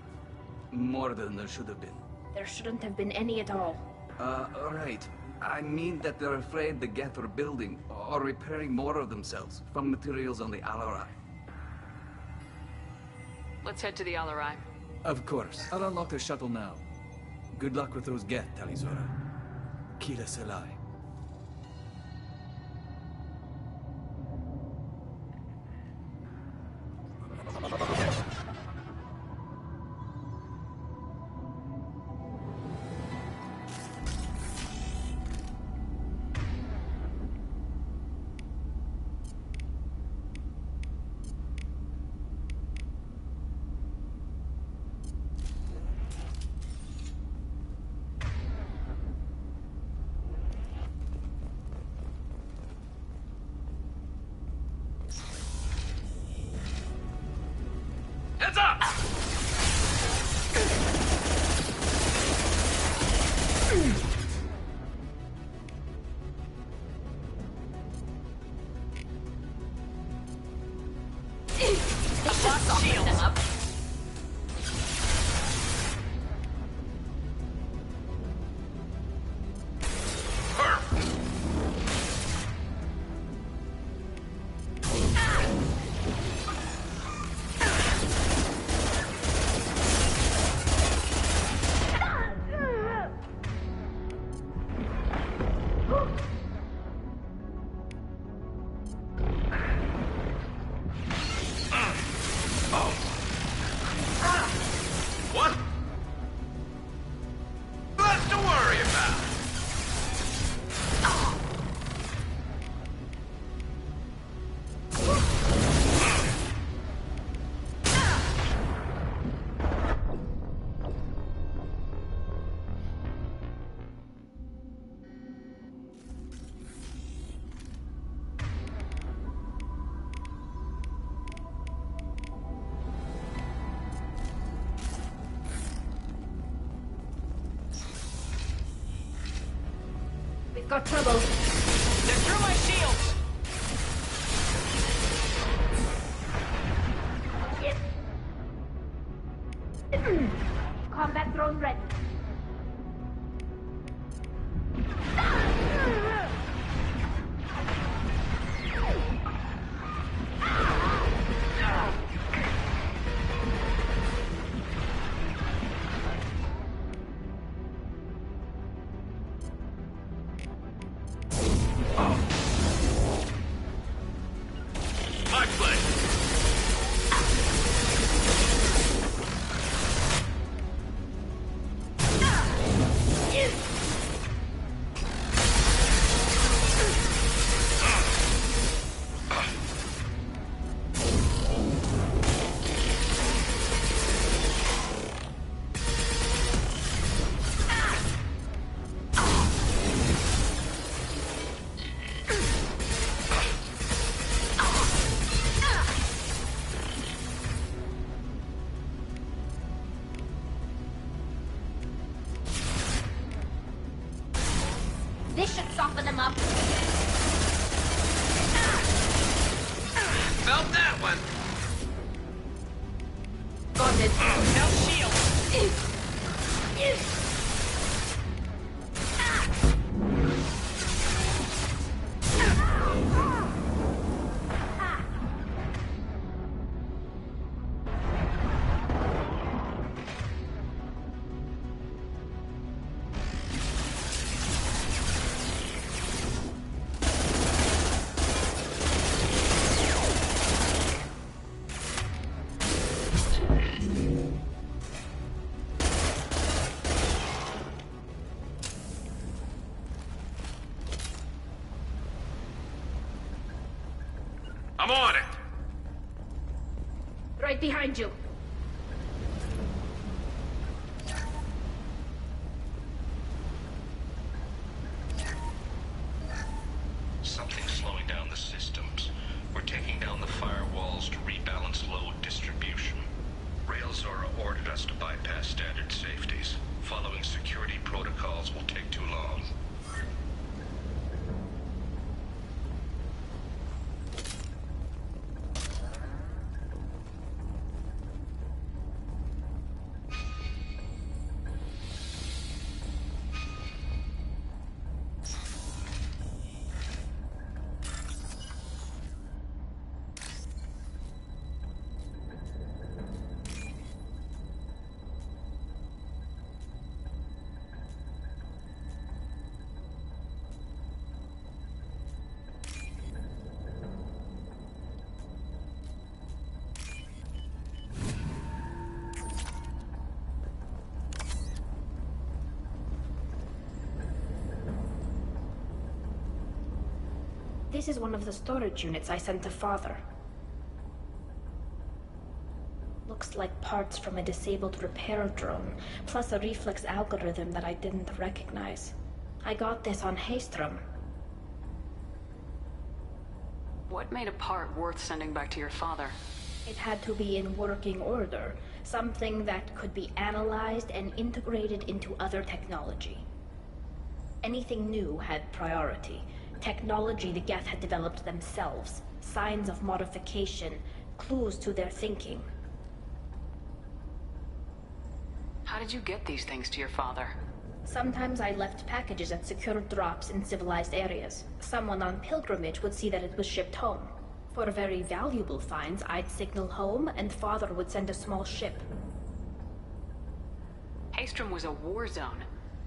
More than there should have been. There shouldn't have been any at all. Right. I mean that they're afraid the Geth are building or repairing more of themselves from materials on the Alarai. Let's head to the Alarai. Of course. I'll unlock the shuttle now. Good luck with those Geth, Talizora. Kila Selai. Heads up! Shield them up. What? Less to worry about. We've got trouble. They're through my shields. Combat drone ready. My play. This should soften them up. Felt that one. Got it. Now shield! I'm on it! Right behind you. Something's slowing down the systems. We're taking down the firewalls to rebalance load distribution. Rail Zora ordered us to bypass standard safeties. Following security protocols will take too long. This is one of the storage units I sent to Father. Looks like parts from a disabled repair drone, plus a reflex algorithm that I didn't recognize. I got this on Haystrom. What made a part worth sending back to your father? It had to be in working order, something that could be analyzed and integrated into other technology. Anything new had priority. Technology the Geth had developed themselves, signs of modification, clues to their thinking. How did you get these things to your father? Sometimes I left packages at secure drops in civilized areas. Someone on pilgrimage would see that it was shipped home. For very valuable finds, I'd signal home, and Father would send a small ship. Haystrom was a war zone.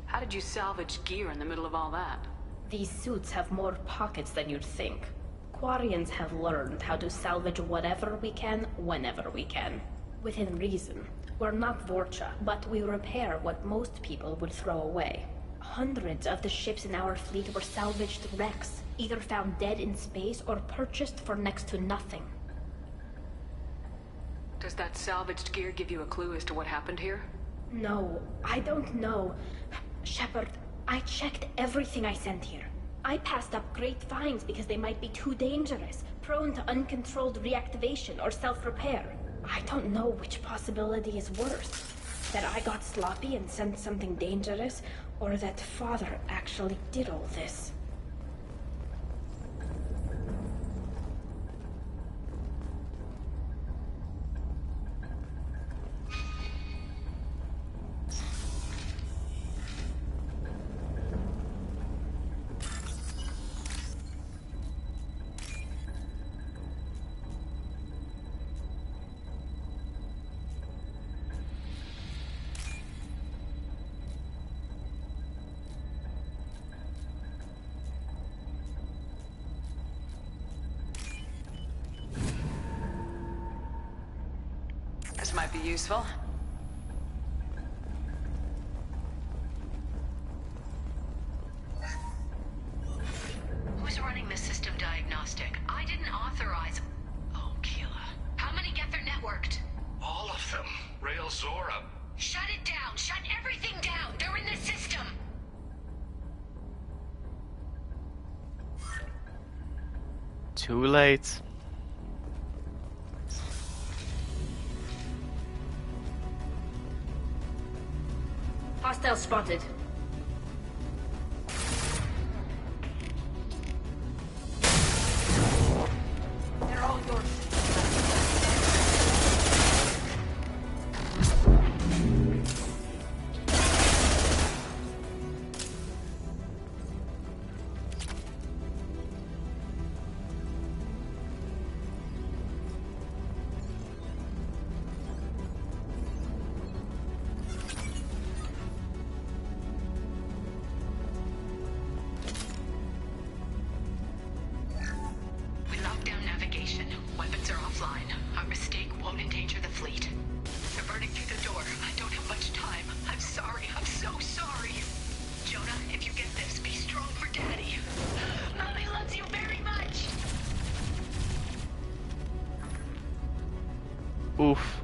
How did you salvage gear in the middle of all that? These suits have more pockets than you'd think. Quarians have learned how to salvage whatever we can, whenever we can. Within reason. We're not Vorcha, but we repair what most people would throw away. Hundreds of the ships in our fleet were salvaged wrecks, either found dead in space or purchased for next to nothing. Does that salvaged gear give you a clue as to what happened here? No, I don't know. Shepard, I checked everything I sent here. I passed up great finds because they might be too dangerous, prone to uncontrolled reactivation or self-repair. I don't know which possibility is worse. That I got sloppy and sent something dangerous, or that Father actually did all this. This might be useful. Who's running the system diagnostic? I didn't authorize... Oh, Keela. How many Geth are networked? All of them. Rail Zora. Shut it down! Shut everything down! They're in the system! Too late. Hostile spotted. They're all yours. Oof.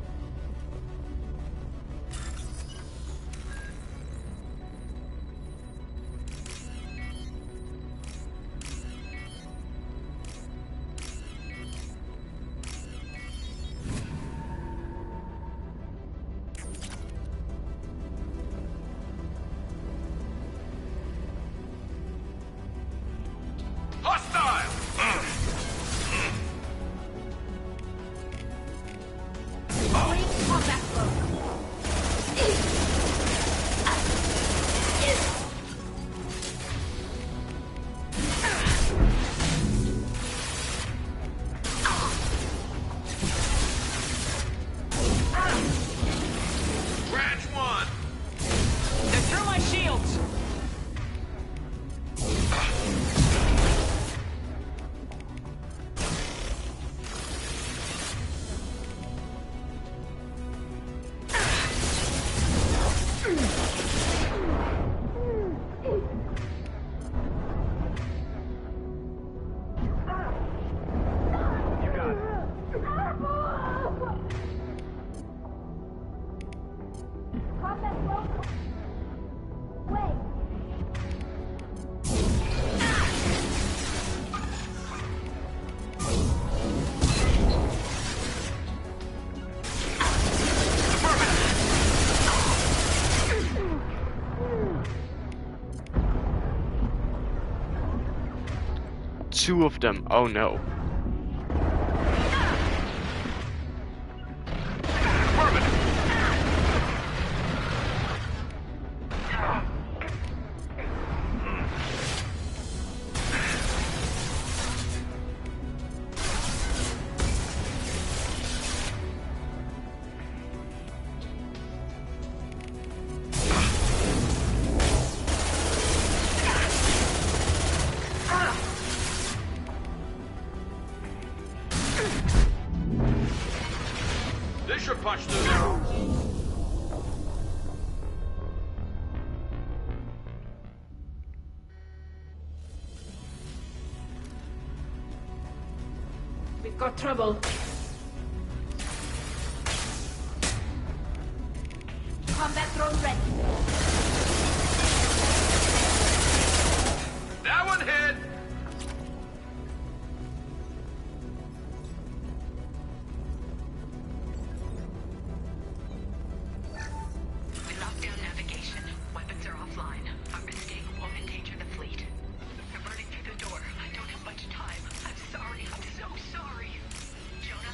Two of them. Oh no. This should punch through there. We've got trouble. Combat drone ready. That one hit! We locked down navigation. Weapons are offline. Our mistake won't endanger the fleet. They're burning through the door. I don't have much time. I'm sorry. I'm so sorry. Jonah,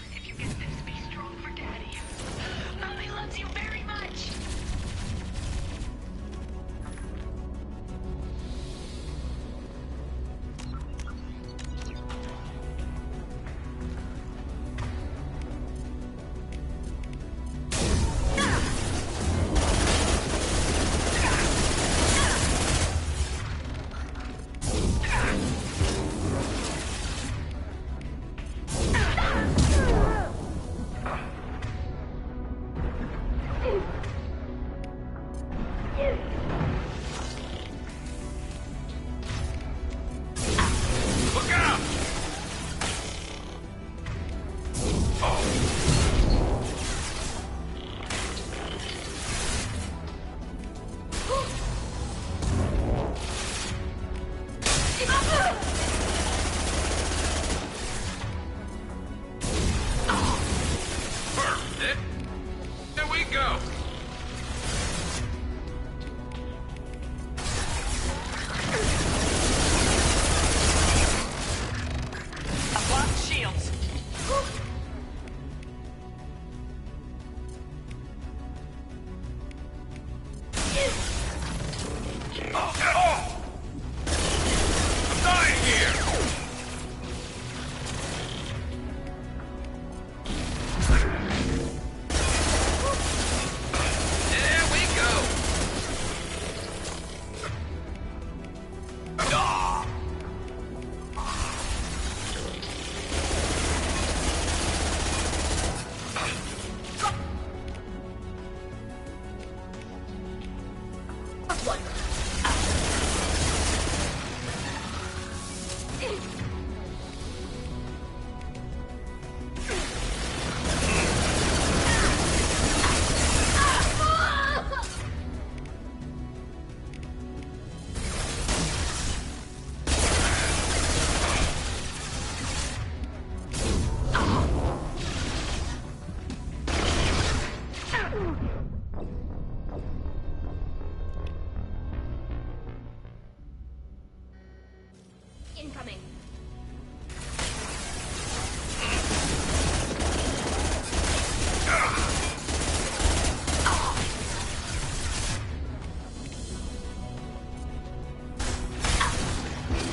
incoming.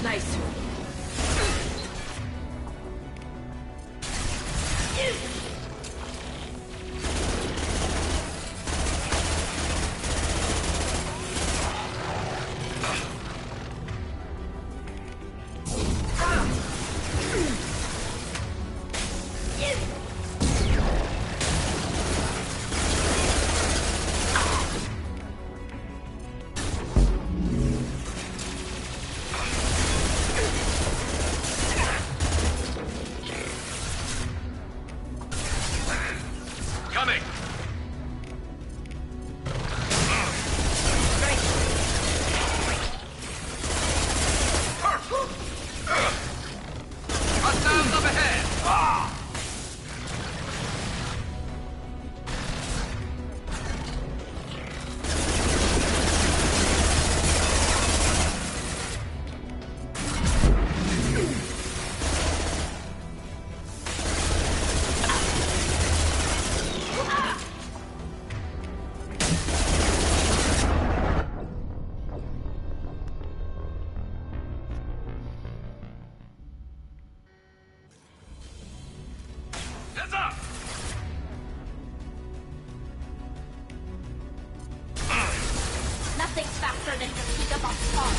Nice. Coming! Hostiles up ahead! Heads up! Nothing's faster than to pick up a spot.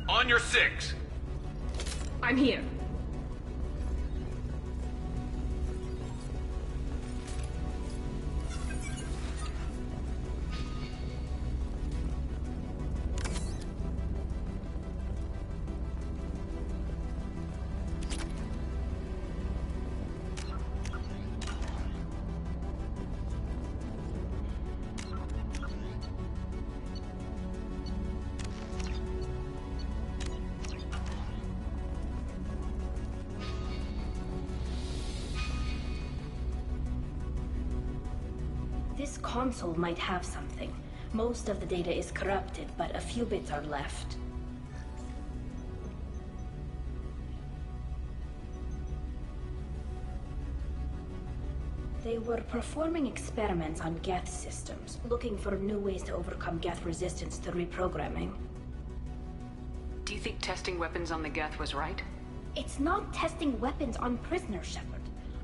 On your six. I'm here. This console might have something. Most of the data is corrupted, but a few bits are left. They were performing experiments on Geth systems, looking for new ways to overcome Geth resistance to reprogramming. Do you think testing weapons on the Geth was right? It's not testing weapons on prisoners, Shepard.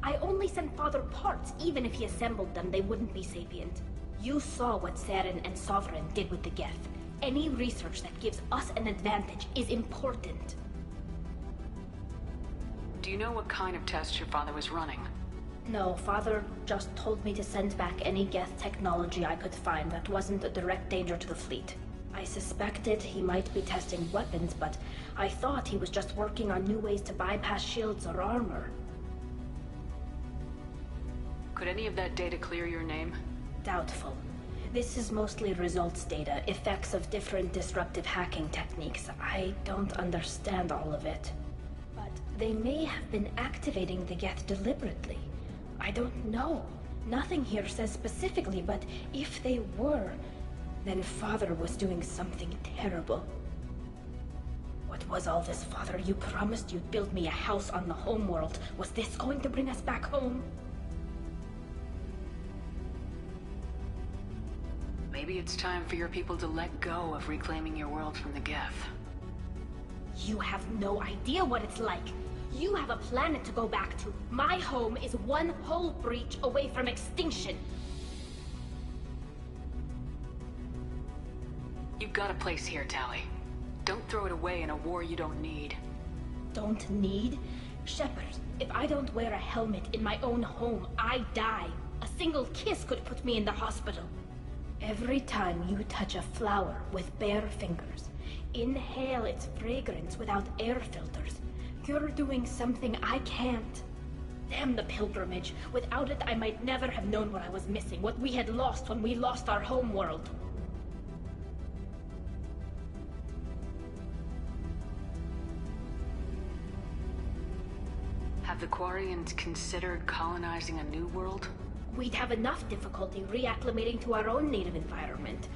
I only sent Father parts. Even if he assembled them, they wouldn't be sapient. You saw what Saren and Sovereign did with the Geth. Any research that gives us an advantage is important. Do you know what kind of tests your father was running? No, Father just told me to send back any Geth technology I could find that wasn't a direct danger to the fleet. I suspected he might be testing weapons, but I thought he was just working on new ways to bypass shields or armor. Could any of that data clear your name? Doubtful. This is mostly results data, effects of different disruptive hacking techniques. I don't understand all of it. But they may have been activating the Geth deliberately. I don't know. Nothing here says specifically, but if they were, then Father was doing something terrible. What was all this, Father? You promised you'd build me a house on the homeworld. Was this going to bring us back home? Maybe it's time for your people to let go of reclaiming your world from the Geth. You have no idea what it's like. You have a planet to go back to. My home is one hull breach away from extinction. You've got a place here, Tali. Don't throw it away in a war you don't need. Don't need? Shepard, if I don't wear a helmet in my own home, I die. A single kiss could put me in the hospital. Every time you touch a flower with bare fingers, inhale its fragrance without air filters, you're doing something I can't. Damn the pilgrimage. Without it, I might never have known what I was missing, what we had lost when we lost our home world. Have the Quarians considered colonizing a new world? We'd have enough difficulty reacclimating to our own native environment.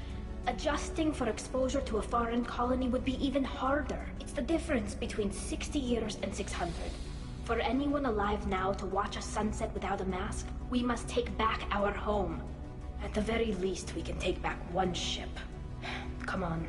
Adjusting for exposure to a foreign colony would be even harder. It's the difference between 60 years and 600. For anyone alive now to watch a sunset without a mask, we must take back our home. At the very least, we can take back one ship. Come on.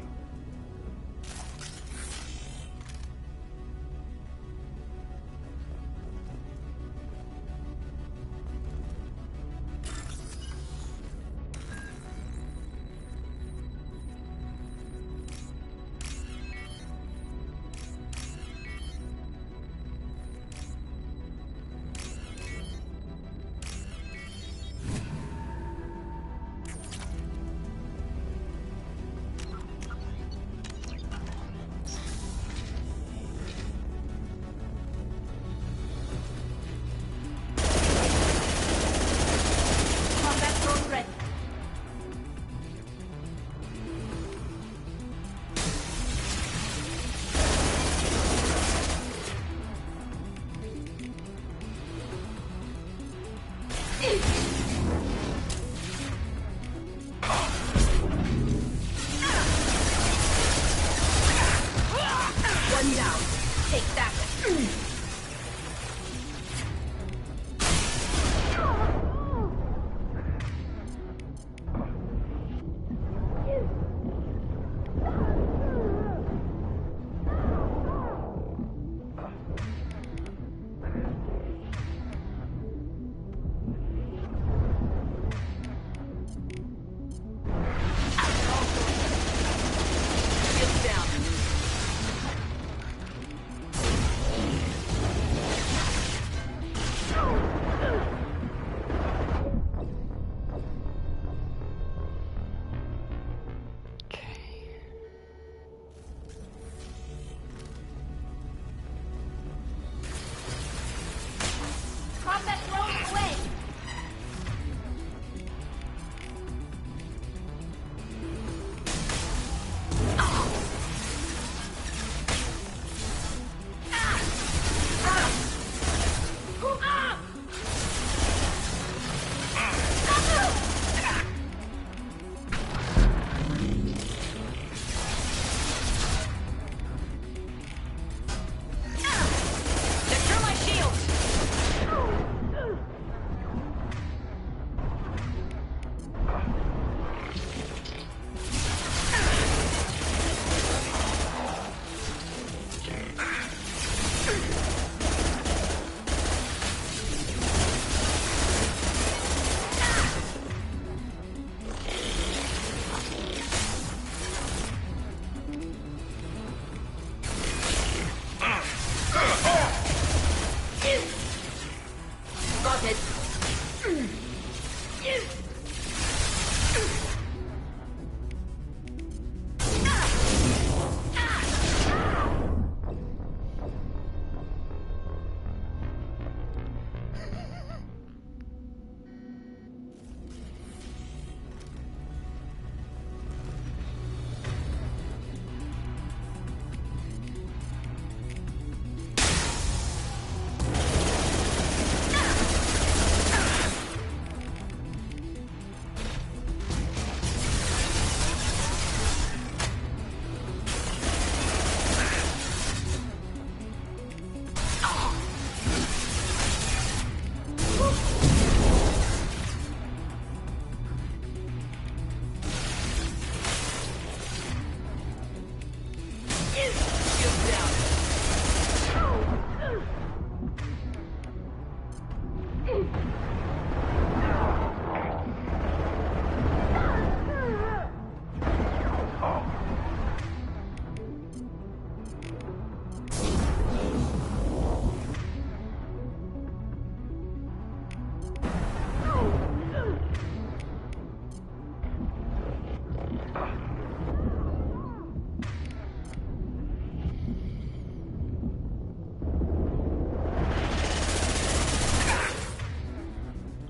One down. Take that.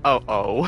Oh.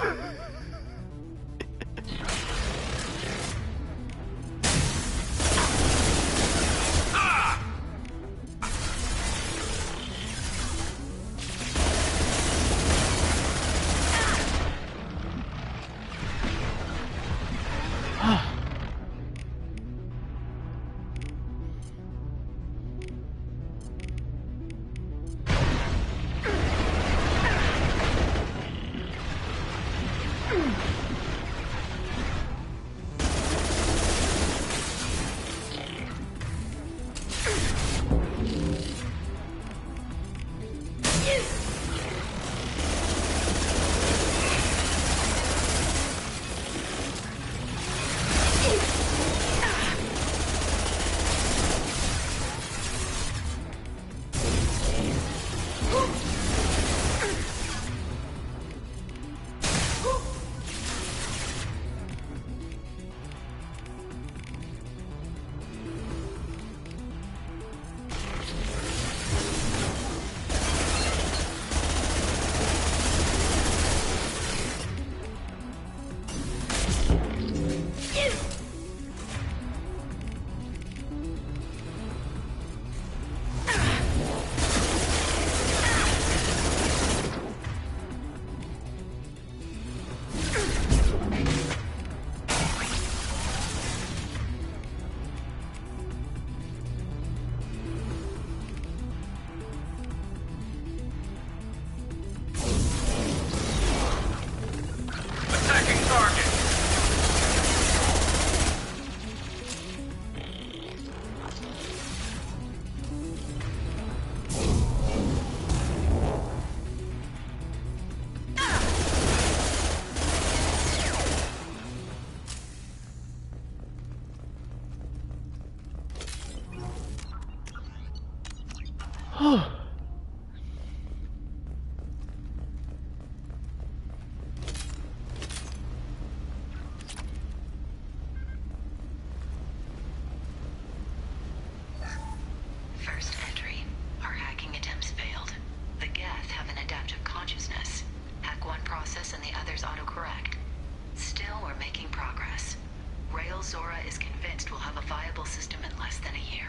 First entry. Our hacking attempts failed. The Geth have an adaptive consciousness. Hack one process and the others autocorrect. Still, we're making progress. Rael Zora is convinced we'll have a viable system in less than a year.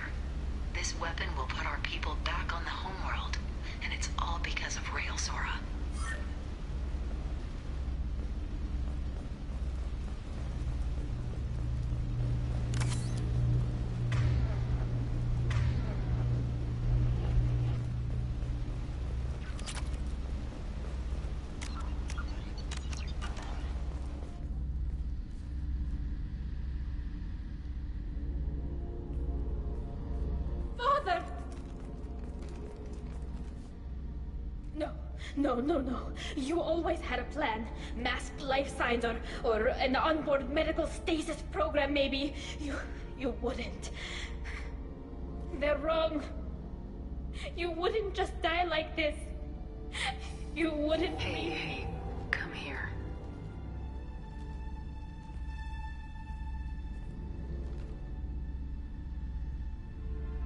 This weapon will put our people back on the homeworld, and it's all because of Rael Zora. Father! No. You always had a plan. Masked life signs or an onboard medical stasis program, maybe. You wouldn't. They're wrong. You wouldn't just die like this. You wouldn't Hey, come here.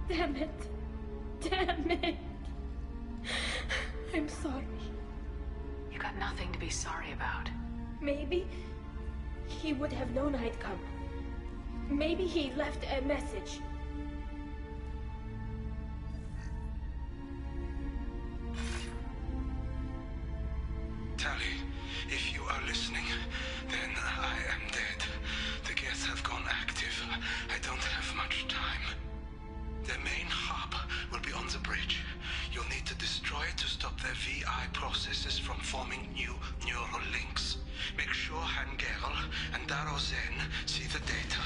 Damn it. Damn it. I'm sorry. You got nothing to be sorry about. Maybe he would have known I'd come. Maybe he left a message. Tali, if you are listening, then I am dead. The Geth have gone active. I don't have much time. The main hub will be on the bridge. You'll need to destroy it to stop their VI processes from forming new neural links. Make sure Hangerel and Darozen see the data.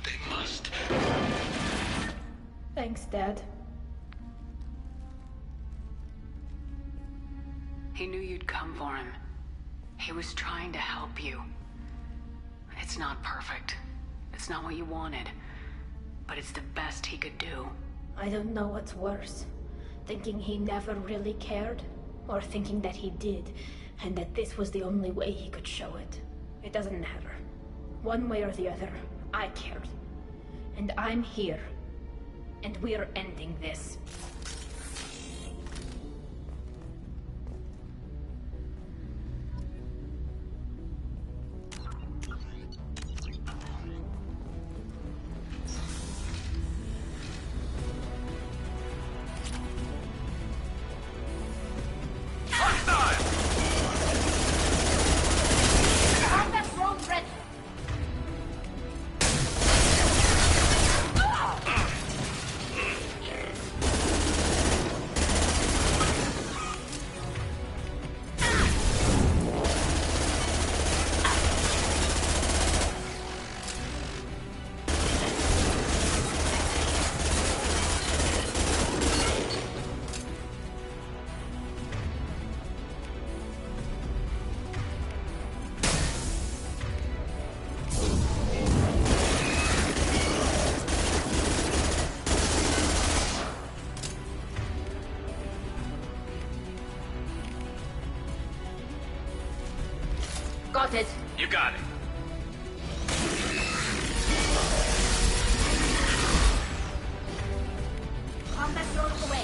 They must. Thanks, Dad. He knew you'd come for him. He was trying to help you. It's not perfect. It's not what you wanted. But it's the best he could do. I don't know what's worse. Thinking he never really cared, or thinking that he did, and that this was the only way he could show it. It doesn't matter. One way or the other, I cared. And I'm here. And we're ending this. Got it. You got it. Combat drones away.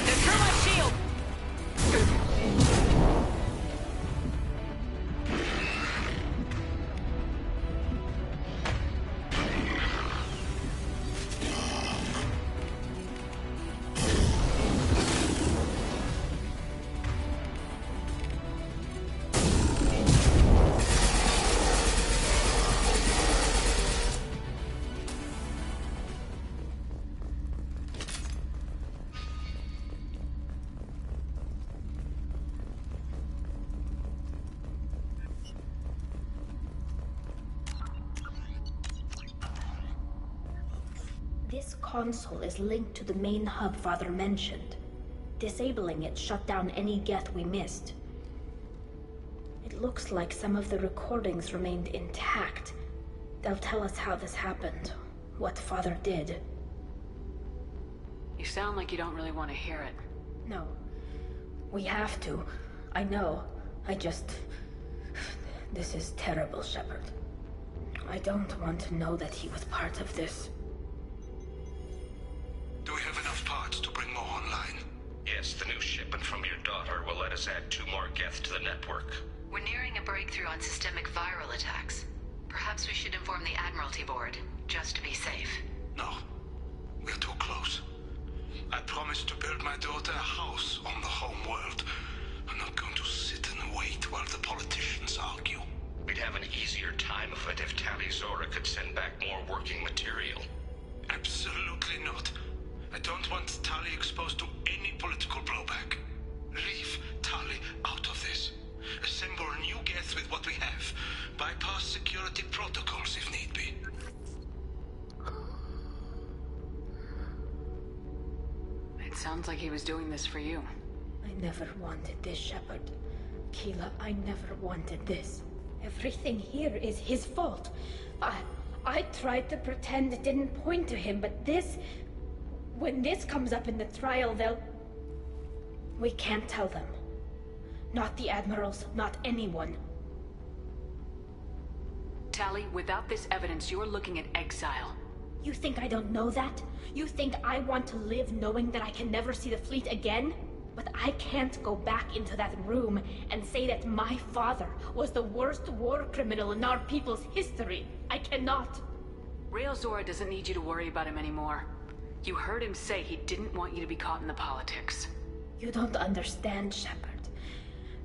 Secure my shield! This console is linked to the main hub Father mentioned. Disabling it shut down any Geth we missed. It looks like some of the recordings remained intact. They'll tell us how this happened, what Father did. You sound like you don't really want to hear it. No. We have to. I know. This is terrible, Shepard. I don't want to know that he was part of this. Do we have enough parts to bring more online? Yes, the new shipment from your daughter will let us add 2 more Geth to the network. We're nearing a breakthrough on systemic viral attacks. Perhaps we should inform the Admiralty Board, just to be safe. No. We're too close. I promised to build my daughter a house on the home world. I'm not going to sit and wait while the politicians argue. We'd have an easier time of it if Tali Zora could send back more working material. Absolutely not. I don't want Tali exposed to any political blowback. Leave Tali out of this. Assemble new Geth with what we have. Bypass security protocols if need be. It sounds like he was doing this for you. I never wanted this, Shepard. Keela, I never wanted this. Everything here is his fault. I tried to pretend it didn't point to him, but this... When this comes up in the trial, they'll... We can't tell them. Not the admirals, not anyone. Tali, without this evidence, you're looking at exile. You think I don't know that? You think I want to live knowing that I can never see the fleet again? But I can't go back into that room and say that my father was the worst war criminal in our people's history. I cannot. Rael Zora doesn't need you to worry about him anymore. You heard him say he didn't want you to be caught in the politics. You don't understand, Shepard.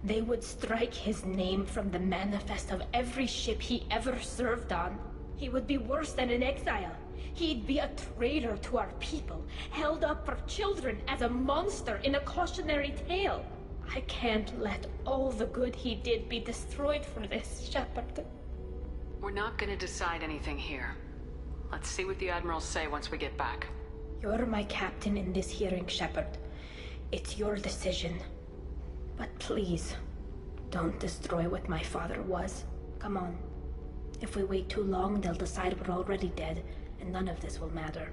They would strike his name from the manifest of every ship he ever served on. He would be worse than an exile. He'd be a traitor to our people, held up for children as a monster in a cautionary tale. I can't let all the good he did be destroyed for this, Shepard. We're not gonna decide anything here. Let's see what the admirals say once we get back. You're my captain in this hearing, Shepard. It's your decision. But please, don't destroy what my father was. Come on. If we wait too long, they'll decide we're already dead, and none of this will matter.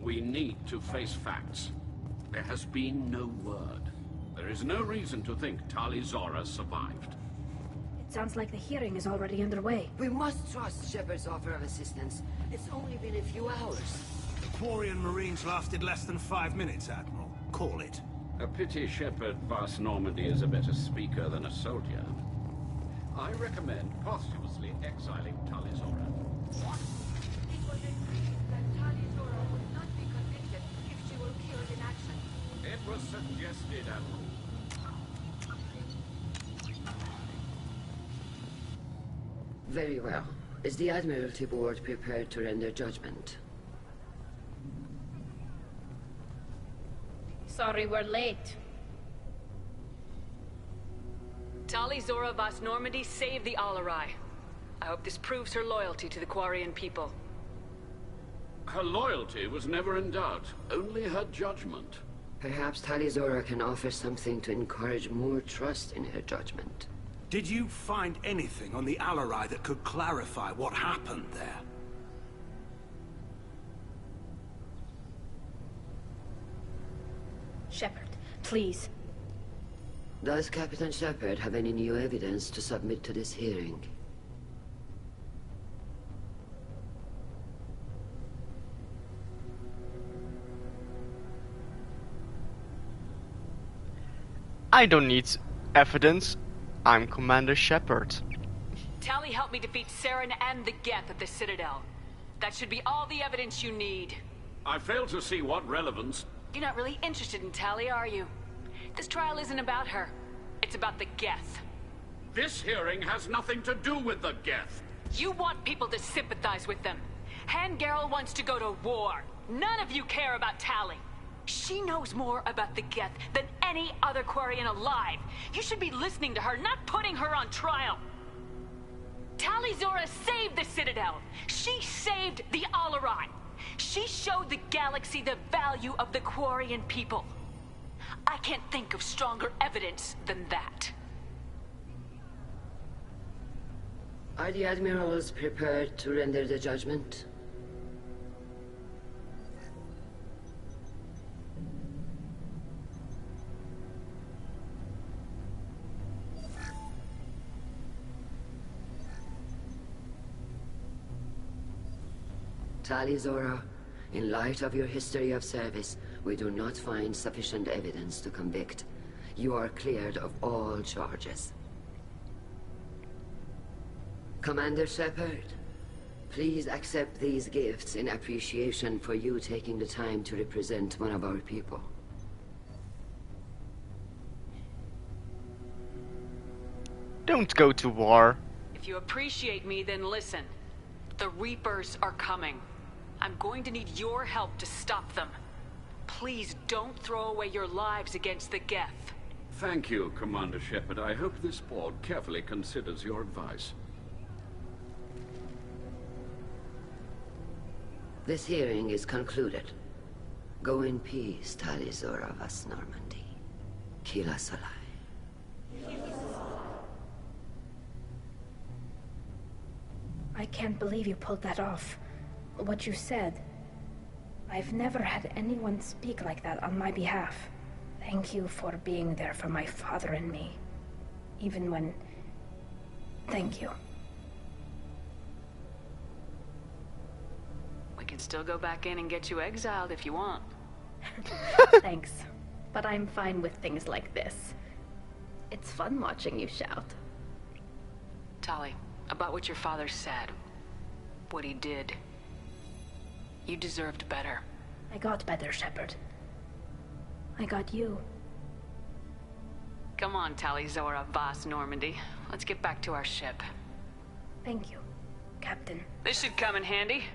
We need to face facts. There has been no word. There is no reason to think Tali Zora survived. It sounds like the hearing is already underway. We must trust Shepard's offer of assistance. It's only been a few hours. The Quarian Marines lasted less than 5 minutes, Admiral. Call it. A pity Shepard Vast Normandy is a better speaker than a soldier. I recommend posthumously exiling Tali Zora. It was agreed that Tali Zora would not be convicted if she were killed in action. It was suggested, Admiral. Very well. Is the Admiralty Board prepared to render judgment? Sorry we're late. Tali Zora Vast Normandy saved the Alarai. I hope this proves her loyalty to the Quarian people. Her loyalty was never in doubt, only her judgment. Perhaps Tali Zora can offer something to encourage more trust in her judgment. Did you find anything on the Alarai that could clarify what happened there? Shepard, please. Does Captain Shepard have any new evidence to submit to this hearing? I don't need evidence. I'm Commander Shepard. Tali helped me defeat Saren and the Geth at the Citadel. That should be all the evidence you need. I fail to see what relevance... You're not really interested in Tali, are you? This trial isn't about her. It's about the Geth. This hearing has nothing to do with the Geth. You want people to sympathize with them. Han Garel wants to go to war. None of you care about Tali. She knows more about the Geth than any other Quarian alive. You should be listening to her, not putting her on trial. Tali Zora saved the Citadel. She saved the Alarai. She showed the galaxy the value of the Quarian people. I can't think of stronger evidence than that. Are the Admirals prepared to render the judgment? Tali Zora, in light of your history of service, we do not find sufficient evidence to convict. You are cleared of all charges. Commander Shepard, please accept these gifts in appreciation for you taking the time to represent one of our people. Don't go to war. If you appreciate me, then listen. The Reapers are coming. I'm going to need your help to stop them. Please don't throw away your lives against the Geth. Thank you, Commander Shepard. I hope this board carefully considers your advice. This hearing is concluded. Go in peace, Tali Zora Vas Normandy. Kila Salai. I can't believe you pulled that off. What you said. I've never had anyone speak like that on my behalf. Thank you for being there for my father and me. Even when... Thank you. We can still go back in and get you exiled if you want. Thanks. But I'm fine with things like this. It's fun watching you shout. Tali, about what your father said. What he did. You deserved better. I got better, Shepard. I got you. Come on, Tali Zora Vas Normandy. Let's get back to our ship. Thank you, Captain. This should come in handy.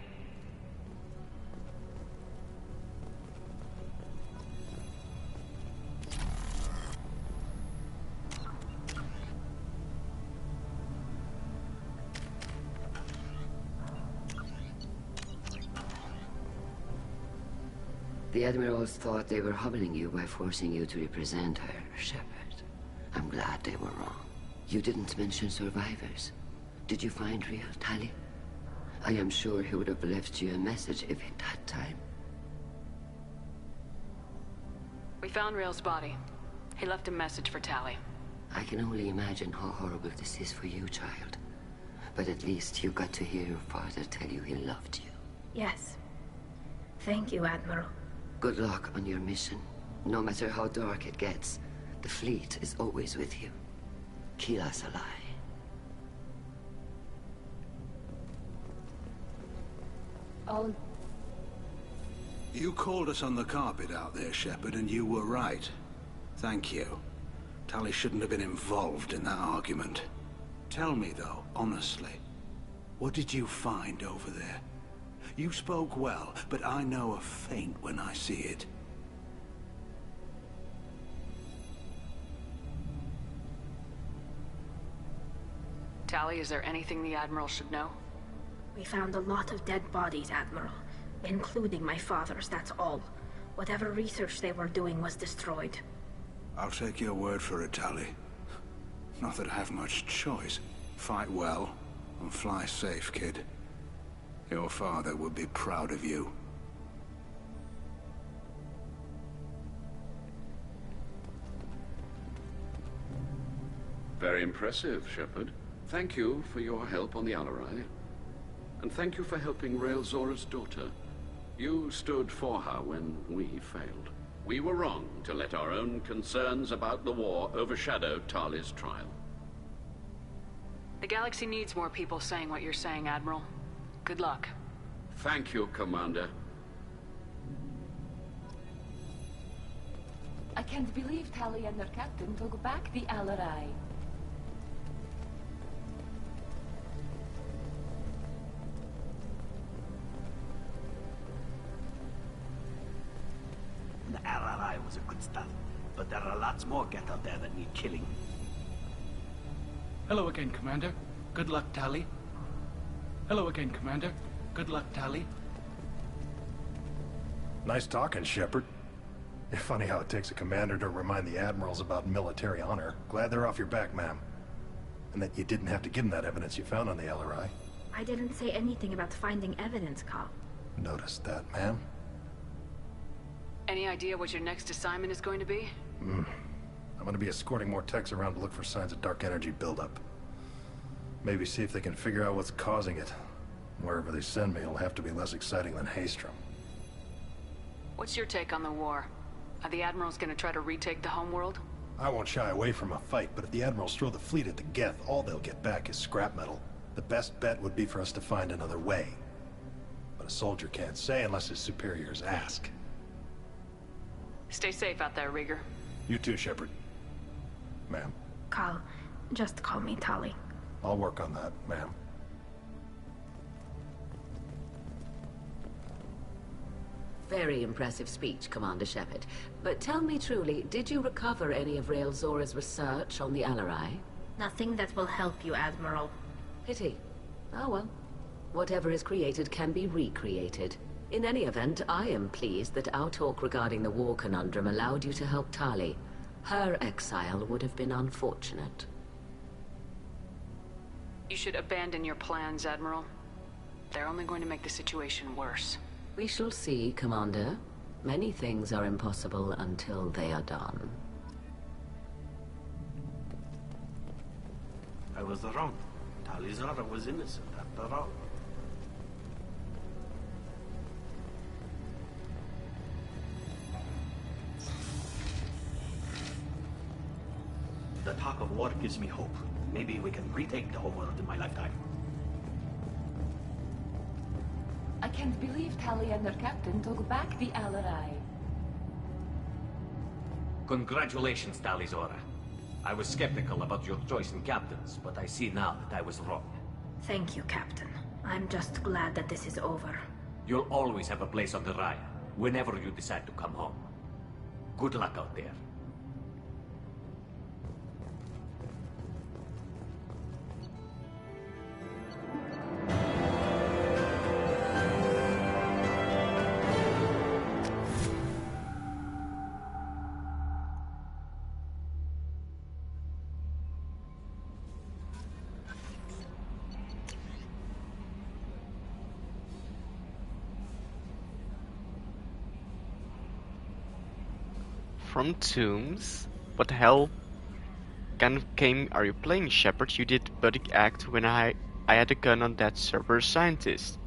The Admirals thought they were humbling you by forcing you to represent her, Shepard. I'm glad they were wrong. You didn't mention survivors. Did you find real Tali? I am sure he would have left you a message if he'd had time. We found Rail's body. He left a message for Tali. I can only imagine how horrible this is for you, child. But at least you got to hear your father tell you he loved you. Yes. Thank you, Admiral. Good luck on your mission. No matter how dark it gets, the fleet is always with you. Kila Salai. Oh. You called us on the carpet out there, Shepard, and you were right. Thank you. Tali shouldn't have been involved in that argument. Tell me, though, honestly, what did you find over there? You spoke well, but I know a feint when I see it. Tali, is there anything the Admiral should know? We found a lot of dead bodies, Admiral. Including my father's, that's all. Whatever research they were doing was destroyed. I'll take your word for it, Tali. Not that I have much choice. Fight well, and fly safe, kid. Your father would be proud of you. Very impressive, Shepard. Thank you for your help on the Alarai. And thank you for helping Rail Zora's daughter. You stood for her when we failed. We were wrong to let our own concerns about the war overshadow Tali's trial. The galaxy needs more people saying what you're saying, Admiral. Good luck. Thank you, Commander. I can't believe Tali and her captain took back the Alarai. The Alarai was a good stuff, but there are lots more Geth out there that need killing. Hello again, Commander. Good luck, Tali. Hello again, Commander. Good luck, Tali. Nice talking, Shepard. Funny how it takes a commander to remind the admirals about military honor. Glad they're off your back, ma'am. And that you didn't have to give them that evidence you found on the LRI. I didn't say anything about finding evidence, Cal. Noticed that, ma'am. Any idea what your next assignment is going to be? I'm gonna be escorting more techs around to look for signs of dark energy buildup. Maybe see if they can figure out what's causing it. Wherever they send me, it'll have to be less exciting than Haystrom. What's your take on the war? Are the Admirals gonna try to retake the homeworld? I won't shy away from a fight, but if the Admirals throw the fleet at the Geth, all they'll get back is scrap metal. The best bet would be for us to find another way. But a soldier can't say unless his superiors ask. Stay safe out there, Rieger. You too, Shepard. Ma'am. Cal, just call me Tali. I'll work on that, ma'am. Very impressive speech, Commander Shepard. But tell me truly, did you recover any of Rail Zora's research on the Alarai? Nothing that will help you, Admiral. Pity. Oh well. Whatever is created can be recreated. In any event, I am pleased that our talk regarding the war conundrum allowed you to help Tali. Her exile would have been unfortunate. You should abandon your plans, Admiral. They're only going to make the situation worse. We shall see, Commander. Many things are impossible until they are done. I was wrong. Tali Zora was innocent after all. The talk of war gives me hope. Maybe we can retake the whole world in my lifetime. I can't believe Tali and their captain took back the Alarai. Congratulations, Tali Zora. I was skeptical about your choice in captains, but I see now that I was wrong. Thank you, Captain. I'm just glad that this is over. You'll always have a place on the Raya, whenever you decide to come home. Good luck out there. From tombs? What the hell kind of game are you playing, Shepard? You did buddy act when I had a gun on that Cerberus scientist.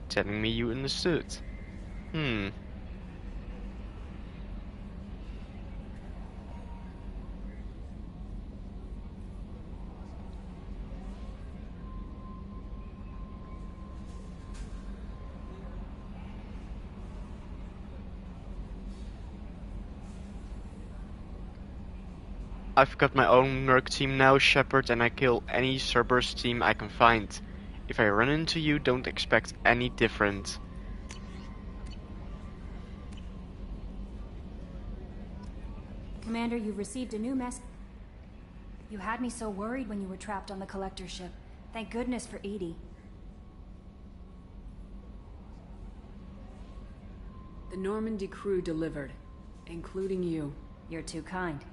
Telling me you understood. I've got my own merc team now, Shepard, and I kill any Cerberus team I can find. If I run into you, don't expect any different. Commander, you've received a new mess. You had me so worried when you were trapped on the Collector ship. Thank goodness for Edie. The Normandy crew delivered, including you. You're too kind.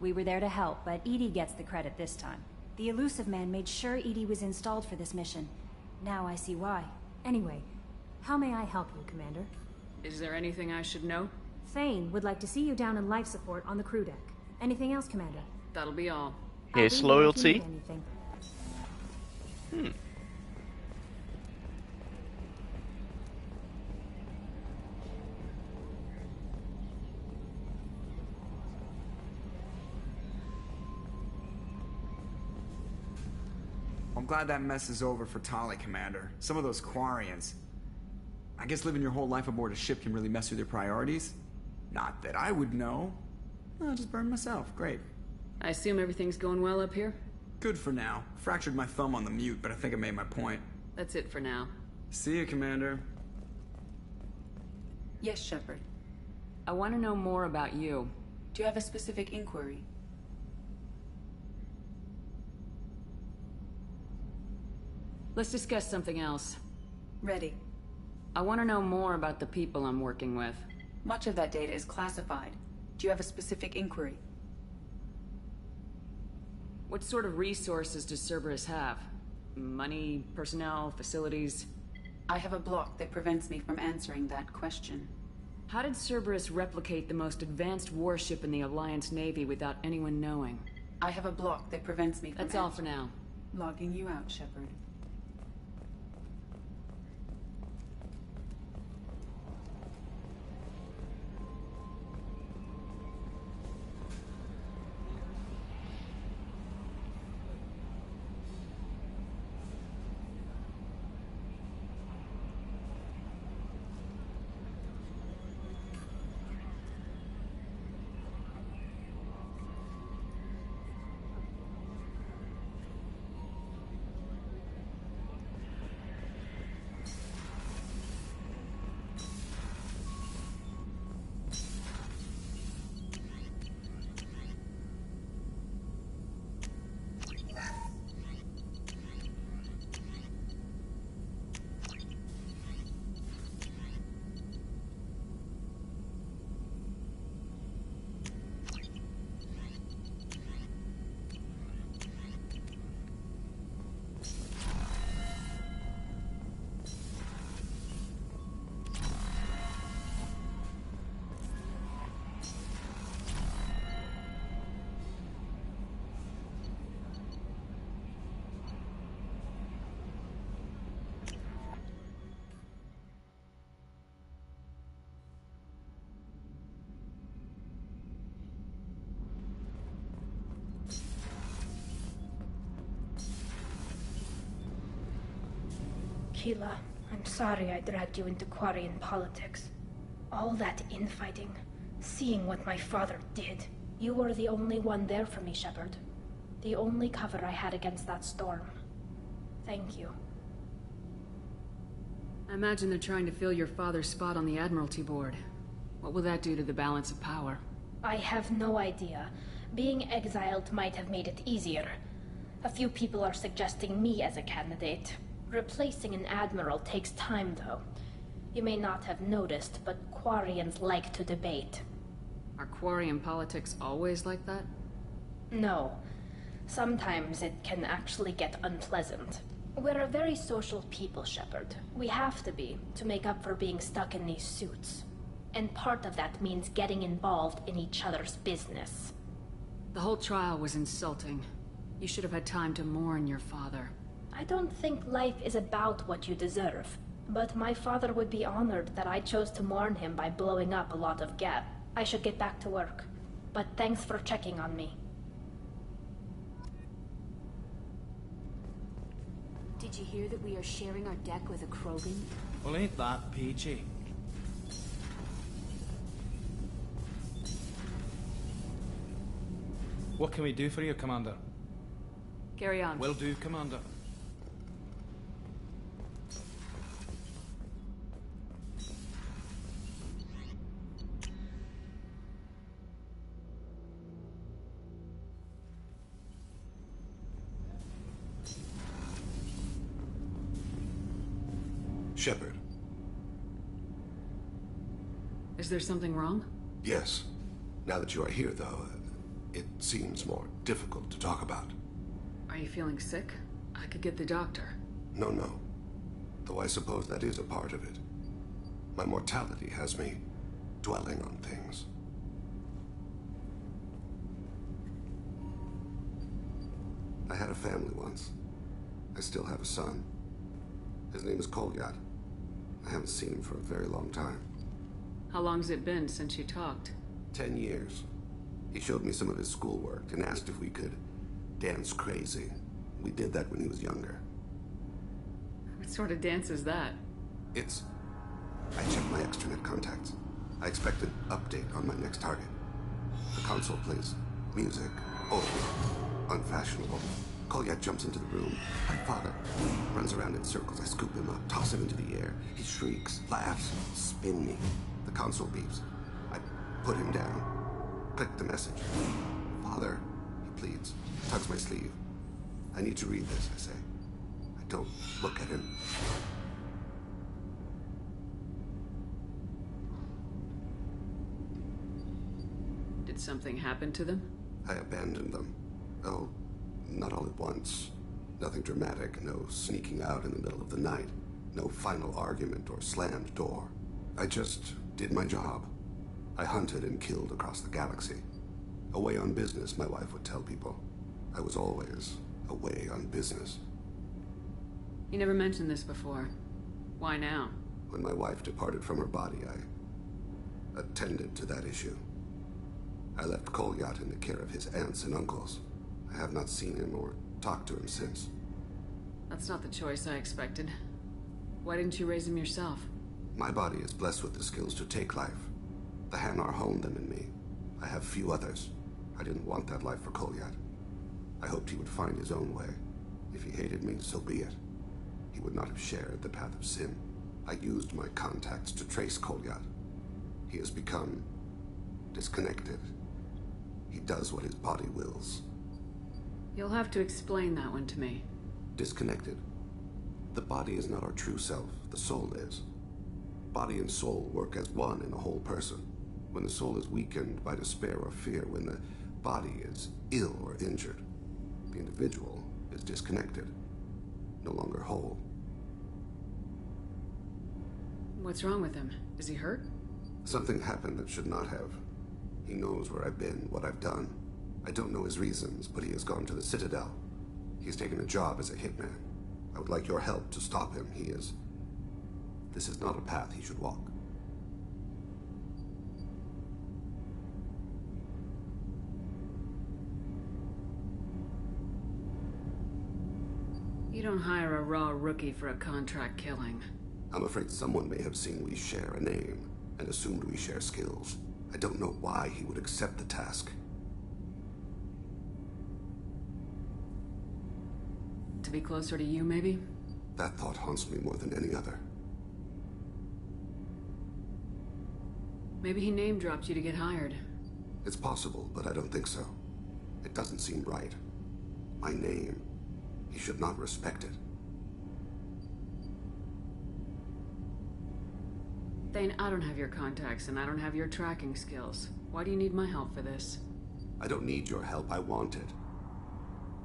We were there to help, but Edie gets the credit this time. The Elusive Man made sure Edie was installed for this mission. Now I see why. Anyway, how may I help you, Commander? Is there anything I should know? Thane would like to see you down in life support on the crew deck. Anything else, Commander? That'll be all. His loyalty? I'm glad that mess is over for Tali, Commander. Some of those Quarians. I guess living your whole life aboard a ship can really mess with your priorities. Not that I would know. I'll just burn myself. Great. I assume everything's going well up here? Good for now. Fractured my thumb on the mute, but I think I made my point. That's it for now. See you, Commander. Yes, Shepard. I want to know more about you. Do you have a specific inquiry? Let's discuss something else. Ready. I want to know more about the people I'm working with. Much of that data is classified. Do you have a specific inquiry? What sort of resources does Cerberus have? Money, personnel, facilities? I have a block that prevents me from answering that question. How did Cerberus replicate the most advanced warship in the Alliance Navy without anyone knowing? I have a block that prevents me from That's all for now. Logging you out, Shepard. Tila, I'm sorry I dragged you into Quarian politics. All that infighting, seeing what my father did. You were the only one there for me, Shepard. The only cover I had against that storm. Thank you. I imagine they're trying to fill your father's spot on the Admiralty Board. What will that do to the balance of power? I have no idea. Being exiled might have made it easier. A few people are suggesting me as a candidate. Replacing an admiral takes time, though. You may not have noticed, but Quarians like to debate. Are Quarian politics always like that? No. Sometimes it can actually get unpleasant. We're a very social people, Shepard. We have to be, to make up for being stuck in these suits. And part of that means getting involved in each other's business. The whole trial was insulting. You should have had time to mourn your father. I don't think life is about what you deserve. But my father would be honored that I chose to mourn him by blowing up a lot of Geth. I should get back to work. But thanks for checking on me. Did you hear that we are sharing our deck with a Krogan? Well, ain't that peachy? What can we do for you, Commander? Carry on. Will do, Commander. Shepard. Is there something wrong? Yes. Now that you are here, though, it seems more difficult to talk about. Are you feeling sick? I could get the doctor. No. Though I suppose that is a part of it. My mortality has me dwelling on things. I had a family once. I still have a son. His name is Kolyat. I haven't seen him for a very long time. How long's it been since you talked? 10 years. He showed me some of his schoolwork and asked if we could dance crazy. We did that when he was younger. What sort of dance is that? I checked my extranet contacts. I expect an update on my next target. The console plays music, old, unfashionable. Kolyat jumps into the room. My father runs around in circles. I scoop him up, toss him into the air. He shrieks, laughs, spin me. The console beeps. I put him down. Click the message. Father, he pleads, tugs my sleeve. I need to read this, I say. I don't look at him. Did something happen to them? I abandoned them. Oh, not all at once. Nothing dramatic, no sneaking out in the middle of the night. No final argument or slammed door. I just did my job. I hunted and killed across the galaxy. Away on business, my wife would tell people. I was always away on business. You never mentioned this before. Why now? When my wife departed from her body, I attended to that issue. I left Kolyat in the care of his aunts and uncles. I have not seen him or talked to him since. That's not the choice I expected. Why didn't you raise him yourself? My body is blessed with the skills to take life. The Hanar honed them in me. I have few others. I didn't want that life for Kolyat. I hoped he would find his own way. If he hated me, so be it. He would not have shared the path of sin. I used my contacts to trace Kolyat. He has become disconnected. He does what his body wills. You'll have to explain that one to me. Disconnected. The body is not our true self. The soul is. Body and soul work as one in a whole person. When the soul is weakened by despair or fear, when the body is ill or injured, the individual is disconnected, no longer whole. What's wrong with him? Is he hurt? Something happened that should not have. He knows where I've been, what I've done. I don't know his reasons, but he has gone to the Citadel. He's taken a job as a hitman. I would like your help to stop him. This is not a path he should walk. You don't hire a raw rookie for a contract killing. I'm afraid someone may have seen we share a name and assumed we share skills. I don't know why he would accept the task. To be closer to you, maybe? That thought haunts me more than any other. Maybe he name-dropped you to get hired. It's possible, but I don't think so. It doesn't seem right. My name. He should not respect it. Thane, I don't have your contacts, and I don't have your tracking skills. Why do you need my help for this? I don't need your help. I want it.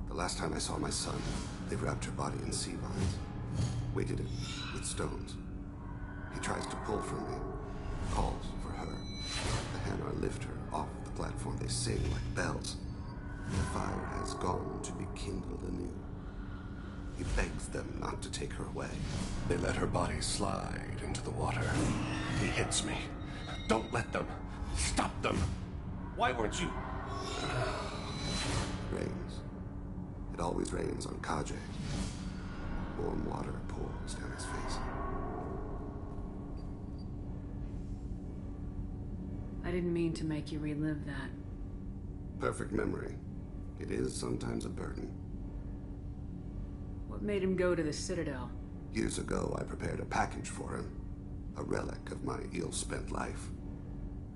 The last time I saw my son, they wrapped her body in sea vines, weighted it with stones. He tries to pull from me, calls for her. The Hanar lift her off the platform. They sing like bells. The fire has gone to be kindled anew. He begs them not to take her away. They let her body slide into the water. He hits me. Don't let them. Stop them. Why weren't you? Rains. It always rains on Kajay. Warm water pours down his face. I didn't mean to make you relive that. Perfect memory. It is sometimes a burden. What made him go to the Citadel? Years ago, I prepared a package for him. A relic of my ill-spent life.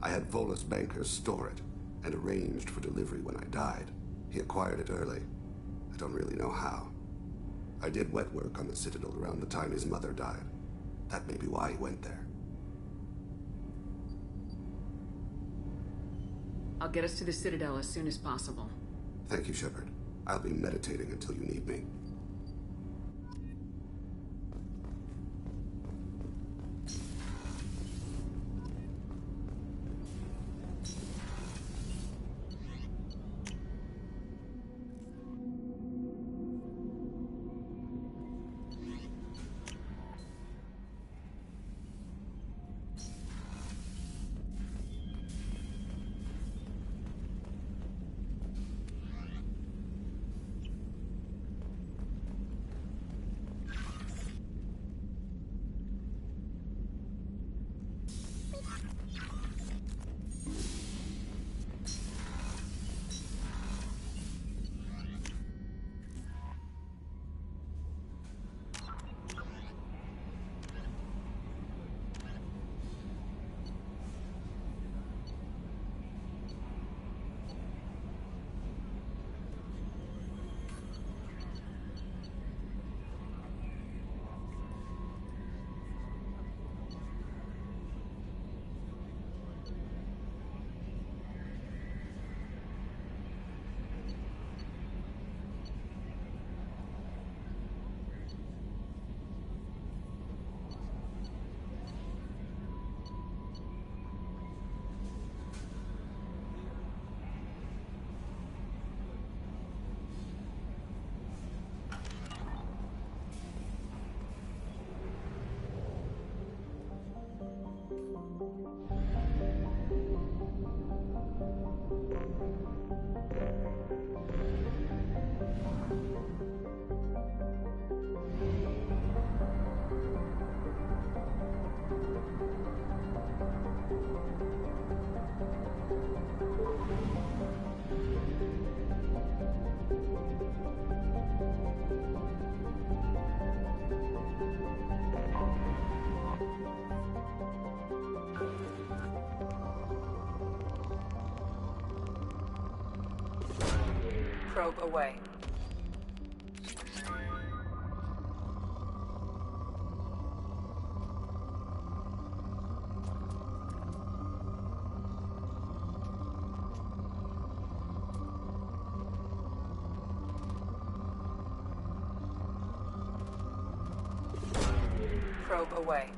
I had Volus bankers store it, and arranged for delivery when I died. He acquired it early. I don't really know how. I did wet work on the Citadel around the time his mother died. That may be why he went there. I'll get us to the Citadel as soon as possible. Thank you, Shepard. I'll be meditating until you need me. Probe away. Probe away.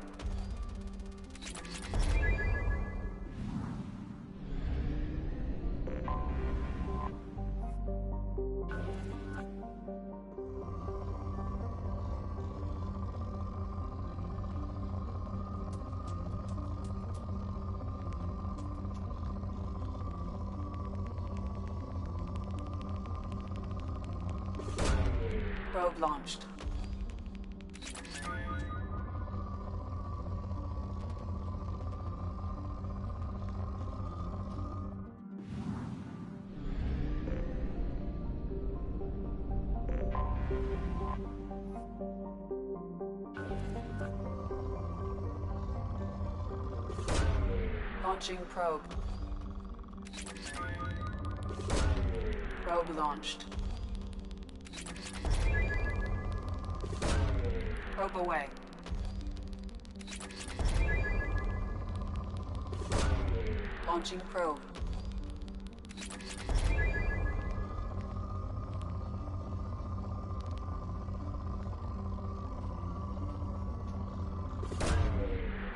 Probe launched. Launching probe. Probe launched. Probe away. Launching probe.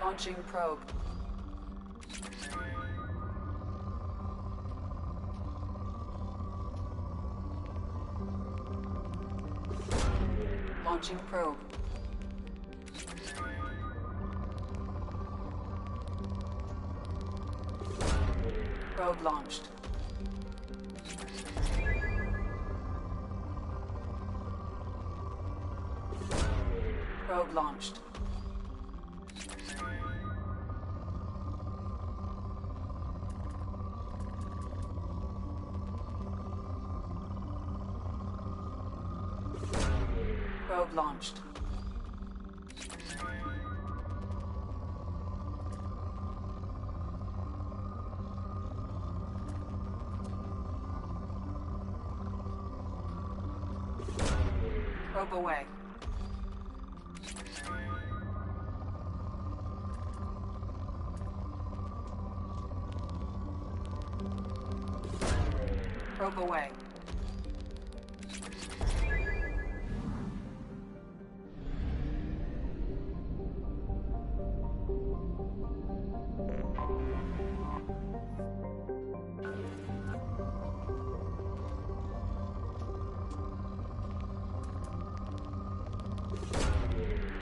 Launching probe. Launching probe. Probe launched. Probe launched. Probe launched. Probe away. Probe away.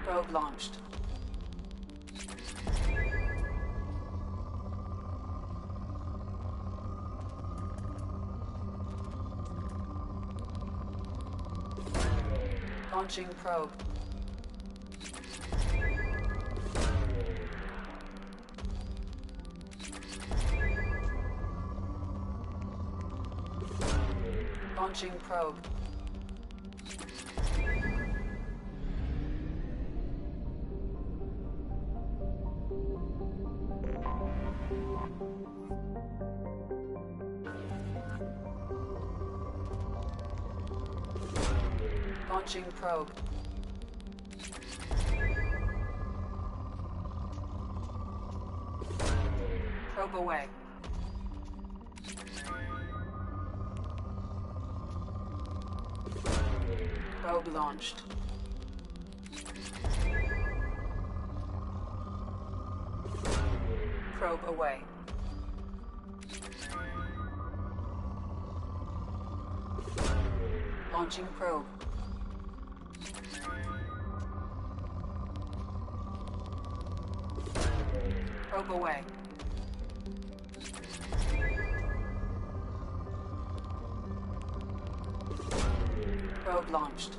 Probe launched. Launching probe. Launching probe. Launching probe. Probe away. Probe launched. Probe away. Launching probe. Probe away. Probe launched.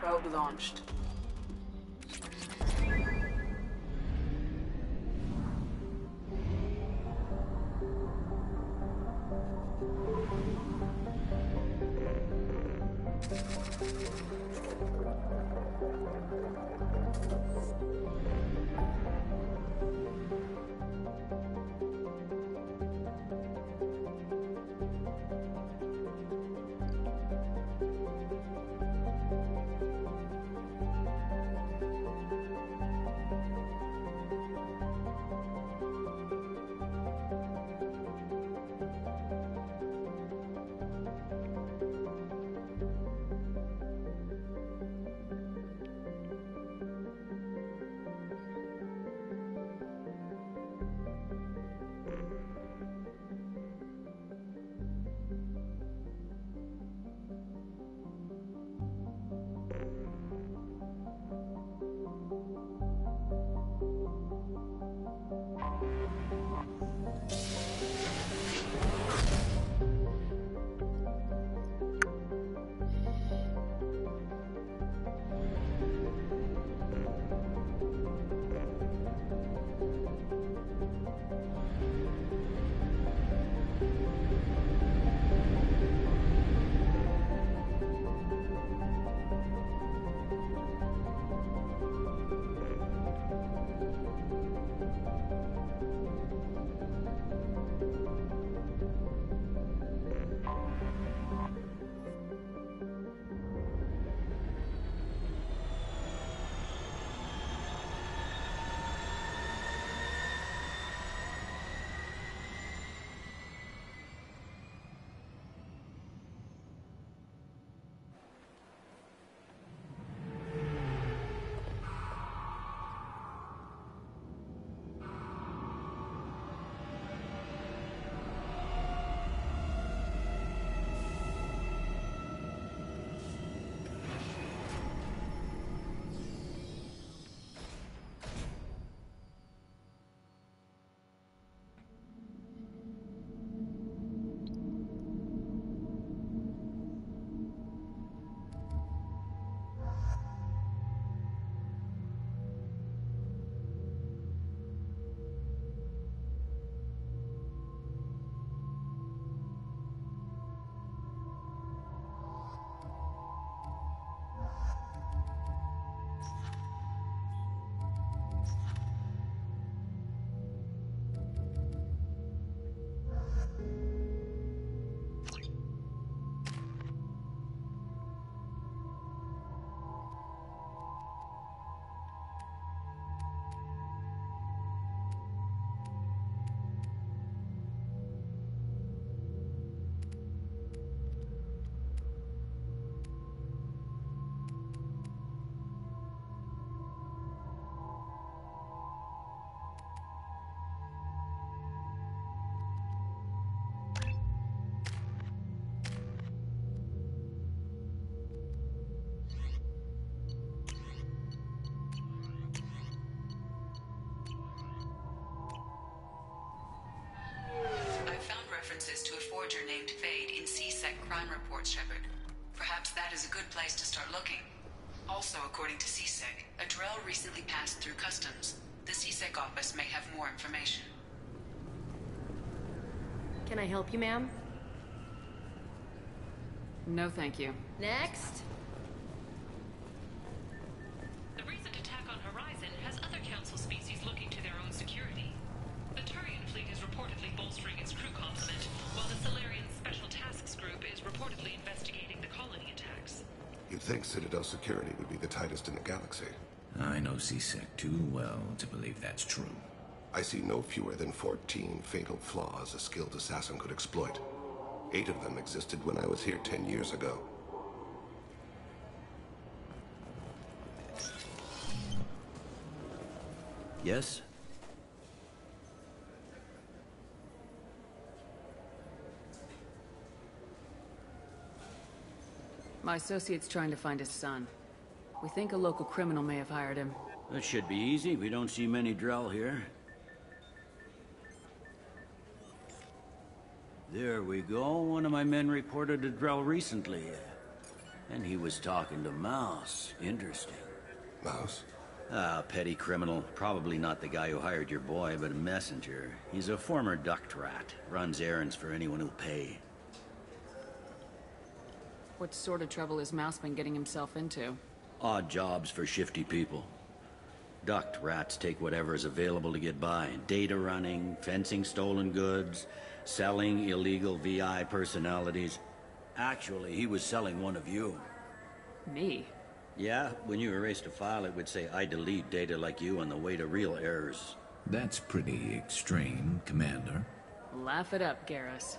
Probe launched. forger named Fade in C-Sec crime reports, Shepard. Perhaps that is a good place to start looking. Also, according to C-Sec, a Drell recently passed through customs. The C-Sec office may have more information. Can I help you, ma'am? No, thank you. Next. The recent attack on Horizon has other Council species looking to their own security. The Turian fleet is reportedly bolstering its crew complement, while the Solarian Special Tasks Group is reportedly investigating the colony attacks. You'd think Citadel security would be the tightest in the galaxy. I know C-Sec too well to believe that's true. I see no fewer than 14 fatal flaws a skilled assassin could exploit. 8 of them existed when I was here 10 years ago. Yes? My associate's trying to find his son. We think a local criminal may have hired him. That should be easy. We don't see many Drell here. There we go. One of my men reported a Drell recently. And he was talking to Mouse. Interesting. Mouse? Ah, petty criminal. Probably not the guy who hired your boy, but a messenger. He's a former duct rat. Runs errands for anyone who'll pay. What sort of trouble has Mouse been getting himself into? Odd jobs for shifty people. Duct rats take whatever is available to get by. Data running, fencing stolen goods, selling illegal VI personalities. Actually, he was selling one of you. Me? Yeah, when you erased a file, it would say, I delete data like you on the way to real errors. That's pretty extreme, Commander. Laugh it up, Garrus.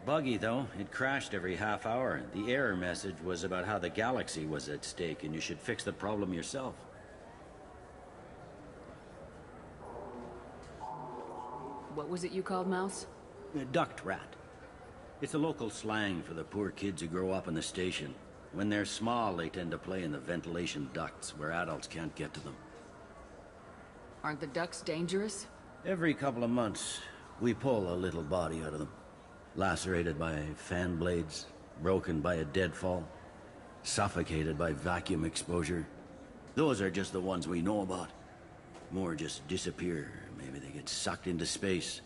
Buggy, though. It crashed every half hour. The error message was about how the galaxy was at stake, and you should fix the problem yourself. What was it you called Mouse? A duct rat. It's a local slang for the poor kids who grow up in the station. When they're small, they tend to play in the ventilation ducts where adults can't get to them. Aren't the ducts dangerous? Every couple of months, we pull a little body out of them. Lacerated by fan blades, broken by a deadfall, suffocated by vacuum exposure. Those are just the ones we know about. More just disappear. Maybe they get sucked into space.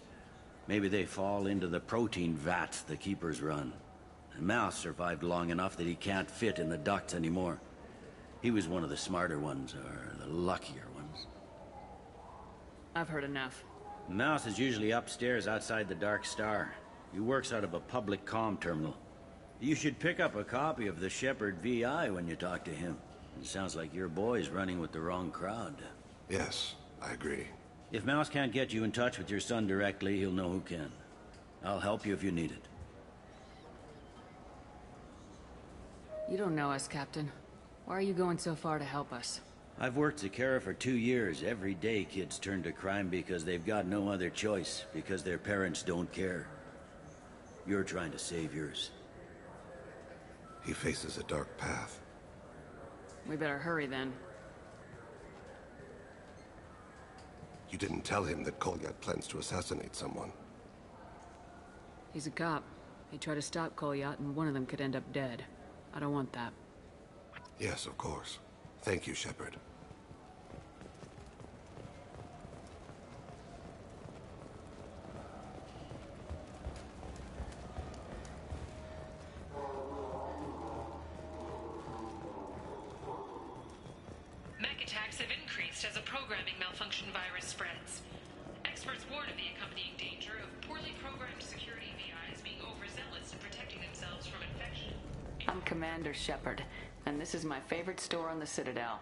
Maybe they fall into the protein vats the Keepers run. And Mouse survived long enough that he can't fit in the ducts anymore. He was one of the smarter ones, or the luckier ones. I've heard enough. Mouse is usually upstairs outside the Dark Star. He works out of a public comm terminal. You should pick up a copy of the Shepard VI when you talk to him. It sounds like your boy's running with the wrong crowd. Yes, I agree. If Mouse can't get you in touch with your son directly, he'll know who can. I'll help you if you need it. You don't know us, Captain. Why are you going so far to help us? I've worked Zakera for 2 years. Every day kids turn to crime because they've got no other choice, because their parents don't care. You're trying to save yours. He faces a dark path. We better hurry then. You didn't tell him that Kolyat plans to assassinate someone. He's a cop. He tried to stop Kolyat, and one of them could end up dead. I don't want that. Yes, of course. Thank you, Shepard. Mech attacks have increased as a programming malfunction virus spreads. Experts warn of the accompanying danger of poorly programmed security VIs being overzealous in protecting themselves from infection. I'm Commander Shepard, and this is my favorite store on the Citadel.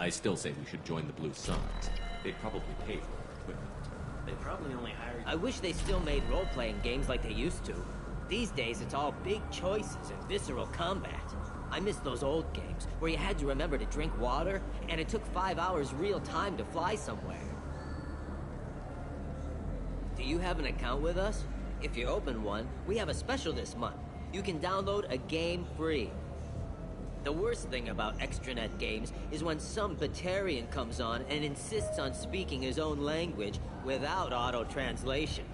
I still say we should join the Blue Suns. They'd probably pay for our equipment. They probably only hired... I wish they still made role-playing games like they used to. These days, it's all big choices and visceral combat. I miss those old games, where you had to remember to drink water, and it took 5 hours real time to fly somewhere. Do you have an account with us? If you open one, we have a special this month. You can download a game free. The worst thing about extranet games is when some Batarian comes on and insists on speaking his own language without auto-translation.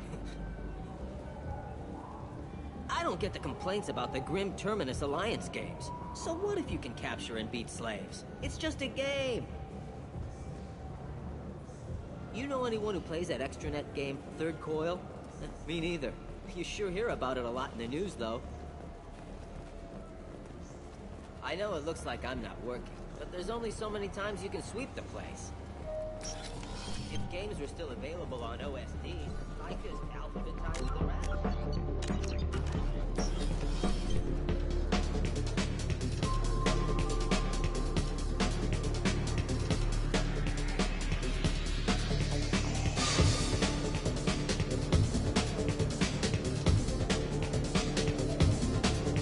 I don't get the complaints about the Grim Terminus Alliance games. So what if you can capture and beat slaves? It's just a game. You know anyone who plays that extranet game, Third Coil? Me neither. You sure hear about it a lot in the news, though. I know it looks like I'm not working, but there's only so many times you can sweep the place. If games were still available on OSD, I could alphabetize the rest.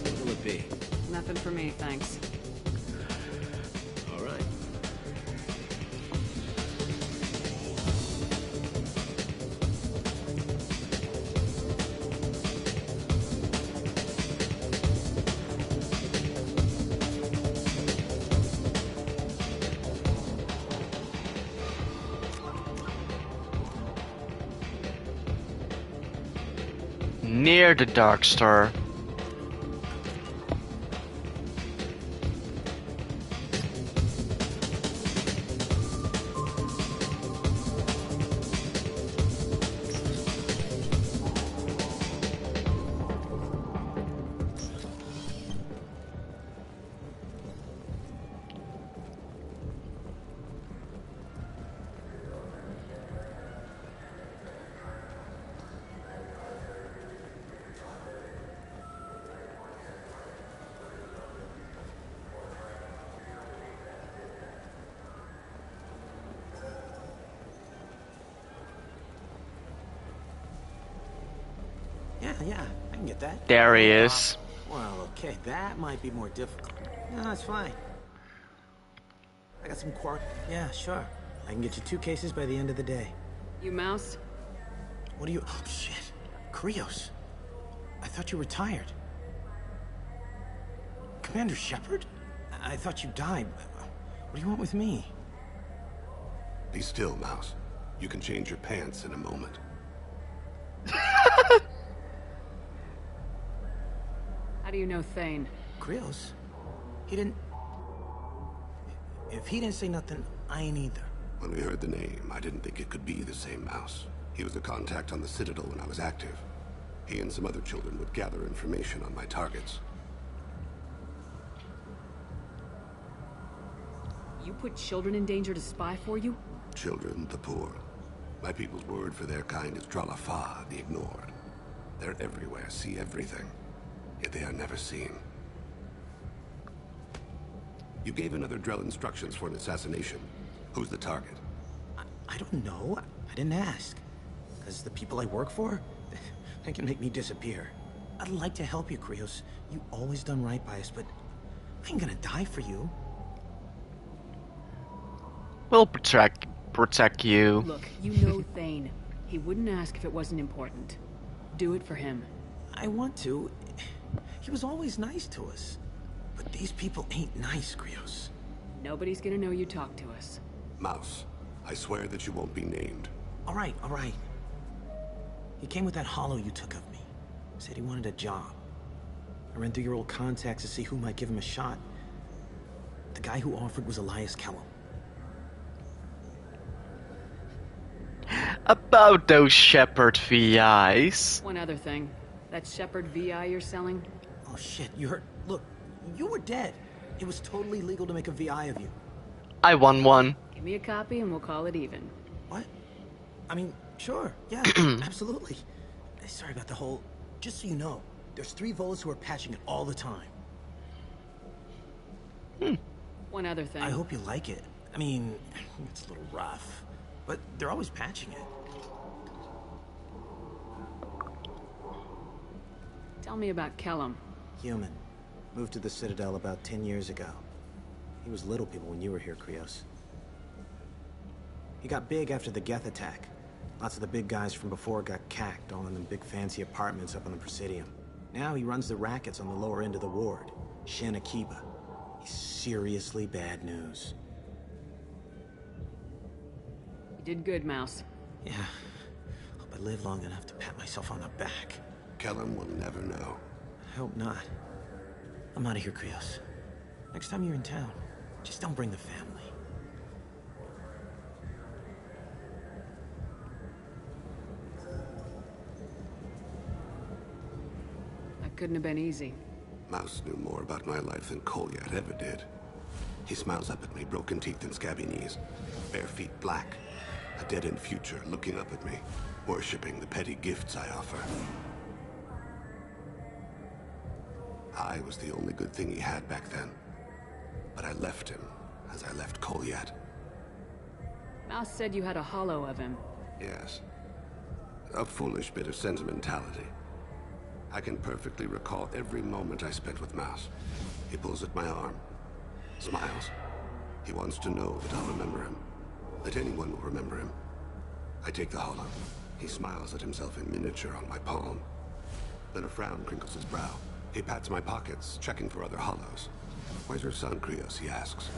What'll it be? Nothing for me, thanks. All right. Near the Dark Star. Yeah, I can get that. There he is. Well, okay, that might be more difficult. No, that's fine. I got some quark. Yeah, sure. I can get you 2 cases by the end of the day. You Mouse? What are you... Oh, shit. Krios. I thought you retired. Commander Shepard? I thought you died. What do you want with me? Be still, Mouse. You can change your pants in a moment. How do you know Thane? Krios? He didn't... If he didn't say nothing, I ain't either. When we heard the name, I didn't think it could be the same Mouse. He was a contact on the Citadel when I was active. He and some other children would gather information on my targets. You put children in danger to spy for you? Children, the poor. My people's word for their kind is Dralafa, the ignored. They're everywhere, see everything. Yet they are never seen. You gave another Drell instructions for an assassination. Who's the target? I don't know. I didn't ask. Because the people I work for, they can make me disappear. I'd like to help you, Krios. You always done right by us, but I ain't gonna die for you. We'll protect you. Look, you know Thane. He wouldn't ask if it wasn't important. Do it for him. I want to. He was always nice to us. But these people ain't nice, Krios. Nobody's gonna know you talked to us. Mouse, I swear that you won't be named. All right. He came with that hollow you took of me. Said he wanted a job. I ran through your old contacts to see who might give him a shot. The guy who offered was Elias Kellum. About those Shepard VIs. One other thing. That Shepard VI you're selling? Oh shit, you heard... Look, you were dead. It was totally legal to make a VI of you. I won one. Give me a copy and we'll call it even. What? I mean, sure, yeah, absolutely. Sorry about the whole... Just so you know, there's 3 Volus who are patching it all the time. One other thing. I hope you like it. I mean, it's a little rough, but they're always patching it. Tell me about Kellum. Human. Moved to the Citadel about 10 years ago. He was Little People when you were here, Krios. He got big after the Geth attack. Lots of the big guys from before got cacked, all in them big fancy apartments up on the Presidium. Now he runs the rackets on the lower end of the ward, Shin Akiba. He's seriously bad news. You did good, Mouse. Yeah. Hope I live long enough to pat myself on the back. Kellum will never know. I hope not. I'm out of here, Krios. Next time you're in town, just don't bring the family. That couldn't have been easy. Mouse knew more about my life than Kolyat ever did. He smiles up at me, broken teeth and scabby knees, bare feet black, a dead-end future looking up at me, worshipping the petty gifts I offer. I was the only good thing he had back then, but I left him as I left Kolyat. Mouse said you had a hollow of him. Yes. A foolish bit of sentimentality. I can perfectly recall every moment I spent with Mouse. He pulls at my arm, smiles. He wants to know that I'll remember him, that anyone will remember him. I take the hollow. He smiles at himself in miniature on my palm. Then a frown crinkles his brow. He pats my pockets, checking for other hollows. Where's your son, Krios? He asks.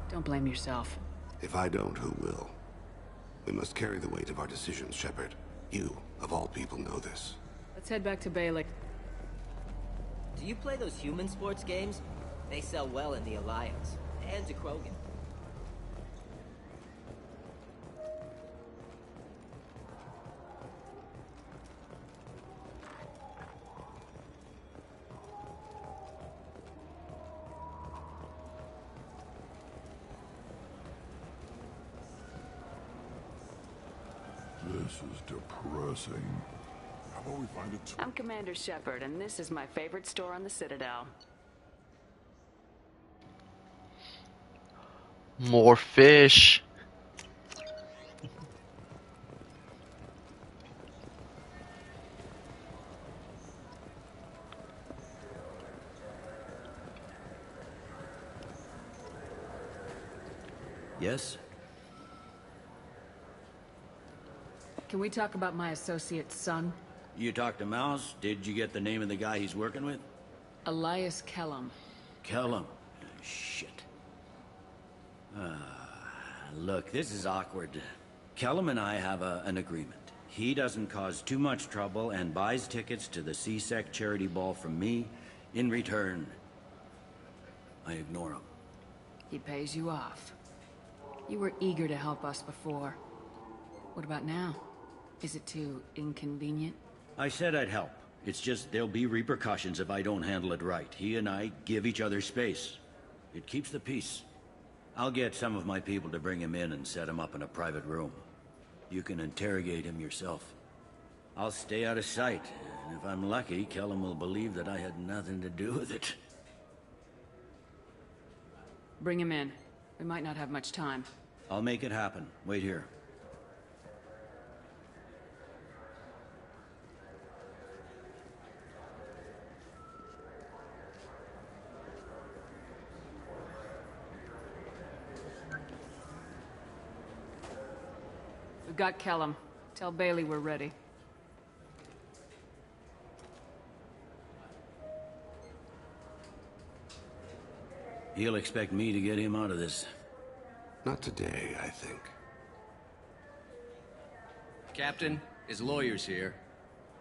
Don't blame yourself. If I don't, who will? We must carry the weight of our decisions, Shepard. You, of all people, know this. Let's head back to Balik. Do you play those human sports games? They sell well in the Alliance. And to Krogan. This is depressing. How about we find a I'm Commander Shepard, and this is my favorite store on the Citadel. More fish. Yes? Can we talk about my associate's son? You talked to Mouse? Did you get the name of the guy he's working with? Elias Kellum. Kellum. Shit. Look, this is awkward. Kellum and I have an agreement. He doesn't cause too much trouble and buys tickets to the C-Sec charity ball from me. In return, I ignore him. He pays you off. You were eager to help us before. What about now? Is it too inconvenient? I said I'd help. It's just there'll be repercussions if I don't handle it right. He and I give each other space. It keeps the peace. I'll get some of my people to bring him in and set him up in a private room. You can interrogate him yourself. I'll stay out of sight, and if I'm lucky, Kellum will believe that I had nothing to do with it. Bring him in. We might not have much time. I'll make it happen. Wait here. We've got Kellum. Tell Bailey we're ready. He'll expect me to get him out of this. Not today, I think. Captain, his lawyer's here.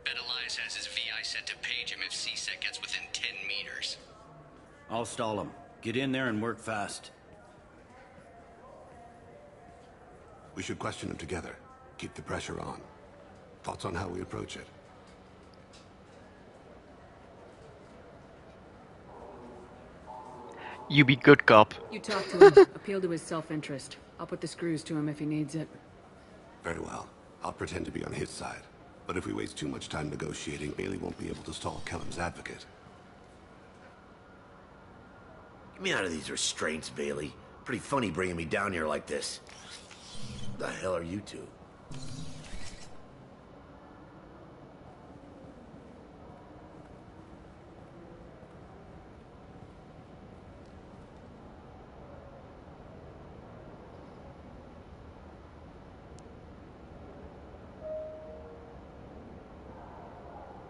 Bet Elias has his VI set to page him if C-Sec gets within 10 meters. I'll stall him. Get in there and work fast. We should question him together. Keep the pressure on. Thoughts on how we approach it? You be good cop. You talk to him. Appeal to his self-interest. I'll put the screws to him if he needs it. Very well. I'll pretend to be on his side. But if we waste too much time negotiating, Bailey won't be able to stall Kellum's advocate. Get me out of these restraints, Bailey. Pretty funny bringing me down here like this. The hell are you two?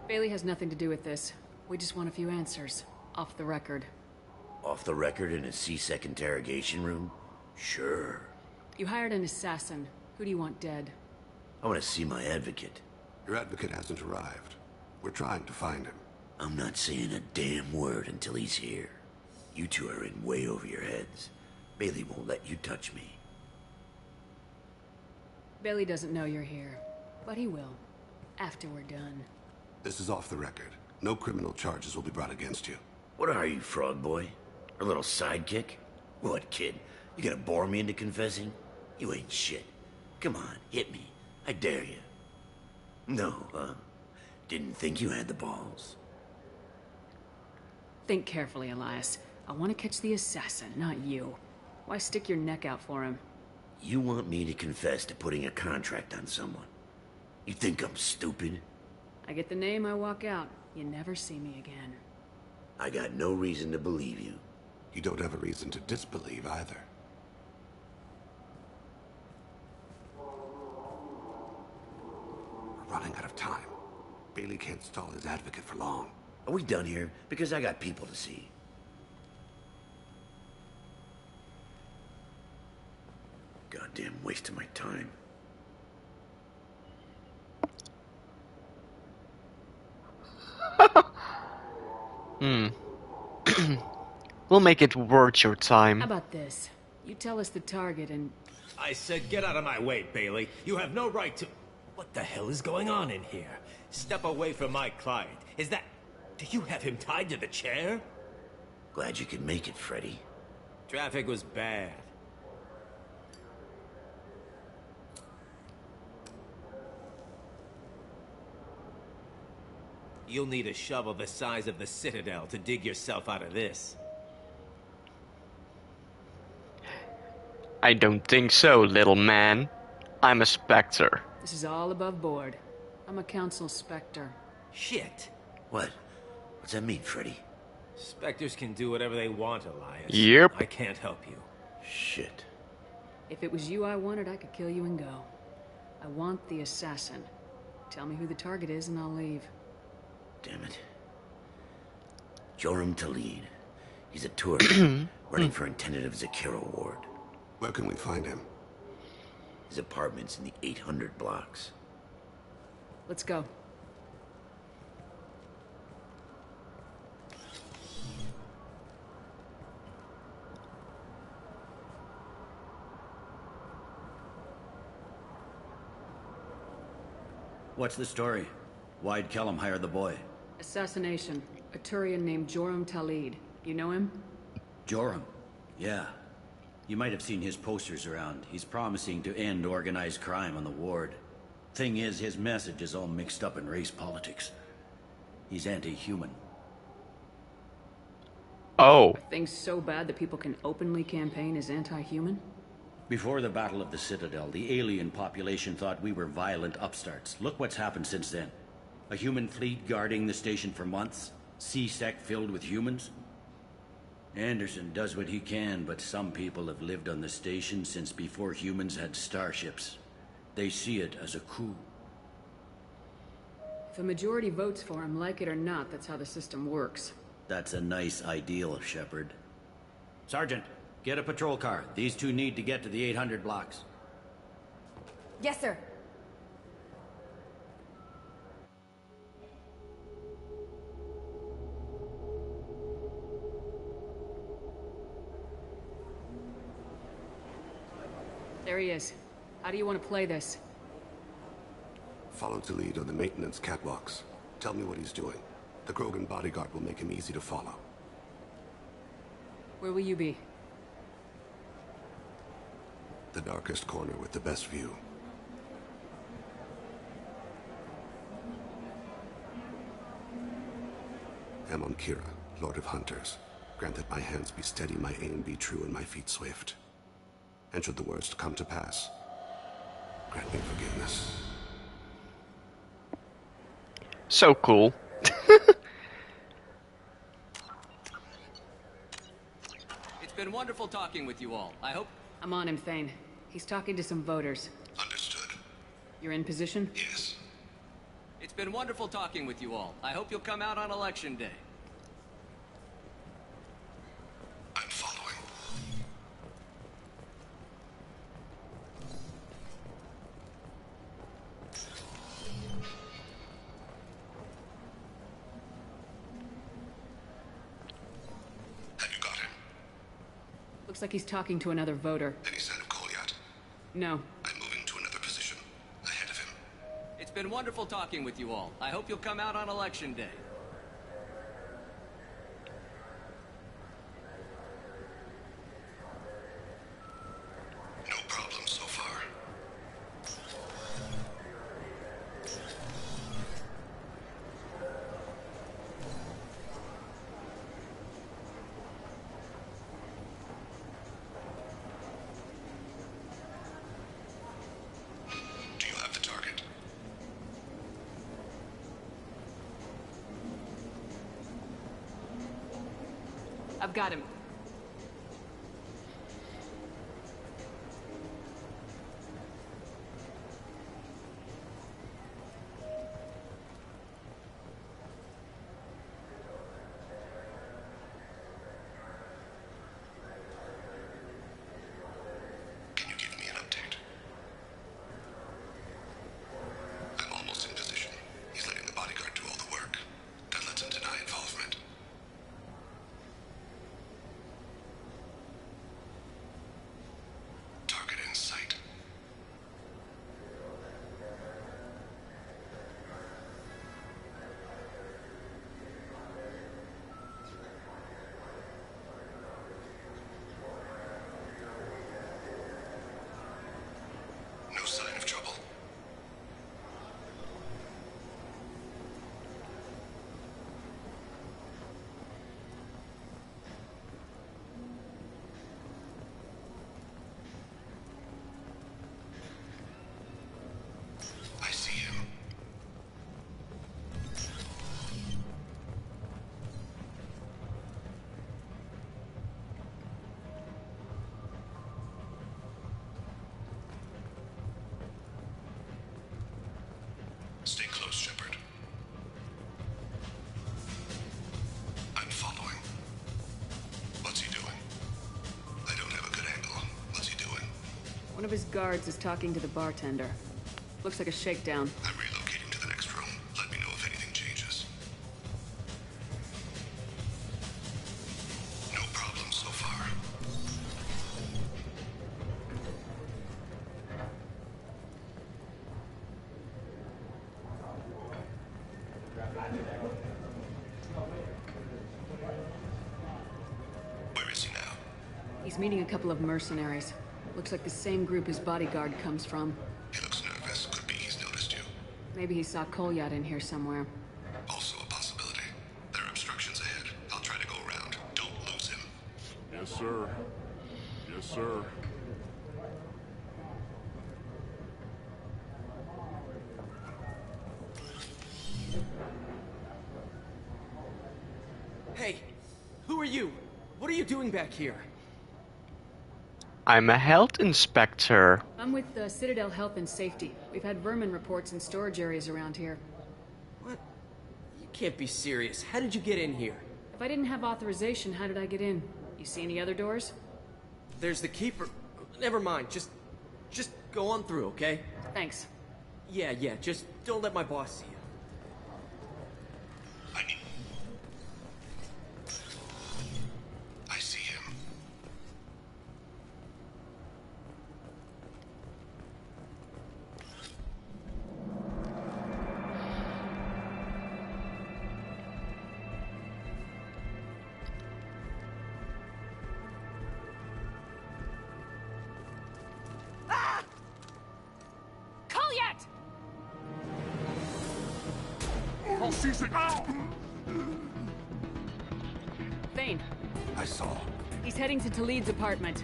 Bailey has nothing to do with this. We just want a few answers. Off the record. Off the record in a C-Sec interrogation room? Sure. You hired an assassin. Who do you want dead? I want to see my advocate. Your advocate hasn't arrived. We're trying to find him. I'm not saying a damn word until he's here. You two are in way over your heads. Bailey won't let you touch me. Bailey doesn't know you're here, but he will. After we're done. This is off the record. No criminal charges will be brought against you. What are you, frog boy? A little sidekick? What, kid? You gonna bore me into confessing? You ain't shit. Come on, hit me. I dare you. No, huh? Didn't think you had the balls. Think carefully, Elias. I want to catch the assassin, not you. Why stick your neck out for him? You want me to confess to putting a contract on someone? You think I'm stupid? I get the name, I walk out. You never see me again. I got no reason to believe you. You don't have a reason to disbelieve either. We're running out of time. Bailey can't stall his advocate for long. Are we done here? Because I got people to see. Goddamn waste of my time. We'll make it worth your time. How about this? You tell us the target and... I said get out of my way, Bailey. You have no right to... What the hell is going on in here? Step away from my client. Is that... Do you have him tied to the chair? Glad you could make it, Freddy. Traffic was bad. You'll need a shovel the size of the Citadel to dig yourself out of this. I don't think so, little man. I'm a Spectre. This is all above board. I'm a council Spectre. Shit. What? What's that mean, Freddy? Spectres can do whatever they want, Elias. Yep. I can't help you. Shit. If it was you I wanted, I could kill you and go. I want the assassin. Tell me who the target is and I'll leave. Damn it. Joram Talid. He's a tourist, running for a tentative Zakira Award. Where can we find him? His apartment's in the 800 blocks. Let's go. What's the story? Why'd Kellum hire the boy? Assassination. A Turian named Joram Talid. You know him? Joram? Yeah. You might have seen his posters around. He's promising to end organized crime on the ward. Thing is, his message is all mixed up in race politics. He's anti-human. Oh. Are things so bad that people can openly campaign as anti-human? Before the Battle of the Citadel, the alien population thought we were violent upstarts. Look what's happened since then. A human fleet guarding the station for months. C-Sec filled with humans. Anderson does what he can, but some people have lived on the station since before humans had starships. They see it as a coup. If a majority votes for him, like it or not, that's how the system works. That's a nice ideal, Shepard. Sergeant, get a patrol car. These two need to get to the 800 blocks. Yes, sir. There he is. How do you want to play this? Follow to lead on the maintenance catwalks. Tell me what he's doing. The Krogan bodyguard will make him easy to follow. Where will you be? The darkest corner with the best view. I'm on Kira, Lord of Hunters. Grant that my hands be steady, my aim be true, and my feet swift. And should the worst come to pass, grant me forgiveness. So cool. It's been wonderful talking with you all. I hope... I'm on him, Thane. He's talking to some voters. Understood. You're in position? Yes. It's been wonderful talking with you all. I hope you'll come out on Election Day. I'm following. Have you got him? Looks like he's talking to another voter. Any sign of Kolyat? No. I'm moving to another position. Ahead of him. It's been wonderful talking with you all. I hope you'll come out on Election Day. No problem so far. Do you have the target? I've got him. Can you give me an update? I'm almost in position. He's letting the bodyguard do all the work. That lets him deny involvement. Target in sight. No sign of trouble. I see him. Stay close, Shepard. I'm following. What's he doing? I don't have a good angle. What's he doing? One of his guards is talking to the bartender. Looks like a shakedown. I'm relocating to the next room. Let me know if anything changes. No problem so far. Where is he now? He's meeting a couple of mercenaries. Looks like the same group his bodyguard comes from. He looks nervous. Could be he's noticed you. Maybe he saw Kolyat in here somewhere. Also a possibility. There are obstructions ahead. I'll try to go around. Don't lose him. Yes, sir. Yes, sir. Hey, who are you? What are you doing back here? I'm a health inspector. I'm with the Citadel Health and Safety. We've had vermin reports in storage areas around here. What? You can't be serious. How did you get in here? If I didn't have authorization, how did I get in? You see any other doors? There's the keeper. Never mind. Just go on through, okay? Thanks. Yeah, just don't let my boss see you. I see him. Kolyat! Oh, she's a... Ow! Thane, I saw. He's heading to Talid's apartment.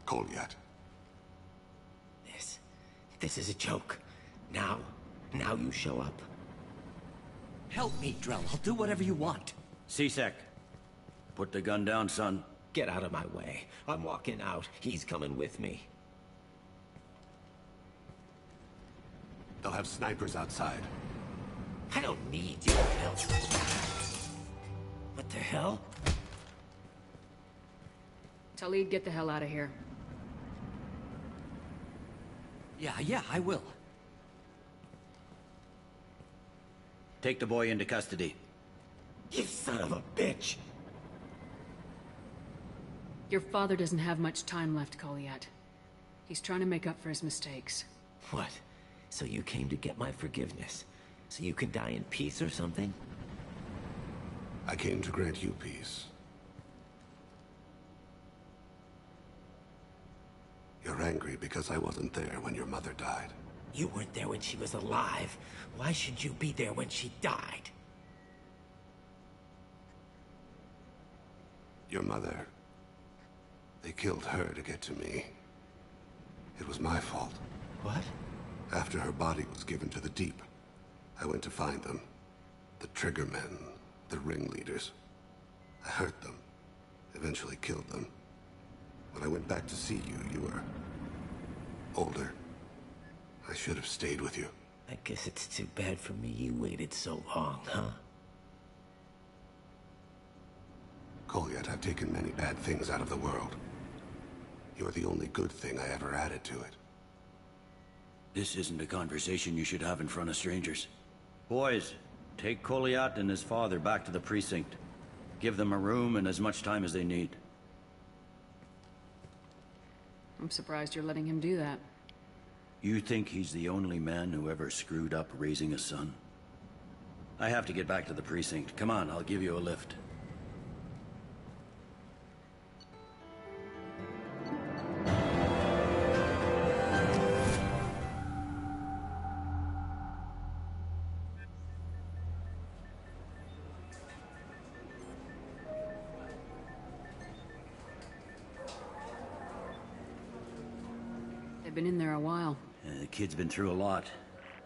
Kolyat. This is a joke. Now you show up. Help me, Drell. I'll do whatever you want. C-Sec, put the gun down, son. Get out of my way. I'm walking out. He's coming with me. They'll have snipers outside. I don't need your help. What the hell? Talid, get the hell out of here. Yeah, I will. Take the boy into custody. You son of a bitch! Your father doesn't have much time left, Kolyat. He's trying to make up for his mistakes. What? So you came to get my forgiveness? So you can die in peace or something? I came to grant you peace. You're angry because I wasn't there when your mother died. You weren't there when she was alive. Why should you be there when she died? Your mother... They killed her to get to me. It was my fault. What? After her body was given to the deep, I went to find them. The triggermen, the ringleaders. I hurt them, eventually killed them. When I went back to see you, you were... older. I should have stayed with you. I guess it's too bad for me you waited so long, huh? Kolyat, I've taken many bad things out of the world. You're the only good thing I ever added to it. This isn't a conversation you should have in front of strangers. Boys, take Kolyat and his father back to the precinct. Give them a room and as much time as they need. I'm surprised you're letting him do that. You think he's the only man who ever screwed up raising a son? I have to get back to the precinct. Come on, I'll give you a lift. They've been in there a while. The kid's been through a lot.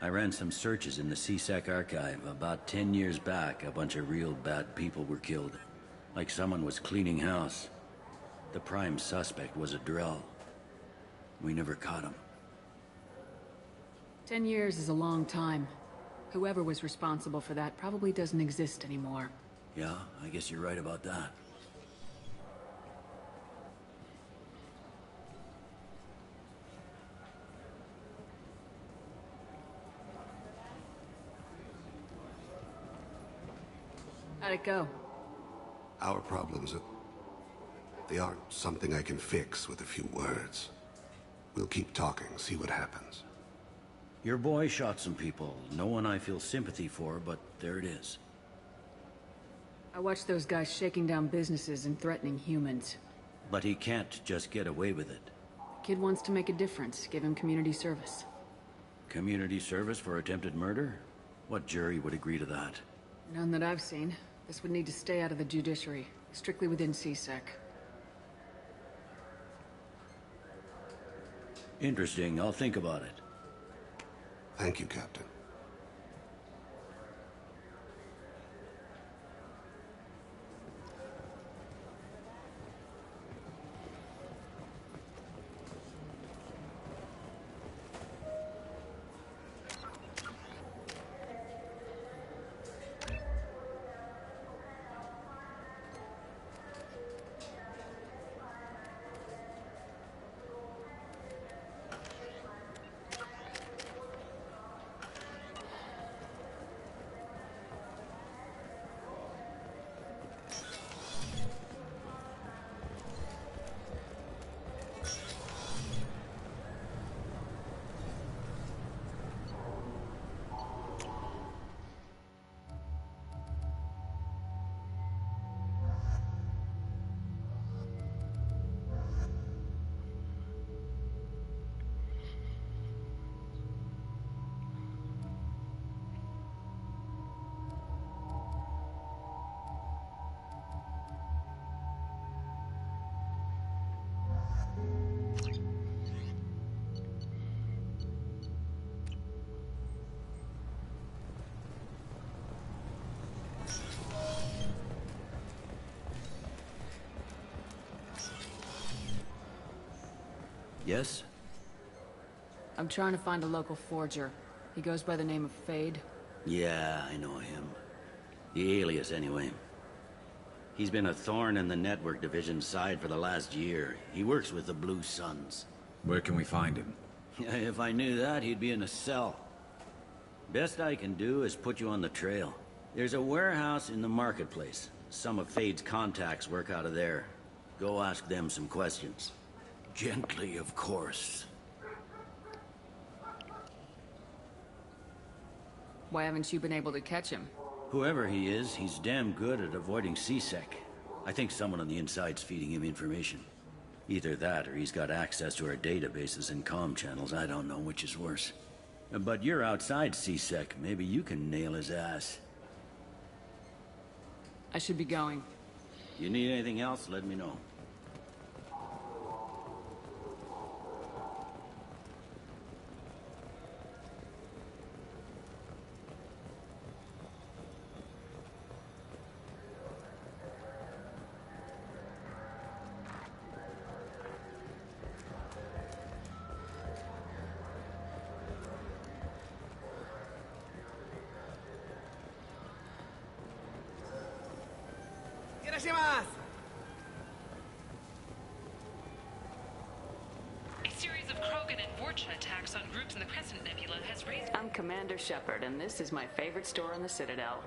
I ran some searches in the C-Sec archive. About 10 years back, a bunch of real bad people were killed. Like someone was cleaning house. The prime suspect was a Drell. We never caught him. 10 years is a long time. Whoever was responsible for that probably doesn't exist anymore. Yeah, I guess you're right about that. How'd it go? Our problems are... They aren't something I can fix with a few words. We'll keep talking, see what happens. Your boy shot some people. No one I feel sympathy for, but there it is. I watched those guys shaking down businesses and threatening humans. But he can't just get away with it. The kid wants to make a difference. Give him community service. Community service for attempted murder? What jury would agree to that? None that I've seen. This would need to stay out of the judiciary. Strictly within C-Sec. Interesting. I'll think about it. Thank you, Captain. Yes? I'm trying to find a local forger. He goes by the name of Fade. Yeah, I know him. The alias, anyway. He's been a thorn in the network division's side for the last year. He works with the Blue Suns. Where can we find him? If I knew that, he'd be in a cell. Best I can do is put you on the trail. There's a warehouse in the marketplace. Some of Fade's contacts work out of there. Go ask them some questions. Gently, of course. Why haven't you been able to catch him? Whoever he is, he's damn good at avoiding CSEC. I think someone on the inside's feeding him information. Either that, or he's got access to our databases and comm channels. I don't know which is worse. But you're outside CSEC. Maybe you can nail his ass. I should be going. You need anything else, let me know. A series of Krogan and Vorcha attacks on groups in the Crescent Nebula has raised... I'm Commander Shepard, and this is my favorite store on the Citadel.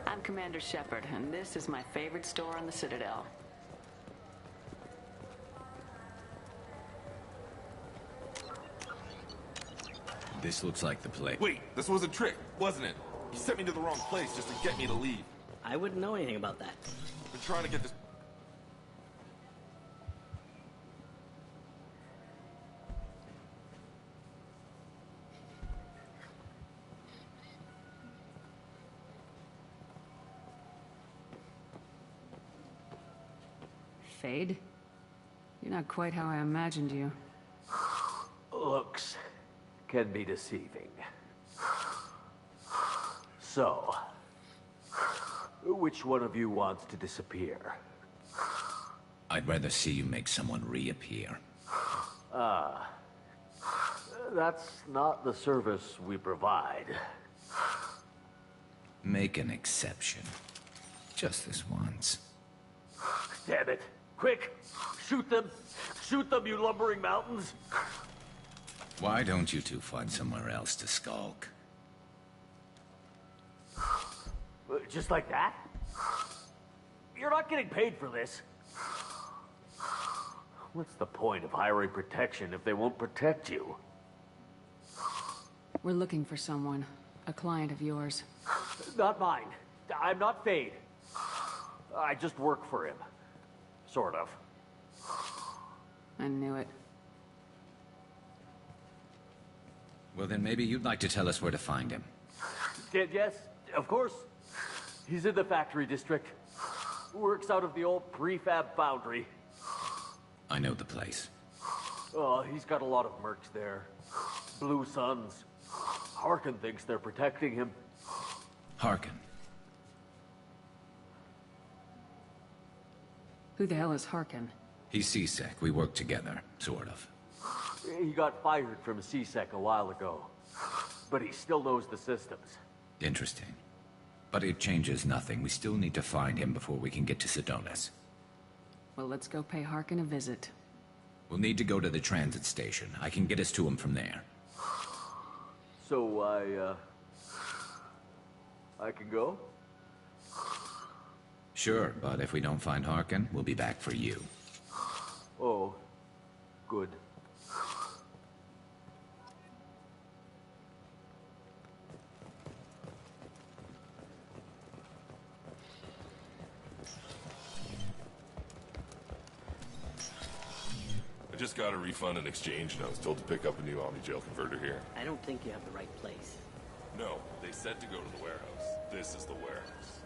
I'm Commander Shepard, and this is my favorite store on the Citadel. This looks like the place. Wait, this was a trick, wasn't it? You sent me to the wrong place just to get me to leave. I wouldn't know anything about that. I've been trying to get this... Fade? You're not quite how I imagined you. Looks can be deceiving. So, which one of you wants to disappear? I'd rather see you make someone reappear. Ah, that's not the service we provide. Make an exception. Just this once. Damn it. Quick! Shoot them! Shoot them, you lumbering mountains! Why don't you two find somewhere else to skulk? Just like that? You're not getting paid for this. What's the point of hiring protection if they won't protect you? We're looking for someone. A client of yours. Not mine. I'm not Fade. I just work for him. Sort of. I knew it. Well, then maybe you'd like to tell us where to find him. Yes, of course. He's in the factory district. Works out of the old prefab foundry. I know the place. Oh, he's got a lot of mercs there. Blue Suns. Harkin thinks they're protecting him. Harkin. Who the hell is Harkin? He's CSEC. We work together, sort of. He got fired from CSEC a while ago. But he still knows the systems. Interesting. But it changes nothing. We still need to find him before we can get to Sedonis. Well, let's go pay Harkin a visit. We'll need to go to the transit station. I can get us to him from there. So I can go? Sure, but if we don't find Harkin, we'll be back for you. Oh, good. I just got a refund and exchange, and I was told to pick up a new Omni-Jail converter here. I don't think you have the right place. No, they said to go to the warehouse. This is the warehouse.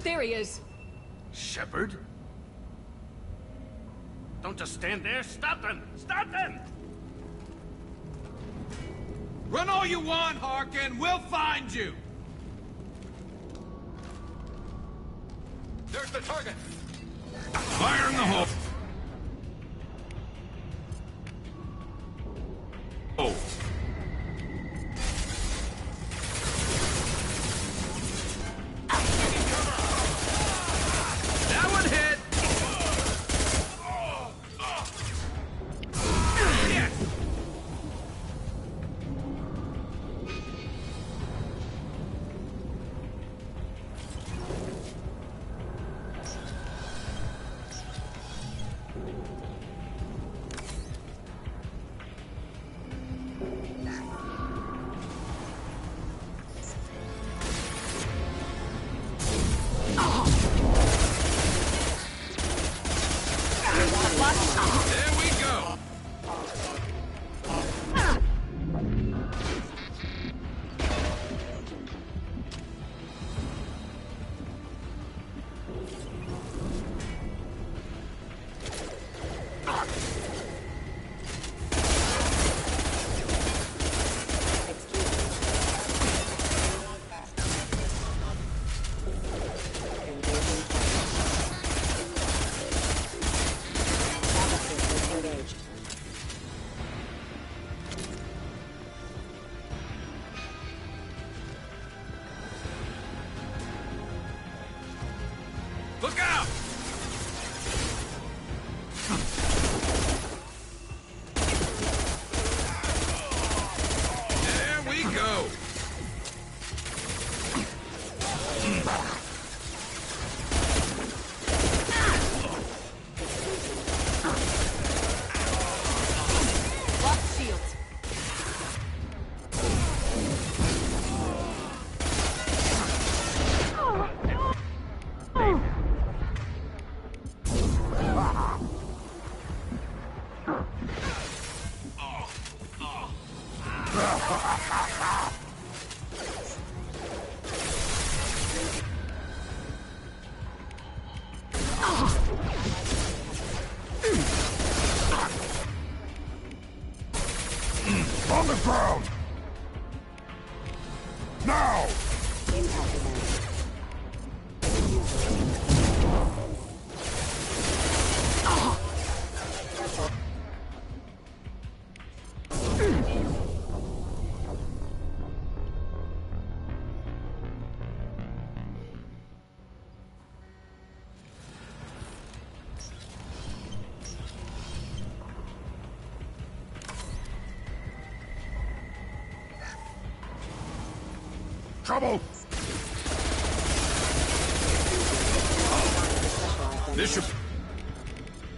There he is. Shepard? Don't just stand there. Stop them! Stop them! Run all you want, Harkin. We'll find you. There's the target! Fire in the hole. Oh. That one hit. Yes. There we go. Look out! There we go. Lock shields. On the ground! Now! Trouble! This should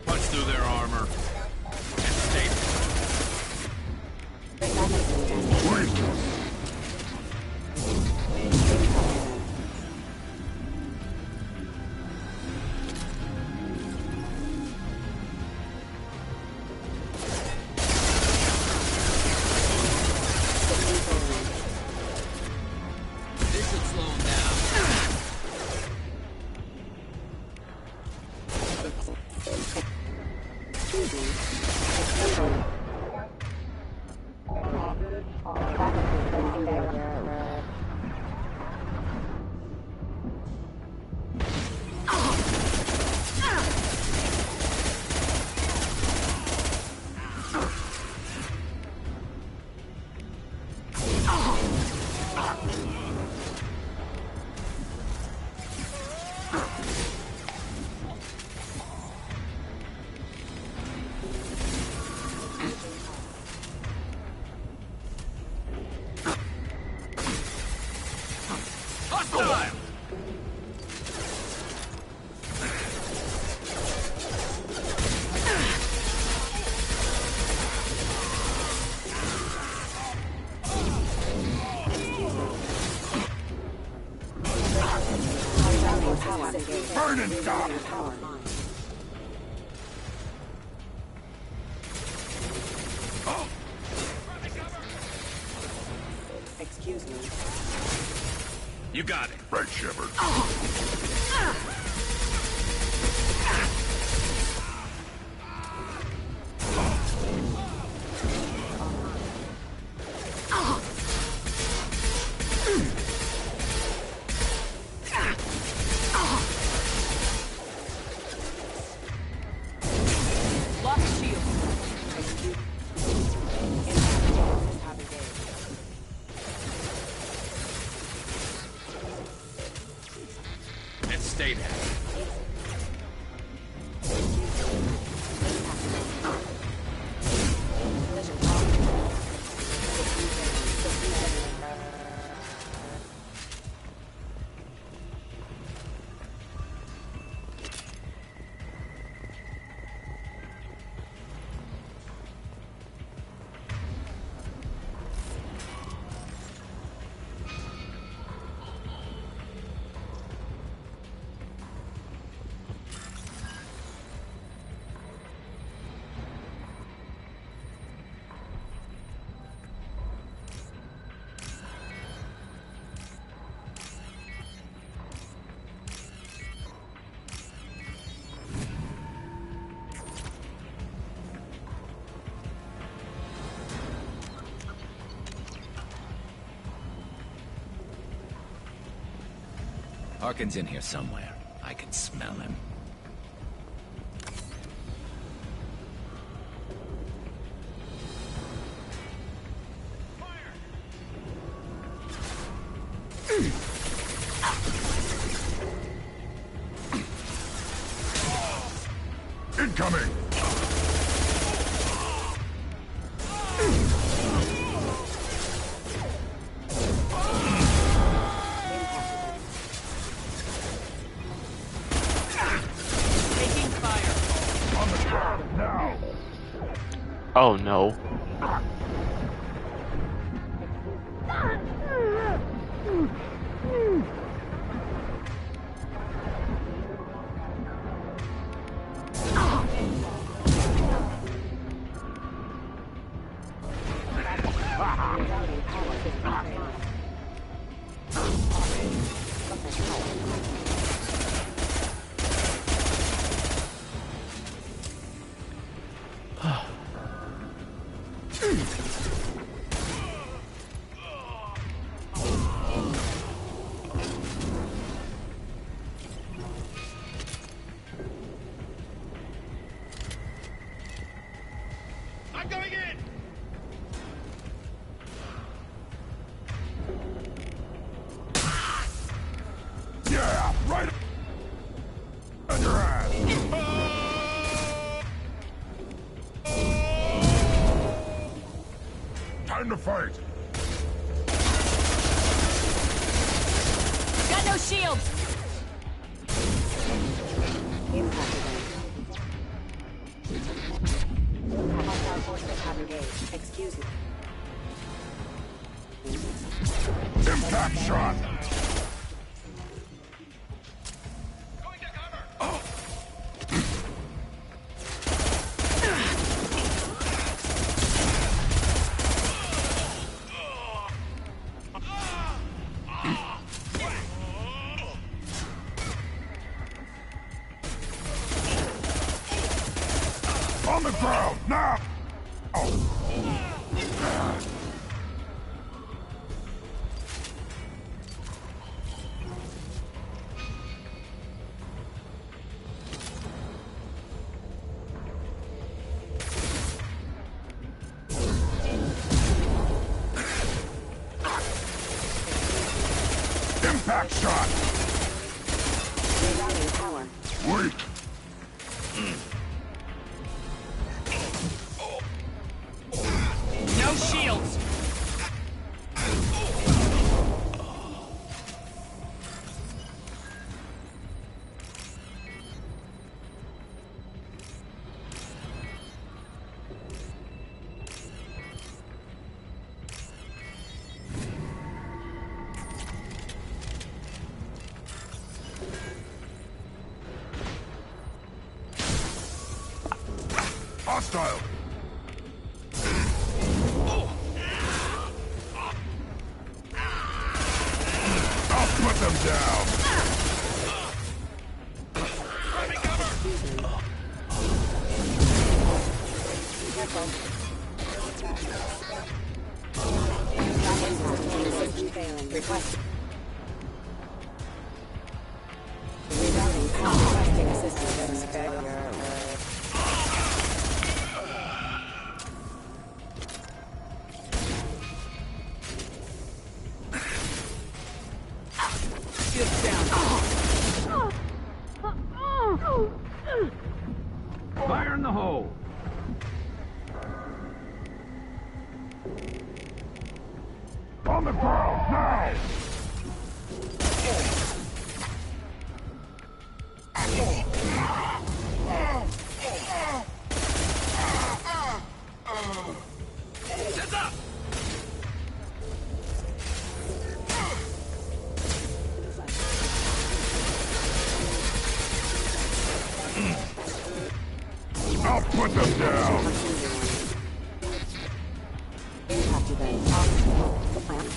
punch through their armor. And stay. This should slow him down. Hostile! Burn and stop! Excuse me. You got it. Right, Shepard. Harkin's in here somewhere. I can smell him. Incoming! Oh no. I'm going in! Yeah, right on your ass! Time to fight! Got no shields! Excuse me. Impact shot! On the ground, now! Impact shot! Weak! No shields! Hostile! I'll put them down! Request. Rerouting power. Requesting assistance. Shields down. Fire in the hole! On the ground, now! Heads up! I'll put them down! After that, the plant.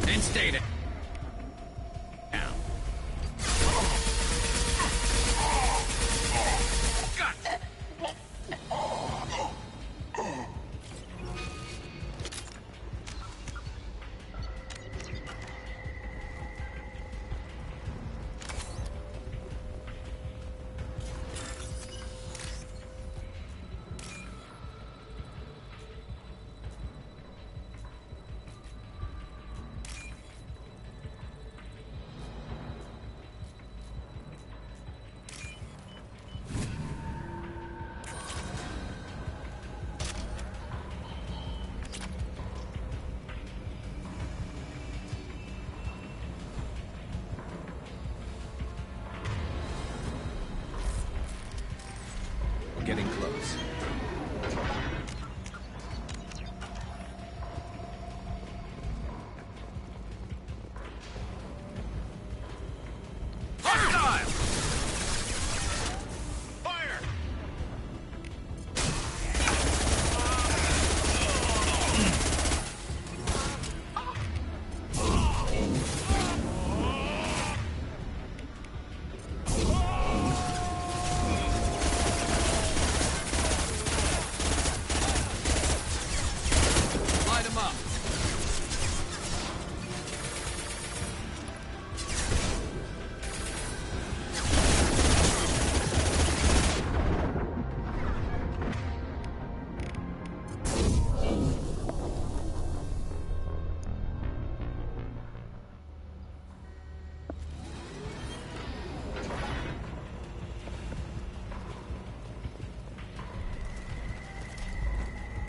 And stay there. Now. Getting close. Hostile! Fire! Light him up.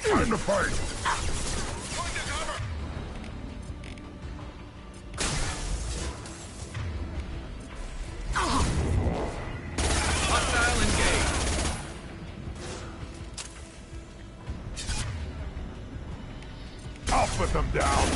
Time to fight! Hostile engaged. I'll put them down!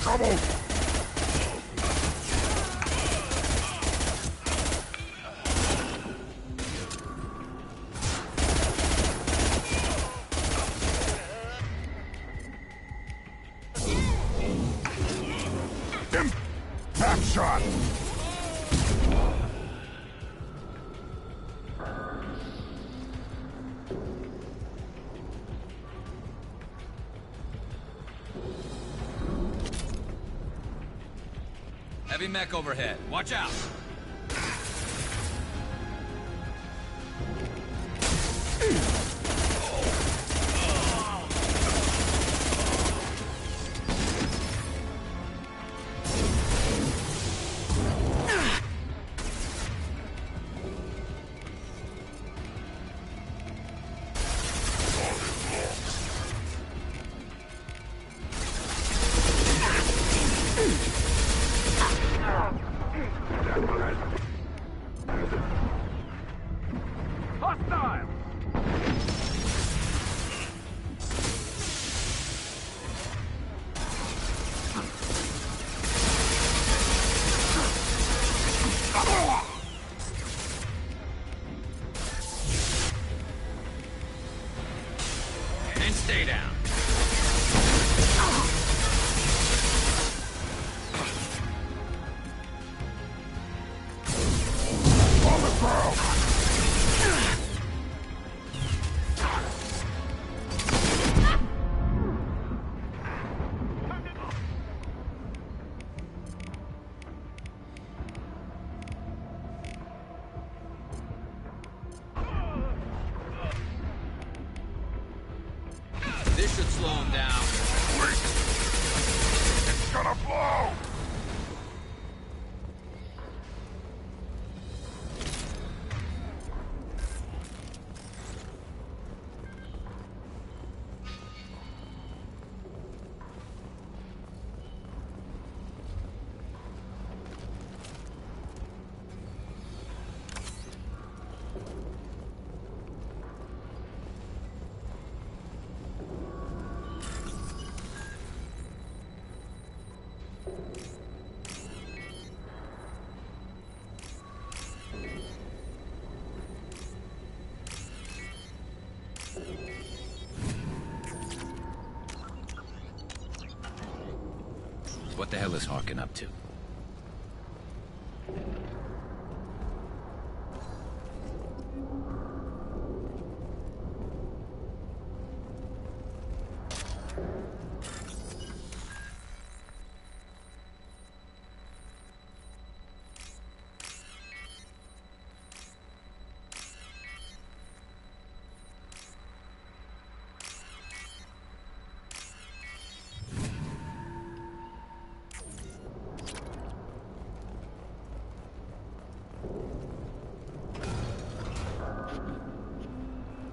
Trouble! Impact shot! Heavy mech overhead. Watch out! Hostile! slow him down. Wait! It's gonna blow! What the hell is Harkin up to?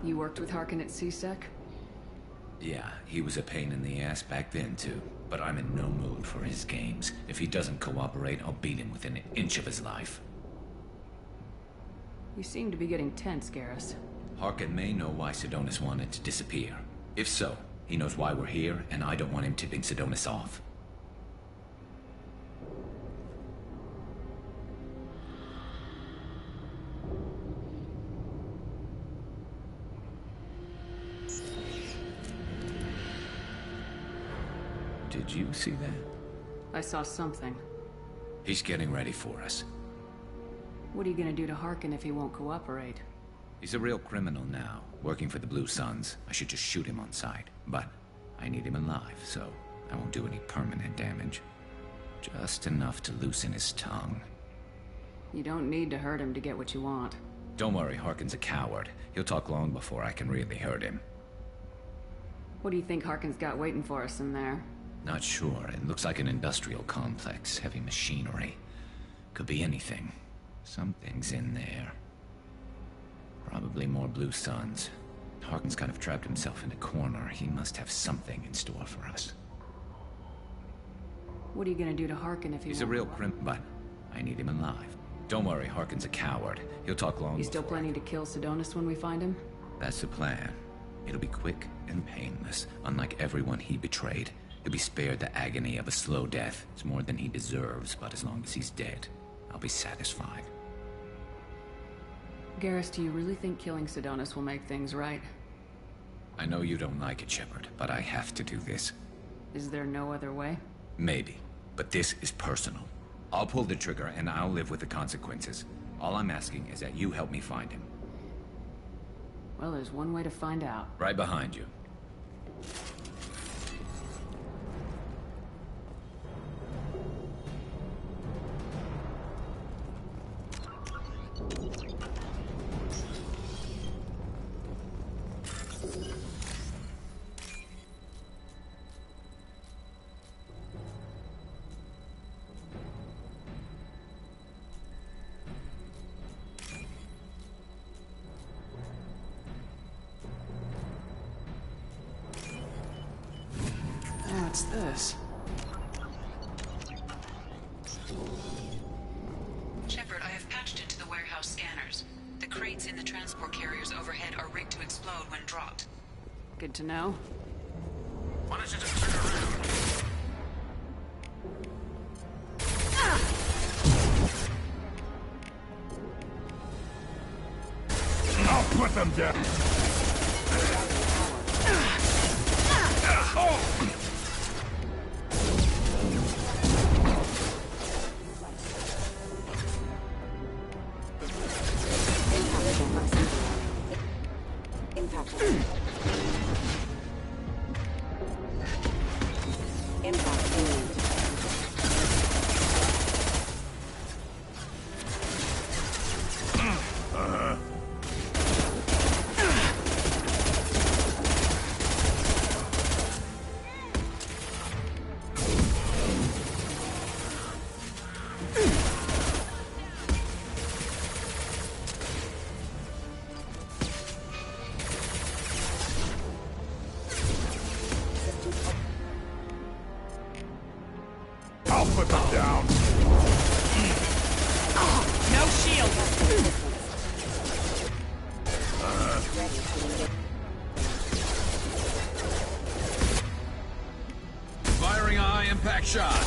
You worked with Harkin at CSEC? Yeah, he was a pain in the ass back then, too. But I'm in no mood for his games. If he doesn't cooperate, I'll beat him within an inch of his life. You seem to be getting tense, Garrus. Harkin may know why Sidonis wanted to disappear. If so, he knows why we're here, and I don't want him tipping Sidonis off. Did you see that? I saw something. He's getting ready for us. What are you gonna do to Harkin if he won't cooperate? He's a real criminal now, working for the Blue Suns. I should just shoot him on sight. But I need him alive, so I won't do any permanent damage. Just enough to loosen his tongue. You don't need to hurt him to get what you want. Don't worry, Harkin's a coward. He'll talk long before I can really hurt him. What do you think Harkin's got waiting for us in there? Not sure. It looks like an industrial complex. Heavy machinery. Could be anything. Something's in there. Probably more Blue Suns. Harkin's kind of trapped himself in a corner. He must have something in store for us. What are you gonna do to Harkin if he He's a won't real cooperate? but I need him alive. Don't worry, Harkin's a coward. He'll talk long You still planning to kill Sidonis when we find him? That's the plan. It'll be quick and painless, unlike everyone he betrayed. He'll be spared the agony of a slow death. It's more than he deserves, but as long as he's dead, I'll be satisfied. Garrus, do you really think killing Sidonis will make things right? I know you don't like it, Shepard, but I have to do this. Is there no other way? Maybe, but this is personal. I'll pull the trigger and I'll live with the consequences. All I'm asking is that you help me find him. Well, there's one way to find out. Right behind you. What's this? Shepard, I have patched into the warehouse scanners. The crates in the transport carriers overhead are rigged to explode when dropped. Good to know. Why don't you just turn around? I'll put them down. I'll put them down. No shield. Firing a high-impact shot.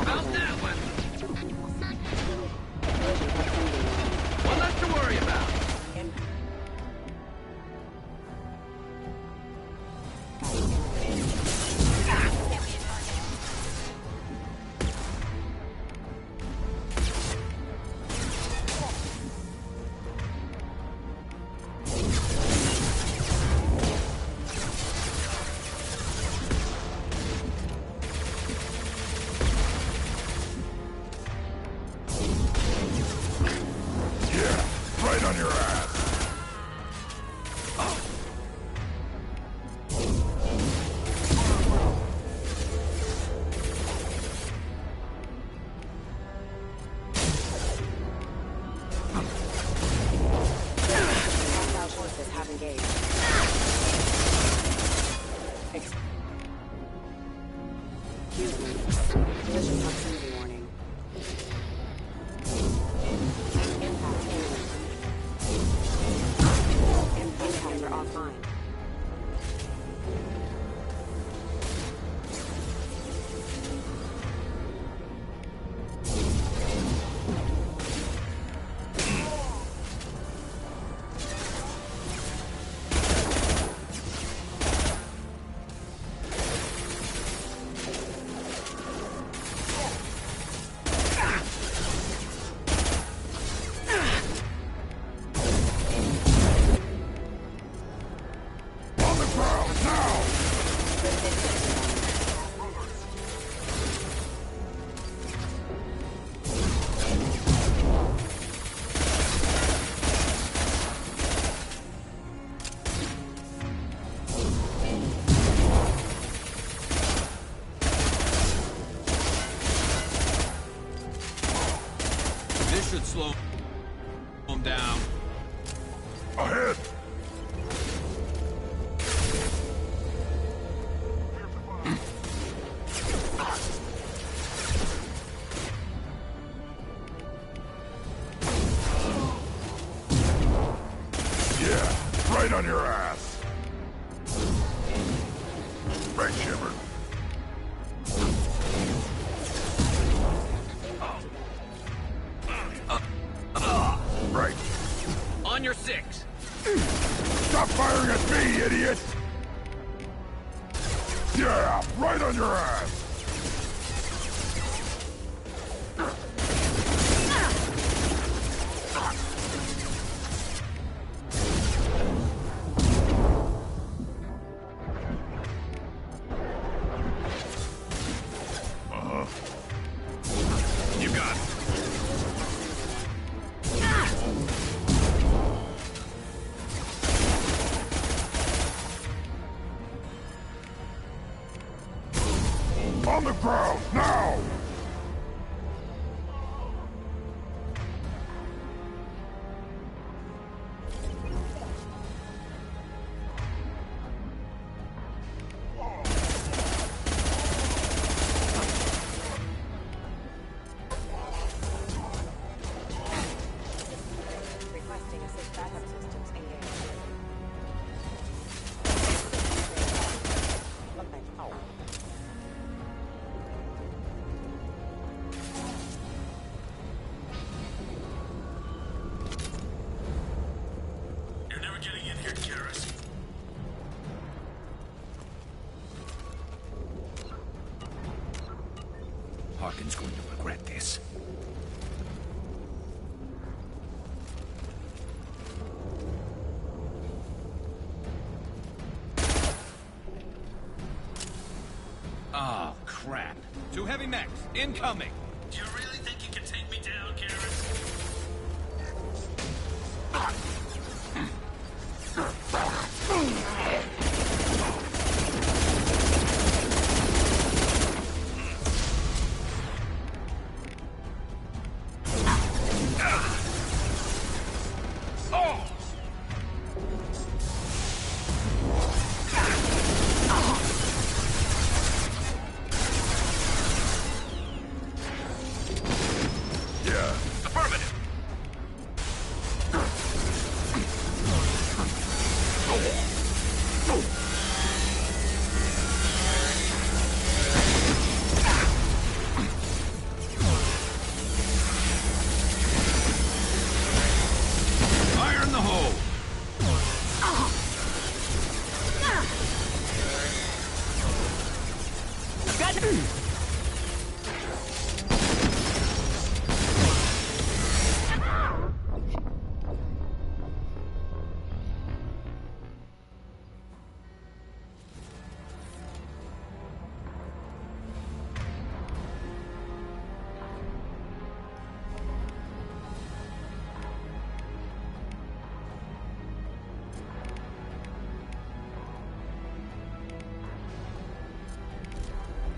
About that one. One less to worry about. Right on your ass. Hostile forces have engaged. Excuse me. Collision proximity warning. Impact imminent. Impactors are offline. On the ground, now! This should slow them down. Ahead! Yeah, right on your ass. Right, Shepard. Right. On your six. Stop firing at me, idiot! Yeah, right on your ass! You got it. On the ground, now! Requesting assist backup systems engaged. You're never getting in here, Garrus. Harkin's going to regret this. Oh, crap. Two heavy mechs, incoming! Do you really think you can take me down, Garrus?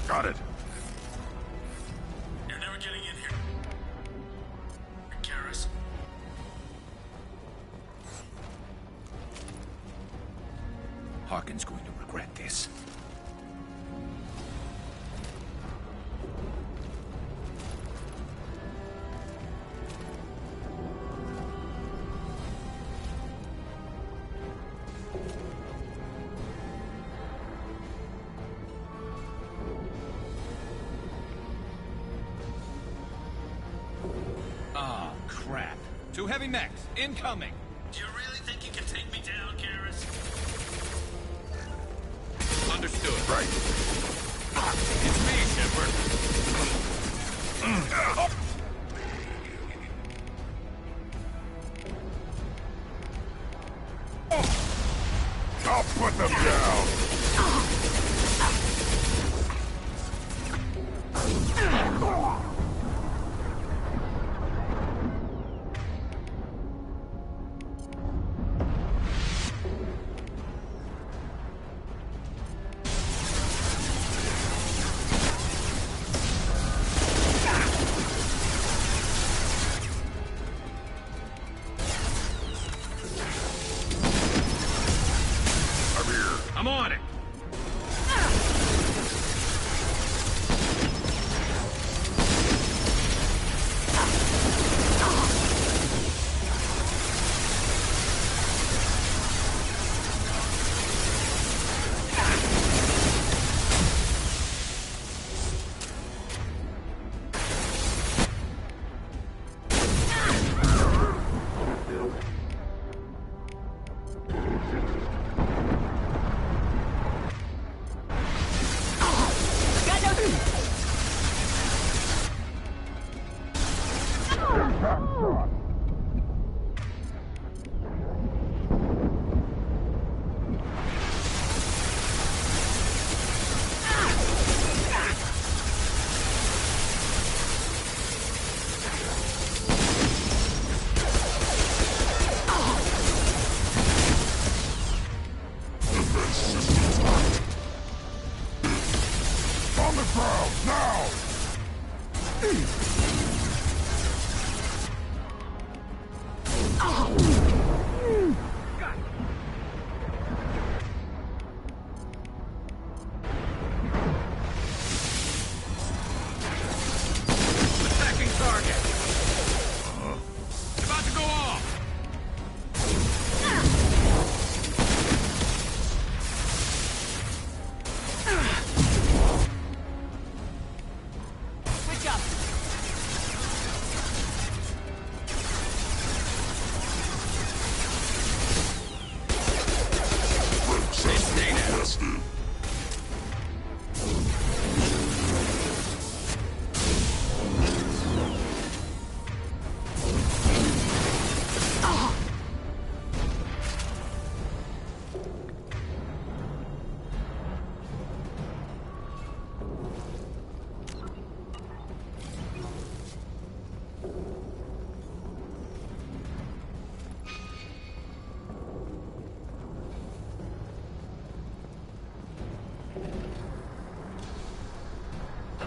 Got it. You're never getting in here. Garrus. Harkin's going to regret this. Ah, crap. Two heavy mechs, incoming. Do you really think you can take me down, Garrus? Understood. Right. It's me, Shepard. I'll put them down. I'm on it. On the ground, now! Attacking target. About to go off. Switch up.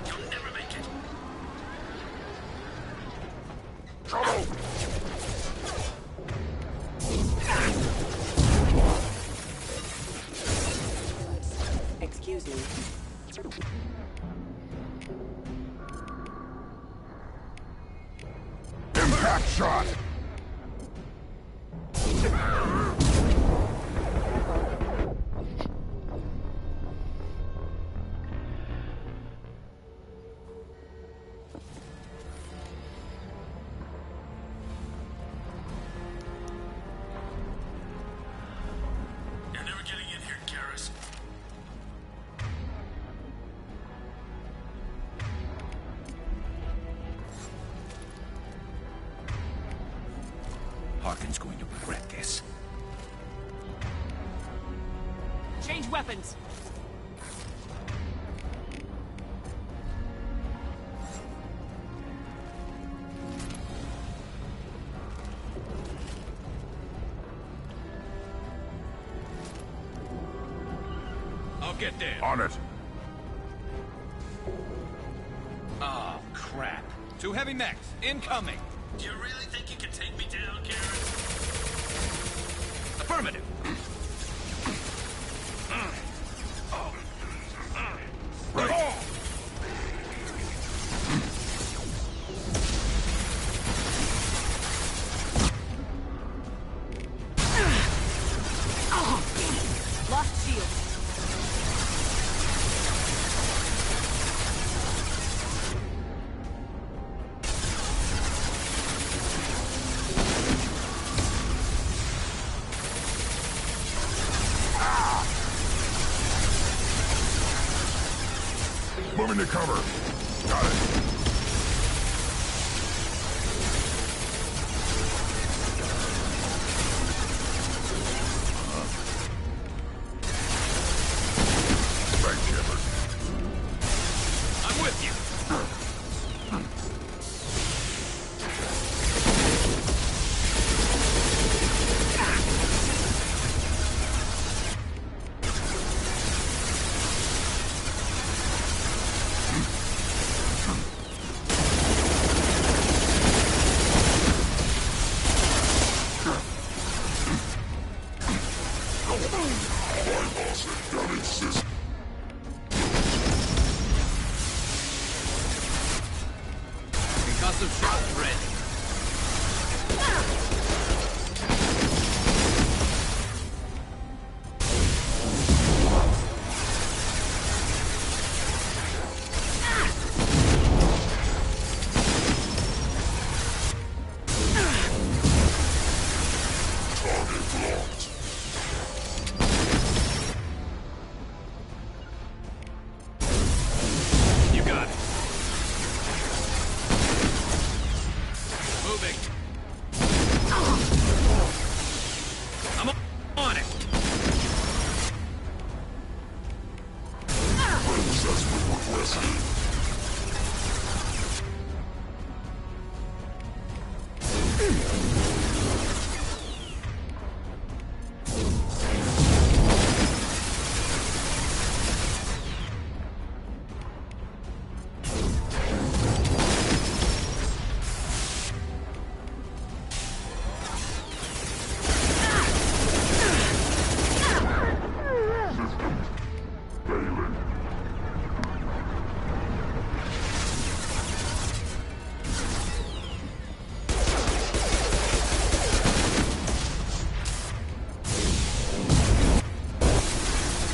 You'll never make it. Trouble! Excuse me. Impact shot! You're never getting in here, Garrus. Harkin's going to regret this. Change weapons. I'll get there. On it. Oh, crap. Two heavy mechs, incoming. Do you really think you can take me down, Garrett? Affirmative. Right. Lost shield. Moving to cover. Got it. Right, Shepard. I'm with you. Concussive shot ready. You got it. Moving. I'm on it. Princess requested.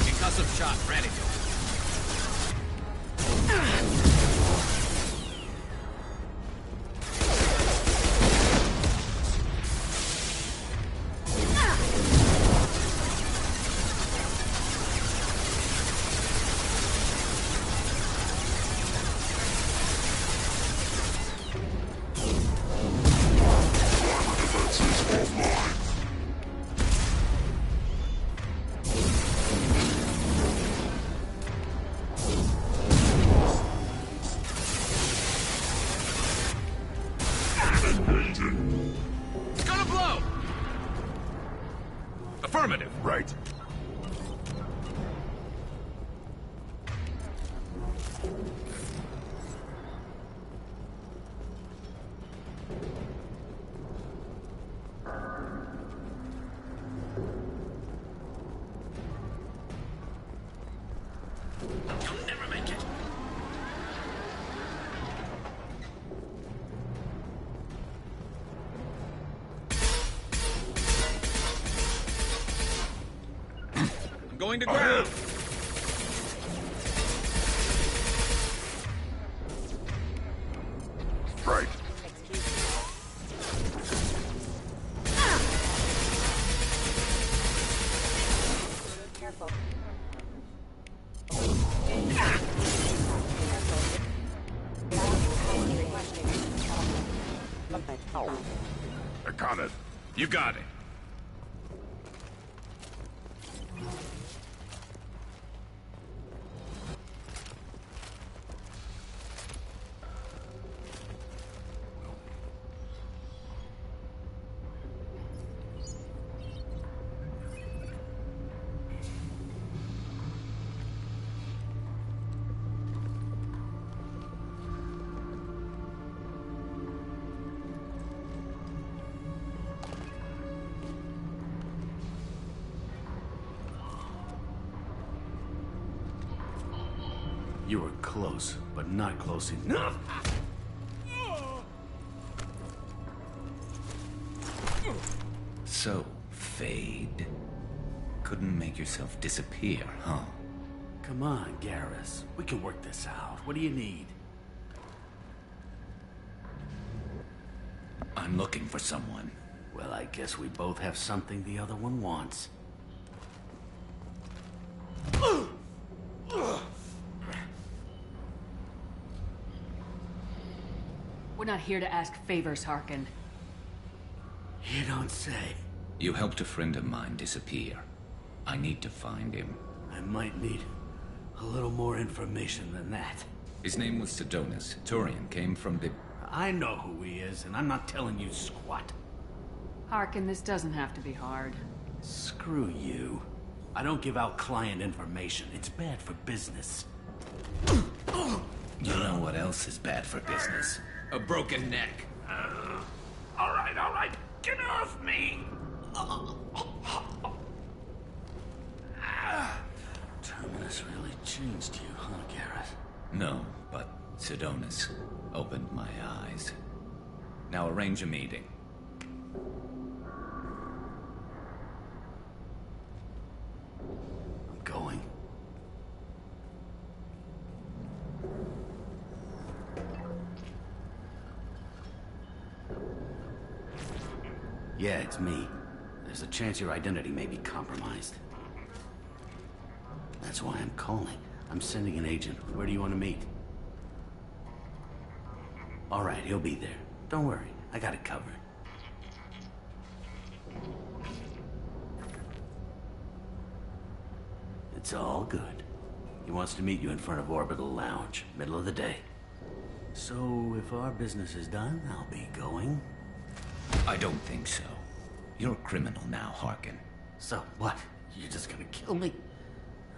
Concussive shot ready. Defenses offline. Engaging. It's gonna blow. Affirmative. Right. You'll never make it. I'm going to ground. Right. Careful. I got it. You got it. You were close, but not close enough. So, Fade. Couldn't make yourself disappear, huh? Come on, Garrus. We can work this out. What do you need? I'm looking for someone. Well, I guess we both have something the other one wants. We're not here to ask favors, Harkin. You don't say. You helped a friend of mine disappear. I need to find him. I might need a little more information than that. His name was Sidonis. Turian came from the... I know who he is, and I'm not telling you squat. Harkin, this doesn't have to be hard. Screw you. I don't give out client information. It's bad for business. You know what else is bad for business? A broken neck. All right. Get off me! Terminus really changed you, huh, Garrett? No, but Sidonis opened my eyes. Now arrange a meeting. I'm going. Yeah, it's me. There's a chance your identity may be compromised. That's why I'm calling. I'm sending an agent. Where do you want to meet? All right, he'll be there. Don't worry, I got it covered. It's all good. He wants to meet you in front of Orbital Lounge, middle of the day. So, if our business is done, I'll be going. I don't think so. You're a criminal now, Harkin. So what? You're just gonna kill me?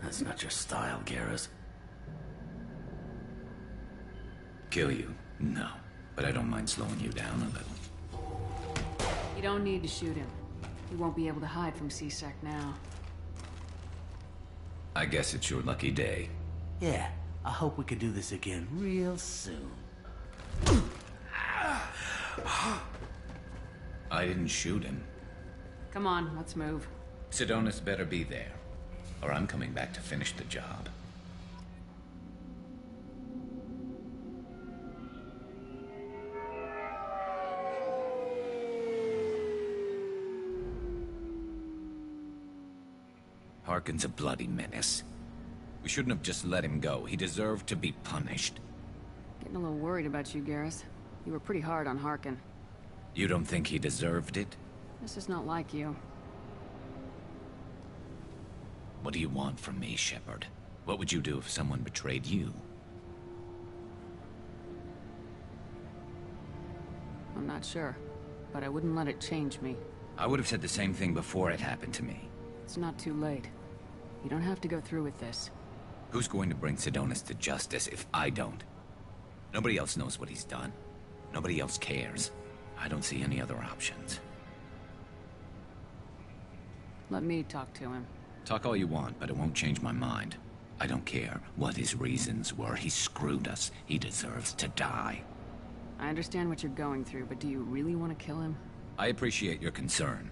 That's not your style, Garrus. Kill you? No. But I don't mind slowing you down a little. You don't need to shoot him. He won't be able to hide from C-Sec now. I guess it's your lucky day. Yeah, I hope we can do this again real soon. I didn't shoot him. Come on, let's move. Sidonis better be there, or I'm coming back to finish the job. Harkin's a bloody menace. We shouldn't have just let him go. He deserved to be punished. Getting a little worried about you, Garrus. You were pretty hard on Harkin. You don't think he deserved it? This is not like you. What do you want from me, Shepard? What would you do if someone betrayed you? I'm not sure, but I wouldn't let it change me. I would have said the same thing before it happened to me. It's not too late. You don't have to go through with this. Who's going to bring Sidonis to justice if I don't? Nobody else knows what he's done. Nobody else cares. I don't see any other options. Let me talk to him. Talk all you want, but it won't change my mind. I don't care what his reasons were. He screwed us. He deserves to die. I understand what you're going through, but do you really want to kill him? I appreciate your concern,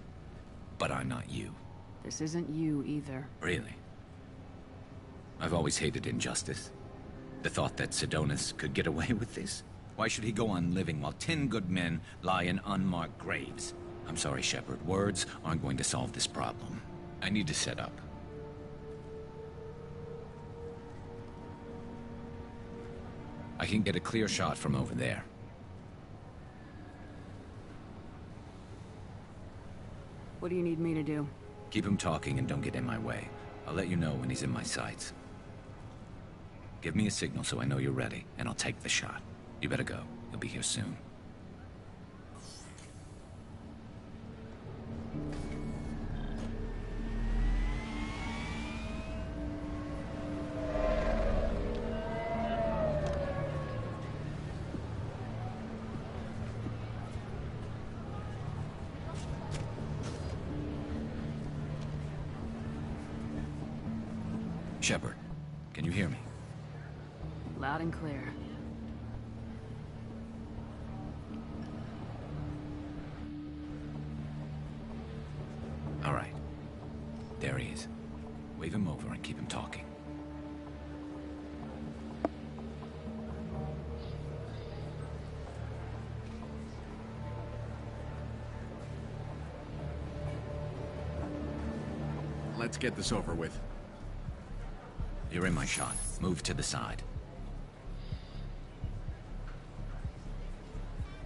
but I'm not you. This isn't you either. Really? I've always hated injustice. The thought that Sidonis could get away with this? Why should he go on living while 10 good men lie in unmarked graves? I'm sorry, Shepard. Words aren't going to solve this problem. I need to set up. I can get a clear shot from over there. What do you need me to do? Keep him talking and don't get in my way. I'll let you know when he's in my sights. Give me a signal so I know you're ready, and I'll take the shot. You better go. He'll be here soon. Shepard, can you hear me? Loud and clear. All right. There he is. Wave him over and keep him talking. Let's get this over with. You're in my shot. Move to the side.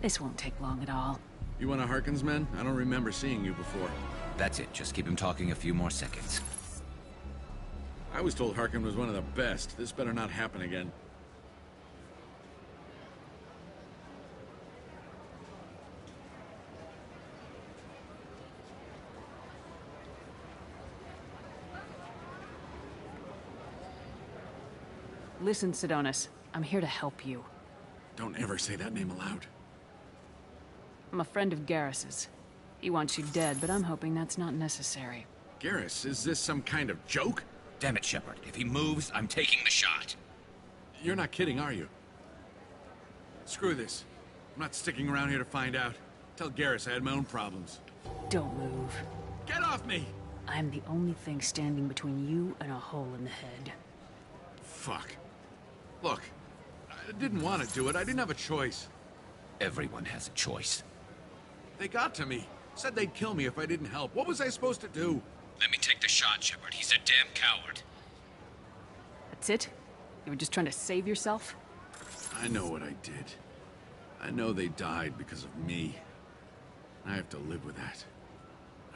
This won't take long at all. You one of Harkin's men? I don't remember seeing you before. That's it. Just keep him talking a few more seconds. I was told Harkin was one of the best. This better not happen again. Listen, Sidonis. I'm here to help you. Don't ever say that name aloud. I'm a friend of Garrus's. He wants you dead, but I'm hoping that's not necessary. Garrus, is this some kind of joke? Damn it, Shepard. If he moves, I'm taking the shot. You're not kidding, are you? Screw this. I'm not sticking around here to find out. Tell Garrus I had my own problems. Don't move. Get off me! I'm the only thing standing between you and a hole in the head. Fuck. Look, I didn't want to do it. I didn't have a choice. Everyone has a choice. They got to me. Said they'd kill me if I didn't help. What was I supposed to do? Let me take the shot, Shepard. He's a damn coward. That's it? You were just trying to save yourself? I know what I did. I know they died because of me. I have to live with that.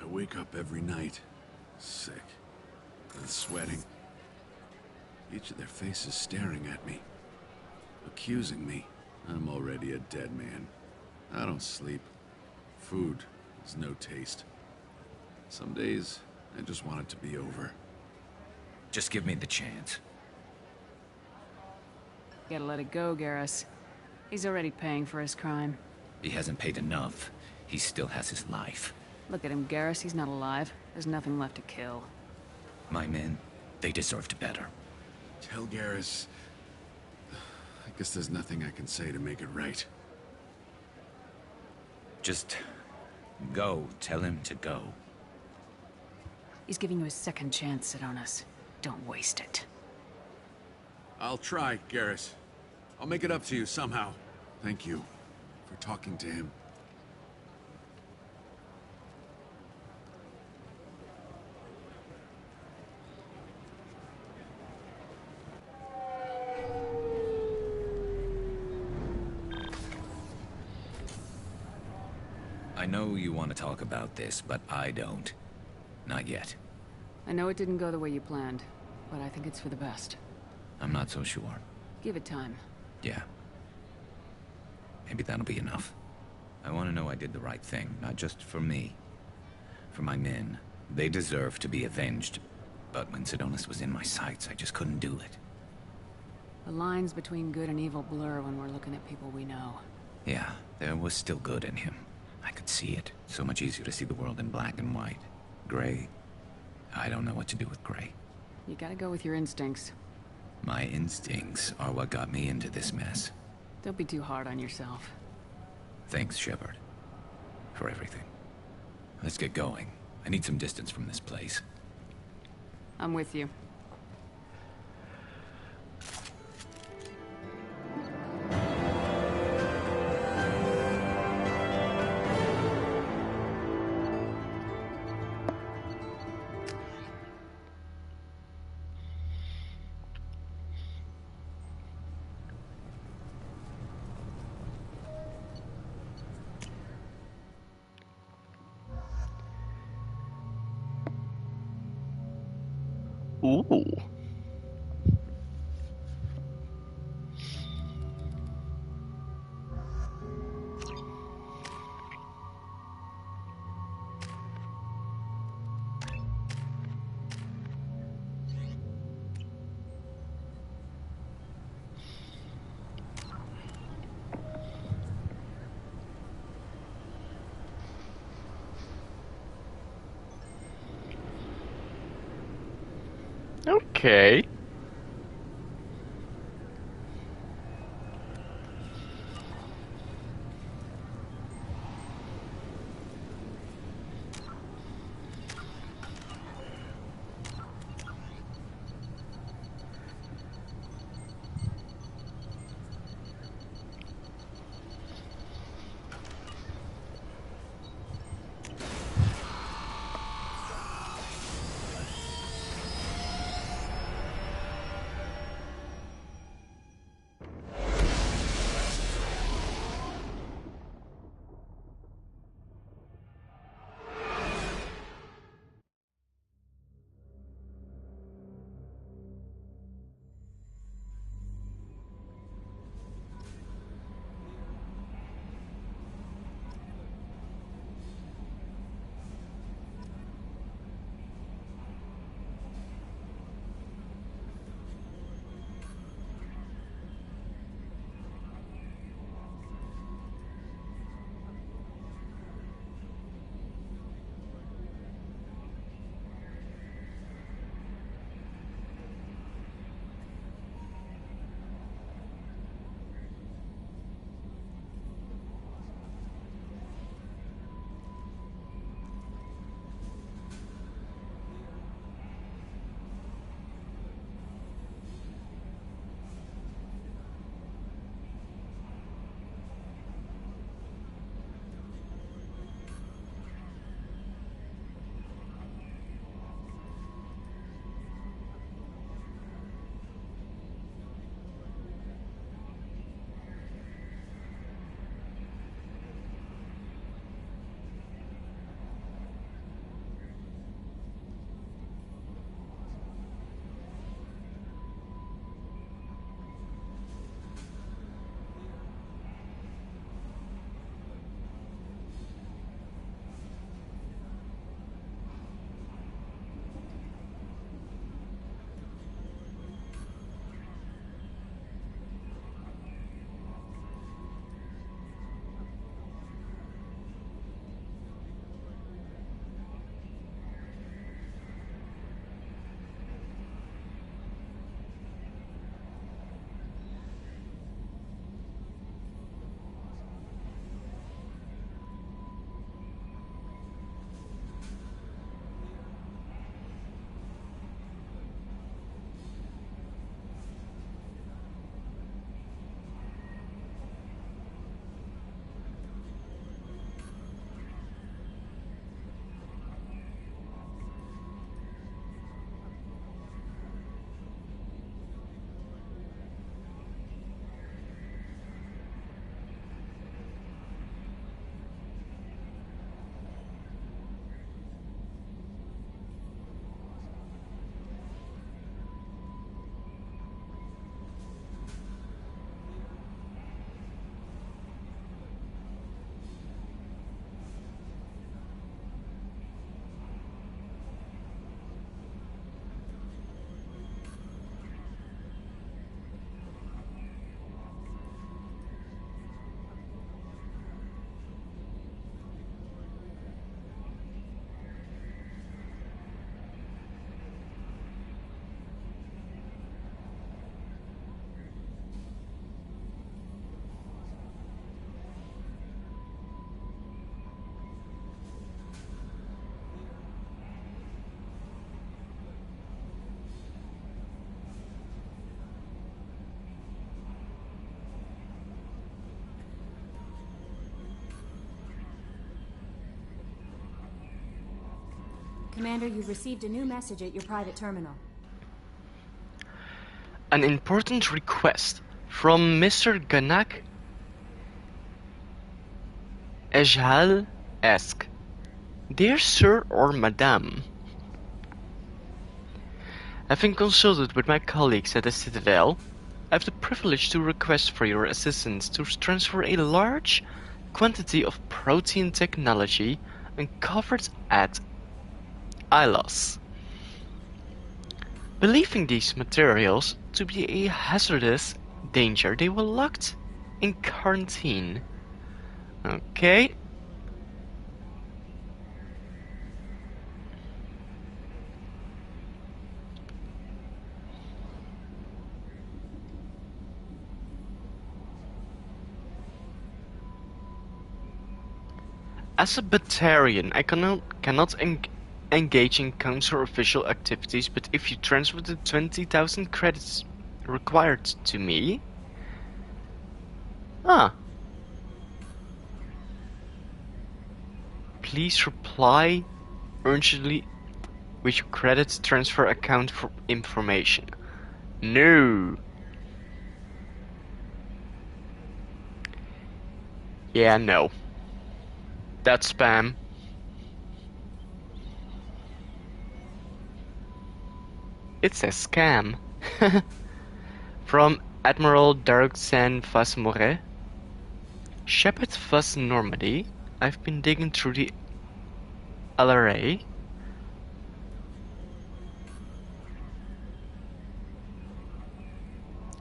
I wake up every night, sick and sweating. Each of their faces staring at me, accusing me. I'm already a dead man. I don't sleep. Food has no taste. Some days, I just want it to be over. Just give me the chance. Gotta let it go, Garrus. He's already paying for his crime. He hasn't paid enough. He still has his life. Look at him, Garrus. He's not alive. There's nothing left to kill. My men, they deserved better. Tell Garrus... I guess there's nothing I can say to make it right. Just... go. Tell him to go. He's giving you a second chance, Sidonis. Don't waste it. I'll try, Garrus. I'll make it up to you somehow. Thank you for talking to him. I know you want to talk about this, but I don't. Not yet. I know it didn't go the way you planned, but I think it's for the best. I'm not so sure. Give it time. Yeah. Maybe that'll be enough. I want to know I did the right thing, not just for me. For my men. They deserve to be avenged. But when Sidonis was in my sights, I just couldn't do it. The lines between good and evil blur when we're looking at people we know. Yeah, there was still good in him. I could see it. So much easier to see the world in black and white. Gray. I don't know what to do with gray. You gotta go with your instincts. My instincts are what got me into this mess. Don't be too hard on yourself. Thanks, Shepard. For everything. Let's get going. I need some distance from this place. I'm with you. Ooh. Okay. Commander, you've received a new message at your private terminal. An important request from Mr. Ganak Ejhal asks, Dear Sir or Madame, having consulted with my colleagues at the Citadel, I have the privilege to request for your assistance to transfer a large quantity of protein technology uncovered at ILOS. Believing these materials to be a hazardous danger, they were locked in quarantine. Okay. As a Batarian, I cannot engage in counter-official activities, but if you transfer the 20,000 credits required to me... Please reply urgently with your credit transfer account for information. No! Yeah, no. That's spam. It's a scam. From Admiral Darksan Vasmore. Shepard Vas Normandy. I've been digging through the LRA.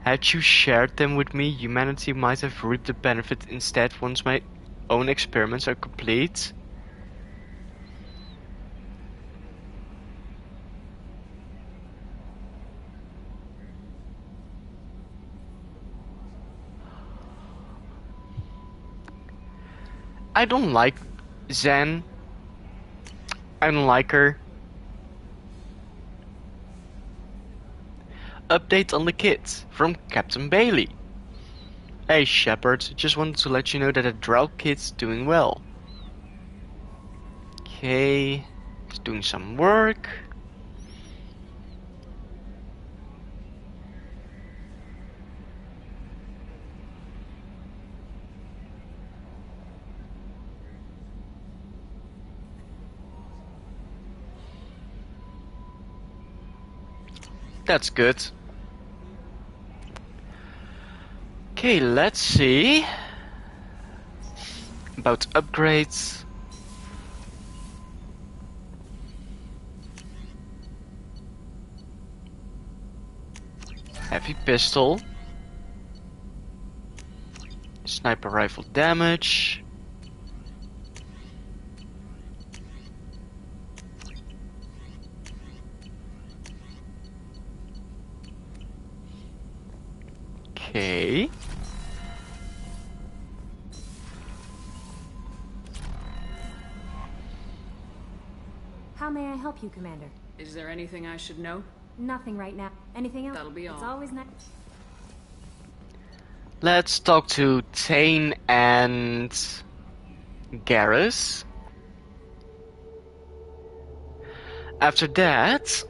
Had you shared them with me, humanity might have reaped the benefit instead once my own experiments are complete. I don't like Zen. I don't like her. Update on the kids from Captain Bailey. Hey Shepard, just wanted to let you know that the Drow kid's doing well. Okay, he's doing some work. That's good. Okay, let's see about upgrades. Heavy pistol, sniper rifle damage, okay. How may I help you, Commander? Is there anything I should know? Nothing right now. Anything else? That'll be all. It's always nice. Let's talk to Tane and Garrus. After that,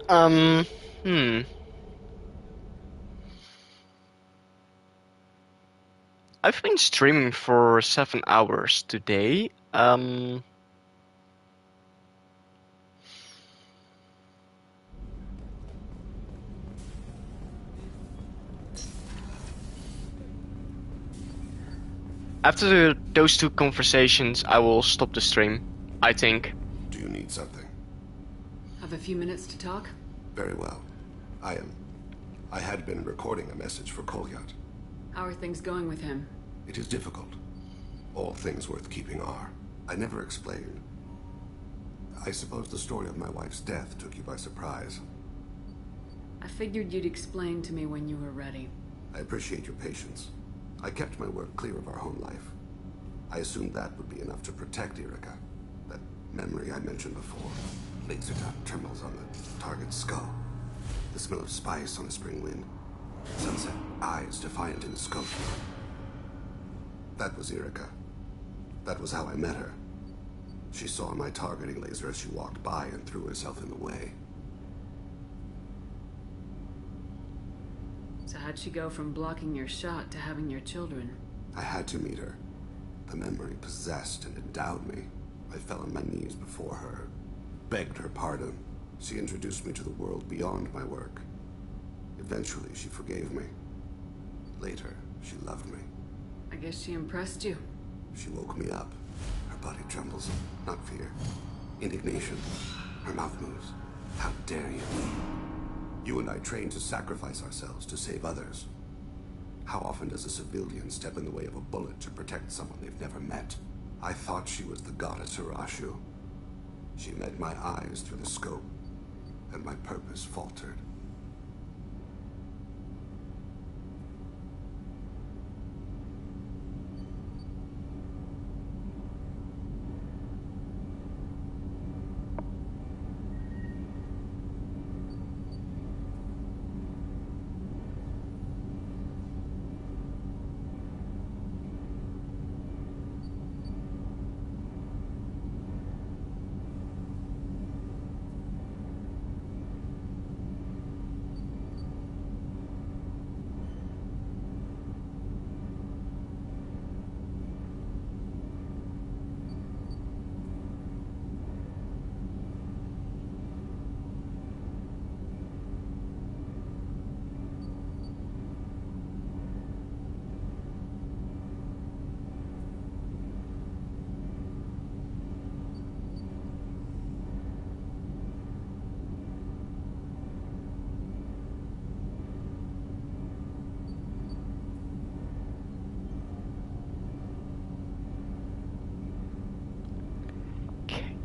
I've been streaming for 7 hours today. After those two conversations, I will stop the stream, I think. Do you need something? Have a few minutes to talk? Very well. I had been recording a message for Kolyat. How are things going with him? It is difficult. All things worth keeping are. I never explained. I suppose the story of my wife's death took you by surprise. I figured you'd explain to me when you were ready. I appreciate your patience. I kept my work clear of our home life. I assumed that would be enough to protect Erica. That memory I mentioned before. Laser dot trembles on the target's skull. The smell of spice on a spring wind. Sunset eyes defiant in the scope. That was Erica. That was how I met her. She saw my targeting laser as she walked by and threw herself in the way. So how'd she go from blocking your shot to having your children? I had to meet her. The memory possessed and endowed me. I fell on my knees before her, begged her pardon. She introduced me to the world beyond my work. Eventually, she forgave me. Later, she loved me. I guess she impressed you. She woke me up. Her body trembles. Not fear. Indignation. Her mouth moves. How dare you? You and I trained to sacrifice ourselves to save others. How often does a civilian step in the way of a bullet to protect someone they've never met? I thought she was the goddess Hirashu. She met my eyes through the scope, and my purpose faltered.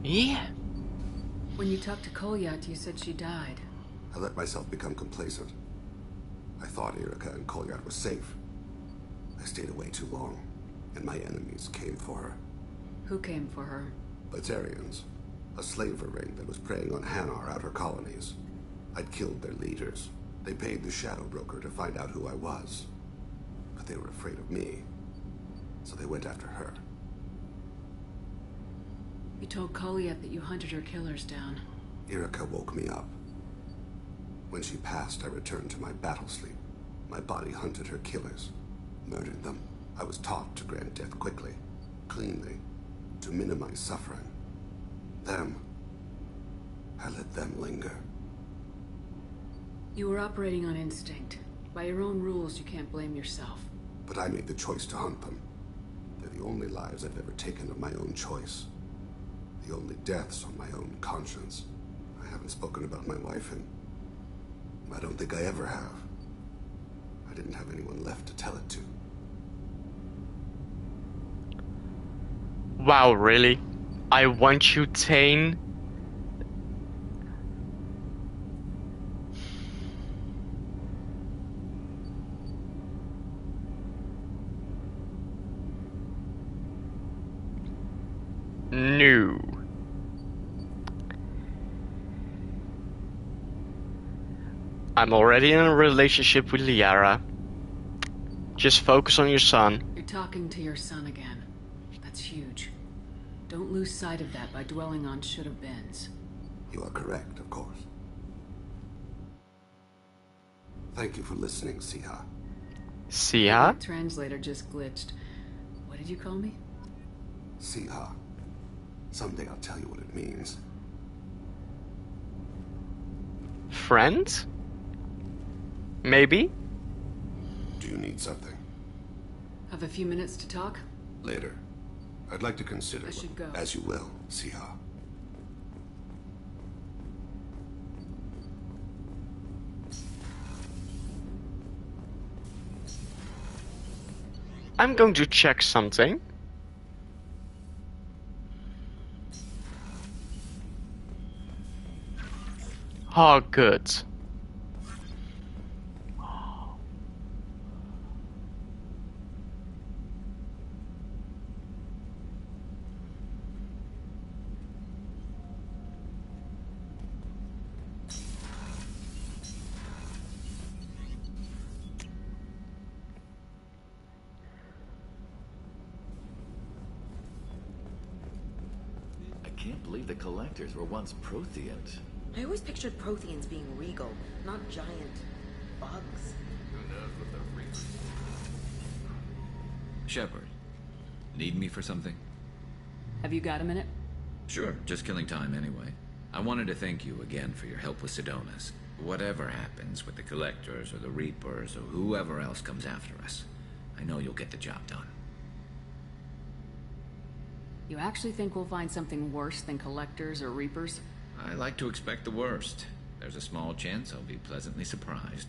Yeah. When you talked to Kolyat, you said she died. I let myself become complacent. I thought Erica and Kolyat were safe. I stayed away too long, and my enemies came for her. Who came for her? Batarians. A slaver ring that was preying on Hanar outer colonies. I'd killed their leaders. They paid the Shadow Broker to find out who I was. But they were afraid of me, so they went after her. You told Kolyat that you hunted her killers down. Erica woke me up. When she passed, I returned to my battle sleep. My body hunted her killers, murdered them. I was taught to grant death quickly, cleanly, to minimize suffering. I let them linger. You were operating on instinct. By your own rules, you can't blame yourself. But I made the choice to hunt them. They're the only lives I've ever taken of my own choice. The only deaths on my own conscience. I haven't spoken about my wife, and I don't think I ever have. I didn't have anyone left to tell it to. Wow, really? I want you, Tane. No. I'm already in a relationship with Liara. Just focus on your son. You're talking to your son again. That's huge. Don't lose sight of that by dwelling on should-have-beens. You are correct, of course. Thank you for listening, Siha. Siha? My translator just glitched. What did you call me? Siha. Someday I'll tell you what it means. Friend? Maybe? Do you need something? Have a few minutes to talk? Later. I'd like to consider I should go. As you will, Siha. I'm going to check something. Oh, good. can't believe the collectors were once Protheans. I always pictured Protheans being regal, not giant bugs. Who knows what the Reapers... Shepard, need me for something? Have you got a minute? Sure, just killing time anyway. I wanted to thank you again for your help with Sedona's. Whatever happens with the Collectors or the Reapers or whoever else comes after us, I know you'll get the job done. You actually think we'll find something worse than Collectors or Reapers? I like to expect the worst. There's a small chance I'll be pleasantly surprised.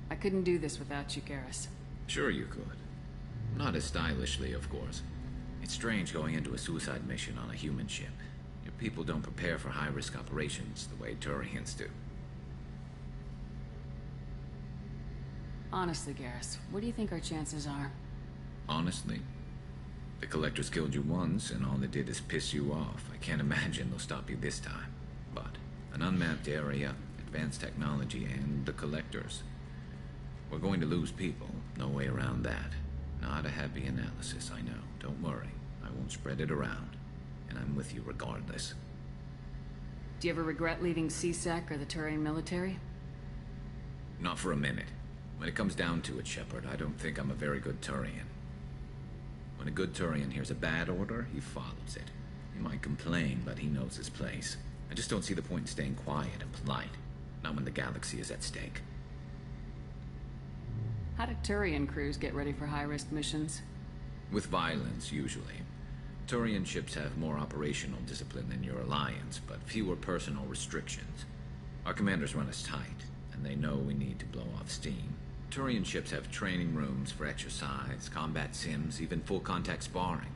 I couldn't do this without you, Garrus. Sure you could. Not as stylishly, of course. It's strange going into a suicide mission on a human ship. Your people don't prepare for high-risk operations the way Turians do. Honestly, Garrus, what do you think our chances are? Honestly, the Collectors killed you once, and all they did is piss you off. I can't imagine they'll stop you this time. But an unmapped area, advanced technology, and the Collectors. We're going to lose people. No way around that. Not a happy analysis, I know. Don't worry. I won't spread it around. And I'm with you regardless. Do you ever regret leaving CSEC or the Turian military? Not for a minute. When it comes down to it, Shepard, I don't think I'm a very good Turian. When a good Turian hears a bad order, he follows it. He might complain, but he knows his place. I just don't see the point in staying quiet and polite. Not when the galaxy is at stake. How do Turian crews get ready for high-risk missions? With violence, usually. Turian ships have more operational discipline than your alliance, but fewer personal restrictions. Our commanders run us tight, and they know we need to blow off steam. Turian ships have training rooms for exercise, combat sims, even full-contact sparring.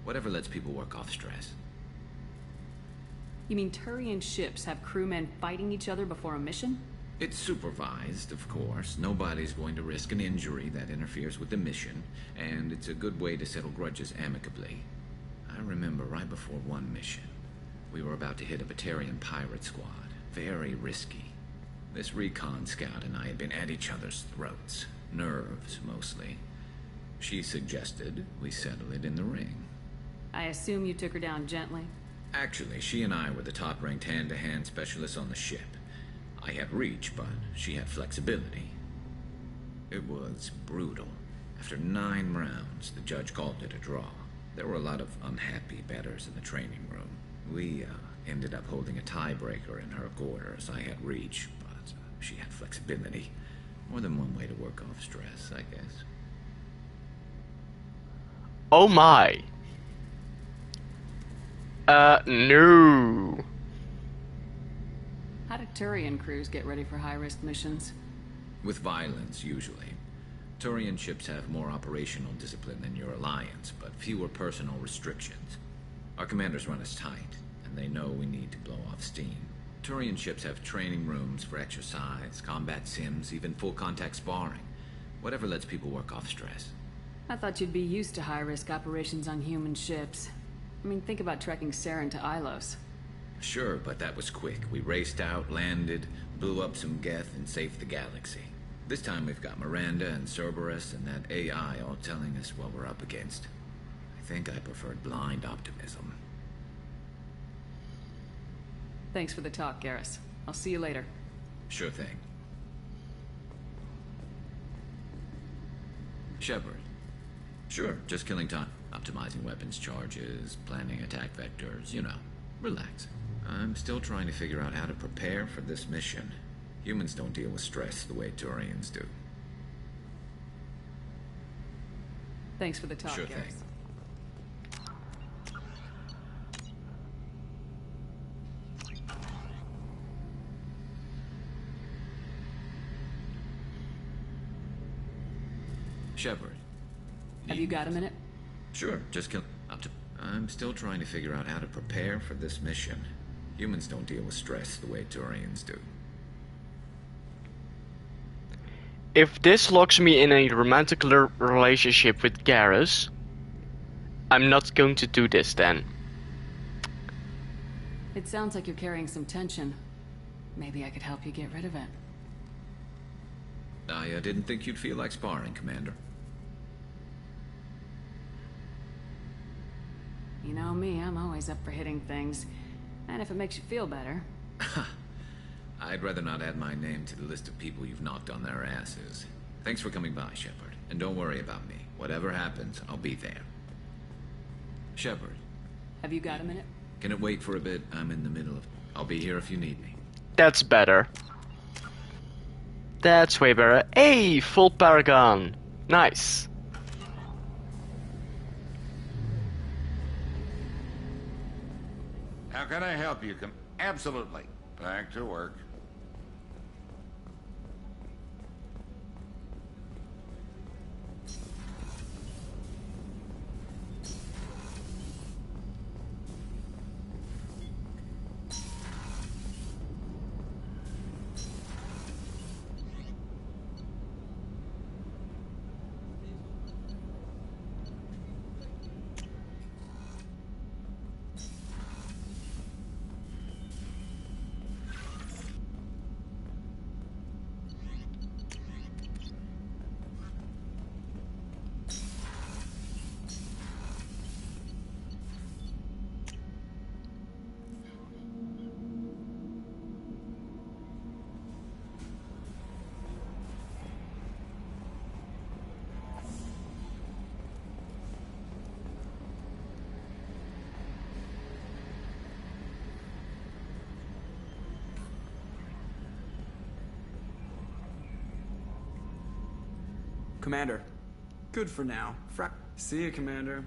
Whatever lets people work off stress. You mean Turian ships have crewmen fighting each other before a mission? It's supervised, of course. Nobody's going to risk an injury that interferes with the mission, and it's a good way to settle grudges amicably. I remember right before one mission, we were about to hit a Batarian pirate squad. Very risky. This recon scout and I had been at each other's throats. Nerves, mostly. She suggested we settle it in the ring. I assume you took her down gently? Actually, she and I were the top-ranked hand-to-hand specialists on the ship. I had reach, but she had flexibility. It was brutal. After 9 rounds, the judge called it a draw. There were a lot of unhappy bettors in the training room. We ended up holding a tiebreaker in her quarters. I had reach, but she had flexibility. More than one way to work off stress, I guess. Oh my. No. How do Turian crews get ready for high-risk missions? With violence, usually. Turian ships have more operational discipline than your alliance, but fewer personal restrictions. Our commanders run us tight, and they know we need to blow off steam. Turian ships have training rooms for exercise, combat sims, even full-contact sparring. Whatever lets people work off stress. I thought you'd be used to high-risk operations on human ships. I mean, think about trekking Saren to Ilos. Sure, but that was quick. We raced out, landed, blew up some Geth, and saved the galaxy. This time we've got Miranda and Cerberus and that AI all telling us what we're up against. I think I preferred blind optimism. Thanks for the talk, Garrus. I'll see you later. Sure thing. Shepard. Sure, just killing time. Optimizing weapons charges, planning attack vectors, you know. Relax. I'm still trying to figure out how to prepare for this mission. Humans don't deal with stress the way Turians do. Thanks for the talk, Sure Garrus. thing. Shepard. Have you got a minute? Sure, just kill... I'm still trying to figure out how to prepare for this mission. Humans don't deal with stress the way Turians do. If this locks me in a romantic relationship with Garrus, I'm not going to do this then. It sounds like you're carrying some tension. Maybe I could help you get rid of it. I didn't think you'd feel like sparring, Commander. You know me, I'm always up for hitting things. And if it makes you feel better. I'd rather not add my name to the list of people you've knocked on their asses. Thanks for coming by, Shepard. And don't worry about me. Whatever happens, I'll be there. Shepard. Have you got a minute? Can it wait for a bit? I'm in the middle of... I'll be here if you need me. That's better. That's way better. Hey, full paragon. Nice. How can I help you? Absolutely. Back to work. Commander. Good for now. See you, Commander.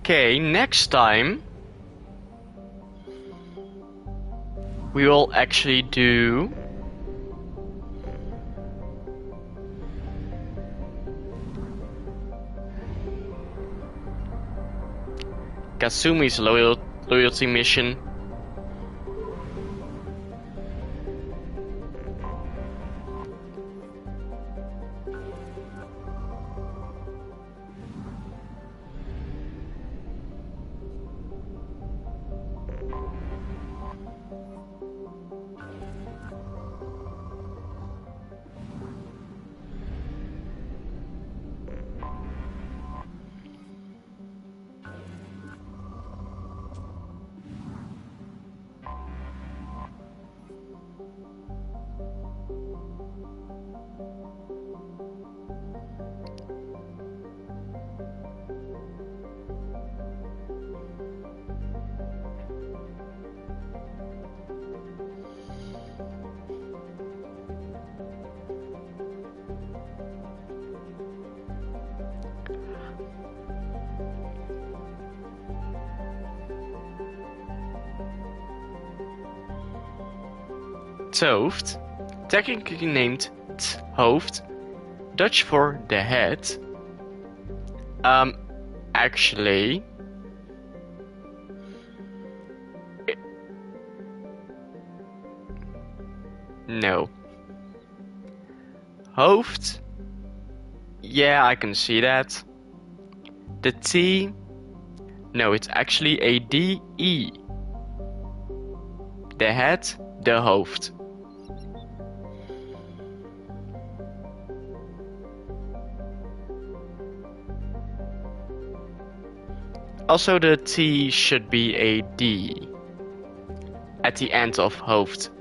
Okay, next time we will actually do Kasumi's loyalty mission. Hoofd, technically named Hoofd, Dutch for the head. Actually, no. Hoofd, yeah, I can see that. The T, no, it's actually a D-E. The head, the hoofd. Also, the T should be a D at the end of hoofd.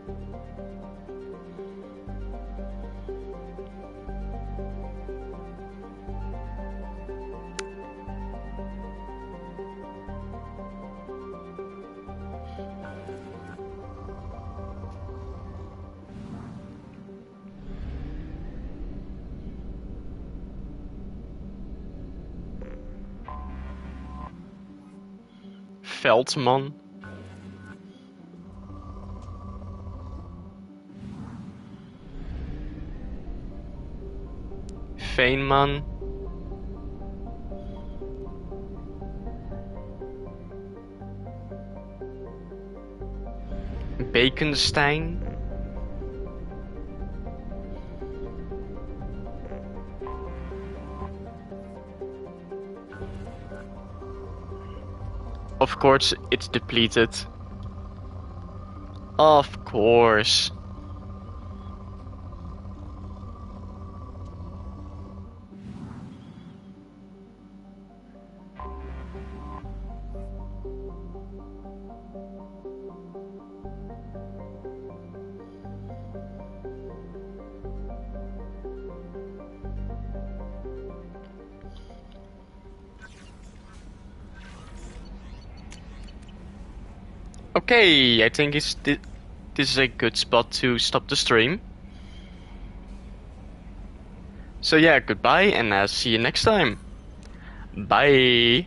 Veldman. Veenman. Bakenstein. Of course, it's depleted. Of course. Okay, I think this is a good spot to stop the stream. So yeah, goodbye and see you next time. Bye.